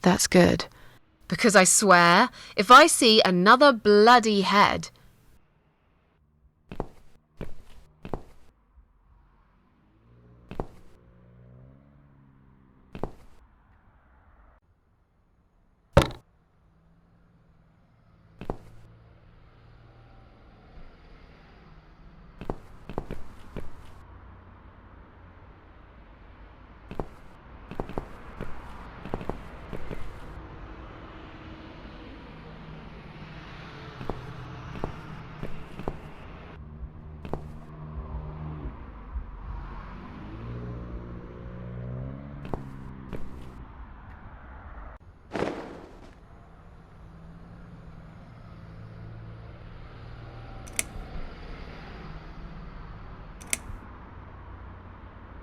That's good. Because I swear, if I see another bloody head...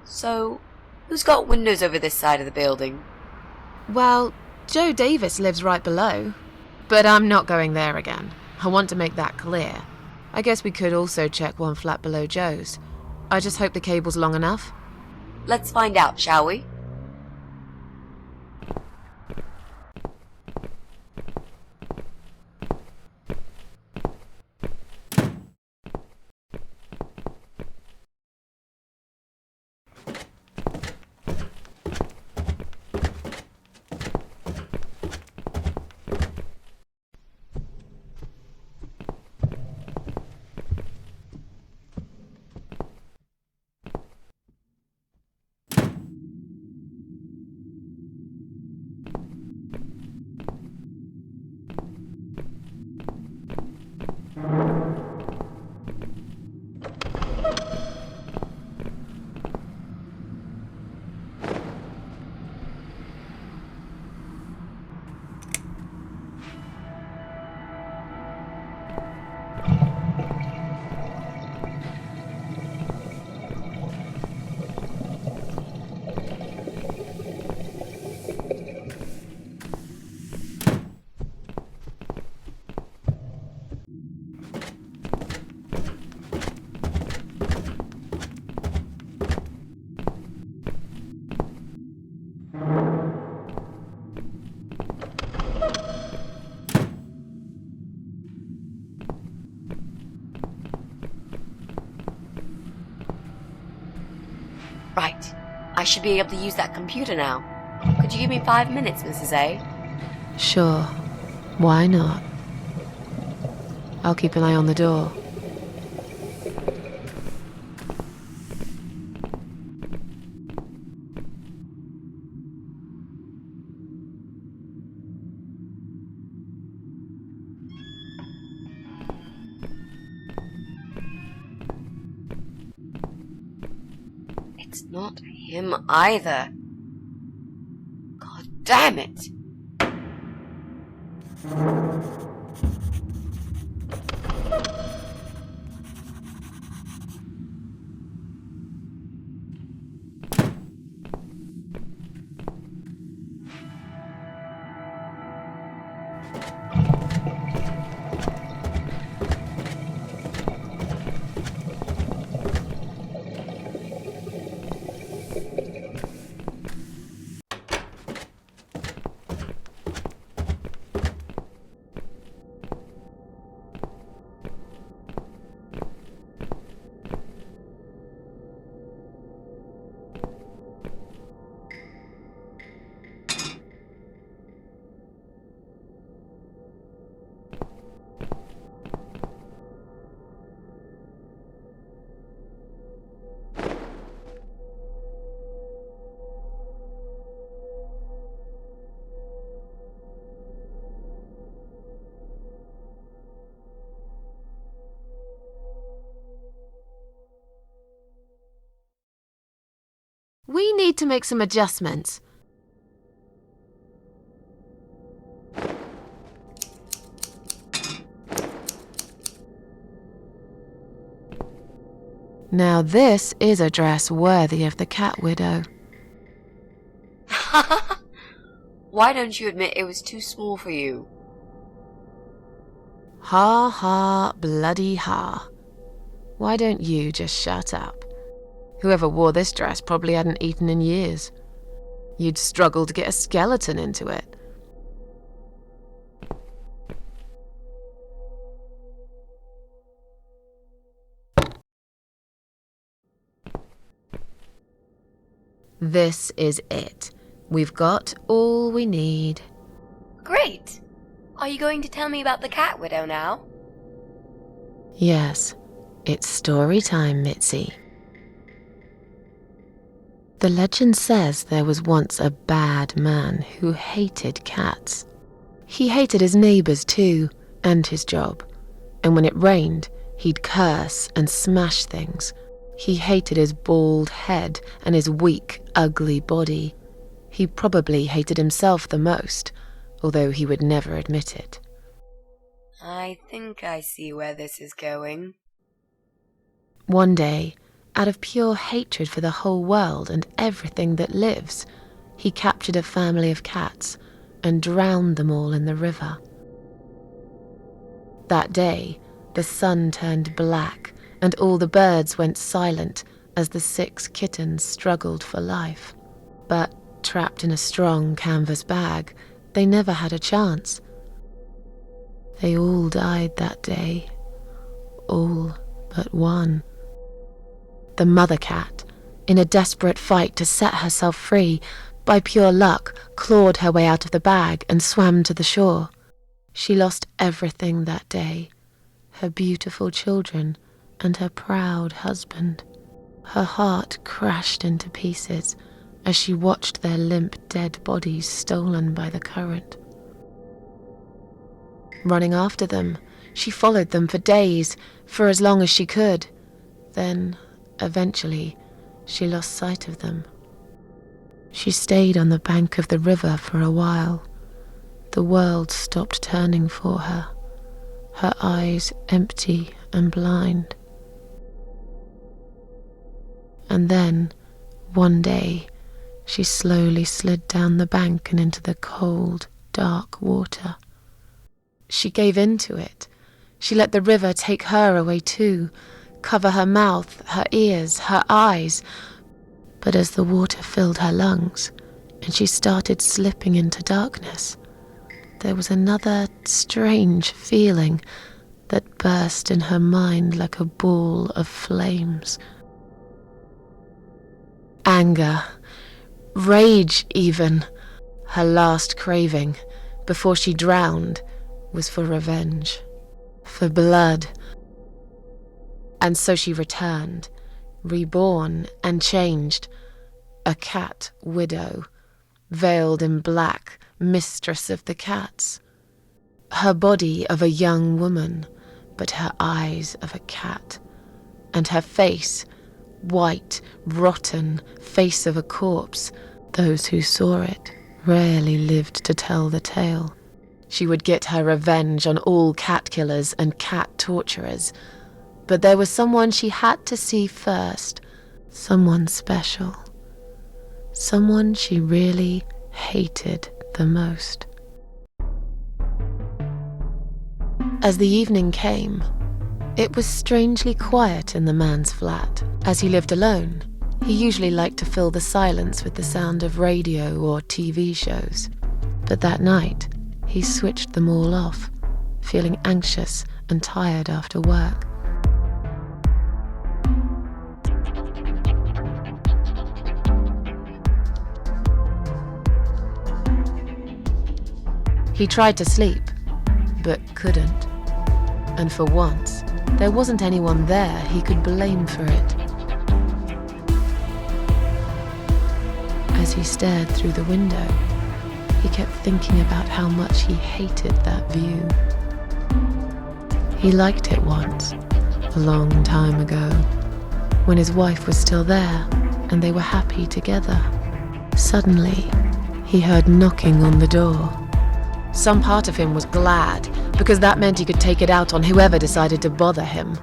So, who's got windows over this side of the building? Well, Joe Davis lives right below. But I'm not going there again. I want to make that clear. I guess we could also check one flat below Joe's. I just hope the cable's long enough. Let's find out, shall we? Right. I should be able to use that computer now. Could you give me 5 minutes, Mrs. A? Sure. Why not? I'll keep an eye on the door. It's not him either. God damn it! We need to make some adjustments. Now this is a dress worthy of the cat widow. Why don't you admit it was too small for you? Ha ha, bloody ha. Why don't you just shut up? Whoever wore this dress probably hadn't eaten in years. You'd struggle to get a skeleton into it. This is it. We've got all we need. Great! Are you going to tell me about the cat widow now? Yes, it's story time, Mitzi. The legend says there was once a bad man who hated cats. He hated his neighbours too, and his job. And when it rained, he'd curse and smash things. He hated his bald head and his weak, ugly body. He probably hated himself the most, although he would never admit it. I think I see where this is going. One day, out of pure hatred for the whole world and everything that lives, he captured a family of cats and drowned them all in the river. That day, the sun turned black and all the birds went silent as the 6 kittens struggled for life. But trapped in a strong canvas bag, they never had a chance. They all died that day, all but one. The mother cat, in a desperate fight to set herself free, by pure luck clawed her way out of the bag and swam to the shore. She lost everything that day, her beautiful children and her proud husband. Her heart crashed into pieces as she watched their limp dead bodies stolen by the current. Running after them, she followed them for days, for as long as she could. Then, eventually, she lost sight of them. She stayed on the bank of the river for a while. The world stopped turning for her, her eyes empty and blind. And then, one day, she slowly slid down the bank and into the cold, dark water. She gave in to it. She let the river take her away too, cover her mouth, her ears, her eyes. But as the water filled her lungs and she started slipping into darkness, there was another strange feeling that burst in her mind like a ball of flames. Anger, rage even. Her last craving, before she drowned, was for revenge, for blood. And so she returned, reborn and changed, a cat widow, veiled in black, mistress of the cats. Her body of a young woman, but her eyes of a cat, and her face, white, rotten, face of a corpse. Those who saw it rarely lived to tell the tale. She would get her revenge on all cat killers and cat torturers. But there was someone she had to see first, someone special, someone she really hated the most. As the evening came, it was strangely quiet in the man's flat. As he lived alone, he usually liked to fill the silence with the sound of radio or TV shows. But that night, he switched them all off, feeling anxious and tired after work. He tried to sleep, but couldn't. And for once, there wasn't anyone there he could blame for it. As he stared through the window, he kept thinking about how much he hated that view. He liked it once, a long time ago, when his wife was still there and they were happy together. Suddenly, he heard knocking on the door. Some part of him was glad, because that meant he could take it out on whoever decided to bother him.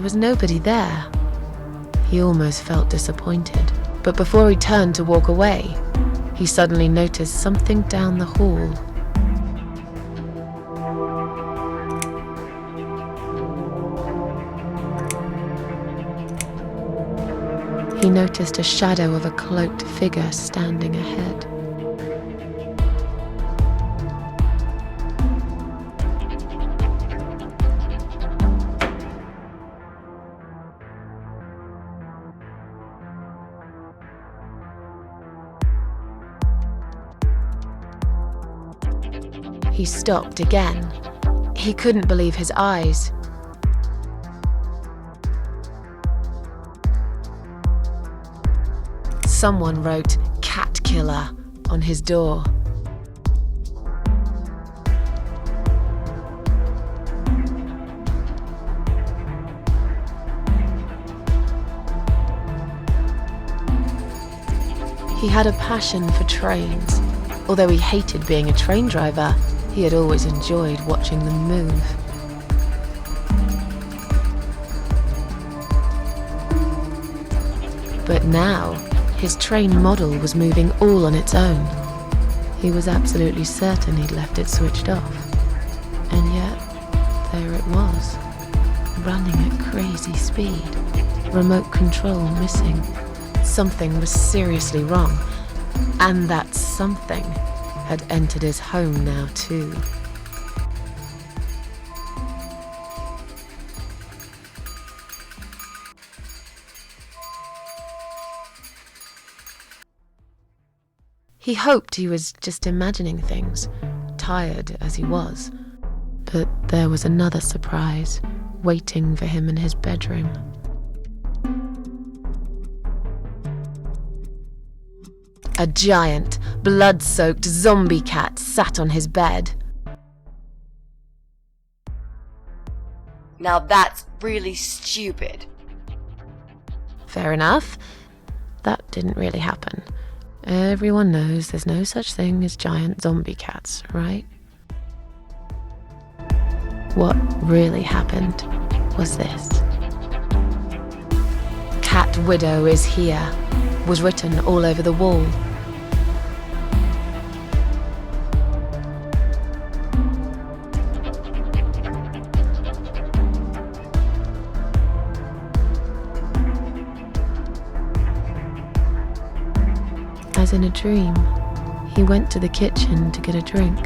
was nobody there. He almost felt disappointed, but before he turned to walk away, he suddenly noticed something down the hall. He noticed a shadow of a cloaked figure standing ahead. He stopped again. He couldn't believe his eyes. Someone wrote "Cat Killer" on his door. He had a passion for trains. Although he hated being a train driver, he had always enjoyed watching them move. But now, his train model was moving all on its own. He was absolutely certain he'd left it switched off. And yet, there it was, running at crazy speed. Remote control missing. Something was seriously wrong. And that something had entered his home now too. He hoped he was just imagining things, tired as he was. But there was another surprise waiting for him in his bedroom. A giant, blood-soaked zombie cat sat on his bed. Now that's really stupid. Fair enough. That didn't really happen. Everyone knows there's no such thing as giant zombie cats, right? What really happened was this. "Cat Widow is here," was written all over the wall. As in a dream, he went to the kitchen to get a drink.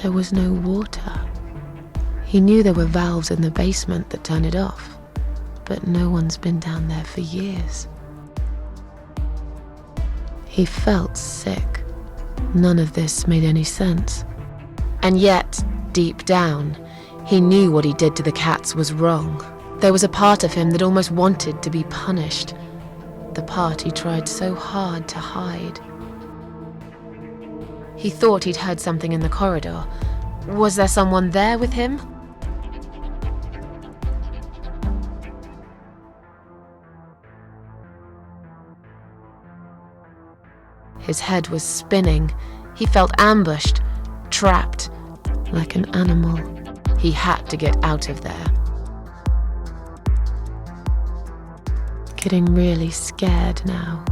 There was no water. He knew there were valves in the basement that turned it off, but no one's been down there for years. He felt sick. None of this made any sense. And yet, deep down, he knew what he did to the cats was wrong. There was a part of him that almost wanted to be punished. The part he tried so hard to hide. He thought he'd heard something in the corridor. Was there someone there with him? His head was spinning. He felt ambushed, trapped, like an animal. He had to get out of there. Getting really scared now,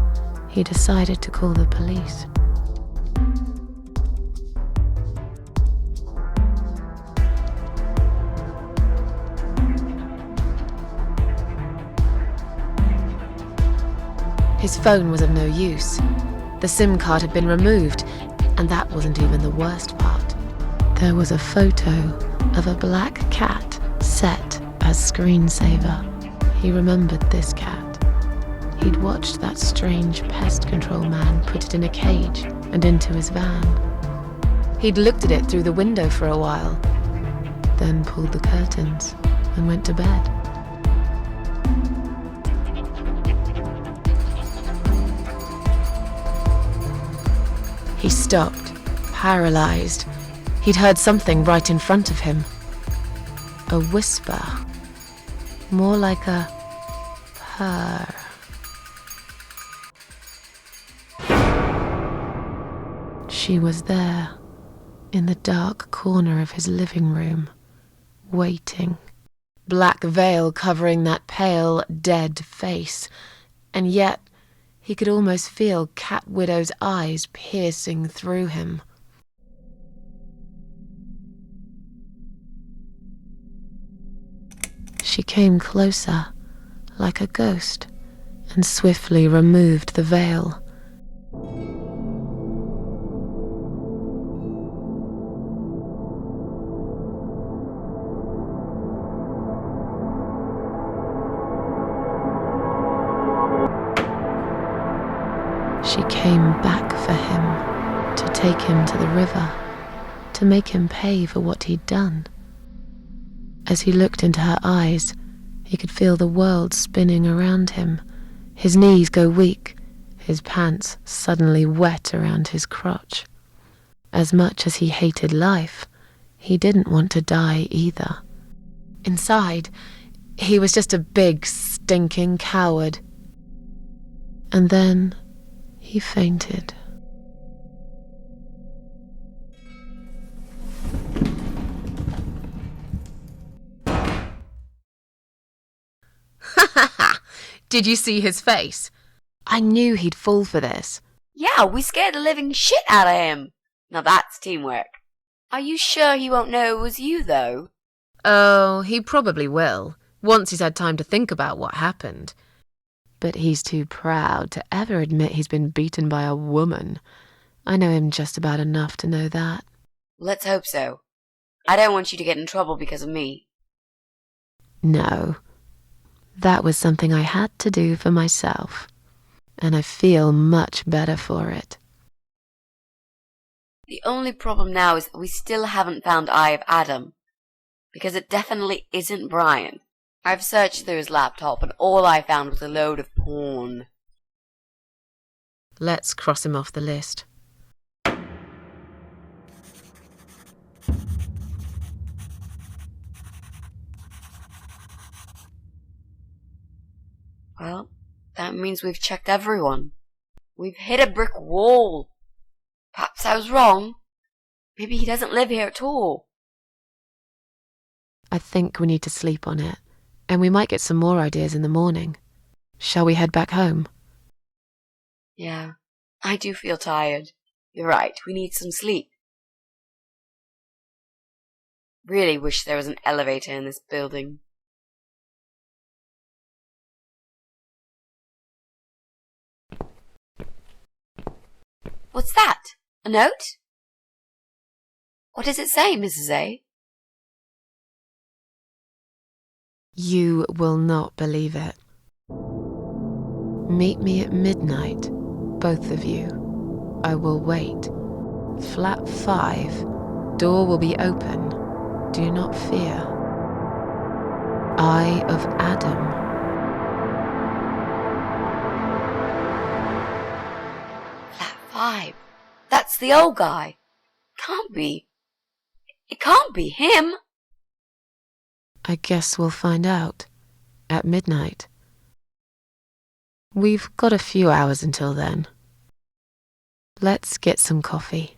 he decided to call the police. His phone was of no use. The SIM card had been removed, and that wasn't even the worst part. There was a photo of a black cat set as screensaver. He remembered this cat. He'd watched that strange pest control man put it in a cage and into his van. He'd looked at it through the window for a while, then pulled the curtains and went to bed. He stopped, paralyzed. He'd heard something right in front of him. A whisper. More like a purr. She was there, in the dark corner of his living room, waiting. Black veil covering that pale, dead face, and yet he could almost feel Cat Widow's eyes piercing through him. She came closer, like a ghost, and swiftly removed the veil. She came back for him, to take him to the river, to make him pay for what he'd done. As he looked into her eyes, he could feel the world spinning around him, his knees go weak, his pants suddenly wet around his crotch. As much as he hated life, he didn't want to die either. Inside, he was just a big, stinking coward. And then he fainted. Did you see his face? I knew he'd fall for this. Yeah, we scared the living shit out of him. Now that's teamwork. Are you sure he won't know it was you, though? Oh, he probably will, once he's had time to think about what happened. But he's too proud to ever admit he's been beaten by a woman. I know him just about enough to know that. Let's hope so. I don't want you to get in trouble because of me. No. That was something I had to do for myself, and I feel much better for it. The only problem now is that we still haven't found Eye of Adam, because it definitely isn't Brian. I've searched through his laptop and all I found was a load of porn. Let's cross him off the list. Well, that means we've checked everyone. We've hit a brick wall. Perhaps I was wrong. Maybe he doesn't live here at all. I think we need to sleep on it, and we might get some more ideas in the morning. Shall we head back home? Yeah, I do feel tired. You're right, we need some sleep. Really wish there was an elevator in this building. What's that? A note? What does it say, Mrs. A? You will not believe it. Meet me at midnight, both of you. I will wait. Flat 5. Door will be open. Do not fear. Eye of Adam. Flat 5. That's the old guy. Can't be. It can't be him. I guess we'll find out. At midnight. We've got a few hours until then. Let's get some coffee.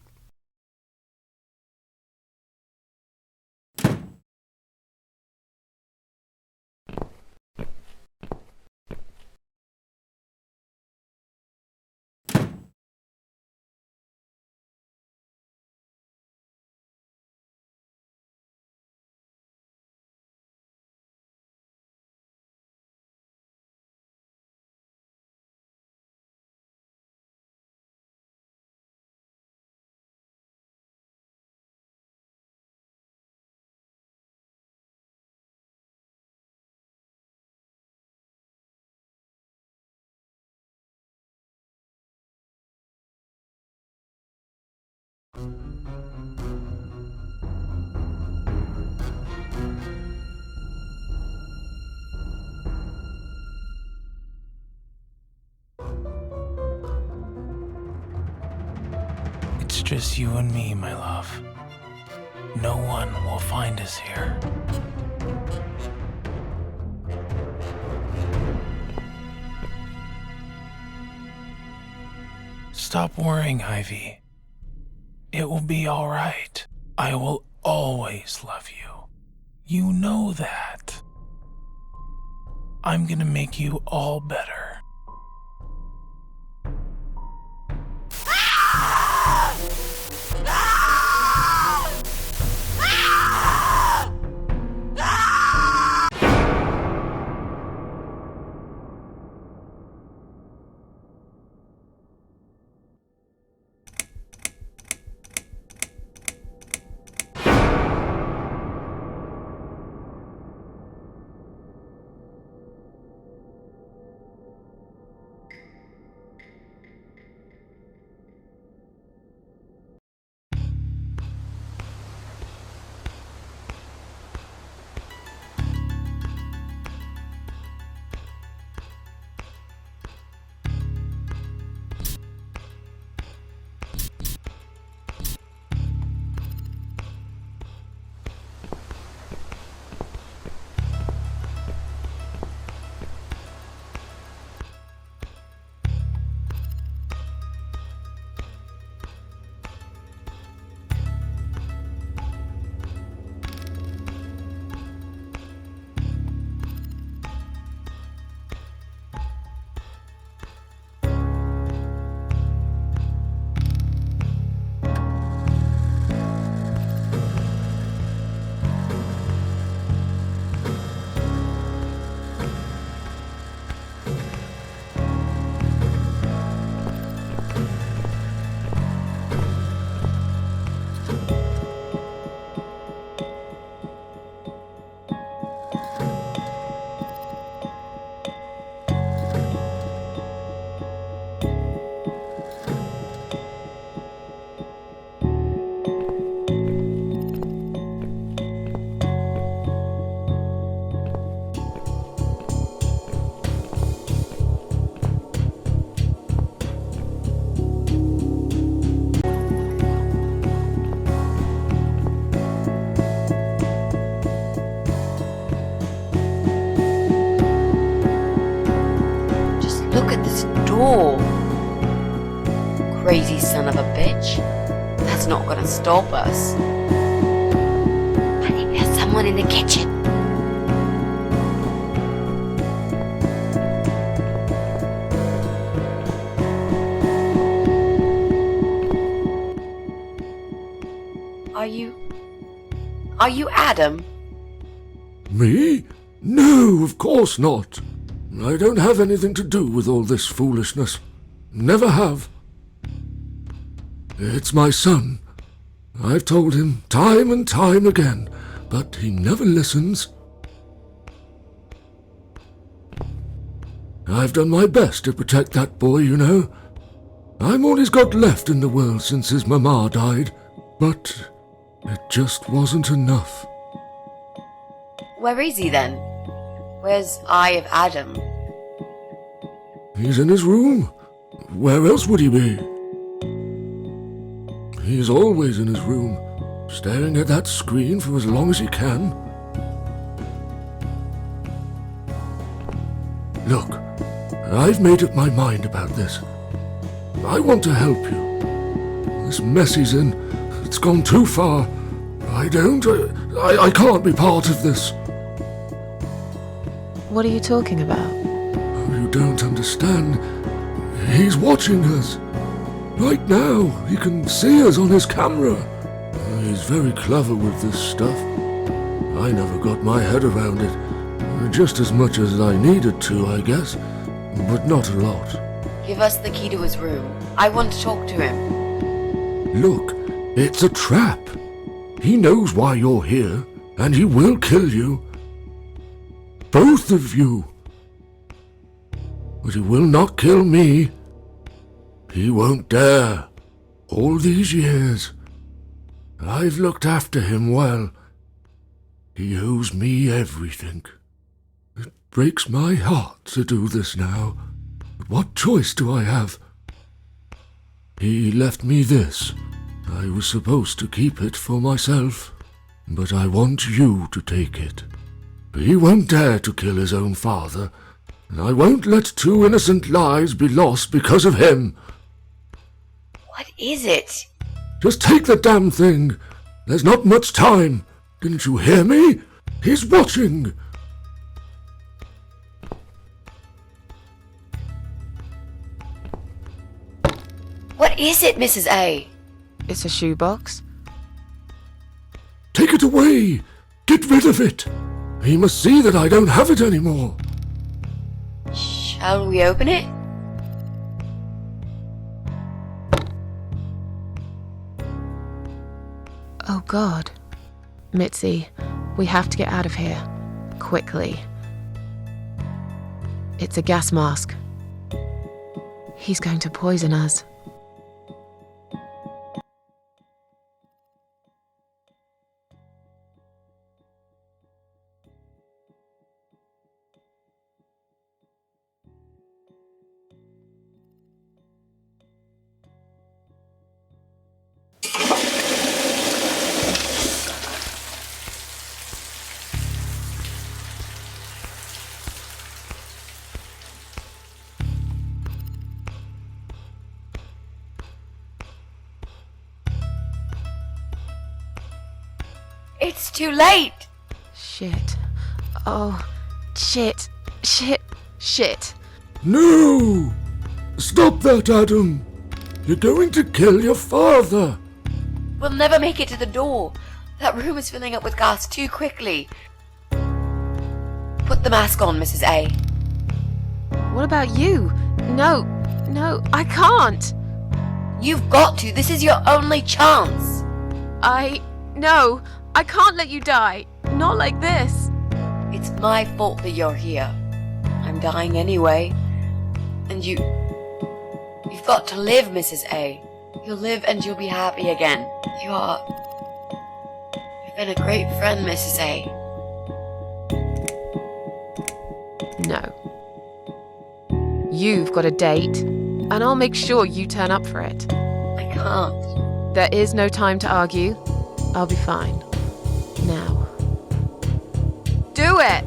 It's just you and me, my love. No one will find us here. Stop worrying, Ivy. It will be all right. I will always love you. You know that. I'm gonna make you all better. door. Crazy son of a bitch. That's not gonna stop us. I think there's someone in the kitchen. Are you Adam? Me? No, of course not. I don't have anything to do with all this foolishness. Never have. It's my son. I've told him time and time again, but he never listens. I've done my best to protect that boy, you know. I'm all he's got left in the world since his mama died, but it just wasn't enough. Where is he then? Where's Eye of Adam? He's in his room. Where else would he be? He's always in his room, staring at that screen for as long as he can. Look, I've made up my mind about this. I want to help you. This mess he's in, it's gone too far. I can't be part of this. What are you talking about? Oh, you don't understand. He's watching us. Right now, he can see us on his camera. He's very clever with this stuff. I never got my head around it. Just as much as I needed to, I guess. But not a lot. Give us the key to his room. I want to talk to him. Look, it's a trap. He knows why you're here, and he will kill you. Both of you. But he will not kill me. He won't dare. All these years, I've looked after him well. He owes me everything. It breaks my heart to do this now. But what choice do I have? He left me this. I was supposed to keep it for myself, but I want you to take it. He won't dare to kill his own father, and I won't let 2 innocent lives be lost because of him. What is it? Just take the damn thing. There's not much time. Didn't you hear me? He's watching. What is it, Mrs. A? It's a shoebox. Take it away. Get rid of it. He must see that I don't have it anymore. Shall we open it? Oh God. Mitzi, we have to get out of here. Quickly. It's a gas mask. He's going to poison us. It's too late! Shit. Oh, shit. Shit. No! Stop that, Adam. You're going to kill your father. We'll never make it to the door. That room is filling up with gas too quickly. Put the mask on, Mrs. A. What about you? No, I can't. You've got to. This is your only chance. No, I can't let you die. Not like this. It's my fault that you're here. I'm dying anyway. And you've got to live, Mrs. A. You'll live and you'll be happy again. You've been a great friend, Mrs. A. No. You've got a date, and I'll make sure you turn up for it. I can't. There is no time to argue. I'll be fine. Now. Do it!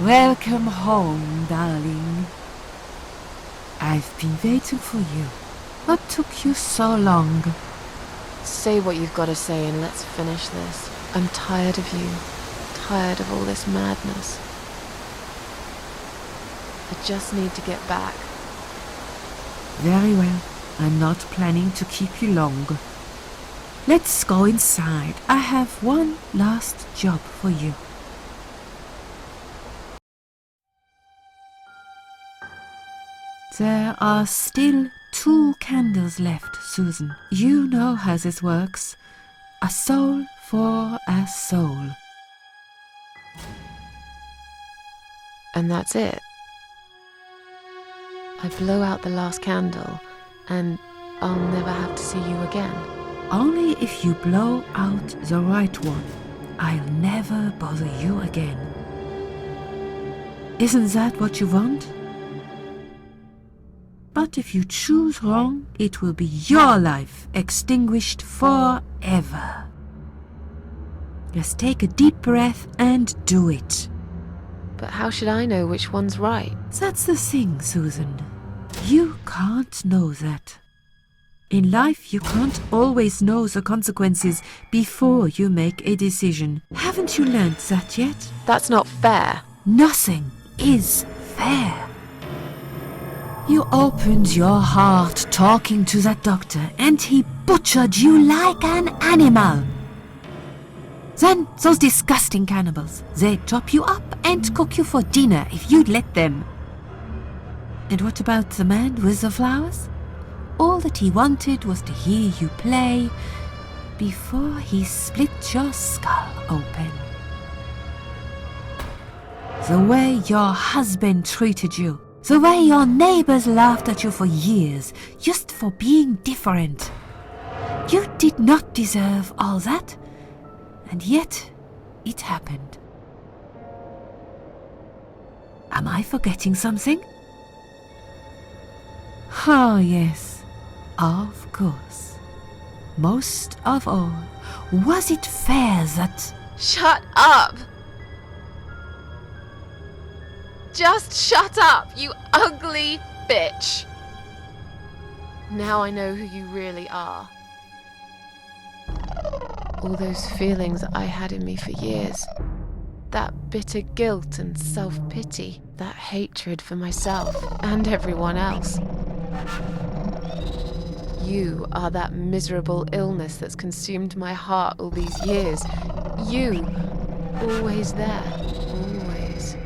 Welcome home, darling. I've been waiting for you. What took you so long? Say what you've got to say and let's finish this. I'm tired of you. Tired of all this madness. I just need to get back. Very well. I'm not planning to keep you long. Let's go inside. I have one last job for you. There are still 2 candles left, Susan. You know how this works. A soul for a soul. And that's it. I blow out the last candle, and I'll never have to see you again. Only if you blow out the right one. I'll never bother you again. Isn't that what you want? But if you choose wrong, it will be your life extinguished forever. Just take a deep breath and do it. But how should I know which one's right? That's the thing, Susan. You can't know that. In life, you can't always know the consequences before you make a decision. Haven't you learned that yet? That's not fair. Nothing is fair. You opened your heart talking to that doctor, and he butchered you like an animal. Then those disgusting cannibals, they'd chop you up and cook you for dinner if you'd let them. And what about the man with the flowers? All that he wanted was to hear you play before he split your skull open. The way your husband treated you, the way your neighbors laughed at you for years, just for being different. You did not deserve all that, and yet it happened. Am I forgetting something? Oh, yes, of course. Most of all, was it fair that... Shut up! Just shut up, you ugly bitch! Now I know who you really are. All those feelings I had in me for years. That bitter guilt and self-pity. That hatred for myself and everyone else. You are that miserable illness that's consumed my heart all these years. You, always there, always.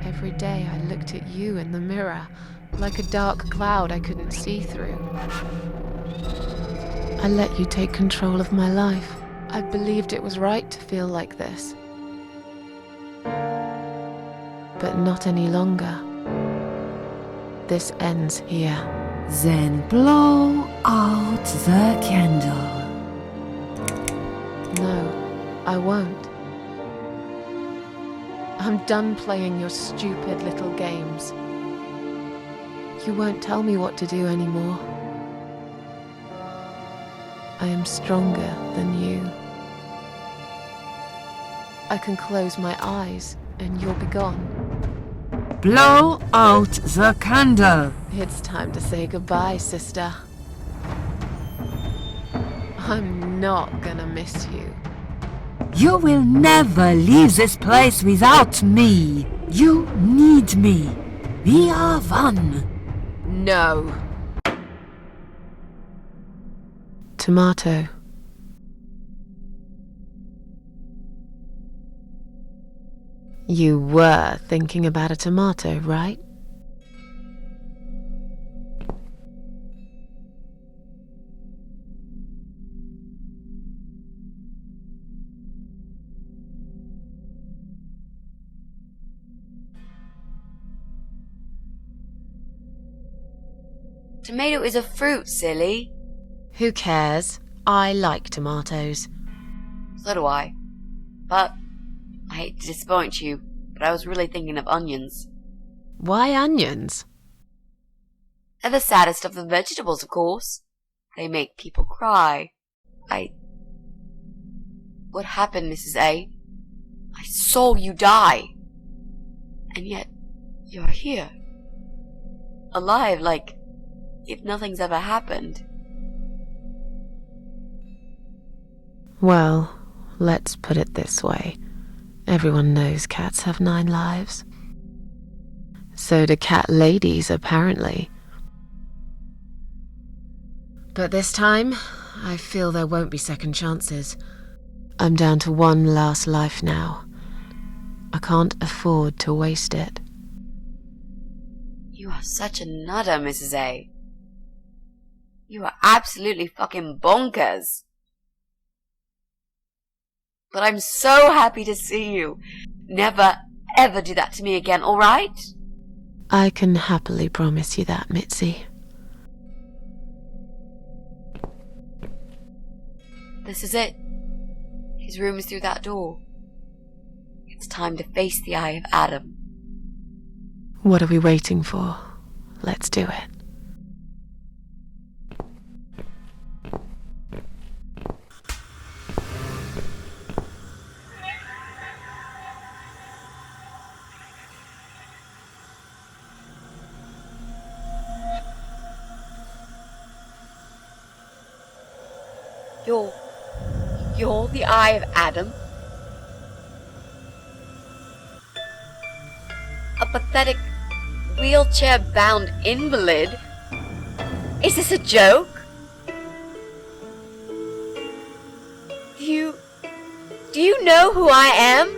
Every day I looked at you in the mirror, like a dark cloud I couldn't see through. I let you take control of my life. I believed it was right to feel like this. But not any longer. This ends here. Then blow out the candle. No, I won't. I'm done playing your stupid little games. You won't tell me what to do anymore. I am stronger than you. I can close my eyes and you'll be gone. Blow out the candle. It's time to say goodbye, sister. I'm not gonna miss you. You will never leave this place without me. You need me. We are one. No. Tomato. You were thinking about a tomato, right? Tomato is a fruit, silly. Who cares? I like tomatoes. So do I. But I hate to disappoint you, but I was really thinking of onions. Why onions? They're the saddest of the vegetables, of course. They make people cry. What happened, Mrs. A? I saw you die. And yet, you're here. Alive, like if nothing's ever happened. Well, let's put it this way. Everyone knows cats have 9 lives. So do cat ladies, apparently. But this time, I feel there won't be second chances. I'm down to 1 last life now. I can't afford to waste it. You are such a nutter, Mrs. A. You are absolutely fucking bonkers. But I'm so happy to see you. Never, ever do that to me again, alright? I can happily promise you that, Mitzi. This is it. His room is through that door. It's time to face the eye of Adam. What are we waiting for? Let's do it. You're the Eye of Adam? A pathetic, wheelchair-bound invalid? Is this a joke? Do you know who I am?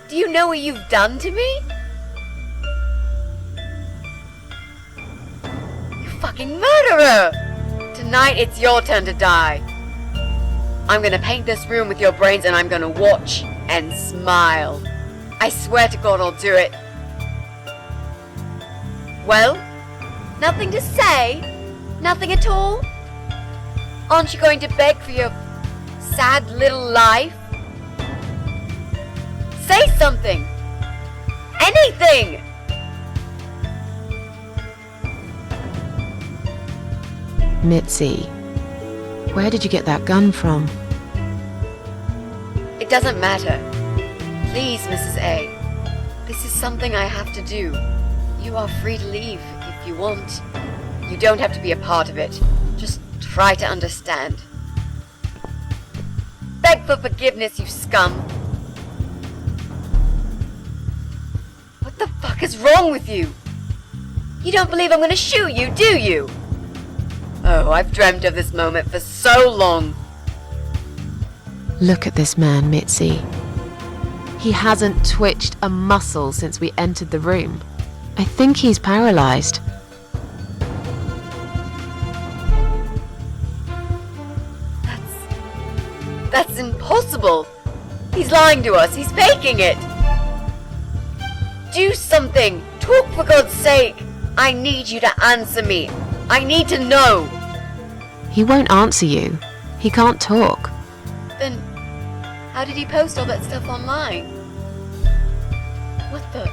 Do you know what you've done to me? You fucking murderer! Tonight it's your turn to die. I'm gonna paint this room with your brains and I'm gonna watch and smile. I swear to God I'll do it. Well? Nothing to say? Nothing at all? Aren't you going to beg for your sad little life? Say something! Anything! Mitzi, where did you get that gun from? It doesn't matter. Please, Mrs. A. This is something I have to do. You are free to leave if you want. You don't have to be a part of it. Just try to understand. Beg for forgiveness, you scum. What the fuck is wrong with you? You don't believe I'm gonna shoot you, do you? Oh, I've dreamt of this moment for so long. Look at this man, Mitzi. He hasn't twitched a muscle since we entered the room. I think he's paralyzed. That's impossible. He's lying to us. He's faking it. Do something. Talk for God's sake. I need you to answer me. I need to know. He won't answer you. He can't talk. Then, how did he post all that stuff online? What the?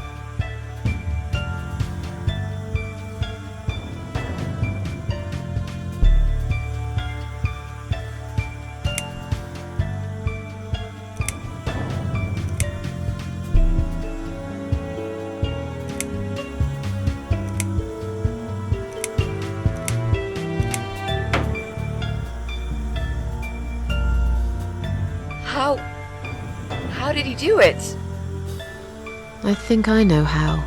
How did he do it? I think I know how.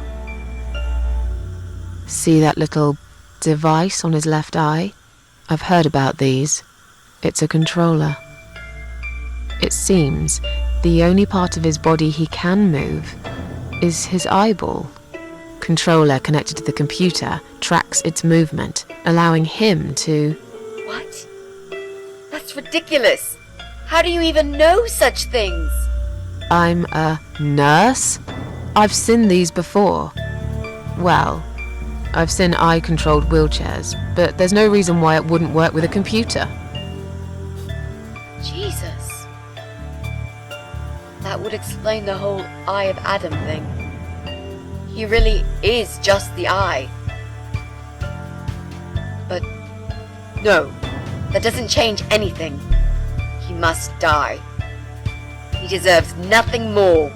See that little device on his left eye? I've heard about these. It's a controller. It seems the only part of his body he can move is his eyeball. Controller connected to the computer tracks its movement, allowing him to... What? That's ridiculous. How do you even know such things? I'm a nurse? I've seen these before. Well, I've seen eye-controlled wheelchairs, but there's no reason why it wouldn't work with a computer. Jesus. That would explain the whole Eye of Adam thing. He really is just the eye. But no, that doesn't change anything. He must die. He deserves nothing more.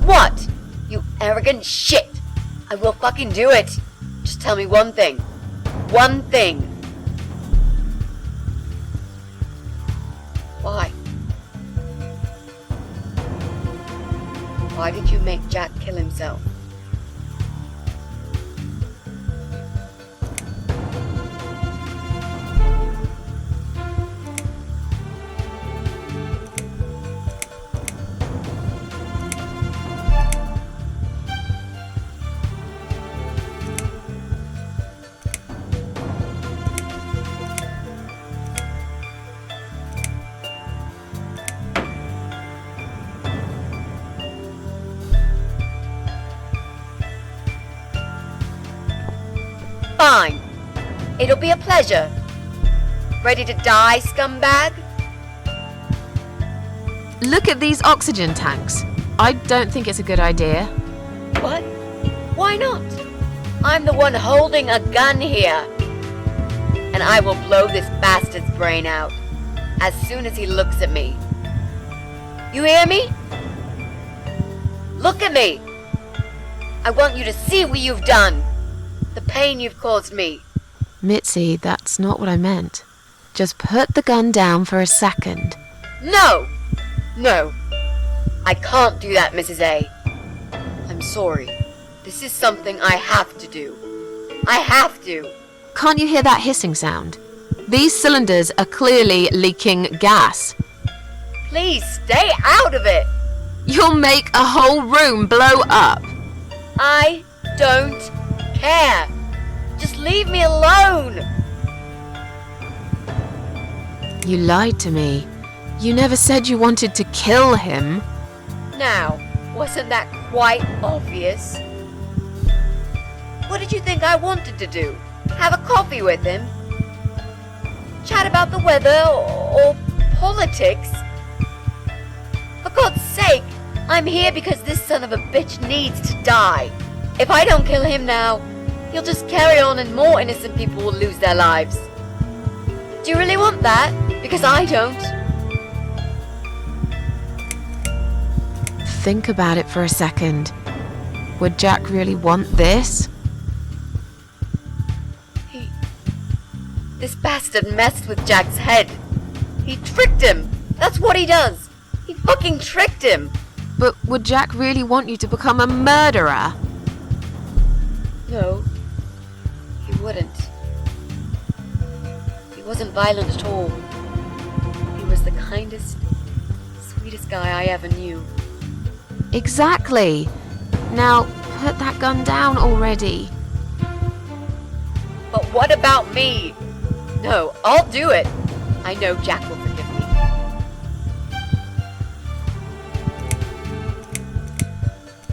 What? You arrogant shit! I will fucking do it! Just tell me one thing. One thing. Why? Why did you make Jack kill himself? Fine. It'll be a pleasure. Ready to die, scumbag? Look at these oxygen tanks. I don't think it's a good idea. What? Why not? I'm the one holding a gun here. And I will blow this bastard's brain out as soon as he looks at me. You hear me? Look at me. I want you to see what you've done. The pain you've caused me. Mitzi, that's not what I meant. Just put the gun down for a second. No! No. I can't do that, Mrs. A. I'm sorry. This is something I have to do. I have to. Can't you hear that hissing sound? These cylinders are clearly leaking gas. Please stay out of it. You'll make a whole room blow up. I don't care. Just leave me alone. You lied to me. You never said you wanted to kill him. Now, wasn't that quite obvious? What did you think I wanted to do? Have a coffee with him? Chat about the weather or politics? For God's sake, I'm here because this son of a bitch needs to die. If I don't kill him now, he'll just carry on and more innocent people will lose their lives. Do you really want that? Because I don't. Think about it for a second. Would Jack really want this? This bastard messed with Jack's head. He tricked him. That's what he does. He fucking tricked him. But would Jack really want you to become a murderer? No, he wouldn't. He wasn't violent at all. He was the kindest, sweetest guy I ever knew. Exactly. Now, put that gun down already. But what about me? No, I'll do it. I know Jack will forgive me.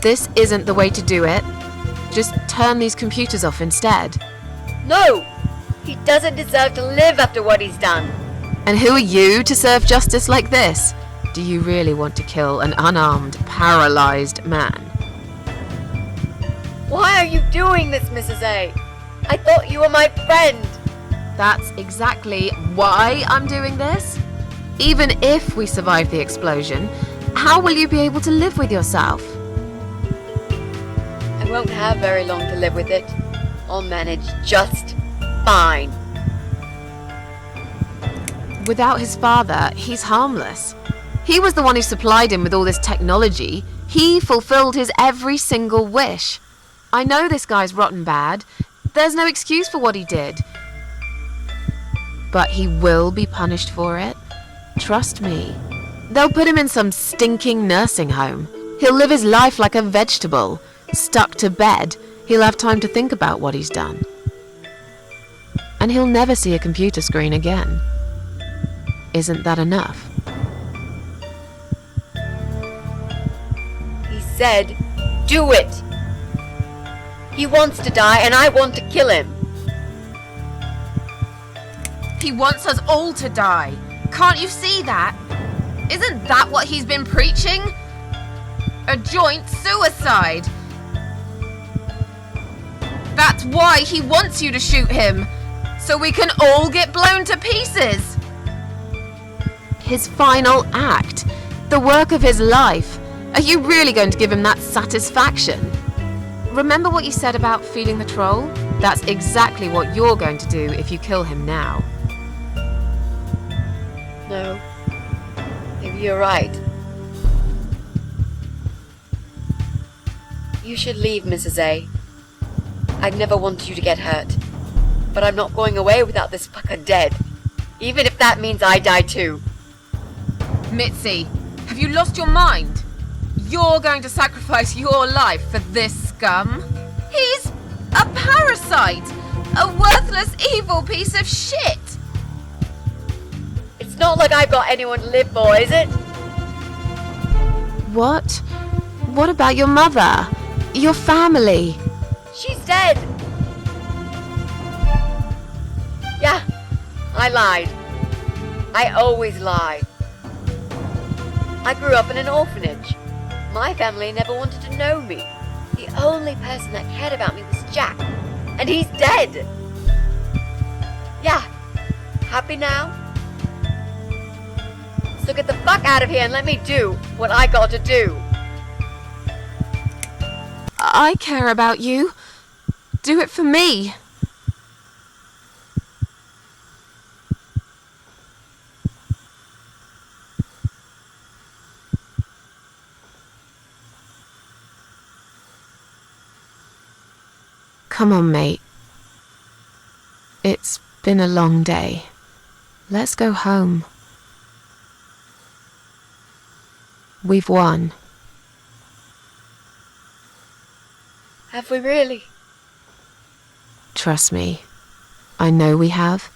This isn't the way to do it. Just turn these computers off instead. No! He doesn't deserve to live after what he's done. And who are you to serve justice like this? Do you really want to kill an unarmed, paralyzed man? Why are you doing this, Mrs. A? I thought you were my friend. That's exactly why I'm doing this. Even if we survive the explosion, how will you be able to live with yourself? I won't have very long to live with it. I'll manage just fine. Without his father, he's harmless. He was the one who supplied him with all this technology. He fulfilled his every single wish. I know this guy's rotten bad. There's no excuse for what he did. But he will be punished for it. Trust me. They'll put him in some stinking nursing home. He'll live his life like a vegetable. Stuck to bed. He'll have time to think about what he's done. And he'll never see a computer screen again. Isn't that enough? He said, do it. He wants to die and I want to kill him. He wants us all to die. Can't you see that? Isn't that what he's been preaching? A joint suicide. That's why he wants you to shoot him. So we can all get blown to pieces. His final act. The work of his life. Are you really going to give him that satisfaction? Remember what you said about feeding the troll? That's exactly what you're going to do if you kill him now. No. Maybe you're right. You should leave, Mrs. A. I'd never want you to get hurt. But I'm not going away without this fucker dead. Even if that means I die too. Mitzi, have you lost your mind? You're going to sacrifice your life for this scum? He's a parasite! A worthless, evil piece of shit! It's not like I've got anyone to live for, is it? What? What about your mother? Your family? She's dead! Yeah, I lied. I always lie. I grew up in an orphanage. My family never wanted to know me. The only person that cared about me was Jack. And he's dead! Yeah. Happy now? So get the fuck out of here and let me do what I got to do. I care about you. Do it for me. Come on, mate. It's been a long day. Let's go home. We've won. Have we really? Trust me. I know we have.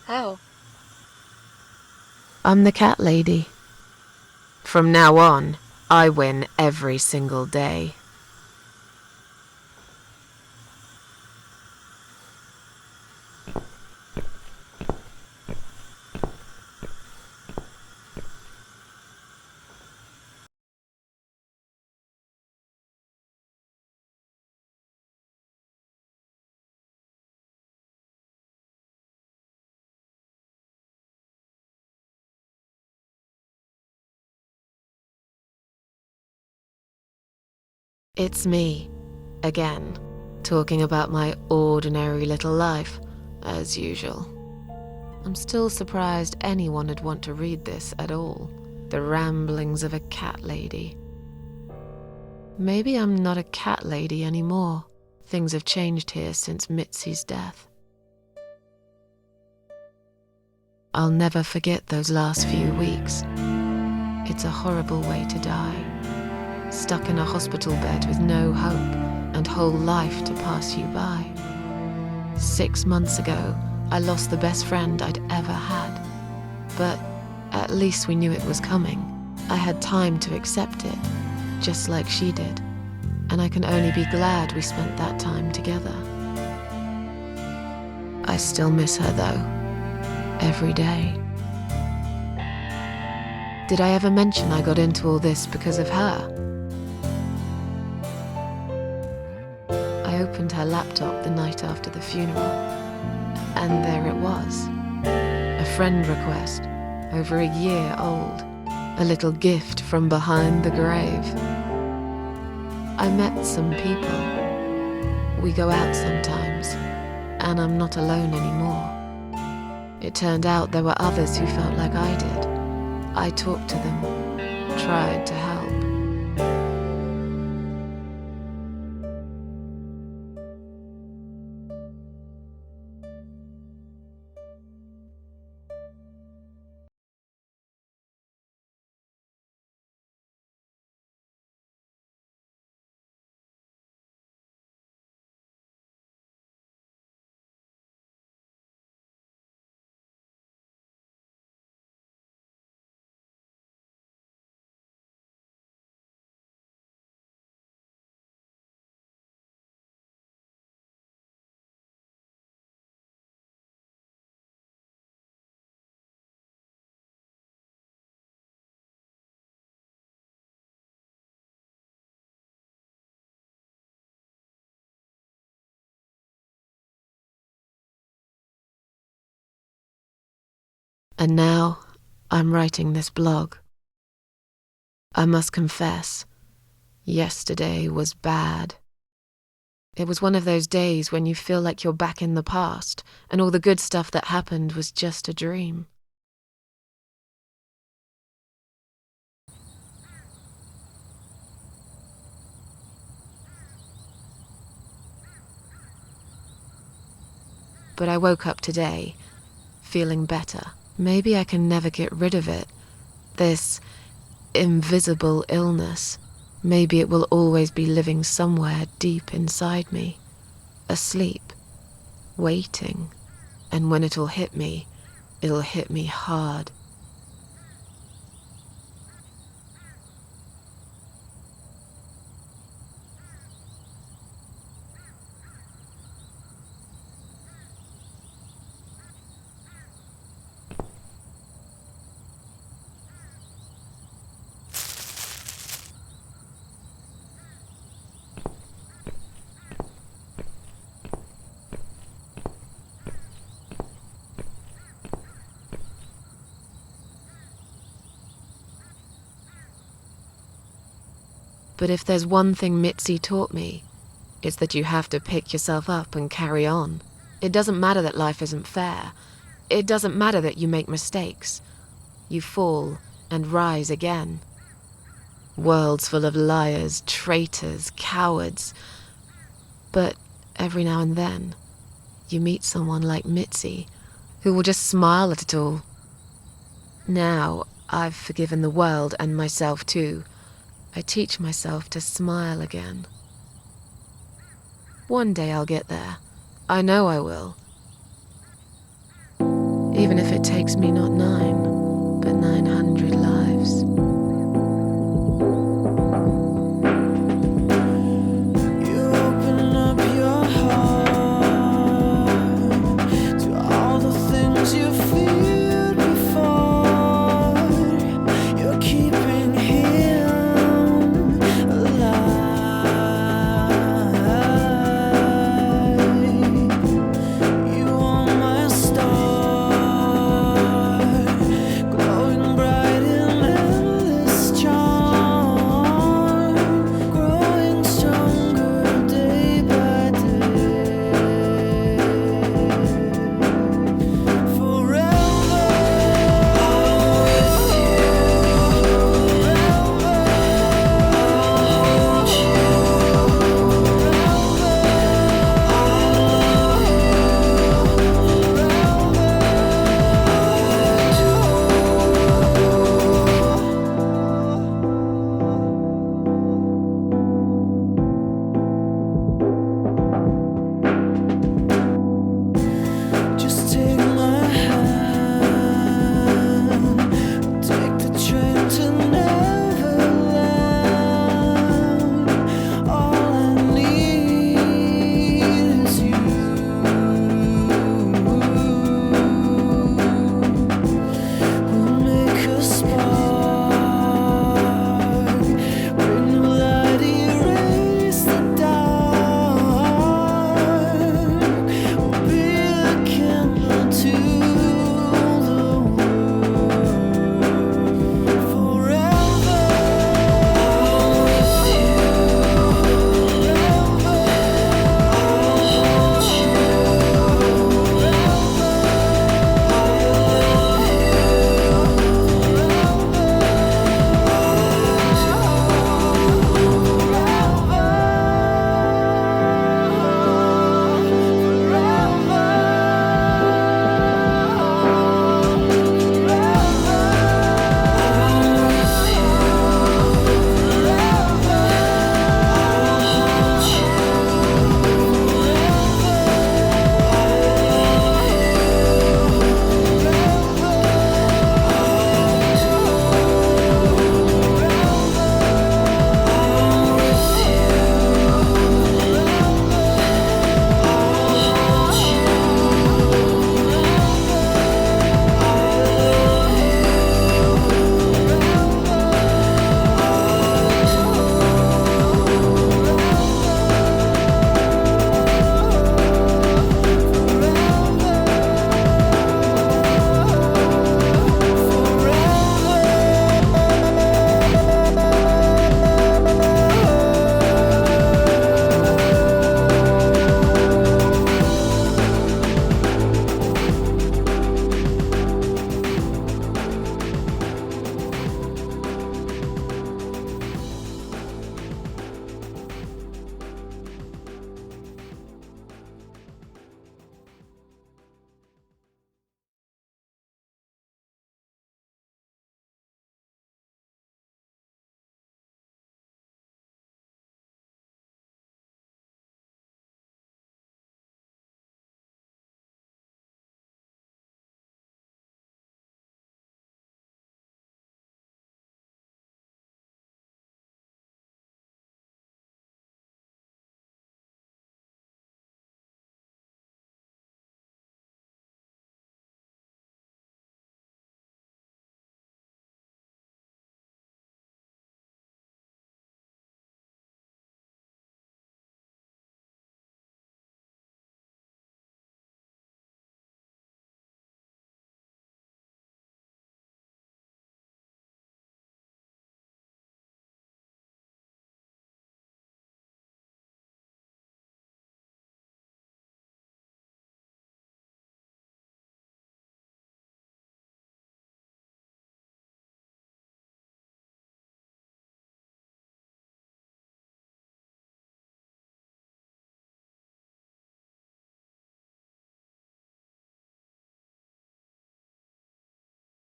How? I'm the cat lady. From now on, I win every single day. It's me, again, talking about my ordinary little life, as usual. I'm still surprised anyone would want to read this at all. The ramblings of a cat lady. Maybe I'm not a cat lady anymore. Things have changed here since Mitzi's death. I'll never forget those last few weeks. It's a horrible way to die. Stuck in a hospital bed with no hope and whole life to pass you by. 6 months ago, I lost the best friend I'd ever had. But at least we knew it was coming. I had time to accept it, just like she did. And I can only be glad we spent that time together. I still miss her though, every day. Did I ever mention I got into all this because of her? I opened her laptop the night after the funeral, and there it was. A friend request, over a year old. A little gift from behind the grave. I met some people. We go out sometimes, and I'm not alone anymore. It turned out there were others who felt like I did. I talked to them, tried to help. And now, I'm writing this blog. I must confess, yesterday was bad. It was one of those days when you feel like you're back in the past, and all the good stuff that happened was just a dream. But I woke up today, feeling better. Maybe I can never get rid of it. This invisible illness. Maybe it will always be living somewhere deep inside me. Asleep. Waiting. And when it'll hit me hard. But if there's one thing Mitzi taught me, it's that you have to pick yourself up and carry on. It doesn't matter that life isn't fair. It doesn't matter that you make mistakes. You fall and rise again. Worlds full of liars, traitors, cowards. But every now and then, you meet someone like Mitzi, who will just smile at it all. Now, I've forgiven the world and myself too. I teach myself to smile again. One day I'll get there. I know I will. Even if it takes me not 9.